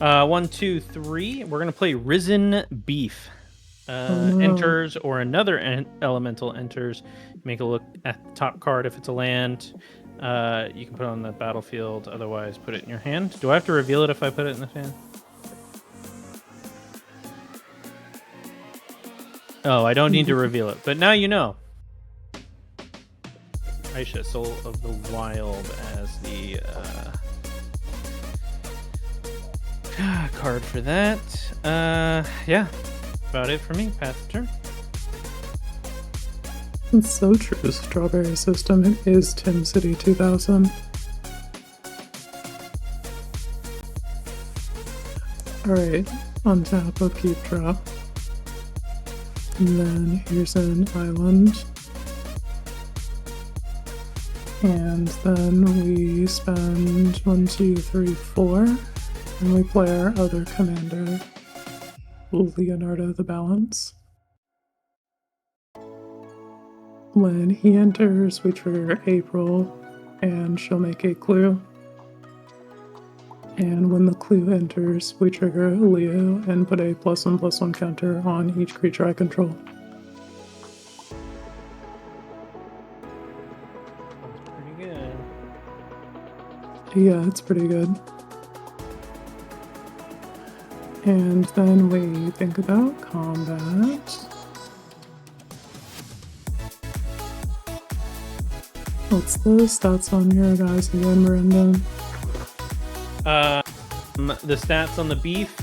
Speaker 5: guy.
Speaker 3: 1, 2, 3. We're gonna play Risen Beef. Enters or another elemental enters. Make a look at the top card if it's a land. You can put it on the battlefield. Otherwise, put it in your hand. Do I have to reveal it if I put it in the hand? Oh, I don't need to reveal it, but now you know. Aisha, Soul of the Wild as the card for that. Yeah, about it for me. Pass the turn.
Speaker 2: It's so true. Strawberry System. It is Tim City 2000. Alright, untap, upkeep, draw. And then here's an island. And then we spend 1, 2, 3, 4. And we play our other commander, Leonardo the Balance. When he enters, we trigger April, and she'll make a clue. And when the clue enters, we trigger Leo and put a +1/+1 counter on each creature I control.
Speaker 3: That's pretty good.
Speaker 2: Yeah, it's pretty good. And then we think about combat. What's the stats on your guys again, Brendan?
Speaker 3: The stats on the beef.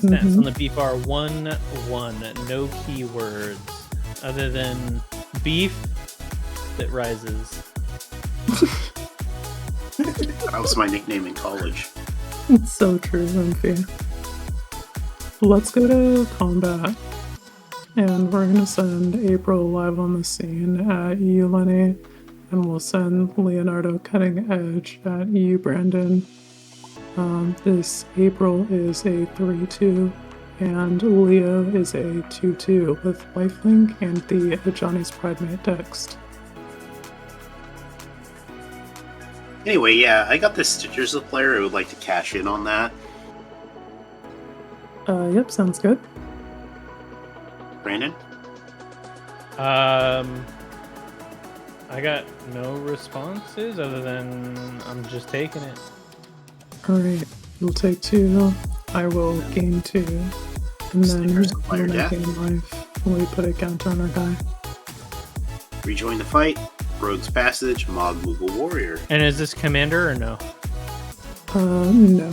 Speaker 3: The stats on the beef are 1/1. No keywords other than beef that rises.
Speaker 6: That was my nickname in college.
Speaker 2: It's so true, Rumpy. Let's go to combat. And we're gonna send April live on the scene at you, Lenny. And we'll send Leonardo Cutting Edge at you, Brandon. This April is a 3/2, and Leo is a 2/2 with lifelink and the Johnny's Pridemate text.
Speaker 6: Anyway, yeah, I got the Stitchers of player. I would like to cash in on that.
Speaker 2: Yep, sounds good.
Speaker 6: Brandon?
Speaker 3: I got no responses other than I'm just taking it.
Speaker 2: Alright, you'll take 2, I will gain 2, and then
Speaker 6: Stickers of player
Speaker 2: when I
Speaker 6: death.
Speaker 2: gain life, we put a counter on our guy.
Speaker 6: Rejoin the fight. Rogue's Passage, Mog Moogle Warrior.
Speaker 3: And is this commander or no?
Speaker 2: No.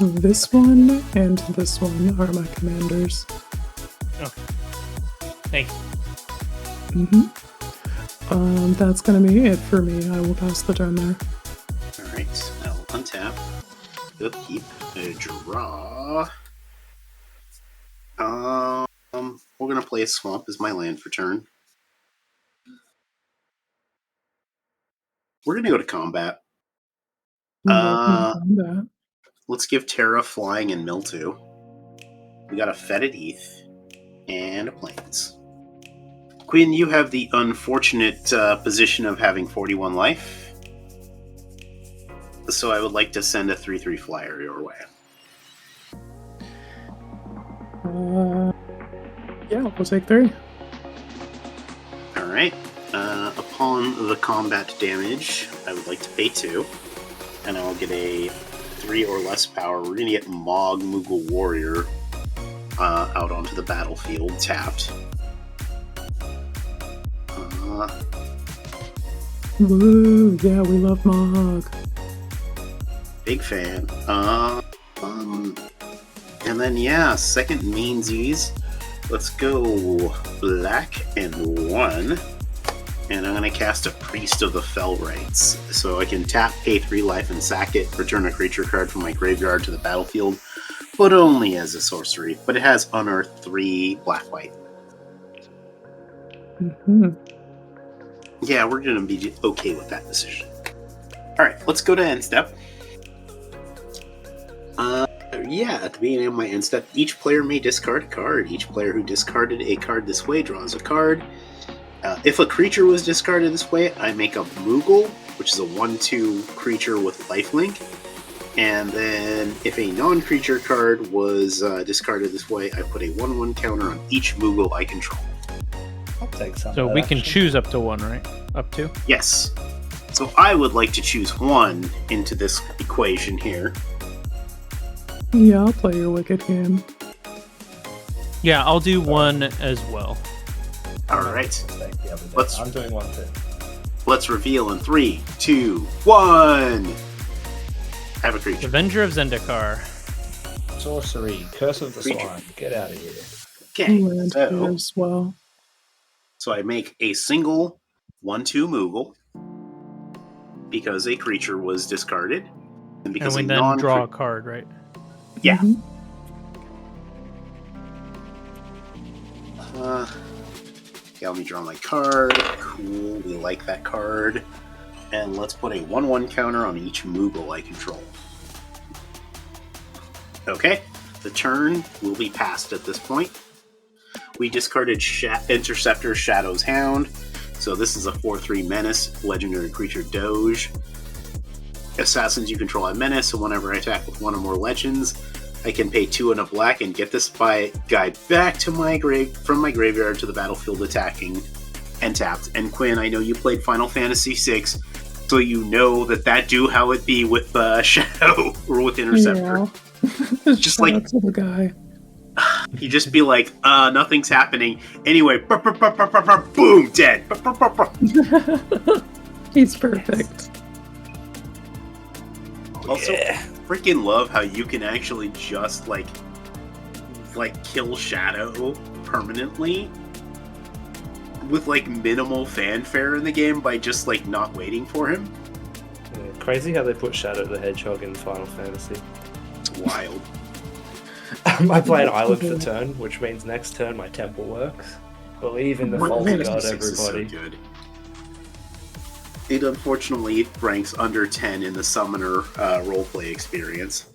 Speaker 2: This one and this one are my commanders.
Speaker 3: Thank you.
Speaker 2: That's gonna be it for me. I will pass the turn there.
Speaker 6: Alright, I'll untap. Upkeep. Draw. We're gonna play a Swamp as my land for turn. We're gonna go to combat.
Speaker 2: Combat.
Speaker 6: Let's give Terra Flying and Mildew. We got a Fetid Heath and a Plains. Quinn, you have the unfortunate position of having 41 life. So I would like to send a 3/3 flyer your way.
Speaker 2: Yeah, we'll take 3.
Speaker 6: Alright. Upon the combat damage, I would like to pay 2. And I will get a 3 or less power. We're going to get Mog Moogle Warrior out onto the battlefield, tapped.
Speaker 2: Woo, yeah, we love Mog.
Speaker 6: Big fan. And then, yeah, second mainsies. Let's go black and 1. And I'm going to cast a Priest of the Fell Rites. So I can tap, pay 3 life, and sack it, return a creature card from my graveyard to the battlefield, but only as a sorcery. But it has Unearth 3 black-white. Yeah, we're going to be okay with that decision. Alright, let's go to end step. Yeah, at the beginning of my end step, each player may discard a card. Each player who discarded a card this way draws a card. If a creature was discarded this way, I make a Moogle, which is a 1/2 creature with lifelink. And then if a non-creature card was discarded this way, I put a 1/1 counter on each Moogle I control.
Speaker 5: I'll take some.
Speaker 3: So
Speaker 5: of that
Speaker 3: we can
Speaker 5: action.
Speaker 3: choose up to 1, right? Up to?
Speaker 6: Yes. So I would like to choose 1 into this equation here.
Speaker 2: Yeah, I'll play your Wicked game.
Speaker 3: Yeah, I'll do 1 as well.
Speaker 6: All right.
Speaker 5: Mistake the other day.
Speaker 6: Let's-
Speaker 5: I'm doing one too.
Speaker 6: Let's reveal in 3, 2, 1. Have a creature.
Speaker 3: Avenger of Zendikar.
Speaker 5: Sorcery, Curse of the
Speaker 6: Creature.
Speaker 5: Swine. Get out of here.
Speaker 6: Okay,
Speaker 2: Land here as well.
Speaker 6: so I make a single 1/2 Moogle because a creature was discarded, and
Speaker 3: And
Speaker 6: because
Speaker 3: we
Speaker 6: a
Speaker 3: then
Speaker 6: non
Speaker 3: draw a card, right?
Speaker 6: Yeah.
Speaker 2: Mhm.
Speaker 6: Yeah, let me draw my card. Cool, we like that card. And let's put a 1/1 counter on each Moogle I control. Okay, the turn will be passed at this point. We discarded Interceptor Shadow's Hound. So this is a 4/3 Menace, legendary creature Doge. Assassins you control have Menace, so whenever I attack with one or more legends, I can pay 2 and a black and get this guy back to my from my graveyard to the battlefield attacking and tapped. And Quinn, I know you played Final Fantasy VI, so you know that do how it be with Shadow or with Interceptor.
Speaker 2: Yeah.
Speaker 6: Just
Speaker 2: Shout
Speaker 6: like-
Speaker 2: out to the guy.
Speaker 6: You just be like, nothing's happening. Anyway, boom, dead.
Speaker 2: He's perfect.
Speaker 6: Also, freaking love how you can actually just like kill Shadow permanently with like minimal fanfare in the game by just like not waiting for him.
Speaker 5: Yeah, crazy how they put Shadow the Hedgehog in Final Fantasy.
Speaker 6: It's wild.
Speaker 5: I play an island for turn, which means next turn my temple works. Believe in the false
Speaker 6: Fantasy
Speaker 5: god,
Speaker 6: VI is so
Speaker 5: everybody.
Speaker 6: good. It unfortunately ranks under 10 in the Summoner roleplay experience.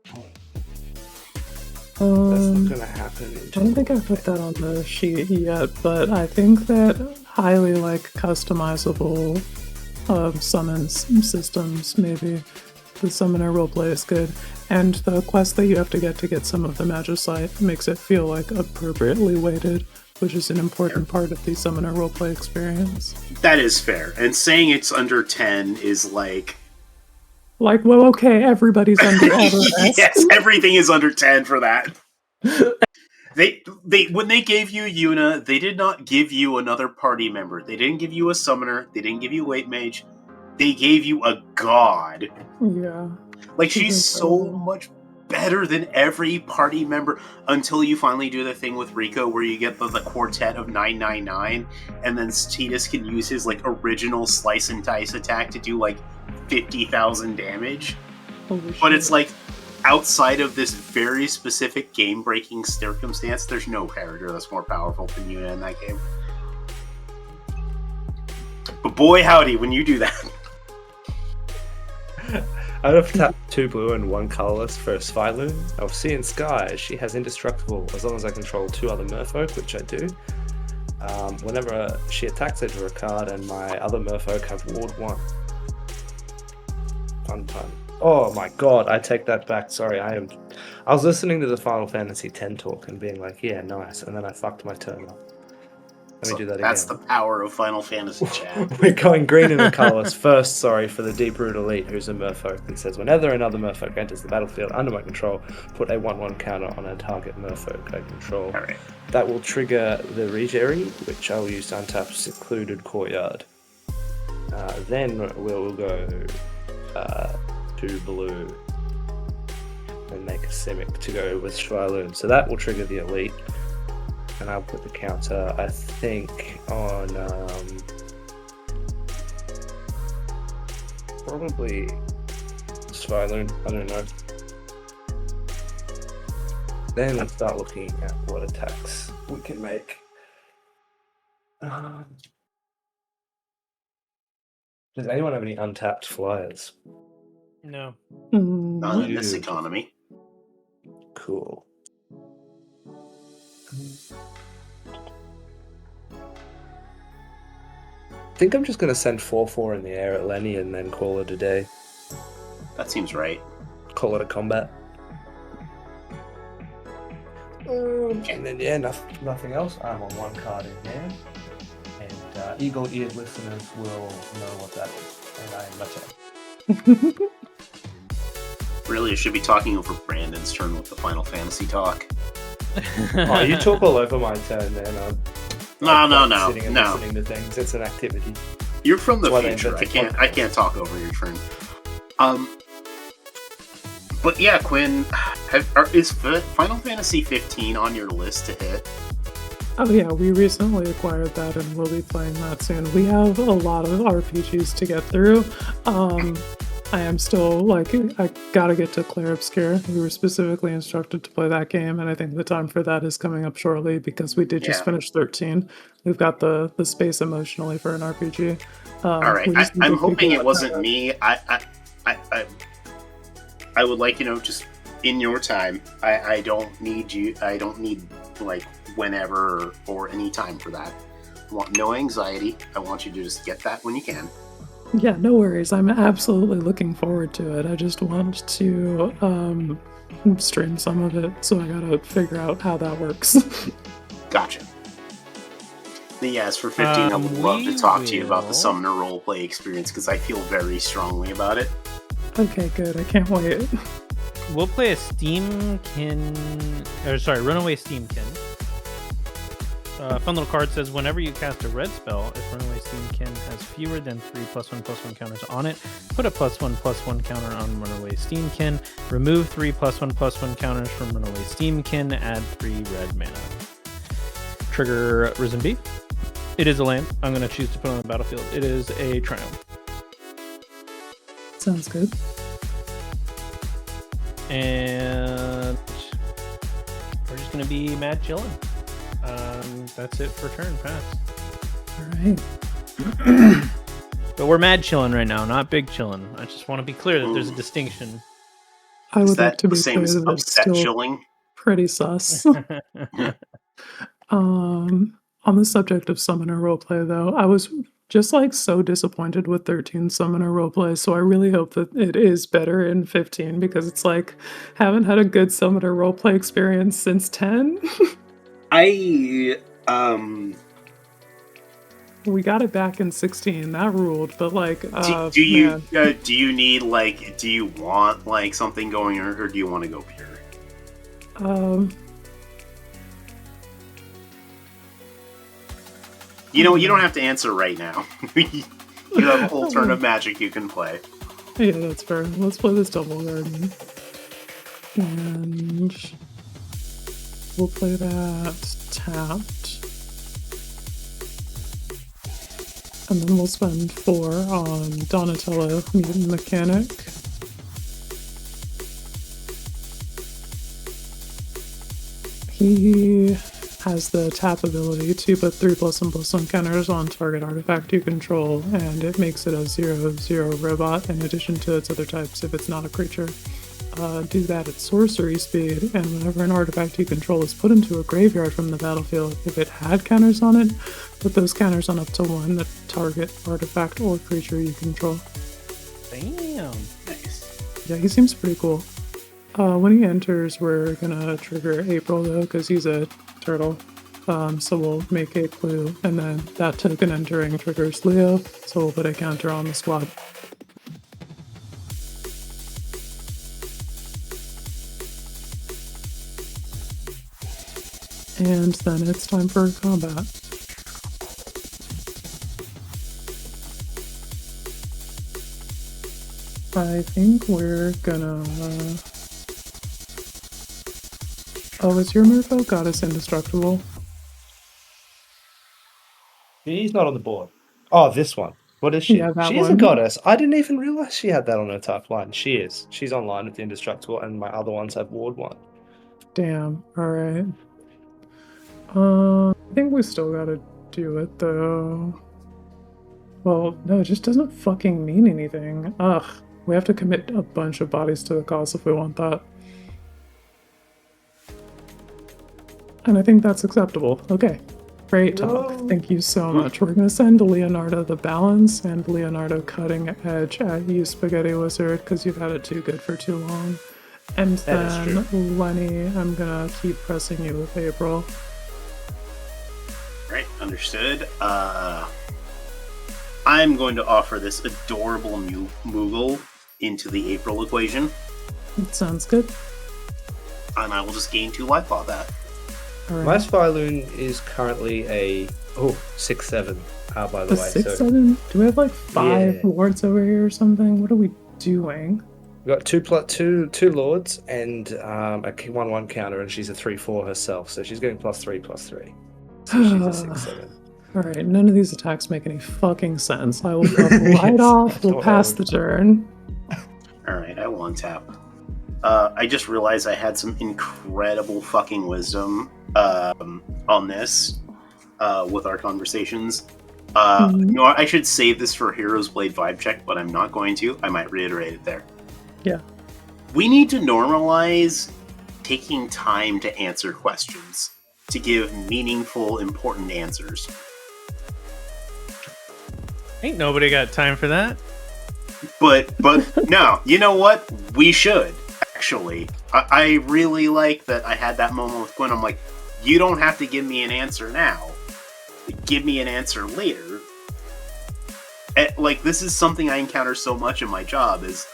Speaker 5: That's not
Speaker 2: Um,
Speaker 5: gonna happen. In
Speaker 2: I don't think I put that on the sheet yet, but I think that highly customizable summons systems, maybe. The summoner roleplay is good, and the quest that you have to get some of the Magicite makes it feel appropriately weighted, which is an important part of the summoner roleplay experience.
Speaker 6: That is fair. And saying it's under 10 is like...
Speaker 2: Well, okay, everybody's under Everest.
Speaker 6: Yes, everything is under 10 for that. They when they gave you Yuna, they did not give you another party member. They didn't give you a summoner. They didn't give you a late mage. They gave you a god.
Speaker 2: Yeah.
Speaker 6: Like, she's so much better than every party member until you finally do the thing with Rico where you get the quartet of 999, and then Titus can use his original slice and dice attack to do 50,000 damage.
Speaker 2: Holy
Speaker 6: But
Speaker 2: shit.
Speaker 6: it's outside of this very specific game-breaking circumstance, there's no character that's more powerful than Yuna in that game. But boy howdy, when you do that.
Speaker 5: I would have tapped 2 blue and 1 colorless for a Sviloon. Of Sea and Sky, she has indestructible as long as I control 2 other merfolk, which I do. Whenever she attacks, I draw a card, and my other merfolk have ward 1. Fun time. Oh my god, I take that back. Sorry, I was listening to the Final Fantasy X talk and being like, yeah, nice, and then I fucked my turn up. Let me do that
Speaker 6: That's
Speaker 5: again.
Speaker 6: the power of Final Fantasy chat.
Speaker 5: We're going green and colorless first, sorry, for the Deep-Root Elite, who's a merfolk, and says, whenever another merfolk enters the battlefield under my control, put a 1/1 counter on a target merfolk I control.
Speaker 6: Alright.
Speaker 5: That will trigger the Regeri, which I will use to untap Secluded Courtyard. Then we'll go 2 blue and make a Simic to go with Shyloon. So that will trigger the Elite. And I'll put the counter, I think, on probably Shyloon. I don't know. Then let's start looking at what attacks we can make. Does anyone have any untapped flyers?
Speaker 3: No.
Speaker 6: Not in this
Speaker 5: You-
Speaker 6: economy.
Speaker 5: Cool. I think I'm just going to send 4/4 in the air at Lenny and then call it a day.
Speaker 6: That seems right.
Speaker 5: Call it a combat. And then, yeah, nothing else. I'm on 1 card in hand. And eagle-eared listeners will know what that is. And I am Mate.
Speaker 6: Really, I should be talking over Brandon's turn with the Final Fantasy talk.
Speaker 5: Oh, you talk all over my turn, man.
Speaker 6: No, no,
Speaker 5: like
Speaker 6: no,
Speaker 5: sitting and
Speaker 6: no.
Speaker 5: listening to things. It's an activity.
Speaker 6: You're from the
Speaker 5: That's why they
Speaker 6: future.
Speaker 5: invented
Speaker 6: I can't talk over your turn. But yeah, Quinn, is Final Fantasy 15 on your list to hit?
Speaker 2: Oh yeah, we recently acquired that and we'll be playing that soon. We have a lot of RPGs to get through. I am still like, I gotta get to Clair Obscure. We were specifically instructed to play that game, and I think the time for that is coming up shortly because we did just
Speaker 6: Yeah.
Speaker 2: finish 13. We've got the space emotionally for an RPG.
Speaker 6: All right,
Speaker 2: we just need
Speaker 6: I'm
Speaker 2: to
Speaker 6: hoping
Speaker 2: figure
Speaker 6: it
Speaker 2: out
Speaker 6: wasn't
Speaker 2: how to-
Speaker 6: me. I would like, just in your time. I don't need you. I don't need like whenever or any time for that. I want no anxiety. I want you to just get that when you can.
Speaker 2: Yeah, no worries. I'm absolutely looking forward to it. I just want to stream some of it, so I gotta figure out how that works.
Speaker 6: Gotcha. But yeah, as for 15, I would love to talk to you about the Summoner roleplay experience because I feel very strongly about it.
Speaker 2: Okay, good. I can't wait.
Speaker 3: We'll play a Runaway Steamkin. Fun little card says whenever you cast a red spell, if Runaway Steamkin has fewer than 3 +1/+1 counters on it, put a +1/+1 counter on Runaway Steamkin. Remove 3 +1/+1 counters from Runaway Steamkin. Add 3 red mana. Trigger Risen Bee. It is a land. I'm going to choose to put on the battlefield. It is a Triumph.
Speaker 2: Sounds good.
Speaker 3: And we're just going to be mad chillin'. That's it for turn pass.
Speaker 2: All right.
Speaker 3: But we're mad chillin' right now, not big chillin'. I just want to be clear that there's a distinction.
Speaker 2: I
Speaker 6: Is
Speaker 2: would like
Speaker 6: that
Speaker 2: to
Speaker 6: the
Speaker 2: be
Speaker 6: same
Speaker 2: clear
Speaker 6: as
Speaker 2: that it's
Speaker 6: upset
Speaker 2: still
Speaker 6: chilling?
Speaker 2: pretty sus. On the subject of summoner roleplay, though, I was just like so disappointed with 13 summoner roleplay, so I really hope that it is better in 15 because it's like haven't had a good summoner roleplay experience since 10. We got it back in 16. That ruled, but like,
Speaker 6: do you
Speaker 2: man.
Speaker 6: do you need do you want like something going or do you want to go pure? You don't have to answer right now. You have a whole turn of Magic you can play.
Speaker 2: Yeah, that's fair. Let's play this double garden. And we'll play that tapped. And then we'll spend 4 on Donatello, Mutant Mechanic. He has the tap ability to put 3 +1/+1 counters on target artifact you control, and it makes it a 0/0 robot in addition to its other types if it's not a creature. Do that at sorcery speed, and whenever an artifact you control is put into a graveyard from the battlefield, if it had counters on it, put those counters on up to 1 that target artifact or creature you control.
Speaker 3: Damn.
Speaker 6: Nice.
Speaker 2: Yeah, he seems pretty cool. When he enters, we're gonna trigger April though, because he's a turtle. So we'll make a clue, and then that token entering triggers Leo, so we'll put a counter on the squad. And then it's time for combat. I think we're gonna... Oh, is your Merfolk Goddess indestructible?
Speaker 5: She's not on the board. Oh, this one. What is she?
Speaker 2: Yeah, that
Speaker 5: She is a
Speaker 2: one.
Speaker 5: goddess. I didn't even realize she had that on her top line. She is. She's online with the indestructible, and my other ones have ward 1.
Speaker 2: Damn, alright. I think we still gotta do it, though. Well, no, it just doesn't fucking mean anything. Ugh. We have to commit a bunch of bodies to the cause if we want that. And I think that's acceptable. Okay. Great talk.
Speaker 5: No.
Speaker 2: Thank you so much. We're going to send Leonardo the balance and Leonardo cutting edge at you, Spaghetti Wizard, because you've had it too good for too long. And
Speaker 5: That is
Speaker 2: then, Lenny, I'm going to keep pressing you with April.
Speaker 6: Right, understood. I'm going to offer this adorable Moogle into the April equation,
Speaker 2: It sounds good.
Speaker 6: and I will just gain 2 life off that.
Speaker 2: All
Speaker 5: My
Speaker 2: right.
Speaker 5: Spyloon is currently a Oh, 6/7. By the
Speaker 2: A
Speaker 5: way,
Speaker 2: 6/7? Do we have like 5
Speaker 5: Yeah.
Speaker 2: lords over here or something? What are we doing?
Speaker 5: we've got two lords and a 1/1 counter, and she's a 3/4 herself, so she's getting +3/+3. So she's a 6/7.
Speaker 2: Alright, none of these attacks make any fucking sense. I will drop right off. We'll pass the turn.
Speaker 6: Alright, I will untap. I just realized I had some incredible fucking wisdom on this with our conversations. No, I should save this for Heroes Blade vibe check, but I'm not going to. I might reiterate it there.
Speaker 2: Yeah.
Speaker 6: We need to normalize taking time to answer questions, to give meaningful, important answers.
Speaker 3: Ain't nobody got time for that.
Speaker 6: But no, you know what? We should, actually. I really like that I had that moment with Gwen. I'm like, you don't have to give me an answer now. Give me an answer later. Like, this is something I encounter so much in my job, is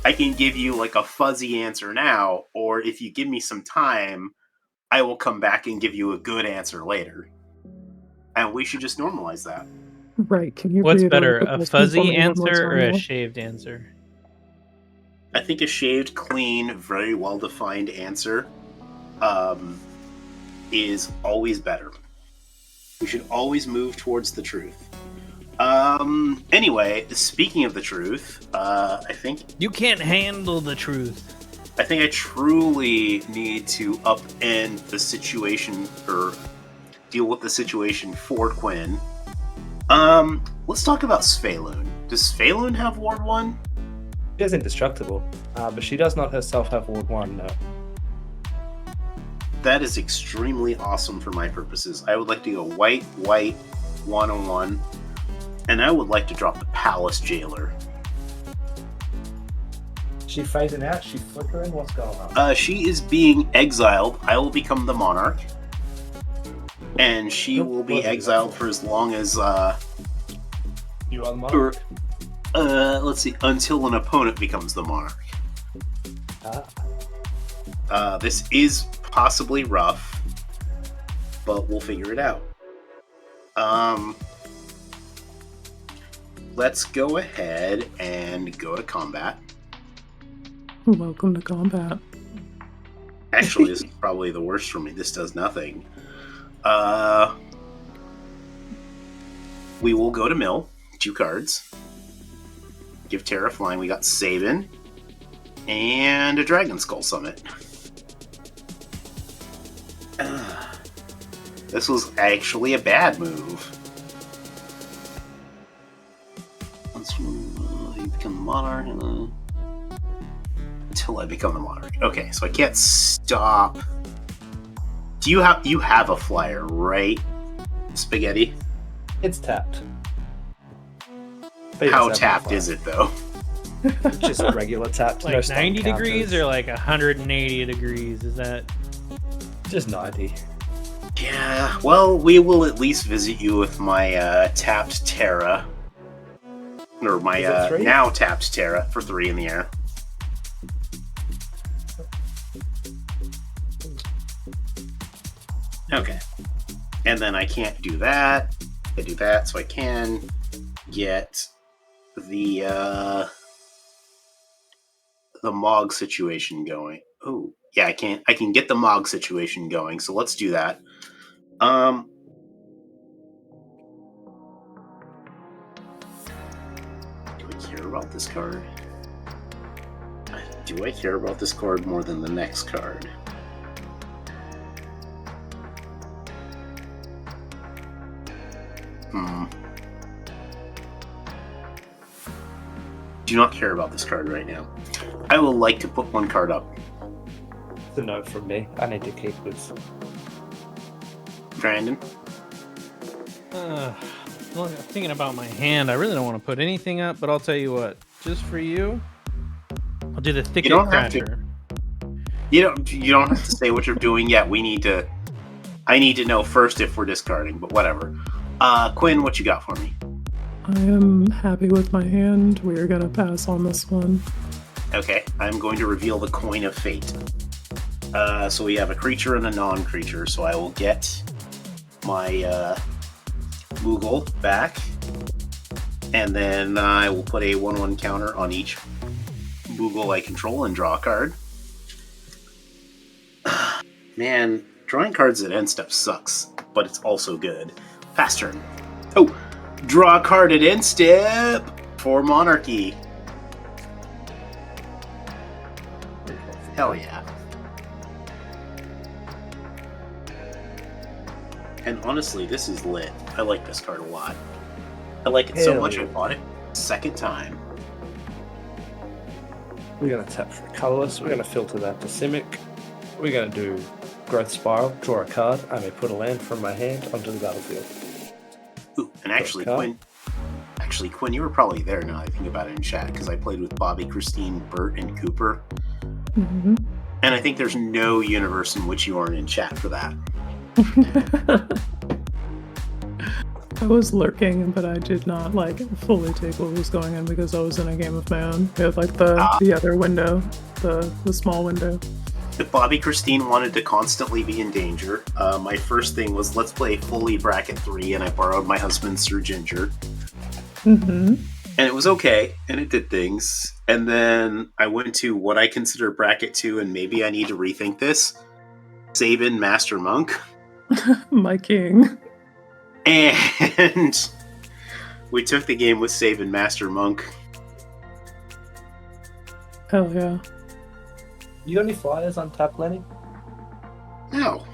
Speaker 6: I can give you, like, a fuzzy answer now, or if you give me some time, I will come back and give you a good answer later. And we should just normalize that.
Speaker 2: Right, can you
Speaker 3: What's
Speaker 2: read
Speaker 3: better,
Speaker 2: the
Speaker 3: a
Speaker 2: question for
Speaker 3: fuzzy
Speaker 2: me one more
Speaker 3: answer or
Speaker 2: time,
Speaker 3: a
Speaker 2: Will?
Speaker 3: shaved answer?
Speaker 6: I think a shaved, clean, very well-defined answer is always better. We should always move towards the truth. Anyway, speaking of the truth, I think
Speaker 3: You can't handle the truth.
Speaker 6: I truly need to upend the situation, or deal with the situation for Quinn. Let's talk about Svalun. Does Svalun have Ward 1?
Speaker 5: She is indestructible, but she does not herself have Ward 1, no.
Speaker 6: That is extremely awesome for my purposes. I would like to go white, 1/1, and I would like to drop the Palace Jailer.
Speaker 5: She phasing out? She flickering? What's going on?
Speaker 6: She is being exiled. I will become the Monarch. And she will be exiled for as long as,
Speaker 5: You are the Monarch?
Speaker 6: let's see, until an opponent becomes the Monarch. This is possibly rough, but we'll figure it out. Let's go ahead and go to combat.
Speaker 2: Welcome to combat.
Speaker 6: Actually, this is probably the worst for me. This does nothing. We will go to mill. 2 cards. Give Terra flying. We got Sabin. And a Dragon Skull Summit. This was actually a bad move. Let's become the Monarch. Until I become the Monarch. Okay, so I can't stop. Do you have a flyer, right? Spaghetti?
Speaker 5: It's tapped.
Speaker 6: How tapped is it, though?
Speaker 5: Just regular tapped.
Speaker 3: Like
Speaker 5: no stun
Speaker 3: 90 degrees
Speaker 5: counters.
Speaker 3: or like 180 degrees? Is that...
Speaker 5: Just 90.
Speaker 6: Yeah, well, we will at least visit you with my tapped Terra. Or my
Speaker 5: Is it 3?
Speaker 6: now tapped Terra for 3 in the air. Okay. And then I can't do that. I do that, so I can get the Mog situation going. Oh, yeah, I can get the Mog situation going, so let's do that. Do I care about this card? Do I care about this card more than the next card? Do not care about this card right now. I will like to put 1 card up.
Speaker 5: It's a no from me. I need to keep this.
Speaker 6: Brandon?
Speaker 3: Well, I'm thinking about my hand. I really don't want to put anything up, but I'll tell you what. Just for you, I'll do the Thicket
Speaker 6: don't have to.
Speaker 3: Crasher.
Speaker 6: You don't have to say what you're doing yet. I need to know first if we're discarding, but whatever. Quinn, what you got for me?
Speaker 2: I am happy with my hand. We are going to pass on this one.
Speaker 6: Okay, I'm going to reveal the Coin of Fate. So we have a creature and a non-creature, so I will get my Moogle back, and then I will put a 1/1 counter on each Moogle I control and draw a card. Man, drawing cards at end step sucks, but it's also good. Fast turn. Oh, draw a card at end step for Monarchy. Hell yeah. And honestly, this is lit. I like this card a lot. I like it so much I bought it second time.
Speaker 5: We're going to tap for a colorless. We're going to filter that to Simic. We're going to do Growth Spiral, draw a card. I may put a land from my hand onto the battlefield.
Speaker 6: Ooh, and actually, Quinn, you were probably there now I think about it in chat, because I played with Bobby, Christine, Bert, and Cooper.
Speaker 2: Mm-hmm.
Speaker 6: And I think there's no universe in which you aren't in chat for that.
Speaker 2: I was lurking, but I did not fully take what was going on because I was in a game of my own. It had the other window, the small window.
Speaker 6: If Bobby Christine wanted to constantly be in danger, my first thing was let's play fully bracket 3, and I borrowed my husband's Sir Ginger.
Speaker 2: Mm-hmm.
Speaker 6: And it was okay, and it did things. And then I went to what I consider bracket 2, and maybe I need to rethink this. Sabin Master Monk.
Speaker 2: My king.
Speaker 6: And we took the game with Sabin Master Monk.
Speaker 2: Hell yeah.
Speaker 5: You got any flyers on tap, Lenny?
Speaker 6: No.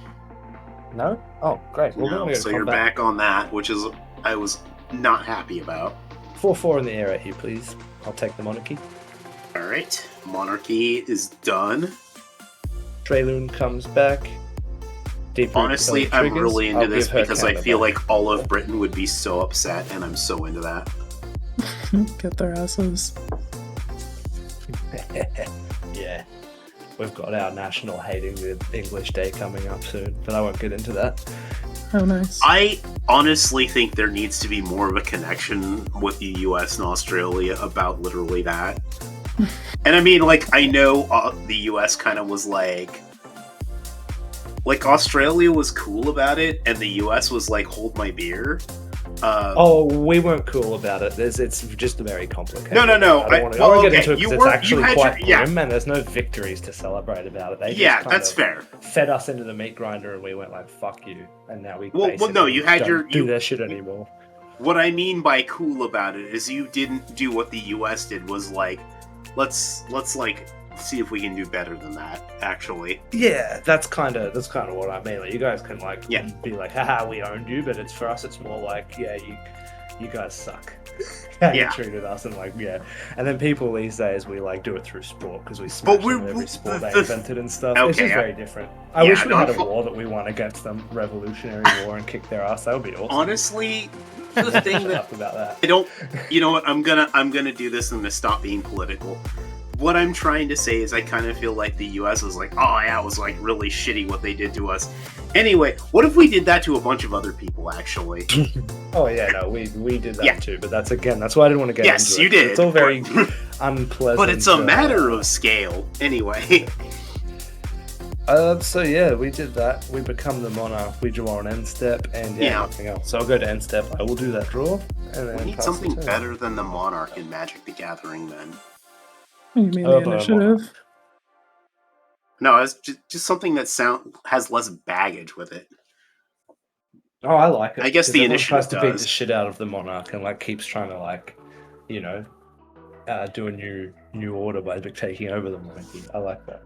Speaker 5: No? Oh, great. Well,
Speaker 6: No, so you're back on that, which is I was not happy about.
Speaker 5: 4/4 in the air at you, please. I'll take the Monarchy.
Speaker 6: Alright, Monarchy is done.
Speaker 5: Treyloon comes back.
Speaker 6: Honestly, I'm really into this because I feel like all of Britain would be so upset, and I'm so into that.
Speaker 2: Get their asses.
Speaker 5: Yeah. We've got our National Hating the English Day coming up soon, but I won't get into that.
Speaker 2: Oh, nice.
Speaker 6: I honestly think there needs to be more of a connection with the US and Australia about literally that. And I mean, I know the US kind of was like Australia was cool about it, and the US was like, hold my beer.
Speaker 5: We weren't cool about it. It's just very complicated.
Speaker 6: No.
Speaker 5: I don't want to get into it because it's actually quite grim,
Speaker 6: yeah.
Speaker 5: and there's no victories to celebrate about it. They just
Speaker 6: that's fair.
Speaker 5: Fed us into the meat grinder, and we went like, "Fuck you," and now we
Speaker 6: no, you had
Speaker 5: don't do that shit anymore.
Speaker 6: What I mean by cool about it is you didn't do what the US did. Was like, let's see if we can do better than that. Actually,
Speaker 5: yeah, that's kind of what I mean. Like, you guys can be like, haha, we owned you, but it's for us. It's more like, yeah, you guys suck. How you treated us, and and then people these days we do it through sport because we smash them every sport they invented and stuff.
Speaker 6: Okay,
Speaker 5: it's just very different. I wish we had a war that we won against them, Revolutionary War, and kicked their ass. That would be awesome.
Speaker 6: Honestly, the thing
Speaker 5: about that.
Speaker 6: I don't. You know what? I'm gonna do this. I'm gonna stop being political. What I'm trying to say is I kind of feel like the US was like, oh yeah, it was really shitty what they did to us. Anyway, what if we did that to a bunch of other people, actually?
Speaker 5: Oh yeah, no, we did that too, but that's why I didn't want to get into it.
Speaker 6: Yes, you did.
Speaker 5: It's all very unpleasant.
Speaker 6: But it's a matter of scale, anyway.
Speaker 5: So yeah, we did that. We become the Monarch, we draw an end step, and nothing else. So I'll go to end step, I will do that draw, and then
Speaker 6: we need something better than the Monarch in Magic the Gathering, then.
Speaker 2: You mean the initiative?
Speaker 6: No, it's just something that has less baggage with it.
Speaker 5: Oh, I like it.
Speaker 6: I guess the initiative
Speaker 5: tries to beat the shit out of the Monarch and keeps trying to do a new order by taking over the Monarchy. I like that.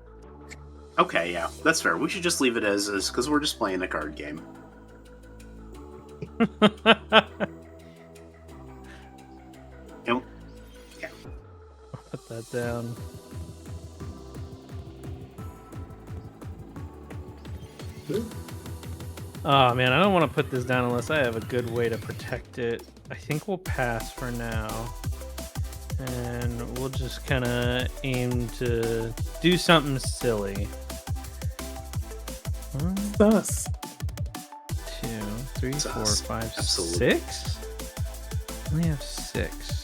Speaker 6: Okay, yeah, that's fair. We should just leave it as is because we're just playing a card game.
Speaker 3: Put that down. Oh man, I don't want to put this down unless I have a good way to protect it. I think we'll pass for now. And we'll just kind of aim to do something silly.
Speaker 2: Thus.
Speaker 3: 2, 3, 4, 5,
Speaker 6: Absolutely.
Speaker 3: 6? I only have 6.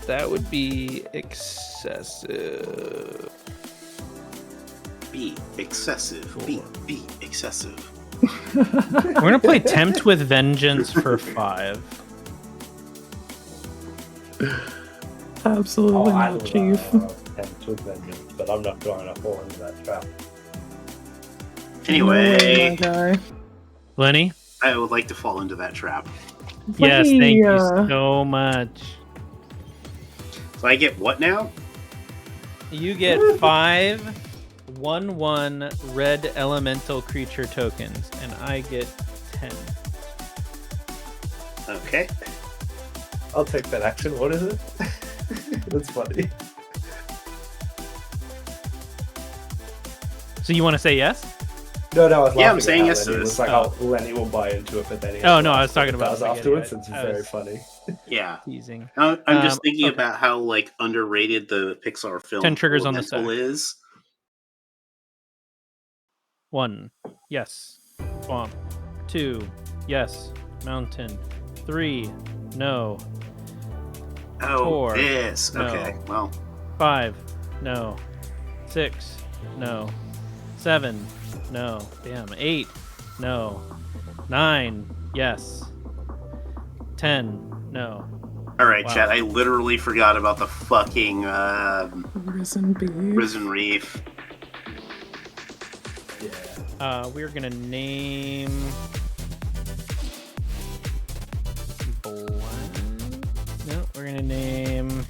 Speaker 3: That would be excessive.
Speaker 6: Be excessive. Be excessive.
Speaker 3: We're gonna play Tempt with Vengeance for 5.
Speaker 2: Absolutely
Speaker 5: I
Speaker 2: not,
Speaker 5: will,
Speaker 2: Chief.
Speaker 5: Tempt with Vengeance, but I'm not going to fall into that trap.
Speaker 2: No way,
Speaker 6: Anyway,
Speaker 2: my guy.
Speaker 3: Lenny?
Speaker 6: I would like to fall into that trap.
Speaker 3: Yes,
Speaker 2: Lenny,
Speaker 3: thank you so much.
Speaker 6: So I get what now?
Speaker 3: You get 5 1/1 red elemental creature tokens, and I get 10.
Speaker 6: Okay.
Speaker 5: I'll take that action. What is it? That's funny.
Speaker 3: So you want to say yes?
Speaker 5: No, I was laughing.
Speaker 6: Yeah, I'm saying
Speaker 5: at
Speaker 6: yes to
Speaker 5: Lenny. It
Speaker 6: this.
Speaker 5: was like, oh, Lenny will buy into it, but then he
Speaker 3: Oh, no, I was talking about
Speaker 5: does
Speaker 3: spaghetti.
Speaker 5: afterwards. It's
Speaker 3: I
Speaker 5: very
Speaker 3: was-
Speaker 5: funny.
Speaker 6: Yeah.
Speaker 3: Teasing.
Speaker 6: I'm just thinking
Speaker 3: okay.
Speaker 6: about how like underrated the Pixar film
Speaker 3: 10 triggers on the
Speaker 6: Elemental
Speaker 3: stack.
Speaker 6: is.
Speaker 3: 1, yes. Swamp. 2, yes. Mountain. 3, no.
Speaker 6: Oh,
Speaker 3: 4,
Speaker 6: this.
Speaker 3: no.
Speaker 6: Okay, well.
Speaker 3: 5, no. 6, no. 7, no. Damn. 8, no. 9, yes. 10, no.
Speaker 6: Alright,
Speaker 3: Wow.
Speaker 6: chat, I literally forgot about the fucking
Speaker 2: Risen Beef.
Speaker 6: Risen Reef.
Speaker 5: Yeah.
Speaker 3: We're gonna name No, we're gonna name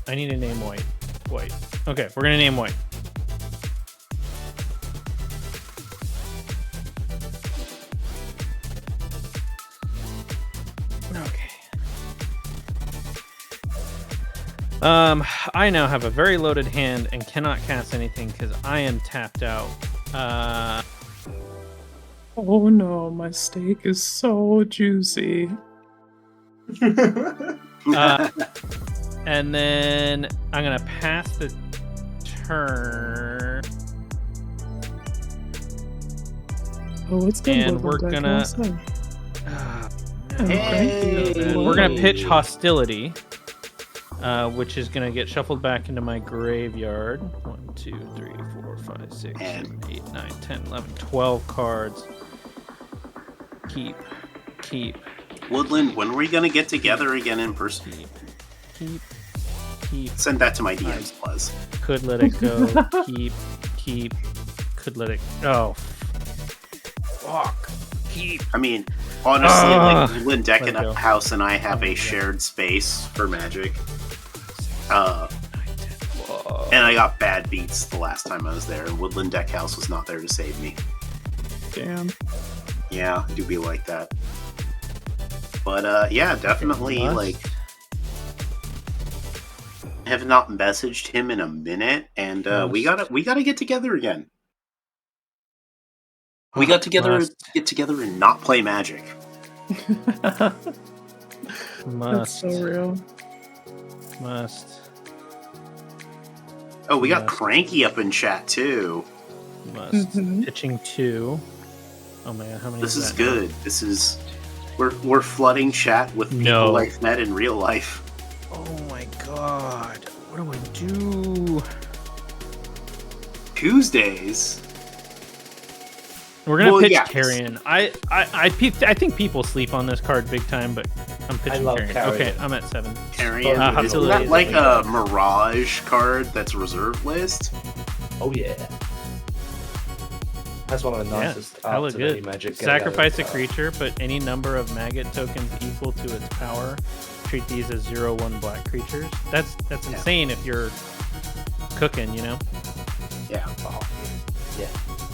Speaker 3: I need to name white. White. Okay, we're gonna name white. Okay. I now have a very loaded hand and cannot cast anything because I am tapped out.
Speaker 2: Oh no, my steak is so juicy.
Speaker 3: And then I'm gonna pass the turn.
Speaker 2: Oh, it's good.
Speaker 3: And we're
Speaker 2: Woodland, I
Speaker 3: gonna-
Speaker 2: can't say.
Speaker 3: Oh,
Speaker 6: Hey!
Speaker 3: we're gonna pitch hostility, which is gonna get shuffled back into my graveyard. 1, 2, 3, 4, 5, 6, 7, 8, 9, 10, 11, 12 cards. Keep.
Speaker 6: Woodland, when are we gonna get together again in person?
Speaker 3: Keep.
Speaker 6: Send that to my DMs, please.
Speaker 3: Could let it go. Keep. Could let it. Oh. Fuck. Keep.
Speaker 6: I mean, honestly, like Woodland
Speaker 3: Let
Speaker 6: Deck
Speaker 3: it
Speaker 6: and
Speaker 3: go.
Speaker 6: House and I have a shared space for Magic. And I got bad beats the last time I was there, and Woodland Deck House was not there to save me.
Speaker 2: Damn.
Speaker 6: Yeah, I do be like that. But yeah, definitely
Speaker 3: Must.
Speaker 6: like I have not messaged him in a minute, and we gotta get together again. We got together get together and not play Magic.
Speaker 2: That's
Speaker 3: Must.
Speaker 2: so real.
Speaker 3: Must.
Speaker 6: Oh, we got
Speaker 3: Yes.
Speaker 6: Cranky up in chat too.
Speaker 3: Must.
Speaker 2: Mhm.
Speaker 3: Pitching 2. Oh my god, how many
Speaker 6: This is
Speaker 3: that now?
Speaker 6: good. This is we're flooding chat with people
Speaker 3: No.
Speaker 6: I've met in real life.
Speaker 3: Oh my god. What do I do?
Speaker 6: Tuesdays.
Speaker 3: We're gonna
Speaker 6: Well,
Speaker 3: pitch
Speaker 6: yeah.
Speaker 3: Carrion. I think people sleep on this card big time, but I'm pitching
Speaker 5: love
Speaker 3: Carrion.
Speaker 5: Carrion.
Speaker 3: Okay, I'm at 7.
Speaker 6: Carrion.
Speaker 5: Uh,
Speaker 6: Isn't
Speaker 3: Hostility
Speaker 6: that
Speaker 3: is
Speaker 6: like
Speaker 3: like-
Speaker 6: a Mirage card that's reserve list?
Speaker 5: Oh yeah. That's one of the
Speaker 3: Yeah,
Speaker 5: nicest
Speaker 3: hella
Speaker 5: arts of any
Speaker 3: good.
Speaker 5: Magic.
Speaker 3: Sacrifice a creature, put any number of maggot tokens equal to its power. Treat these as 0/1 black creatures. That's insane if you're cooking, you know?
Speaker 6: Yeah.
Speaker 5: Oh, yeah,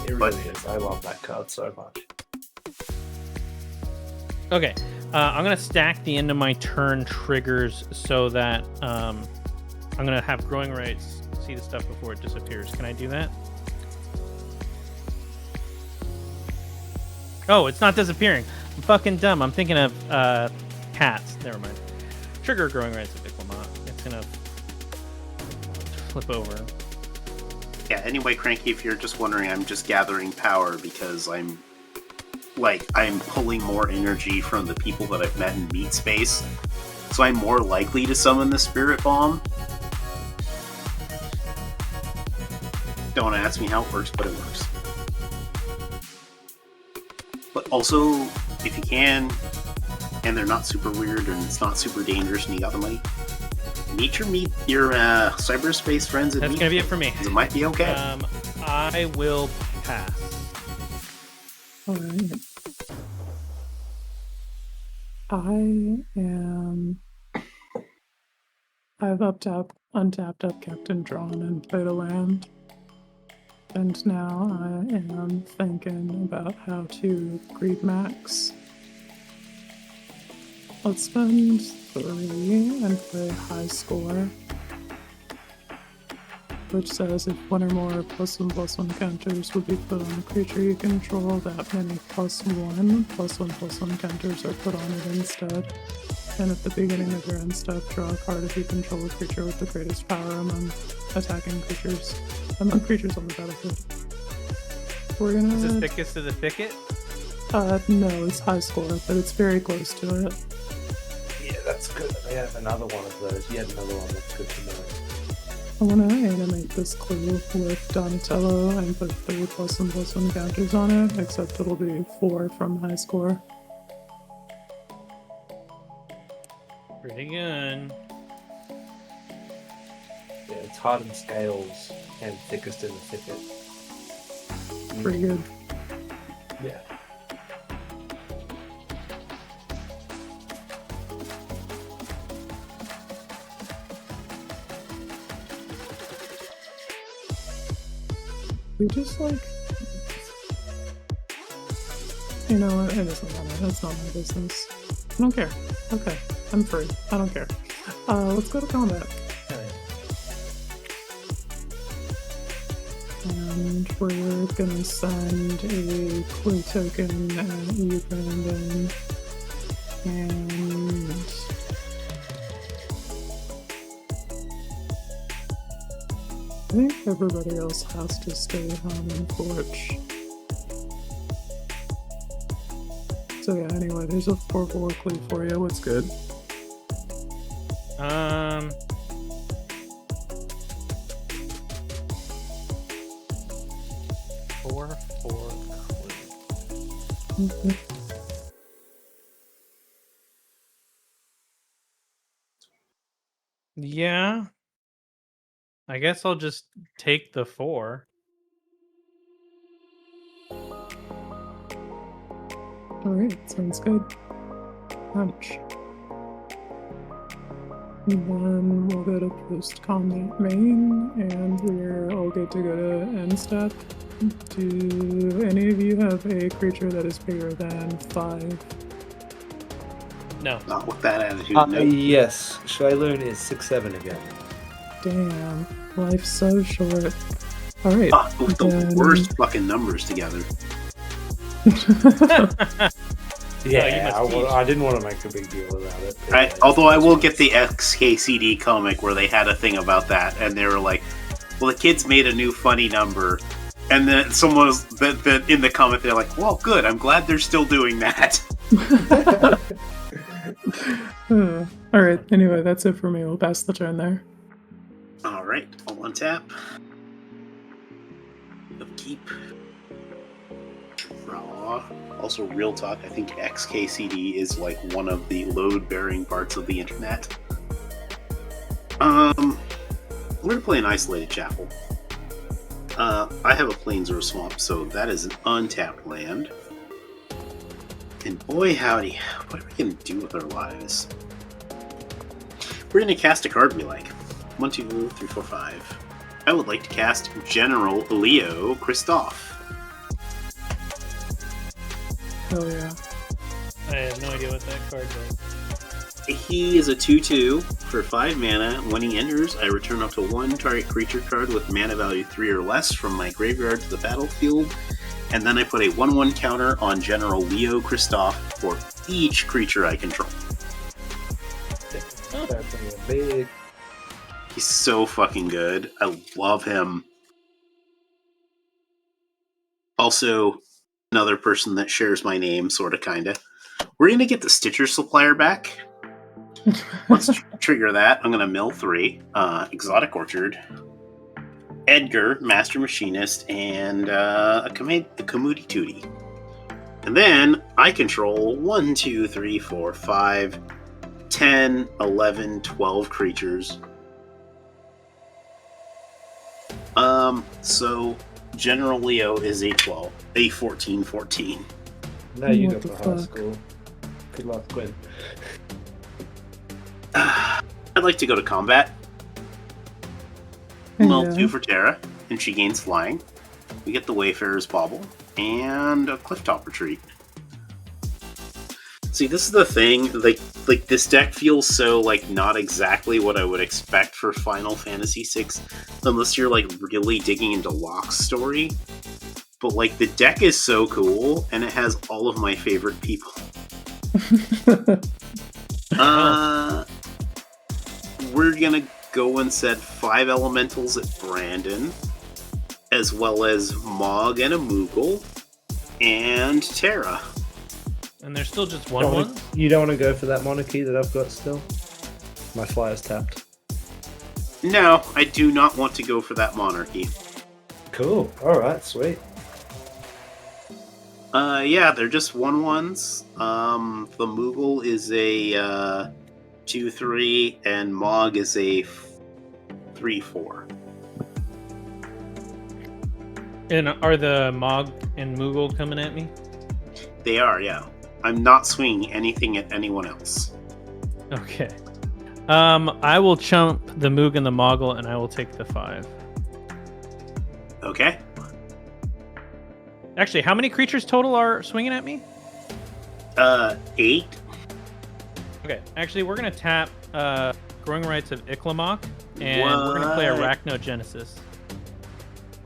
Speaker 5: it
Speaker 6: But-
Speaker 5: really is. I love that card so much.
Speaker 3: Okay, I'm gonna stack the end of my turn triggers so that I'm gonna have growing rights see the stuff before it disappears. Can I do that? Oh, it's not disappearing. I'm fucking dumb. I'm thinking of cats. Never mind. Trigger growing rights if it will not. It's gonna flip over.
Speaker 6: Yeah, anyway, Cranky, if you're just wondering, I'm just gathering power because I'm pulling more energy from the people that I've met in Meat Space. So I'm more likely to summon the Spirit Bomb. Don't ask me how it works, but it works. But also, if you can, and they're not super weird and it's not super dangerous and you got the money, meet your cyberspace friends.
Speaker 3: That's gonna be it for me.
Speaker 6: It might be okay.
Speaker 3: I will pass.
Speaker 2: All right. I've untapped up Captain Drawn and played a land. And now I am thinking about how to greed max. Let's spend 3 and play high score, which says if 1 or more +1/+1 counters would be put on a creature you control, that many +1/+1 counters are put on it instead. And at the beginning of your end step, draw a card if you control a creature with the greatest power among creatures on the battlefield. We're gonna.
Speaker 3: Is this thickest of the thicket?
Speaker 2: No, it's high score, but it's very close to it.
Speaker 5: Yeah, that's good. They have another one of those. Yet another one that's good to know.
Speaker 2: I want to animate this clue with Donatello and put 3 +1/+1 counters on it, except it'll be 4 from high score.
Speaker 3: Pretty good.
Speaker 5: Yeah, it's hardened scales and thickest in the thicket.
Speaker 2: Pretty good.
Speaker 5: Yeah.
Speaker 2: We just you know what? It doesn't matter. That's not my business. I don't care. Okay, I'm free. I don't care. Let's go to combat. And we're gonna send a clue token at you, Brandon. And I think everybody else has to stay home and porch. So yeah, anyway, there's a 4/4 clue for you. What's good?
Speaker 3: 4/4 clue.
Speaker 2: Okay.
Speaker 3: Yeah. I guess I'll just take the 4.
Speaker 2: Alright, sounds good. Punch. And then we'll go to post-combat main, and we're all good to go to end step. Do any of you have a creature that is bigger than 5?
Speaker 3: No.
Speaker 6: Not with that attitude. No.
Speaker 5: Yes, Shailoon is 6/7 again.
Speaker 2: Damn, life's so short. Alright.
Speaker 6: With the worst fucking numbers together.
Speaker 5: Yeah,
Speaker 3: Oh, you must
Speaker 5: I didn't want to make a big deal about it.
Speaker 6: Although I will get the XKCD comic where they had a thing about that, and they were like, "Well, the kids made a new funny number," and then someone was in the comment. They're like, "Well, good. I'm glad they're still doing that."
Speaker 2: Alright, anyway, that's it for me. We'll pass the turn there.
Speaker 6: All right, I'll untap. Keep. Draw. Also, real talk, I think XKCD is like one of the load-bearing parts of the internet. We're gonna play an Isolated Chapel. I have a Plains-Roar Swamp, so that is an untapped land. And boy howdy, what are we gonna do with our lives? We're gonna cast a card we like. 1, 2, 3, 4, 5. I would like to cast General Leo Christoph.
Speaker 2: Oh yeah.
Speaker 3: I have no idea what that card does.
Speaker 6: He is a 2/2 for 5 mana. When he enters, I return up to 1 target creature card with mana value 3 or less from my graveyard to the battlefield. And then I put a 1/1 counter on General Leo Christoph for each creature I control.
Speaker 5: That's big.
Speaker 6: He's so fucking good. I love him. Also, another person that shares my name, sorta, kinda. We're gonna get the Stitcher Supplier back. Let's trigger that. I'm gonna mill 3. Exotic Orchard, Edgar, Master Machinist, and a Kamudi Tootie. And then I control 1, 2, 3, 4, 5, 10, 11, 12 creatures. So General Leo is a 12, a 14-14.
Speaker 5: Now you
Speaker 2: What
Speaker 5: got the
Speaker 2: the
Speaker 5: high
Speaker 2: fuck?
Speaker 5: score. Good luck, Gwen.
Speaker 6: I'd like to go to combat. Well,
Speaker 2: Yeah.
Speaker 6: 2 for Terra, and she gains flying. We get the Wayfarer's Bauble, and a Clifftop Retreat. See, this is the thing, like this deck feels so, like, not exactly what I would expect for Final Fantasy VI, unless you're, like, really digging into Locke's story. But, like, the deck is so cool, and it has all of my favorite people. We're gonna go and set 5 elementals at Brandon, as well as Mog and a Moogle, and Terra.
Speaker 3: And there's still just
Speaker 5: You
Speaker 3: one
Speaker 5: don't
Speaker 3: one?
Speaker 5: wanna- You don't want to go for that monarchy that I've got still? My flyer's tapped.
Speaker 6: No, I do not want to go for that monarchy.
Speaker 5: Cool. Alright, sweet.
Speaker 6: Yeah, they're just 1/1s. The Moogle is a 2/3, and Mog is a 3/4.
Speaker 3: And are the Mog and Moogle coming at me?
Speaker 6: They are, yeah. I'm not swinging anything at anyone else.
Speaker 3: Okay. I will chump the Moog and the Moggle, and I will take the 5.
Speaker 6: Okay.
Speaker 3: Actually, how many creatures total are swinging at me?
Speaker 6: 8.
Speaker 3: Okay, actually, we're gonna tap Growing Rights of Iklamok, and we're gonna play
Speaker 6: What?
Speaker 3: Arachnogenesis.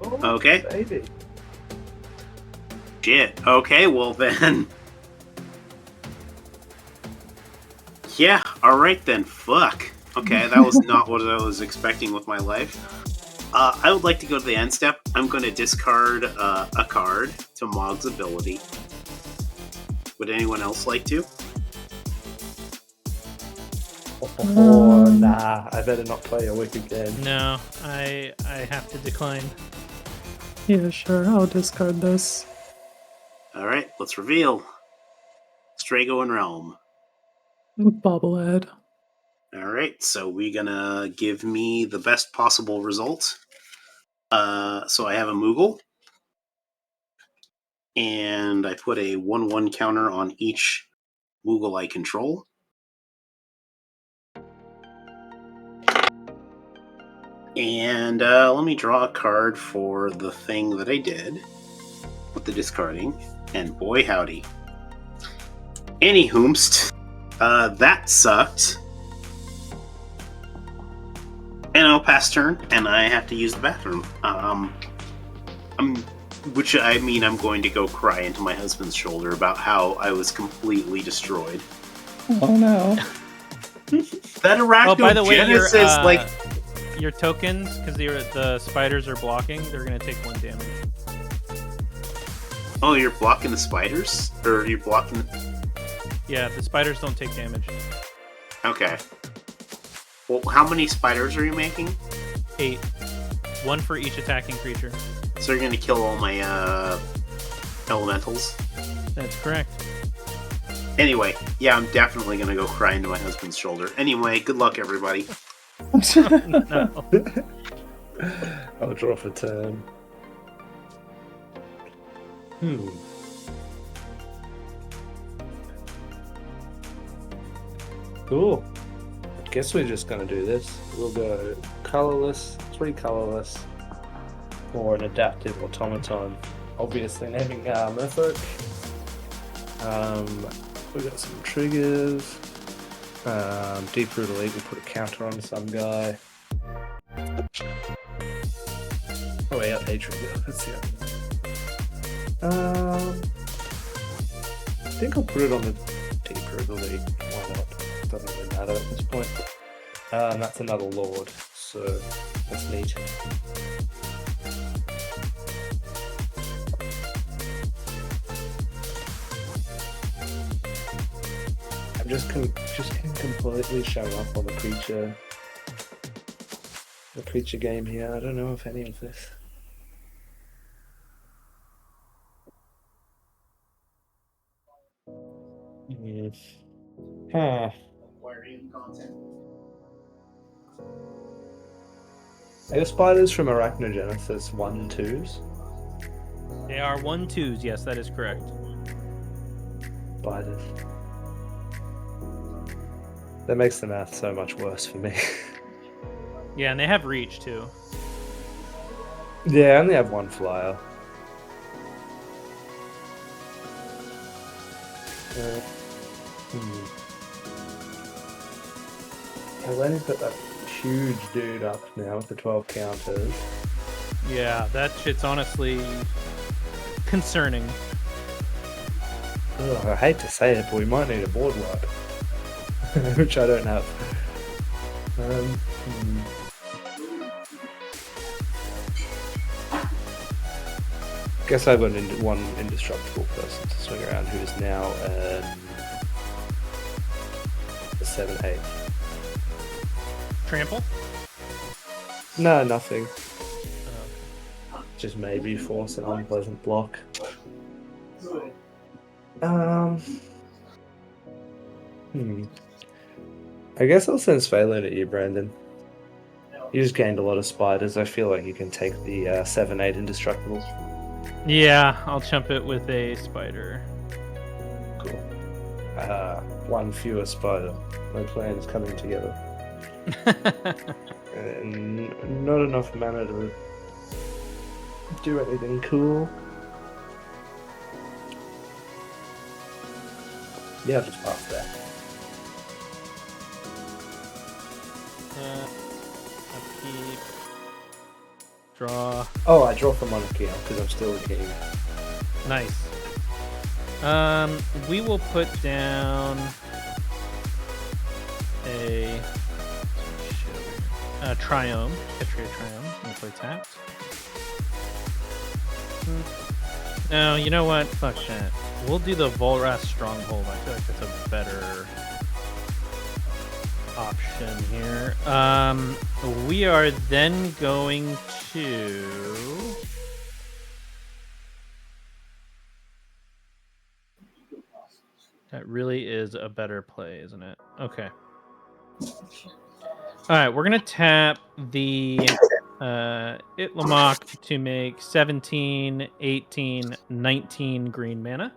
Speaker 5: Oh,
Speaker 6: Okay.
Speaker 5: baby.
Speaker 6: Shit. Okay, well then. Yeah, alright then. Fuck. Okay, that was not what I was expecting with my life. I would like to go to the end step. I'm going to discard a card to Mog's ability. Would anyone else like to?
Speaker 5: Oh, nah. I better not play a wick again.
Speaker 3: No, I have to decline.
Speaker 2: Yeah, sure. I'll discard this.
Speaker 6: Alright, let's reveal. Strago and Realm.
Speaker 2: Bobblehead.
Speaker 6: Alright, so we're gonna give me the best possible result. So I have a Moogle. And I put a 1/1 counter on each Moogle I control. And let me draw a card for the thing that I did with the discarding. And boy howdy. Anyhoomst, that sucked. And I'll pass turn, and I have to use the bathroom. I'm going to go cry into my husband's shoulder about how I was completely destroyed.
Speaker 2: Oh no.
Speaker 6: That
Speaker 3: Oh, by the way,
Speaker 6: Arachnogenesis,
Speaker 3: your tokens, because the spiders are blocking, they're gonna take 1 damage.
Speaker 6: Oh, you're blocking the spiders? Or you're blocking...
Speaker 3: Yeah, the spiders don't take damage.
Speaker 6: Okay. Well, how many spiders are you making?
Speaker 3: 8. 1 for each attacking creature.
Speaker 6: So you're going to kill all my elementals?
Speaker 3: That's correct.
Speaker 6: Anyway, yeah, I'm definitely going to go cry into my husband's shoulder. Anyway, good luck, everybody.
Speaker 3: No.
Speaker 5: I'll draw for turn. Cool. Guess we're just gonna do this. We'll go colorless, 3 colorless, or an adaptive automaton. Obviously naming Merfolk. We got some triggers. Deep Root Elite, we'll put a counter on some guy. Oh yeah, a trigger. That's the other one. I think I'll put it on the Deep Root Elite. Why not? Doesn't really matter at this point. And that's another Lord, so that's neat. I'm just getting completely shown up on the creature game here. I don't know if any of this. Huh.
Speaker 6: Aquarium content.
Speaker 5: Are spiders from Arachnogenesis 1-2s?
Speaker 3: They are 1/2s. Yes, that is correct.
Speaker 5: Spiders. That makes the math so much worse for me.
Speaker 3: Yeah, and they have reach too.
Speaker 5: Yeah, I only have one flyer. I only put that huge dude up now with the 12 counters.
Speaker 3: Yeah, that shit's honestly concerning.
Speaker 5: Ugh, I hate to say it, but we might need a board wipe. Which I don't have. Guess I've got one indestructible person to swing around who is now a 7/8.
Speaker 3: Trample?
Speaker 5: No, nothing. Just maybe force an unpleasant block. I guess I'll send Svalin at you, Brandon. You just gained a lot of spiders. I feel like you can take the 7/8 indestructible.
Speaker 3: Yeah, I'll chump it with a spider.
Speaker 5: Cool. One fewer spider. My plan is coming together. And not enough mana to do anything cool. Yeah, I'll just pass that.
Speaker 3: Upkeep. Draw.
Speaker 5: Oh, I draw from Monarchy because I'm still a king.
Speaker 3: Nice. We will put down a Triome. Petria Triome. I'm gonna play tapped. No, you know what? Fuck that. We'll do the Volras Stronghold. I feel like that's a better option here. We are then going to... That really is a better play, isn't it? Okay. Alright, we're going to tap the Itlamok to make 17, 18, 19 green mana.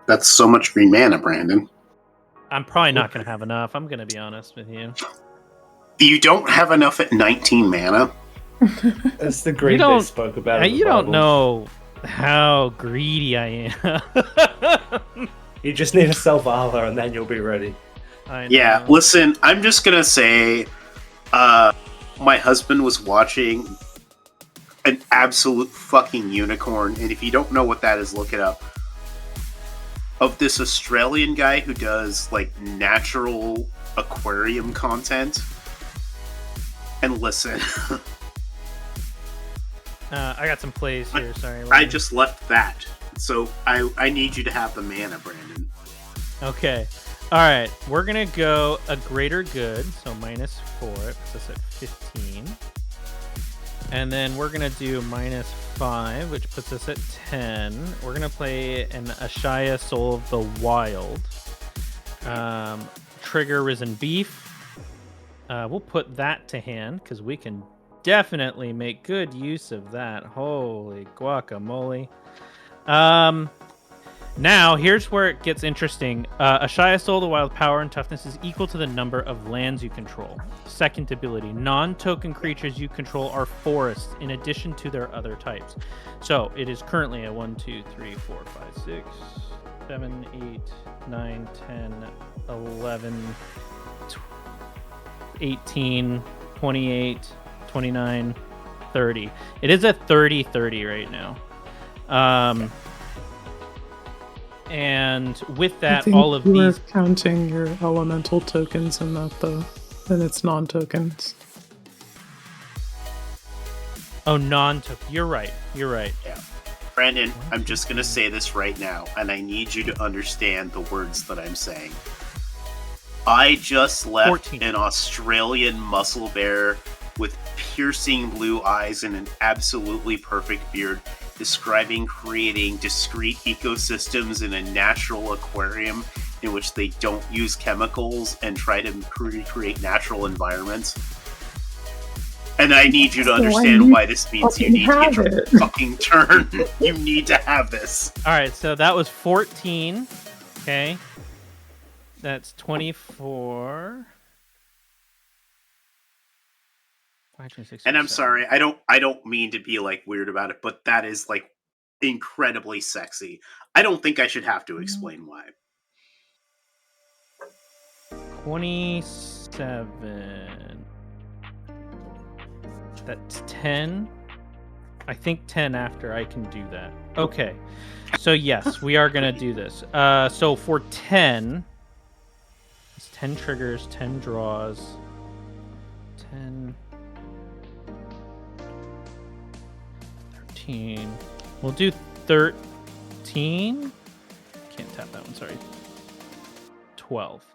Speaker 6: That's so much green mana, Brandon.
Speaker 3: I'm probably not going to have enough. I'm going to be honest with you.
Speaker 6: You don't have enough at 19 mana?
Speaker 5: That's the green they spoke about.
Speaker 3: You don't know how greedy I am.
Speaker 5: You just need a self-armor and then you'll be ready.
Speaker 6: Yeah, listen, I'm just going to say my husband was watching an absolute fucking unicorn, and if you don't know what that is, look it up. Of this Australian guy who does like natural aquarium content. And listen.
Speaker 3: I got some plays here, sorry.
Speaker 6: I just left that. So I need you to have the mana, Brandon.
Speaker 3: Okay. Alright, we're gonna go a greater good, so -4, it puts us at 15. And then we're gonna do -5, which puts us at 10. We're gonna play an Ashaya Soul of the Wild. Trigger Risen Beef. We'll put that to hand, because we can definitely make good use of that. Holy guacamole. Now, here's where it gets interesting. Ashaya Soul of the Wild power and toughness is equal to the number of lands you control. Second ability, non-token creatures you control are forests in addition to their other types. So, it is currently a 1, 2, 3, 4, 5, 6, 7, 8, 9, 10, 11, 18, 28, 29, 30. It is a 30-30 right now. And with that, all of these...
Speaker 2: We're counting your elemental tokens and not then it's non-tokens.
Speaker 3: Oh, non-token. You're right. Yeah.
Speaker 6: Brandon, I'm just going to say this right now, and I need you to understand the words that I'm saying. I just left
Speaker 3: 14.
Speaker 6: An Australian muscle bear with piercing blue eyes and an absolutely perfect beard describing creating discrete ecosystems in a natural aquarium in which they don't use chemicals and try to recreate natural environments. And I need you to understand why this means you need to get your fucking turn. You need to have this.
Speaker 3: All right, so that was 14. Okay. That's 24.
Speaker 6: And I'm sorry, I don't mean to be like weird about it, but that is like incredibly sexy. I don't think I should have to explain why.
Speaker 3: 27. That's 10. I think 10 after I can do that. Okay. So yes, we are going to do this. So for 10, it's 10 triggers, 10 draws, 10, 13. We'll do 13. Can't tap that one, sorry. 12.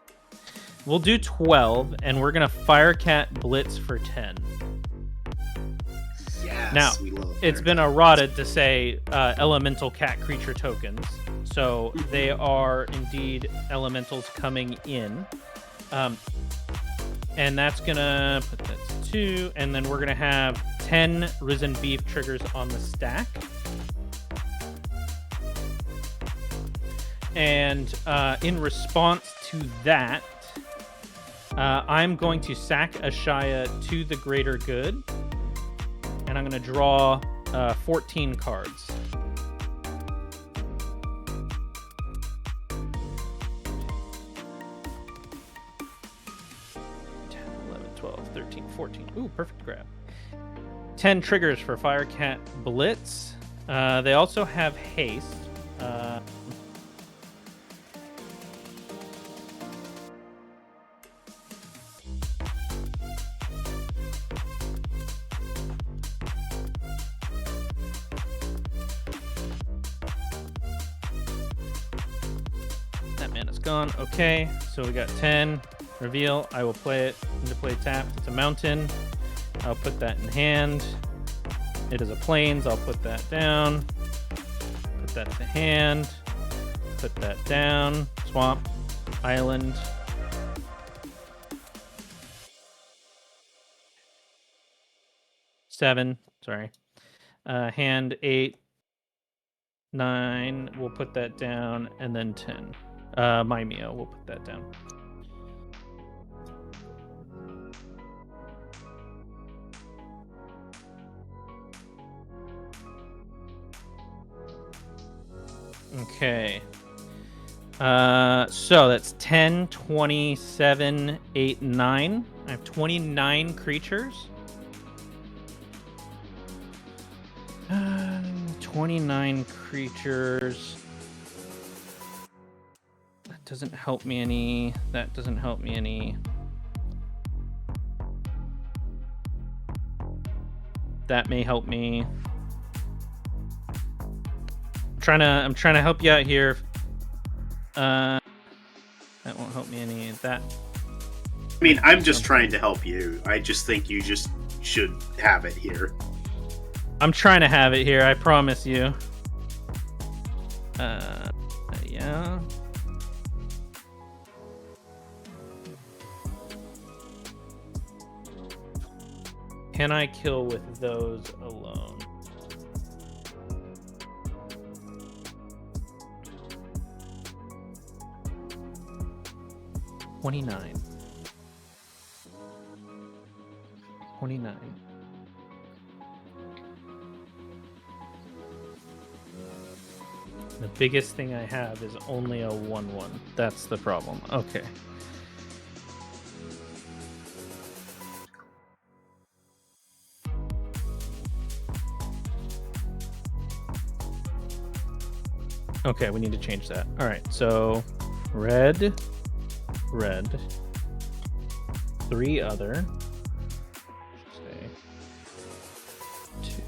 Speaker 3: We'll do 12, and we're going to Firecat Blitz for 10.
Speaker 6: Yes,
Speaker 3: now,
Speaker 6: we love
Speaker 3: it's been errated to say elemental cat creature tokens. So they are indeed elementals coming in. And that's going to put that to 2. And then we're going to have 10 Risen Beef triggers on the stack. And in response to that, I'm going to sack Ashaya to the greater good. And I'm going to draw 14 cards. 10, 11, 12, 13, 14. Ooh, perfect grab. 10 triggers for Firecat Blitz. They also have haste. That mana's gone. Okay, so we got 10. Reveal. I will play it into play tapped. It's a mountain. I'll put that in hand. It is a plains. I'll put that down. Put that to hand. Put that down. Swamp. Island. Seven. Sorry. Hand 8. 9. We'll put that down. And then 10. Mimeo. We'll put that down. Okay. So that's 10, 27, 8, 9. I have 29 creatures. 29 creatures. That doesn't help me any. That doesn't help me any. That may help me. I'm trying to help you out here. That won't help me any. That.
Speaker 6: I mean, I'm just trying to help you. I just think you just should have it here.
Speaker 3: I'm trying to have it here. I promise you. Yeah. Can I kill with those alone? $29. The biggest thing I have is only a 1/1. That's the problem. Okay. Okay, we need to change that. All right, so red, 3 other, say 2,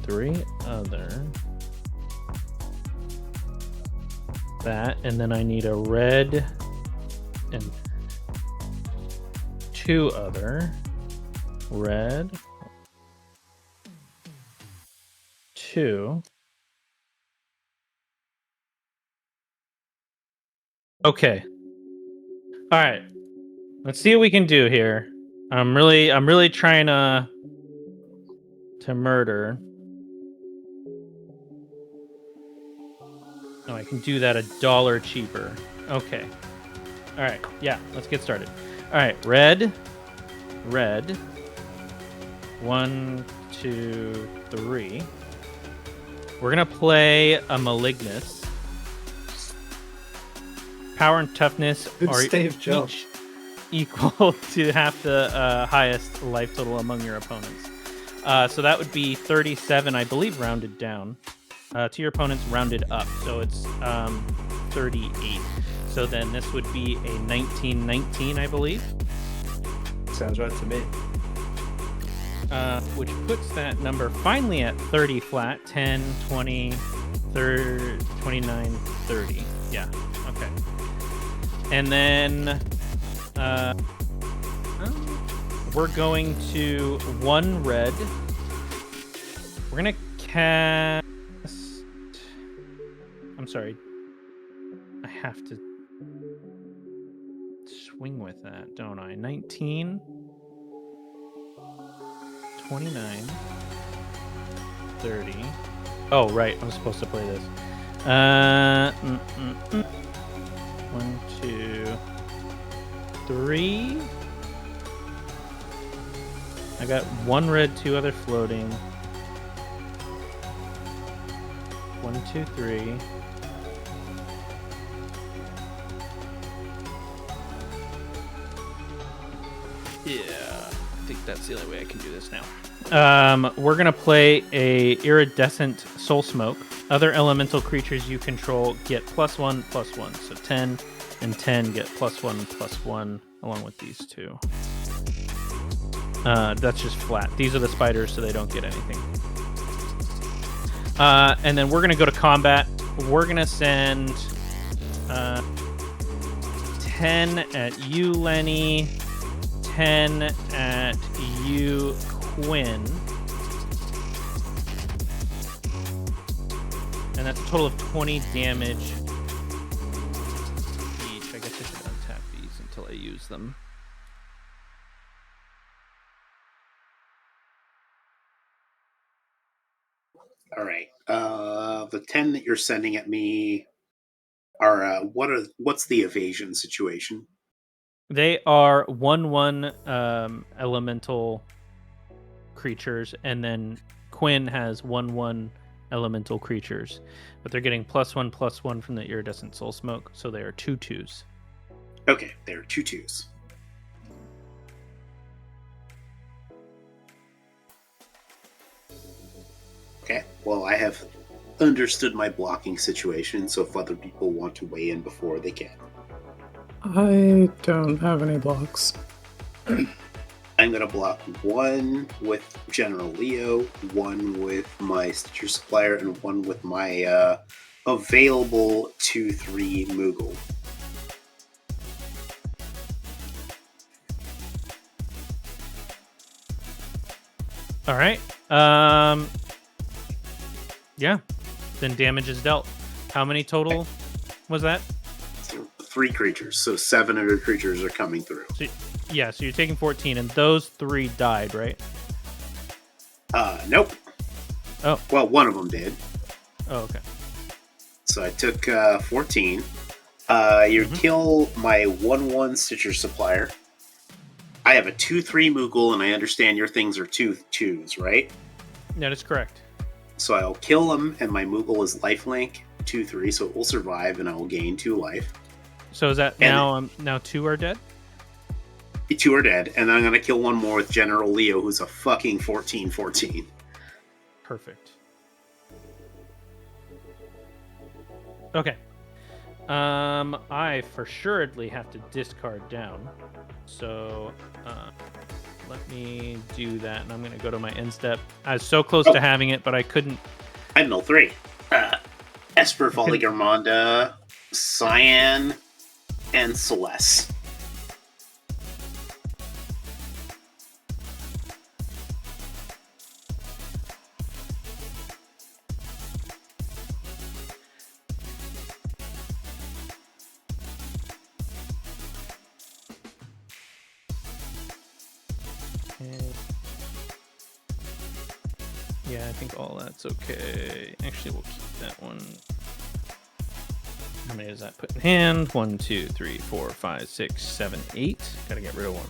Speaker 3: 3 other, that, and then I need a red and 2 other, red, 2, Okay. All right. Let's see what we can do here. I'm really trying to murder. Oh, I can do that $1 cheaper. Okay. All right. Yeah, let's get started. All right. Red. 1, 2, 3. We're gonna play a Malignus. Power and toughness
Speaker 5: Good
Speaker 3: are
Speaker 5: Steve Jobs.
Speaker 3: each equal to half the highest life total among your opponents. So that would be 37, I believe, rounded down. To your opponents, rounded up. So it's 38. So then this would be a 1919, I believe.
Speaker 5: Sounds right to me.
Speaker 3: Which puts that number finally at 30 flat. 10, 20, 30, 29, 30. Yeah, okay. And then we're going to 1 red. We're going to cast... I'm sorry. I have to swing with that, don't I? 19... 29, 30. Oh, right. I'm supposed to play this. 1, 2, 3. I got 1 red, 2 other floating. 1, 2, 3. Yeah. I think that's the only way I can do this now. We're gonna play a iridescent soul smoke. Other elemental creatures you control get +1/+1. So 10 and 10 get +1/+1 along with these two. That's just flat. These are the spiders, so they don't get anything. And then we're gonna go to combat. We're gonna send 10 at you, Lenny. 10 at you, Quinn. And that's a total of 20 damage each. I guess I should untap these until I use them.
Speaker 6: All right. The 10 that you're sending at me are what's the evasion situation?
Speaker 3: They are 1/1 elemental creatures, and then Quinn has 1/1 elemental creatures, but they're getting +1/+1 from the iridescent soul smoke, so they are 2/2s.
Speaker 6: Okay, they're 2/2s. Okay, well, I have understood my blocking situation, so if other people want to weigh in before, they can.
Speaker 2: I don't have any blocks.
Speaker 6: I'm going to block 1 with General Leo, 1 with my Stitcher Supplier, and 1 with my available 2/3 Moogle.
Speaker 3: All right. Yeah. Then damage is dealt. How many total was that?
Speaker 6: 3 creatures, so 7 of your creatures are coming through.
Speaker 3: So, yeah, so you're taking 14, and those 3 died, right?
Speaker 6: Nope.
Speaker 3: Oh.
Speaker 6: Well, one of them did.
Speaker 3: Oh, okay.
Speaker 6: So I took 14. You kill my 1/1 Stitcher Supplier. I have a 2/3 Moogle, and I understand your things are 2/2s, right?
Speaker 3: That is correct.
Speaker 6: So I'll kill him, and my Moogle is lifelink 2/3, so it will survive, and I will gain 2 life.
Speaker 3: So is that now 2 are dead?
Speaker 6: 2 are dead, and I'm gonna kill 1 more with General Leo, who's a fucking 14/14.
Speaker 3: Perfect. Okay. I for suredly have to discard down. So let me do that, and I'm going to go to my end step. I was so close to having it, but I couldn't.
Speaker 6: I mill 3. Esper, Valigarmonda, Cyan, and Celeste.
Speaker 3: And yeah, I think all that's okay. Actually, we'll keep that one. How many does that put in hand? 1, 2, 3, 4, 5, 6, 7, 8. Gotta get rid of one.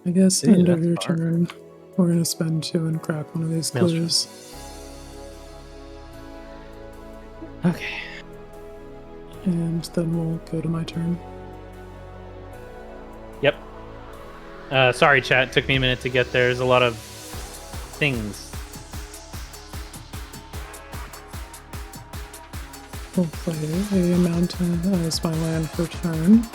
Speaker 2: I guess
Speaker 3: Ooh,
Speaker 2: end of
Speaker 3: that's
Speaker 2: your
Speaker 3: fun.
Speaker 2: turn, we're gonna spend 2 and crack one of these
Speaker 3: Maelstrom.
Speaker 2: clues.
Speaker 3: Okay.
Speaker 2: And then we'll go to my turn.
Speaker 3: Yep. Sorry, chat. It took me a minute to get there. There's a lot of things.
Speaker 2: We'll play a mountain as my land for turn.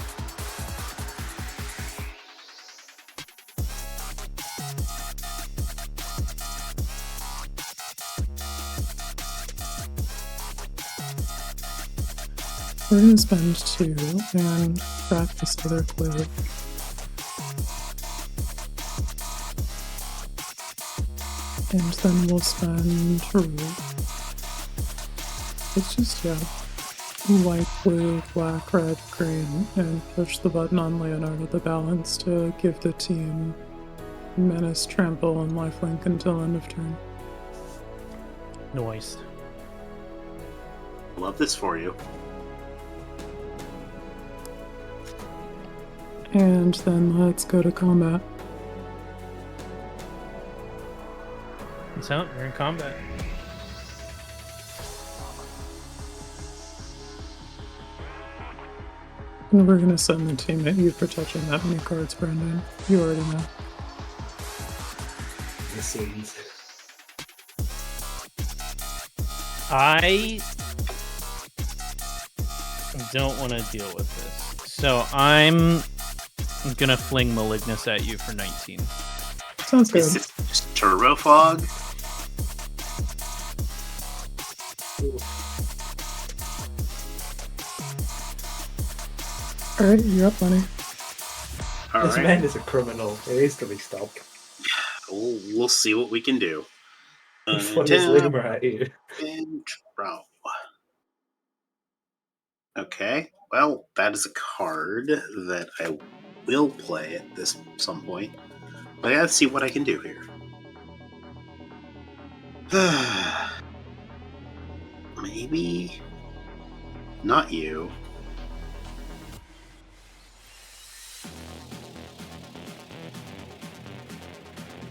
Speaker 2: We're gonna spend 2 and crack this other clue. And then we'll spend 3. It's just, yeah, white, blue, black, red, green, and push the button on Leonardo the Balance to give the team Menace, Trample, and Lifelink until end of turn.
Speaker 3: Noise.
Speaker 6: Love this for you.
Speaker 2: And then let's go to combat.
Speaker 3: It's out. You're in combat.
Speaker 2: And we're gonna send the team at you for touching that many cards, Brendan. You already know.
Speaker 5: The scenes.
Speaker 3: I don't want to deal with this. So I'm gonna fling Malignus at you for 19.
Speaker 2: Sounds good.
Speaker 6: Is this just Turbo Fog?
Speaker 2: Alright, you're up, buddy.
Speaker 6: All
Speaker 5: This
Speaker 6: right.
Speaker 5: man is a criminal. He needs to be stopped.
Speaker 6: We'll see what we can do.
Speaker 5: What is Ligma at you?
Speaker 6: Intro. Okay. Well, that is a card that I will play at this some point. But I gotta see what I can do here. Maybe not you.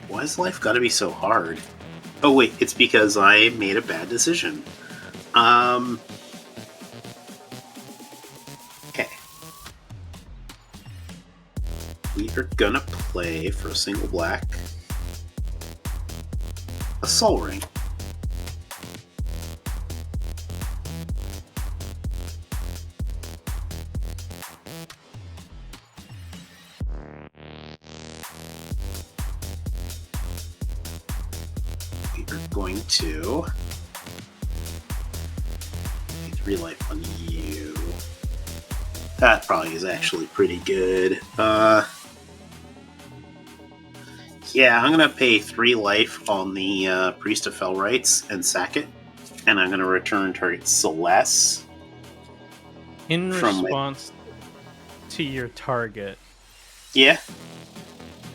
Speaker 6: Why has life gotta be so hard? Oh wait, it's because I made a bad decision. Okay. We are gonna play for a single black a Soul Ring. We are going to pay 3 life on you. That probably is actually pretty good. Yeah, I'm gonna pay 3 life on the Priest of Fell Rights and sack it, and I'm gonna return target Celeste.
Speaker 3: In
Speaker 6: From my-
Speaker 3: response to your target,
Speaker 6: Yeah,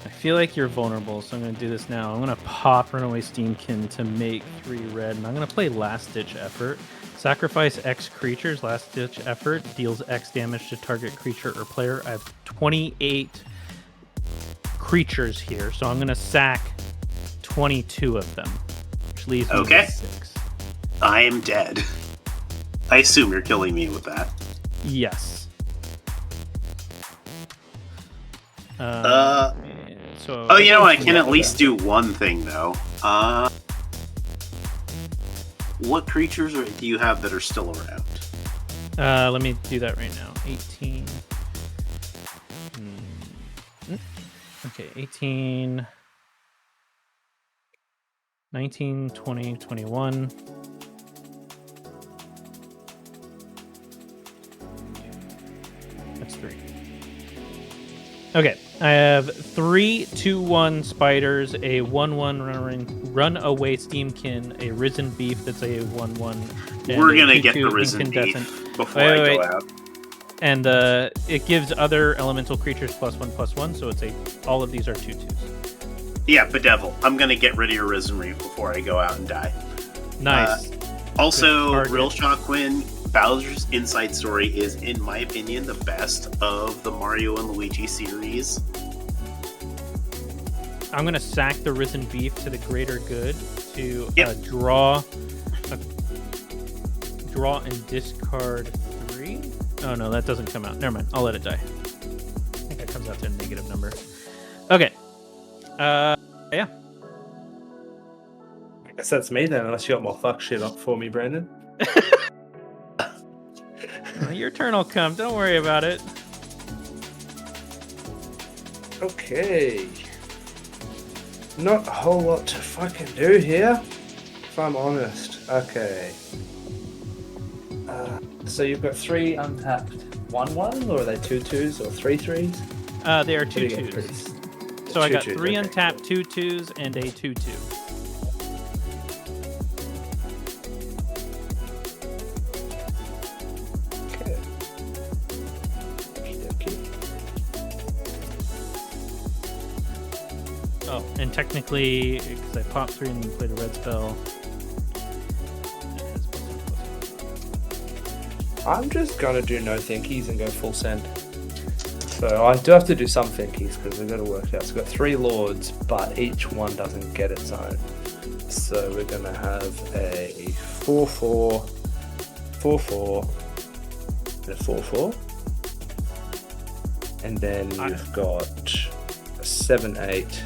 Speaker 3: I feel like you're vulnerable, so I'm going to do this now. I'm going to pop Runaway Steamkin to make 3 red, and I'm going to play Last Ditch Effort. Sacrifice X creatures. Last Ditch Effort deals X damage to target creature or player. I have 28 creatures here, so I'm going to sack 22 of them, which leaves me
Speaker 6: Okay.
Speaker 3: with 6.
Speaker 6: I am dead. I assume you're killing me with that.
Speaker 3: Yes. So
Speaker 6: Oh, you know what? I can at least do one thing, though. What creatures do you have that are still around?
Speaker 3: Let me do that right now. 18. Okay, 18. 19, 20, 21. That's 3. Okay, I have 3 2/1 spiders, a 1/1 runaway steamkin, a risen beef that's a 1/1.
Speaker 6: We're gonna get the risen
Speaker 3: incandescent.
Speaker 6: beef before I go out.
Speaker 3: And it gives other elemental creatures +1/+1, so it's all of these are 2/2s.
Speaker 6: Yeah, Bedevil. I'm gonna get rid of your risen reef before I go out and die.
Speaker 3: Nice.
Speaker 6: Also, Real Shot Quinn, Bowser's Inside Story is, in my opinion, the best of the Mario and Luigi series.
Speaker 3: I'm gonna sack the risen beef to the greater good to
Speaker 6: Yep.
Speaker 3: draw and discard 3. Oh no, that doesn't come out. Never mind. I'll let it die. I think that comes out to a negative number. Okay. Yeah.
Speaker 5: I guess that's me then, unless you got more fuck shit up for me, Brandon.
Speaker 3: Your turn will come. Don't worry about it.
Speaker 5: Okay. Not a whole lot to fucking do here, if I'm honest. Okay. So you've got 3 untapped 1/1s, or are they 2/2s or 3/3s?
Speaker 3: They are
Speaker 5: What do you get,
Speaker 3: 2/2s.
Speaker 5: please?
Speaker 3: So I got
Speaker 5: 2/2s,
Speaker 3: 3
Speaker 5: okay,
Speaker 3: untapped
Speaker 5: cool.
Speaker 3: 2/2s and a 2/2.
Speaker 5: Okay. Okay.
Speaker 3: Oh, and technically, because I popped 3 and then played a red spell.
Speaker 5: I'm just gonna do no thinkies and go full send. So I do have to do some thinkies because I've got to work out. So I've got 3 lords, but each one doesn't get its own. So we're gonna have a 4/4, 4/4, and a 4/4. And then you've got a 7/8,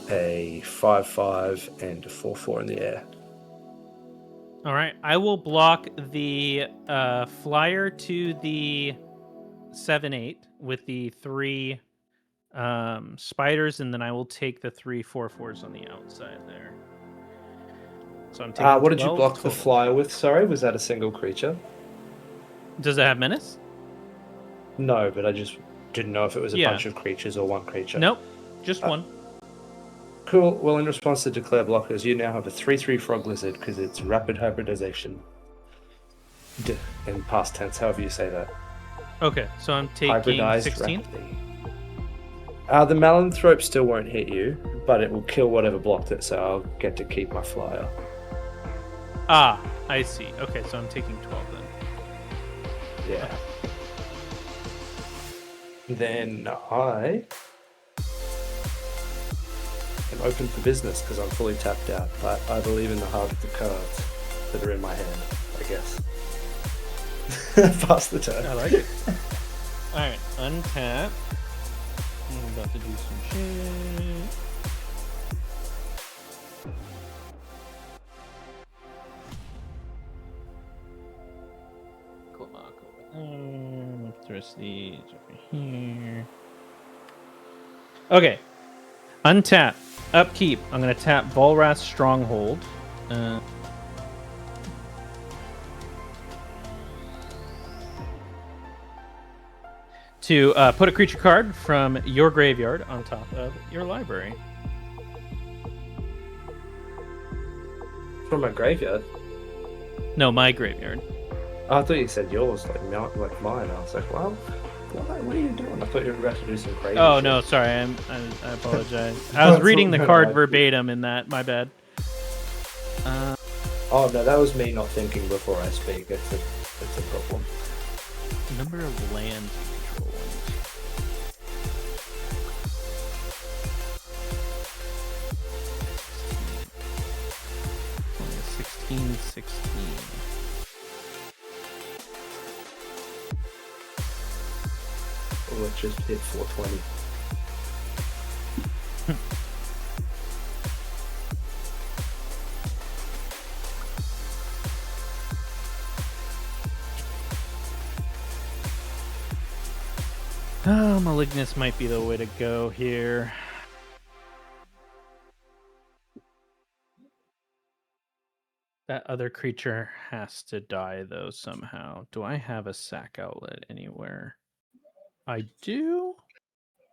Speaker 5: a 5/5, and a 4/4 in the air.
Speaker 3: All right, I will block the flyer to the 7/8 with the 3 spiders, and then I will take the 3 4/4s on the outside there. So I'm taking.
Speaker 5: What did you
Speaker 3: 12
Speaker 5: block the
Speaker 3: total.
Speaker 5: flyer with? Sorry, was that a single creature?
Speaker 3: Does it have menace?
Speaker 5: No, but I just didn't know if it was a
Speaker 3: Yeah.
Speaker 5: bunch of creatures or one creature.
Speaker 3: Nope, just one.
Speaker 5: Cool. Well, in response to declare blockers, you now have a 3/3 frog lizard because it's rapid hybridization. In past tense, however you say that.
Speaker 3: Okay, so I'm taking
Speaker 5: Hybridized
Speaker 3: 16.
Speaker 5: rapidly. The Malanthrope still won't hit you, but it will kill whatever blocked it, so I'll get to keep my flyer.
Speaker 3: Ah, I see. Okay, so I'm taking 12 then.
Speaker 5: Yeah. Then I am open for business because I'm fully tapped out, but I believe in the heart of the cards that are in my hand, I guess. Pass the turn.
Speaker 3: I like it. Alright, untap. I'm about to do some shit. Clock over there. The rest of these over here. Okay. Untap. Upkeep. I'm going to tap Volrath's Stronghold. To put a creature card from your graveyard on top of your library.
Speaker 5: From my graveyard?
Speaker 3: No, my graveyard.
Speaker 5: Oh, I thought you said yours, like mine. I was like, well, what are you doing? I thought you were about to do some crazy
Speaker 3: Oh
Speaker 5: shit.
Speaker 3: no, sorry, I apologize. I was reading the card verbatim in that. My bad.
Speaker 5: Oh no, that was me not thinking before I speak. It's a problem.
Speaker 3: Number of lands you control. 16.
Speaker 5: Oh, it just hit 420.
Speaker 3: Oh, Malignus might be the way to go here. That other creature has to die, though, somehow. Do I have a sack outlet anywhere? I do?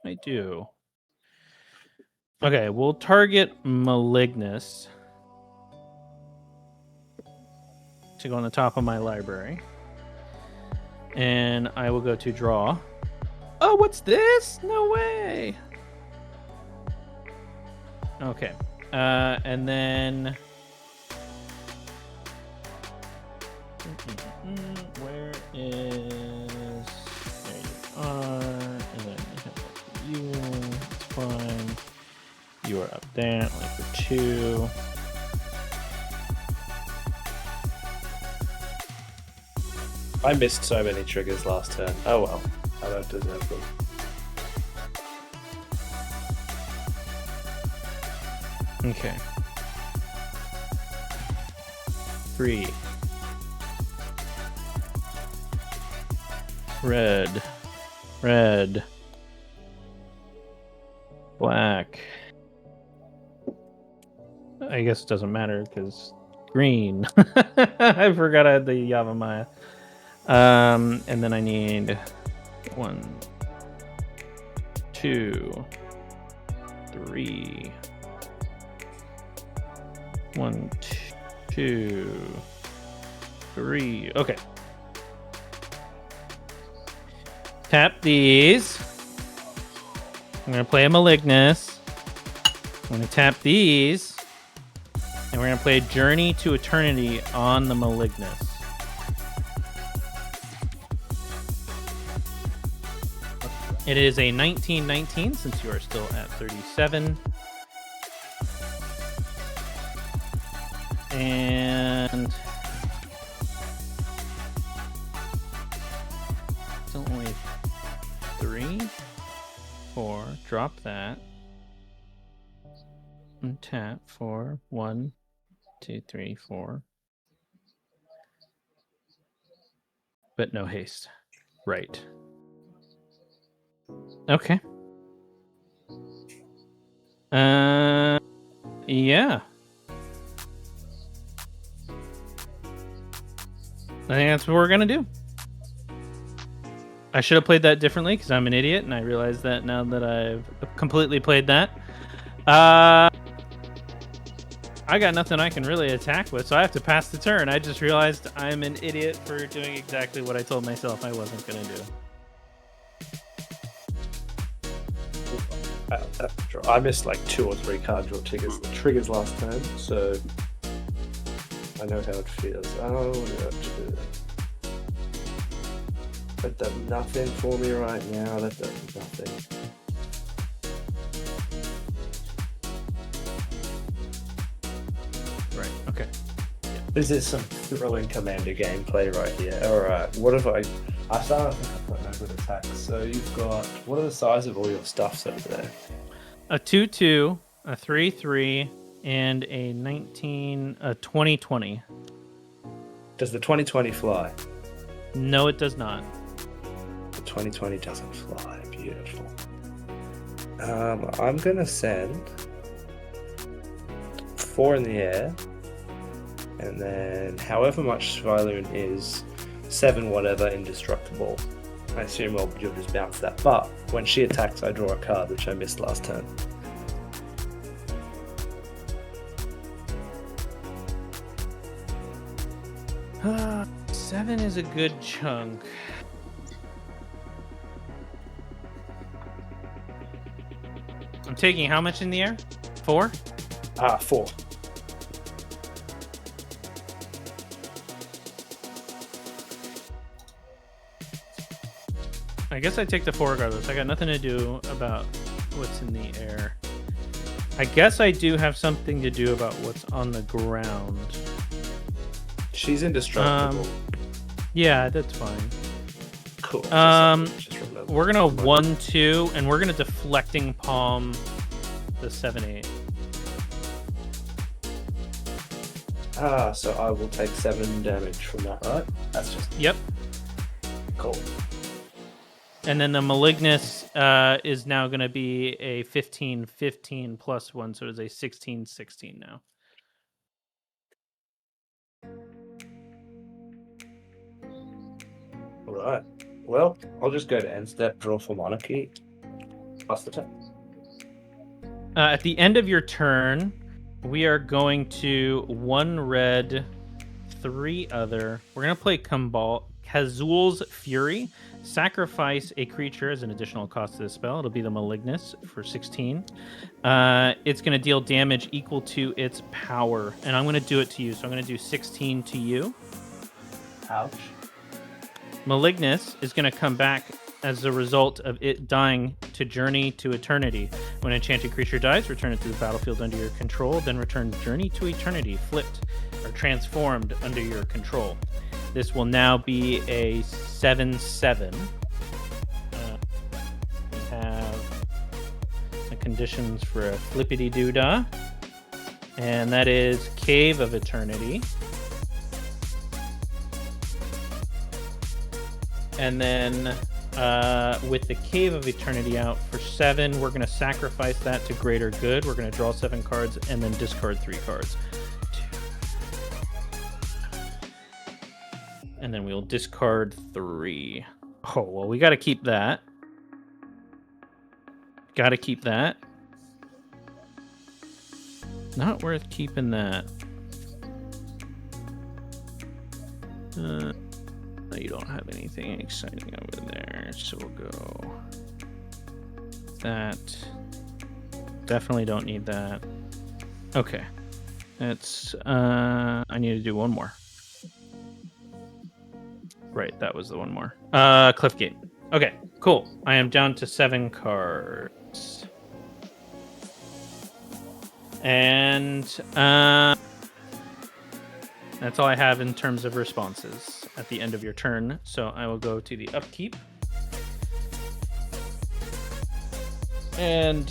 Speaker 3: I do? Okay, we'll target Malignus to go on the top of my library. And I will go to draw. Oh, what's this? No way. Okay. And then... Where is... There you are. And then you have you. It's fine. You are up there, only for 2.
Speaker 5: I missed so many triggers last turn. Oh well, I don't deserve them.
Speaker 3: Okay. 3. Red. Red. Black. I guess it doesn't matter because green. I forgot I had the Yavimaya. And then I need 1, 2, 3. 1, 2, 3. Okay. Tap these. I'm gonna play a Malignus. I'm gonna tap these. And we're gonna play Journey to Eternity on the Malignus. It is a 1919 since you are still at 37. And still only 3, 4. Drop that. And tap for 1, 2, 3, 4. But no haste. Right. Okay. Yeah. I think that's what we're gonna do. I should have played that differently because I'm an idiot, and I realize that now that I've completely played that. I got nothing I can really attack with, so I have to pass the turn. I just realized I'm an idiot for doing exactly what I told myself I wasn't gonna do.
Speaker 5: I missed like 2 or 3 card draw triggers last turn, so I know how it feels. Oh, no, that does nothing for me right now. That does nothing.
Speaker 3: Right. Okay.
Speaker 5: This is some thrilling Commander gameplay right here. Alright, what if I started, I think I've got no good attacks. So you've got, what are the size of all your stuffs over there?
Speaker 3: A 2/2, a 3/3, and a 20/20.
Speaker 5: Does the 20/20 fly?
Speaker 3: No, it does not.
Speaker 5: The 20/20 doesn't fly. Beautiful. I'm gonna send 4 in the air, and then however much Sviloon is, 7 whatever indestructible. I assume you'll just bounce that. But when she attacks, I draw a card, which I missed last turn.
Speaker 3: Seven is a good chunk. I'm taking how much in the air? 4?
Speaker 5: 4.
Speaker 3: I guess I take the 4 regardless. I got nothing to do about what's in the air. I guess I do have something to do about what's on the ground.
Speaker 5: She's indestructible.
Speaker 3: Yeah, that's fine.
Speaker 5: Cool.
Speaker 3: We're gonna 1/2, and we're gonna deflecting palm the 7/8.
Speaker 5: So I will take 7 damage from that, right? That's just
Speaker 3: Yep.
Speaker 5: cool.
Speaker 3: And then the Malignus is now gonna be a 15/15 plus 1, so it's a 16/16 now.
Speaker 5: Alright. Well, I'll just go to end step, draw for Monarchy. Plus the tap.
Speaker 3: At the end of your turn, we are going to 1 red, 3 other. We're going to play Kazul's Fury. Sacrifice a creature as an additional cost to the spell. It'll be the Malignus for 16. It's going to deal damage equal to its power. And I'm going to do it to you. So I'm going to do 16 to you.
Speaker 5: Ouch.
Speaker 3: Malignus is going to come back as a result of it dying to Journey to Eternity. When an enchanted creature dies, return it to the battlefield under your control, then return Journey to Eternity, flipped or transformed under your control. This will now be a 7/7. We have the conditions for a flippity-doo-dah, and that is Cave of Eternity. And then with the Cave of Eternity out for 7, we're going to sacrifice that to Greater Good. We're going to draw 7 cards and then discard 3 cards. And then we'll discard 3. Oh, well, we got to keep that. Got to keep that. Not worth keeping that. No, you don't have anything exciting over there, so we'll go that. Definitely don't need that. Okay. That's I need to do one more. Right, that was the one more. Cliffgate. Okay, cool. I am down to 7 cards. And that's all I have in terms of responses at the end of your turn. So I will go to the upkeep. And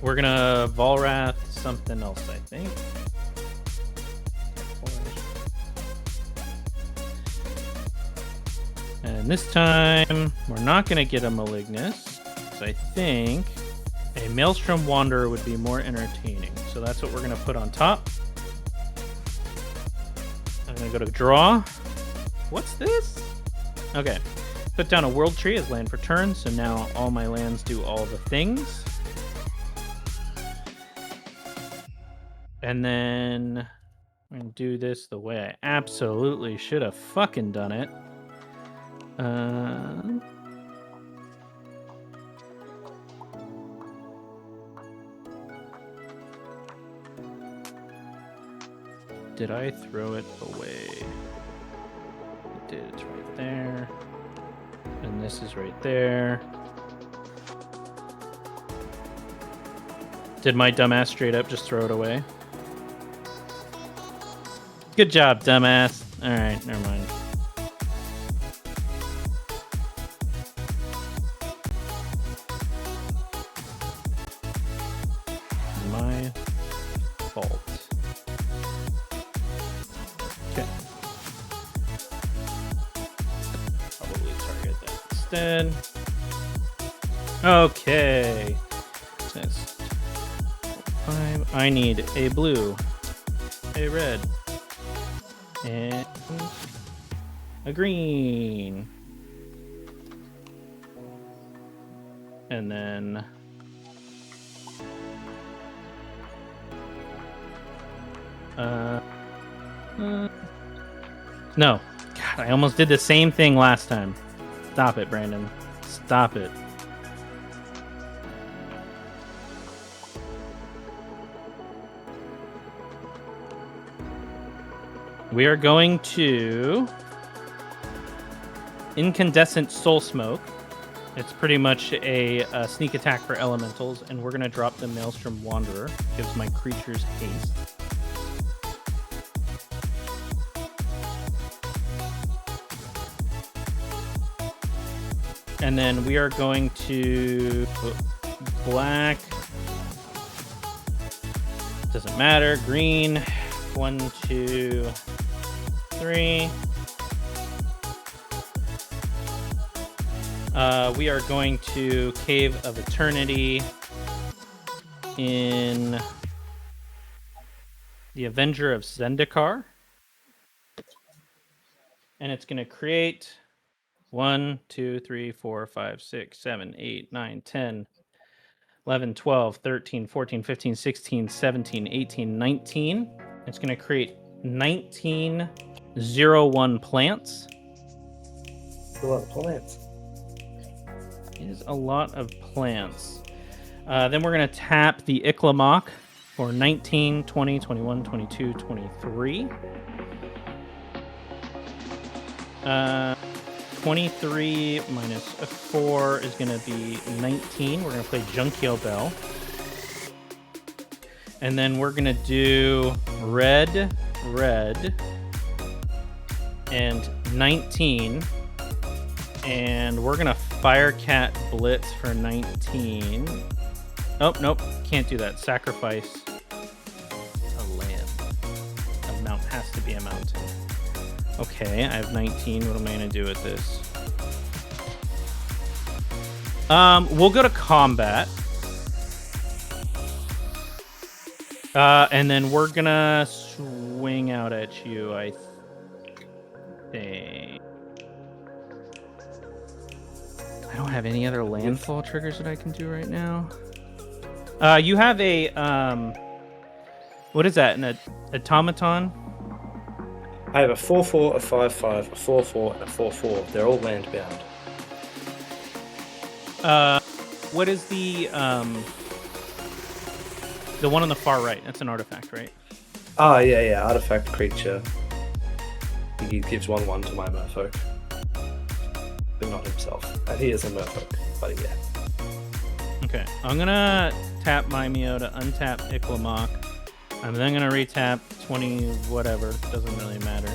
Speaker 3: we're gonna Volrath something else, I think. And this time, we're not going to get a Malignus. So I think a Maelstrom Wanderer would be more entertaining. So that's what we're going to put on top. I'm going to go to draw. What's this? Okay. Put down a World Tree as land for turn. So now all my lands do all the things. And then I'm going to do this the way I absolutely should have fucking done it. Did I throw it away? I did. It's right there. And this is right there. Did my dumbass straight up just throw it away? Good job, dumbass. Alright, never mind. My fault. Okay. Probably target that instead. Okay. Says 5. I need a blue, a red, and a green. And then no. God, I almost did the same thing last time. Stop it, Brandon. Stop it. We are going to Incandescent Soul Smoke. It's pretty much a sneak attack for elementals, and we're going to drop the Maelstrom Wanderer. Gives my creatures haste. And then we are going to black. Doesn't matter. Green. 1, 2, 3. We are going to Cave of Eternity in the Avenger of Zendikar. And it's going to create 1, 2, 3, 4, 5, 6, 7, 8, 9, 10, 11, 12, 13, 14, 15, 16, 17, 18, 19. It's going to create 19 0/1 plants.
Speaker 5: A lot of plants.
Speaker 3: It is a lot of plants. Then we're going to tap the Iklamok for 19, 20, 21, 22, 23. 23 minus 4 is going to be 19. We're going to play Junkio Bell. And then we're going to do red, and 19. And we're going to Firecat Blitz for 19. Oh, nope. Can't do that. Sacrifice a land. A mount has to be a mountain. Okay, I have 19. What am I going to do with this? We'll go to combat. And then we're going to swing out at you, I think. I don't have any other landfall triggers that I can do right now. You have a what is that? An automaton?
Speaker 5: I have a 4/4, a 5/5, a 4/4, and a 4/4. They're all land bound.
Speaker 3: What is the one on the far right? That's an artifact, right?
Speaker 5: Ah, yeah, artifact creature. He gives 1/1 to my merfolk. But not himself. And he is a merfolk, but yeah.
Speaker 3: Okay, I'm gonna tap my Mio to untap Iklamok. I'm then gonna retap 20 whatever, doesn't really matter.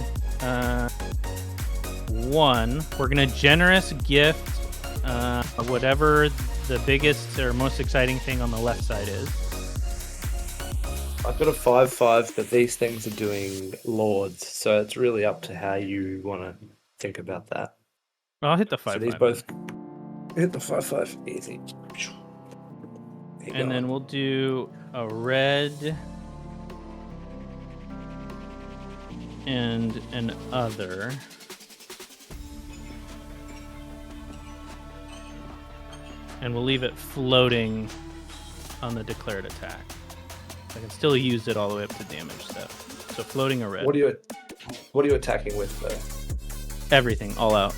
Speaker 3: 1. We're gonna generous gift whatever the biggest or most exciting thing on the left side is.
Speaker 5: I've got a 5/5, but these things are doing lords, so it's really up to how you want to think about that.
Speaker 3: I'll hit the 5.
Speaker 5: So these both hit the 5/5 easy.
Speaker 3: And then we'll do a red and an other. And we'll leave it floating on the declared attack. I can still use it all the way up to damage stuff. So floating a red.
Speaker 5: What are you attacking with though?
Speaker 3: Everything, all out.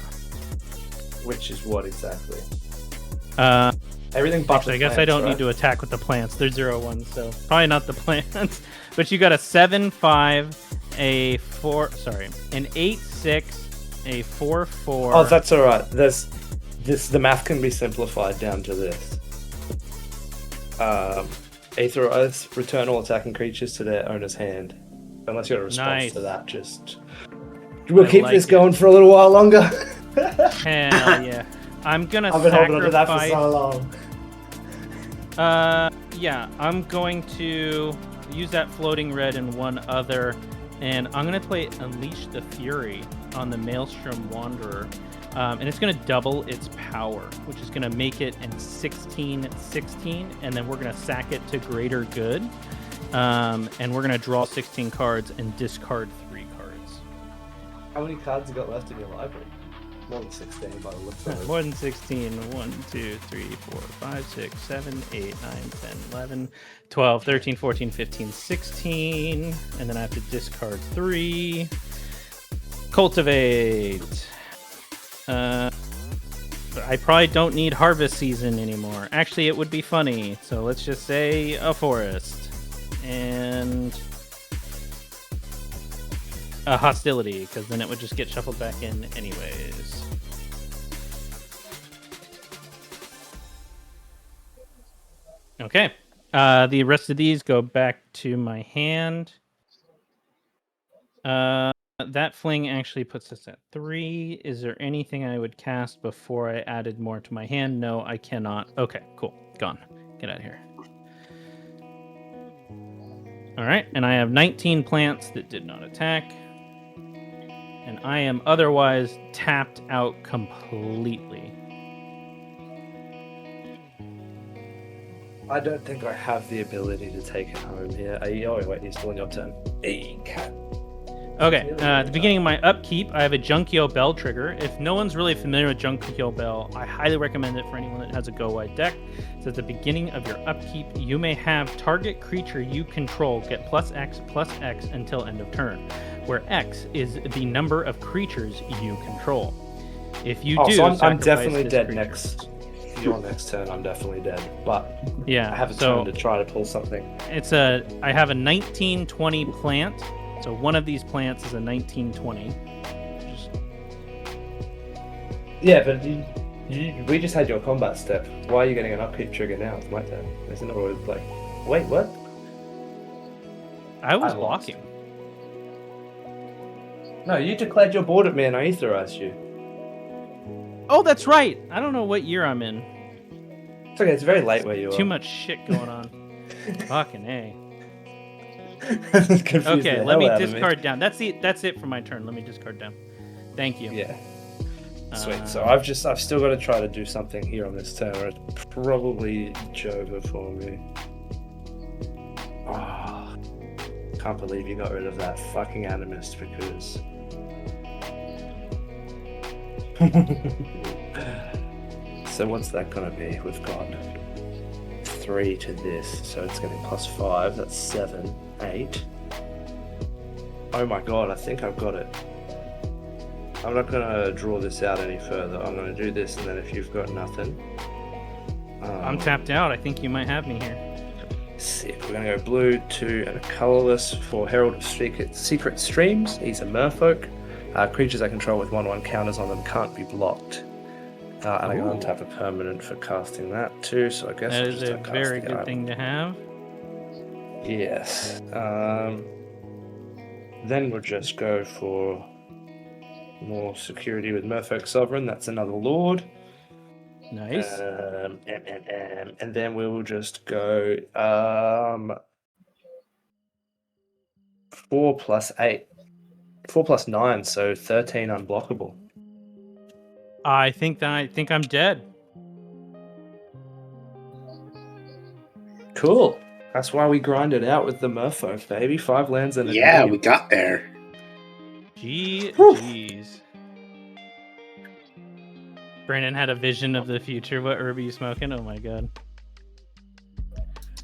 Speaker 5: Which is what exactly?
Speaker 3: Everything
Speaker 5: but
Speaker 3: actually, I guess I don't need to attack with the plants. They're 0/1, so probably not the plants. But you got a 7/5, a 4. Sorry, an 8/6, a 4/4.
Speaker 5: Oh, that's all right. There's this. The math can be simplified down to this. Aether Oaths return all attacking creatures to their owner's hand. Unless you got a response to that, just we'll keep this going for a little while longer.
Speaker 3: Hell yeah! I'm gonna
Speaker 5: I've been holding on to that for
Speaker 3: sacrifice.
Speaker 5: so long.
Speaker 3: Yeah, I'm going to use that floating red and one other, and I'm gonna play Unleash the Fury on the Maelstrom Wanderer. And it's going to double its power, which is going to make it in 16/16, and then we're going to sack it to Greater Good. And we're going to draw 16 cards and discard 3 cards.
Speaker 5: How many cards you got left in your library? More than 16 by the looks of it.
Speaker 3: More than 16. 1, 2, 3, 4, 5, 6, 7, 8, 9, 10, 11, 12, 13, 14, 15, 16. And then I have to discard 3. Cultivate. I probably don't need harvest season anymore. Actually, it would be funny. So let's just say a forest. And a hostility, because then it would just get shuffled back in anyways. Okay. The rest of these go back to my hand. That fling actually puts us at 3. Is there anything I would cast before I added more to my hand? No, I cannot. Okay, cool. Gone. Get out of here. All right, and I have 19 plants that did not attack. And I am otherwise tapped out completely.
Speaker 5: I don't think I have the ability to take it home here. Oh, wait, you're still on your turn. Hey, cat.
Speaker 3: Okay, at the beginning of my upkeep, I have a Junkio Bell trigger. If no one's really familiar with Junkio Bell, I highly recommend it for anyone that has a go-wide deck. So at the beginning of your upkeep, you may have target creature you control get +X until end of turn, where X is the number of creatures you control. If you do,
Speaker 5: so I'm
Speaker 3: sacrifice
Speaker 5: definitely
Speaker 3: this
Speaker 5: dead
Speaker 3: creature.
Speaker 5: next. Your next turn, I'm definitely dead. But
Speaker 3: Yeah,
Speaker 5: I have a
Speaker 3: so
Speaker 5: turn to try to pull something.
Speaker 3: I have a 1920 plant. So one of these plants is a 1920.
Speaker 5: Yeah, but we just had your combat step. Why are you getting an upkeep trigger now? It's my turn. Isn't it always like, wait, what?
Speaker 3: I was
Speaker 5: I lost.
Speaker 3: blocking.
Speaker 5: No, you declared your board at me and I authorized you.
Speaker 3: Oh, that's right. I don't know what year I'm in.
Speaker 5: It's okay, it's very late where you are.
Speaker 3: Too much shit going on. Fucking A.
Speaker 5: Confused
Speaker 3: Okay,
Speaker 5: the
Speaker 3: let me
Speaker 5: hell out of
Speaker 3: discard down. That's it for my turn. Let me discard down. Thank you.
Speaker 5: Yeah. Sweet. So I've still got to try to do something here on this turn. Or it's probably Jova for me. Oh, can't believe you got rid of that fucking Animist because. So what's that gonna be? We've got 3 to this, so it's gonna be +5. That's 7, 8. Oh my god! I think I've got it. I'm not gonna draw this out any further. I'm gonna do this, and then if you've got nothing,
Speaker 3: I'm tapped out. I think you might have me here.
Speaker 5: Sick. We're gonna go blue, 2, and a colorless for Herald of Secret Streams. He's a merfolk. Creatures I control with 1/1 counters on them can't be blocked. And I can untap a permanent for casting that too. So I guess
Speaker 3: That
Speaker 5: I'll
Speaker 3: is
Speaker 5: just
Speaker 3: a
Speaker 5: cast
Speaker 3: very
Speaker 5: the
Speaker 3: good
Speaker 5: item.
Speaker 3: thing to have.
Speaker 5: Yes. Then we'll just go for more security with Merfolk Sovereign. That's another Lord.
Speaker 3: Nice.
Speaker 5: And then we will just go 4 + 8. 4 + 9, so 13 unblockable.
Speaker 3: I think I'm dead.
Speaker 5: Cool. That's why we grinded out with the Merfolk, baby. 5 lands and a
Speaker 6: Yeah,
Speaker 5: green.
Speaker 6: we got there.
Speaker 3: GG's. Brandon had a vision of the future. What herb are you smoking? Oh my god.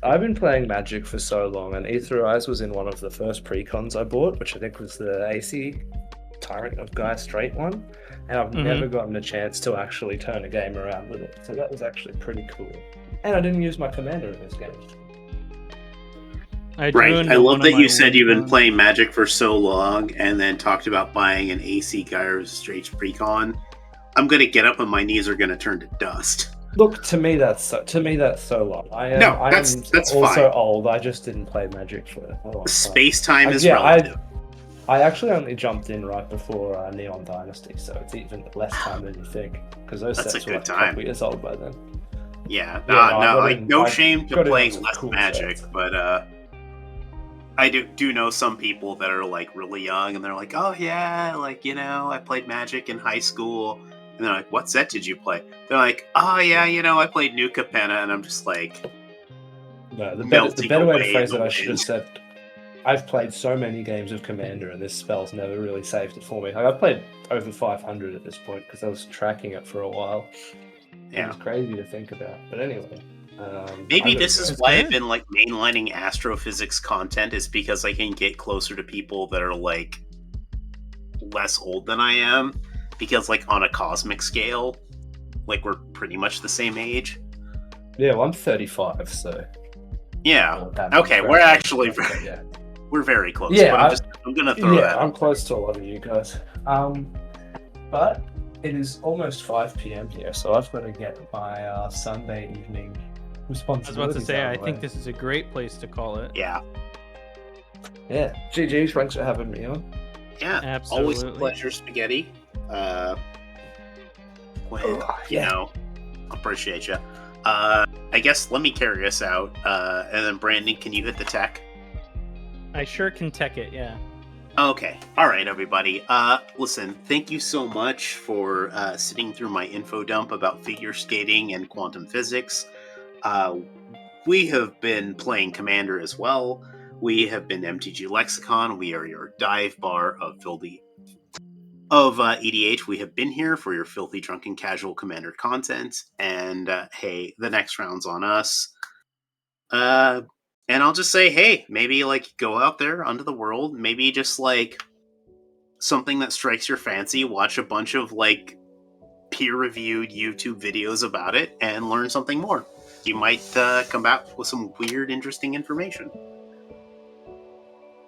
Speaker 5: I've been playing Magic for so long, and Aetherize was in one of the first precons I bought, which I think was the AC Tyrant of Gaia Straight one, and I've never gotten a chance to actually turn a game around with it, so that was actually pretty cool. And I didn't use my commander in this game.
Speaker 3: I
Speaker 6: love that you said you've been playing Magic for so long and then talked about buying an AC Gaia Straight Precon. I'm gonna get up and my knees are gonna turn to dust.
Speaker 5: Look, to me that's so long. That's also
Speaker 6: fine.
Speaker 5: Old. I just didn't play Magic for a long time.
Speaker 6: Space time is relative.
Speaker 5: I actually only jumped in right before Neon Dynasty, so it's even less time than you think, because those
Speaker 6: That's
Speaker 5: sets
Speaker 6: a
Speaker 5: were
Speaker 6: good
Speaker 5: like a
Speaker 6: time.
Speaker 5: couple years old by then.
Speaker 6: Yeah,
Speaker 5: I
Speaker 6: no shame to
Speaker 5: got in
Speaker 6: playing
Speaker 5: some
Speaker 6: less
Speaker 5: cool
Speaker 6: Magic,
Speaker 5: sets.
Speaker 6: but I do know some people that are like really young and they're like, oh yeah, like, you know, I played Magic in high school. And they're like, what set did you play? They're like, oh yeah, you know, I played New Capenna. And I'm just like,
Speaker 5: No, the
Speaker 6: melting
Speaker 5: better way to
Speaker 6: away
Speaker 5: phrase
Speaker 6: in
Speaker 5: it,
Speaker 6: the
Speaker 5: I should have
Speaker 6: wind.
Speaker 5: said, I've played so many games of Commander, and this spell's never really saved it for me. Like, I've played over 500 at this point because I was tracking it for a while.
Speaker 6: Yeah.
Speaker 5: It's crazy to think about, but anyway.
Speaker 6: Maybe this is why I've been like mainlining astrophysics content, is because I can get closer to people that are like less old than I am, because like on a cosmic scale, like we're pretty much the same age.
Speaker 5: Yeah, well, I'm 35, so
Speaker 6: yeah. Okay, we're actually we're very close.
Speaker 5: Yeah,
Speaker 6: but I'm gonna throw that.
Speaker 5: I'm close to a lot of you guys. But it is almost 5 p.m. here, so I've got to get my Sunday evening responsibilities.
Speaker 3: I was about to say,
Speaker 5: out
Speaker 3: I
Speaker 5: of the
Speaker 3: think
Speaker 5: way.
Speaker 3: this is a great place to call it.
Speaker 6: Yeah.
Speaker 5: Yeah. GG's, thanks for having me on.
Speaker 6: Yeah,
Speaker 3: absolutely.
Speaker 6: Always a pleasure, Spaghetti. You know, appreciate you. I guess let me carry us out, and then Brandon, can you hit the tech?
Speaker 3: I sure can tech it, yeah.
Speaker 6: Okay. All right, everybody. Listen, thank you so much for sitting through my info dump about figure skating and quantum physics. We have been playing Commander as well. We have been MTG Lexicon. We are your dive bar of EDH. We have been here for your filthy, drunken, casual Commander content. And hey, the next round's on us. And I'll just say, hey, maybe like go out there onto the world. Maybe just like something that strikes your fancy. Watch a bunch of like peer-reviewed YouTube videos about it and learn something more. You might come back with some weird, interesting information.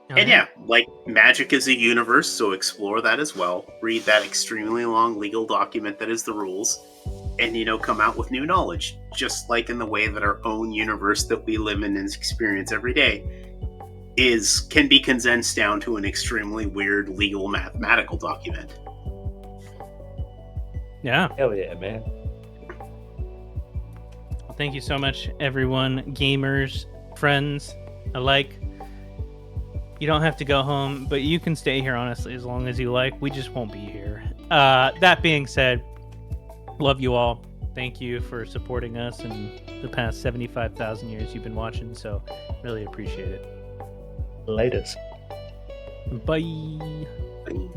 Speaker 6: And yeah, like Magic is a universe, so explore that as well. Read that extremely long legal document that is the rules, and come out with new knowledge. Just like in the way that our own universe that we live in and experience every day can be condensed down to an extremely weird legal mathematical document.
Speaker 3: Yeah.
Speaker 5: Hell yeah, man.
Speaker 3: Well, thank you so much, everyone, gamers, friends alike. You don't have to go home, but you can stay here, honestly, as long as you like. We just won't be here. That being said, love you all. Thank you for supporting us in the past 75,000 years you've been watching, so really appreciate it.
Speaker 5: Laters.
Speaker 3: Bye.
Speaker 6: Bye.